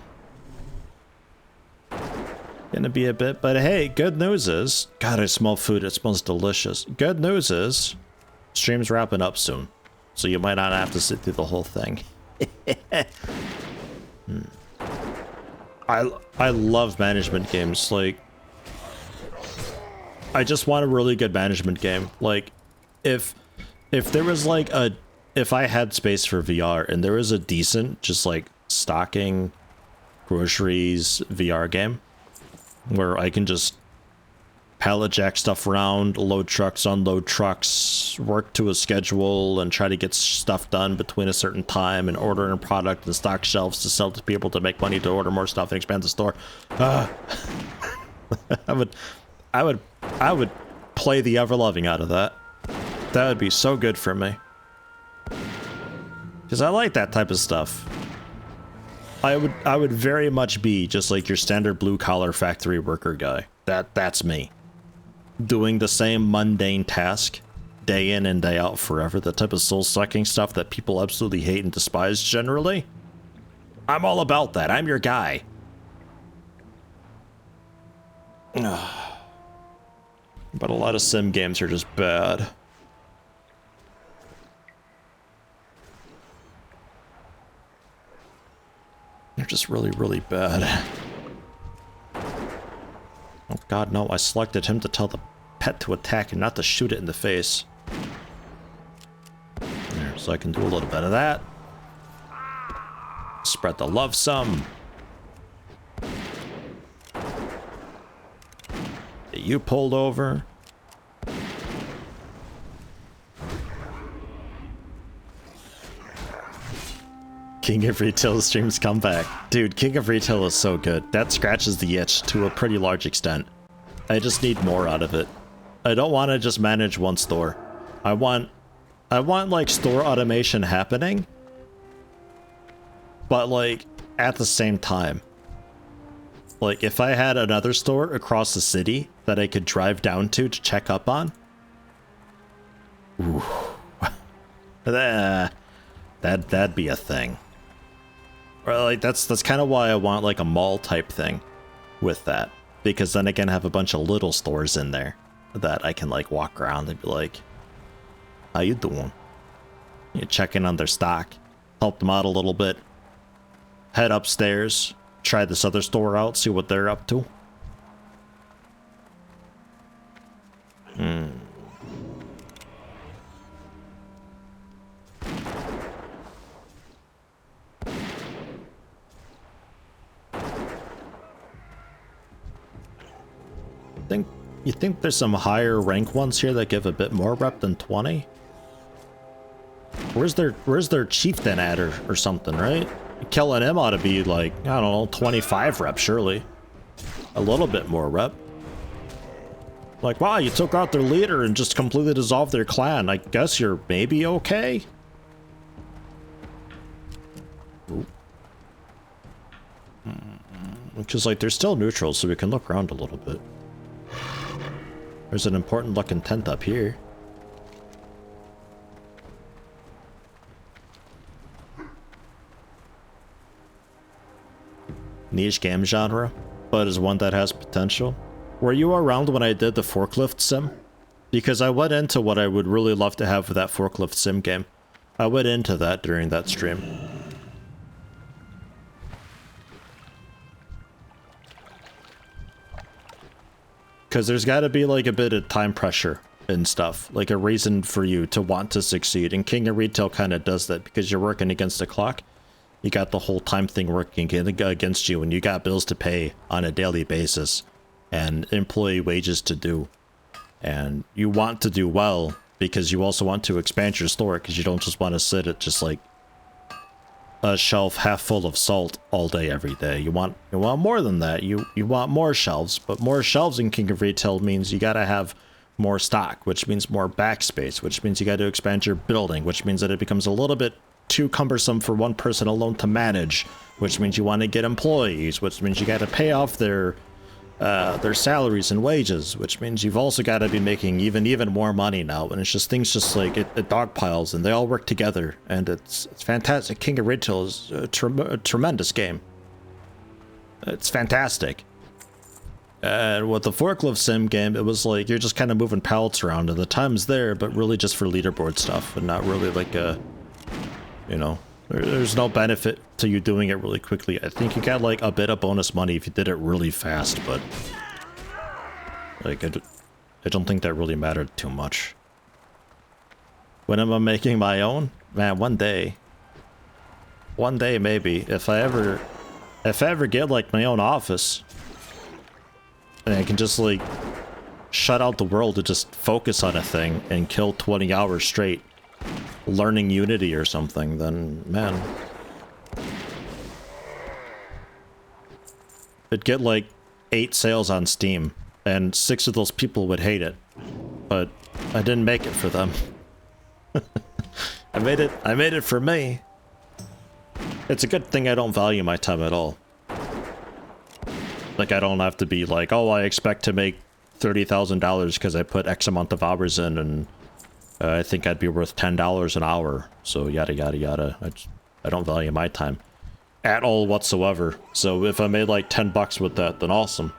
Gonna be a bit, but hey, good news is, God, I smell food, it smells delicious. Good news is, stream's wrapping up soon, so you might not have to sit through the whole thing. I love management games. Like, I just want a really good management game. Like, if there was like if I had space for VR and there was a decent, just like stocking groceries VR game, where I can just pallet jack stuff around, load trucks, unload trucks, work to a schedule, and try to get stuff done between a certain time, and order a product and stock shelves to sell to people to make money to order more stuff and expand the store. I would play the ever-loving out of that. That would be so good for me. Because I like that type of stuff. I would very much be just like your standard blue-collar factory worker guy. That's me. Doing the same mundane task, day in and day out forever, the type of soul-sucking stuff that people absolutely hate and despise generally. I'm all about that. I'm your guy. But a lot of sim games are just bad. They're just really, really bad. Oh god, no, I selected him to tell the pet to attack and not to shoot it in the face. There, so I can do a little bit of that. Spread the love some. You pulled over. King of Retail streams comeback. Dude, King of Retail is so good. That scratches the itch to a pretty large extent. I just need more out of it. I don't want to just manage one store. I want like store automation happening, but like at the same time. Like if I had another store across the city that I could drive down to check up on. Ooh. That'd be a thing. Or like that's kind of why I want like a mall type thing with that, because then I can have a bunch of little stores in there that I can like walk around and be like, how you doing? You check in on their stock, help them out a little bit, head upstairs, try this other store out, see what they're up to. You think there's some higher rank ones here that give a bit more rep than 20? Where's their chieftain at or something, right? Killing him ought to be like, I don't know, 25 reps surely. a little bit more rep. Like, wow, you took out their leader and just completely dissolved their clan. I guess you're maybe okay? Because, like, they're still neutral, so we can look around a little bit. There's an important looking tent up here. Niche game genre, but is one that has potential. Were you around when I did the forklift sim? Because I went into what I would really love to have for that forklift sim game. I went into that during that stream. Because there's got to be like a bit of time pressure and stuff, like a reason for you to want to succeed. And King of Retail kind of does that because you're working against the clock. You got the whole time thing working against you, and you got bills to pay on a daily basis and employee wages to do. And you want to do well because you also want to expand your store, because you don't just want to sit at just like a shelf half full of salt all day every day. You want more than that. You want more shelves, but more shelves in King of Retail means you got to have more stock, which means more backspace, which means you got to expand your building, which means that it becomes a little bit too cumbersome for one person alone to manage, which means you want to get employees, which means you got to pay off their salaries and wages, which means you've also got to be making even more money now. And it's just things just like it dogpiles, and they all work together, and it's fantastic. King of Retail is a tremendous game. It's fantastic. And with the forklift sim game, it was like you're just kind of moving pallets around, and the time's there, but really just for leaderboard stuff, and not really like a, you know, there's no benefit to you doing it really quickly. I think you got like a bit of bonus money if you did it really fast, but like I don't think that really mattered too much. When am I making my own? Man, one day maybe, if I ever get like my own office and I can just like shut out the world to just focus on a thing and kill 20 hours straight learning Unity or something, then man, it'd get like 8 sales on Steam, and 6 of those people would hate it, but I didn't make it for them. I made it for me. It's a good thing I don't value my time at all. Like, I don't have to be like, oh, I expect to make $30,000 because I put X amount of hours in, and I think I'd be worth $10 an hour, so yada yada yada. I don't value my time at all whatsoever. So if I made like 10 bucks with that, then awesome.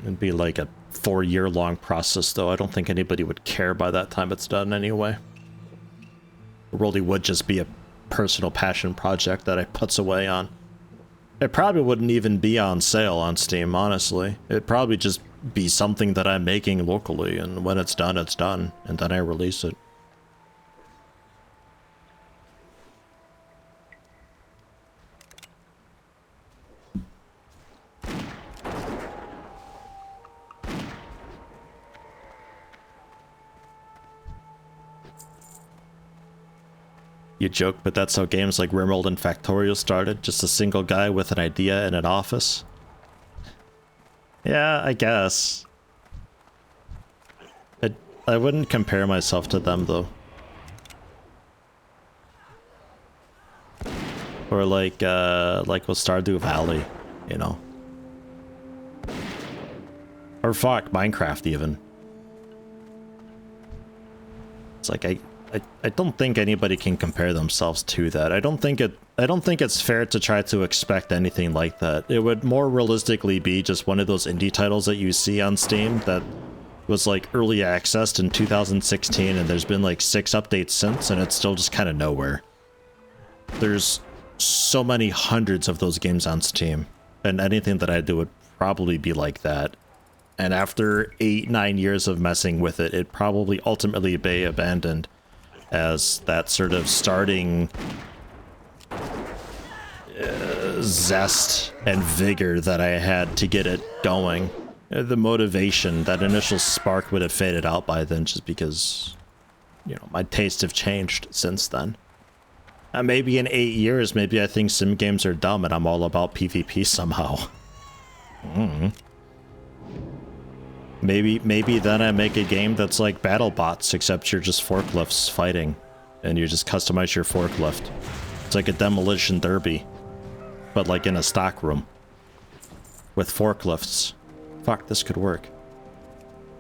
It'd be like a 4-year-long process, though. I don't think anybody would care by that time it's done anyway. It really would just be a personal passion project that I puts away on. It probably wouldn't even be on sale on Steam, honestly. It'd probably just be something that I'm making locally, and when it's done, and then I release it. You joke, but that's how games like Rimworld and Factorial started. Just a single guy with an idea in an office. Yeah, I guess. I wouldn't compare myself to them, though. Or like with Stardew Valley, you know. Or fuck, Minecraft even. It's like I don't think anybody can compare themselves to that. I don't think it's fair to try to expect anything like that. It would more realistically be just one of those indie titles that you see on Steam that was like early accessed in 2016, and there's been like 6 updates since, and it's still just kind of nowhere. There's so many hundreds of those games on Steam, and anything that I do would probably be like that. And after 8-9 years of messing with it, it'd probably ultimately be abandoned as that sort of starting zest and vigor that I had to get it going. The motivation, that initial spark would have faded out by then, just because, you know, my tastes have changed since then. Maybe in 8 years, maybe I think sim games are dumb and I'm all about PvP somehow. Maybe then I make a game that's like BattleBots, except you're just forklifts fighting, and you just customize your forklift. It's like a demolition derby, but like in a stock room with forklifts. Fuck, this could work.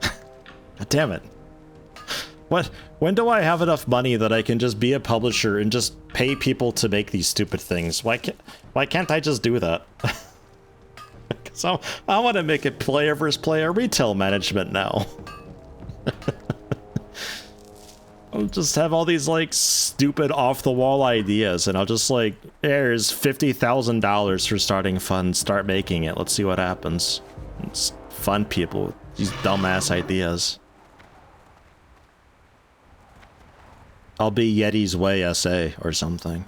God damn it. What? When do I have enough money that I can just be a publisher and just pay people to make these stupid things? Why can't I just do that? So I want to make it player versus player retail management now. I'll just have all these like stupid off the wall ideas, and I'll just like, here's $50,000 for starting funds. Start making it. Let's see what happens. It's fun people with these dumbass ideas. I'll be Yeti's Way SA or something.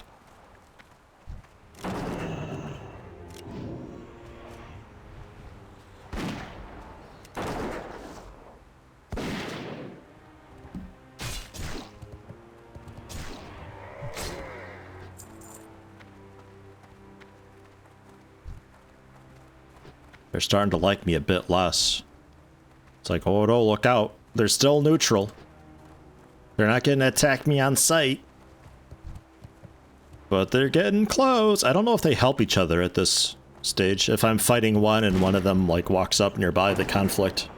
They're starting to like me a bit less. It's like, oh no, look out. They're still neutral. They're not gonna attack me on sight. But they're getting close. I don't know if they help each other at this stage. If I'm fighting one and one of them like walks up nearby the conflict.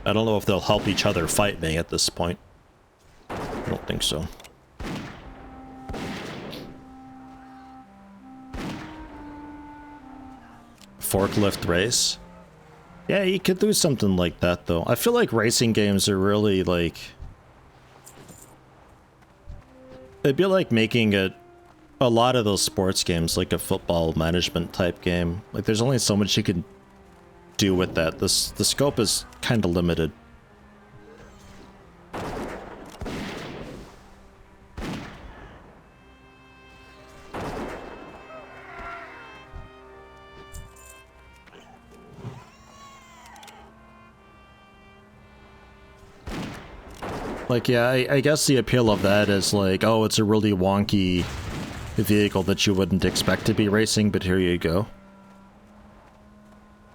I don't know if they'll help each other fight me at this point. I don't think so. Forklift race? Yeah, you could do something like that though. I feel like racing games are really like... It'd be like making a lot of those sports games like a football management type game. Like there's only so much you can do with that. The scope is kind of limited. Like, yeah, I guess the appeal of that is like, oh, it's a really wonky vehicle that you wouldn't expect to be racing, but here you go.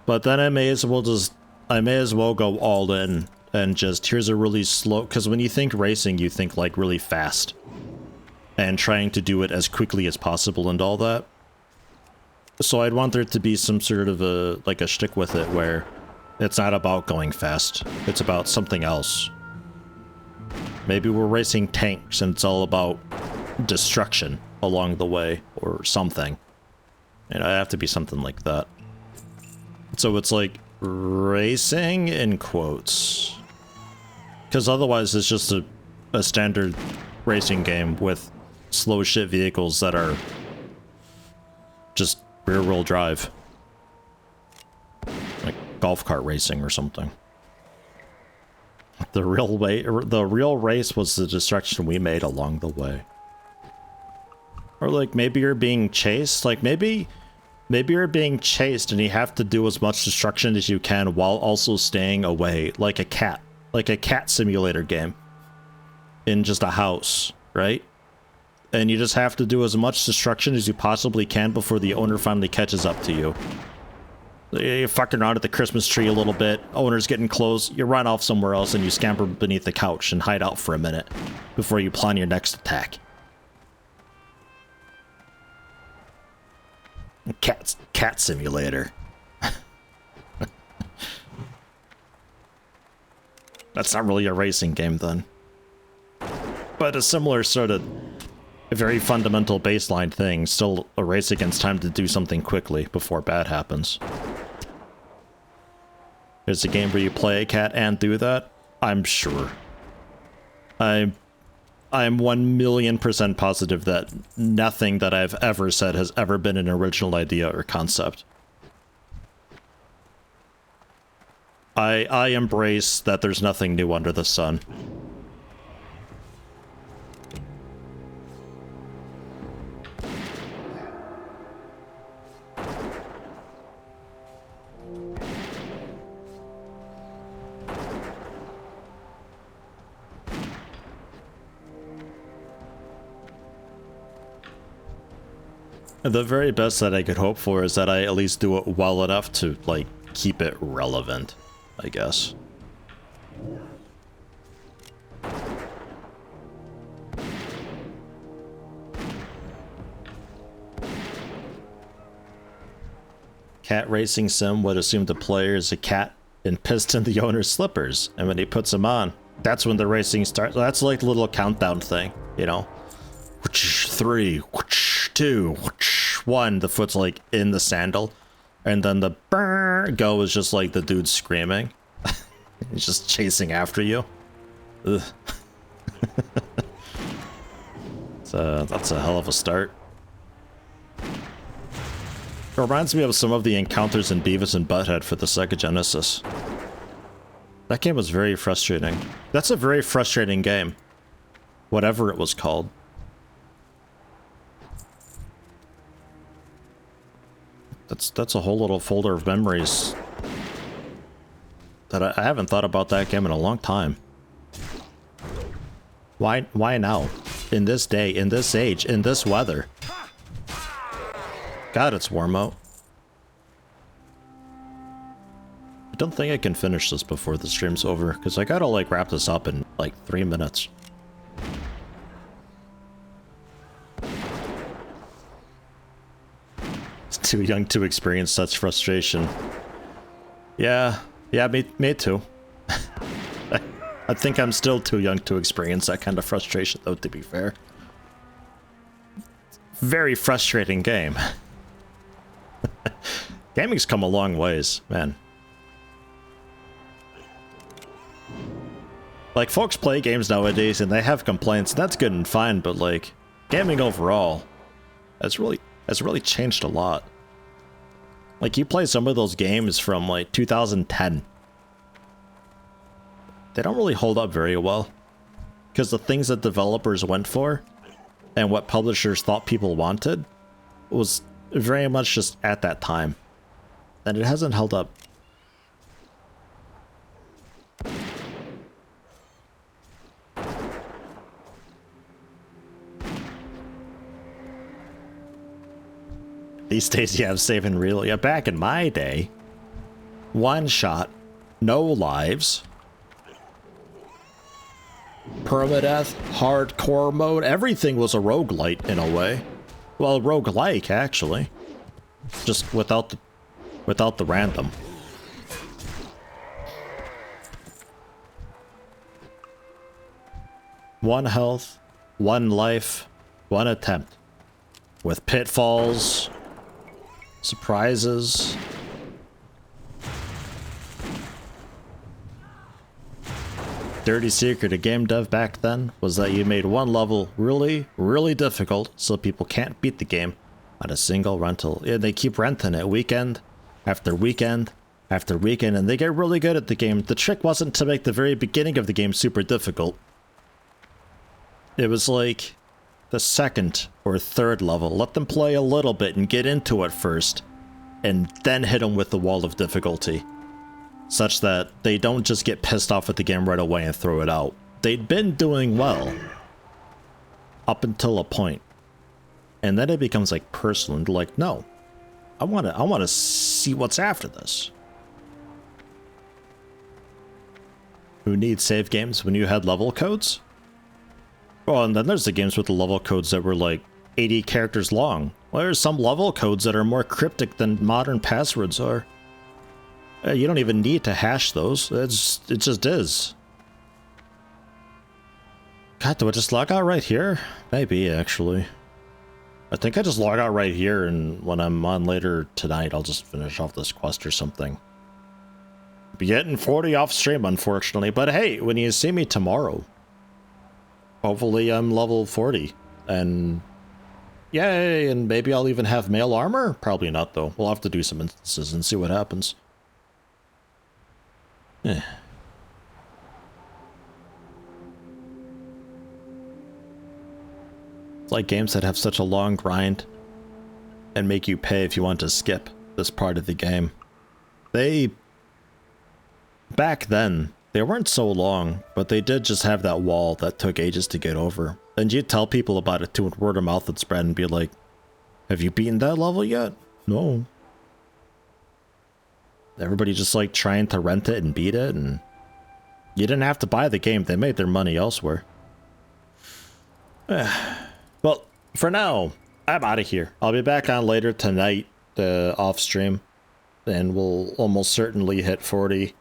But then I may as well go all in and just, here's a really slow, because when you think racing, you think like really fast. And trying to do it as quickly as possible and all that. So I'd want there to be some sort of a, like a shtick with it where it's not about going fast, it's about something else. Maybe we're racing tanks and it's all about destruction along the way or something. And it'd have to be something like that. So it's like racing in quotes. Because otherwise it's just a standard racing game with slow shit vehicles that are just rear-wheel drive. Like golf cart racing or something. The real race was the destruction we made along the way. Or like maybe you're being chased, like maybe you're being chased and you have to do as much destruction as you can while also staying away, like a cat simulator game in just a house, right? And you just have to do as much destruction as you possibly can before the owner finally catches up to you. You're fucking around at the Christmas tree a little bit, owner's getting close, you run off somewhere else and you scamper beneath the couch and hide out for a minute before you plan your next attack. Cat simulator. That's not really a racing game then. But a similar sort of a very fundamental baseline thing, still a race against time to do something quickly before bad happens. There's a game where you play a cat and do that? I'm sure. I'm 1,000,000% positive that nothing that I've ever said has ever been an original idea or concept. I embrace that there's nothing new under the sun. The very best that I could hope for is that I at least do it well enough to, like, keep it relevant, I guess. Cat racing sim would assume the player is a cat and pissed in the owner's slippers, and when he puts them on, that's when the racing starts. That's like the little countdown thing, you know? 3, 2, 1, the foot's like in the sandal, and then the brrr go is just like the dude screaming. He's just chasing after you. Ugh. So that's a hell of a start. It reminds me of some of the encounters in Beavis and Butthead for the Sega Genesis. That game was very frustrating. That's a very frustrating game. Whatever it was called. That's a whole little folder of memories that I haven't thought about that game in a long time. Why now? In this day, in this age, in this weather. God, it's warm out. I don't think I can finish this before the stream's over, because I gotta like wrap this up in like 3 minutes. Too young to experience such frustration. Yeah, me too. I think I'm still too young to experience that kind of frustration, though, to be fair. Very frustrating game. Gaming's come a long ways, man. Like, folks play games nowadays and they have complaints, and that's good and fine, but like, gaming overall has really changed a lot. Like, you play some of those games from like 2010. They don't really hold up very well. Because the things that developers went for and what publishers thought people wanted was very much just at that time. And it hasn't held up. These days you have save and reel. Yeah, back in my day, one shot, no lives, permadeath, hardcore mode, everything was a roguelite in a way. Well, roguelike actually. Just without the random. One health, one life, one attempt. With pitfalls, surprises. Dirty secret of game dev back then was that you made one level really, really difficult so people can't beat the game on a single rental. Yeah, they keep renting it weekend after weekend after weekend, and they get really good at the game. The trick wasn't to make the very beginning of the game super difficult. It was like the second or third level. Let them play a little bit and get into it first, and then hit them with the wall of difficulty, such that they don't just get pissed off at the game right away and throw it out. They'd been doing well up until a point, and then it becomes like personal. And like, no, I want to see what's after this. Who needs save games when you had level codes? Well, and then there's the games with the level codes that were like 80 characters long. Well, there's some level codes that are more cryptic than modern passwords are. You don't even need to hash those. It just is. God, do I just log out right here? Maybe, actually. I think I just log out right here, and when I'm on later tonight, I'll just finish off this quest or something. Be getting 40 off stream, unfortunately. But hey, when you see me tomorrow, hopefully I'm level 40. And yay, and maybe I'll even have male armor? Probably not, though. We'll have to do some instances and see what happens. Eh. It's like games that have such a long grind and make you pay if you want to skip this part of the game. Back then, they weren't so long, but they did just have that wall that took ages to get over. And you'd tell people about it too, and word of mouth would spread and be like, Have you beaten that level yet? No. Everybody just like trying to rent it and beat it, and you didn't have to buy the game. They made their money elsewhere. Well, for now, I'm out of here. I'll be back on later tonight, off stream, and we'll almost certainly hit 40.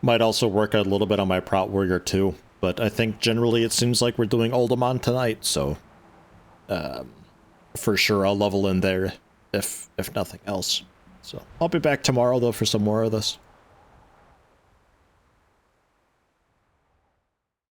Might also work out a little bit on my Prot Warrior too, but I think generally it seems like we're doing Oldemon tonight, so for sure I'll level in there if nothing else. So I'll be back tomorrow though for some more of this.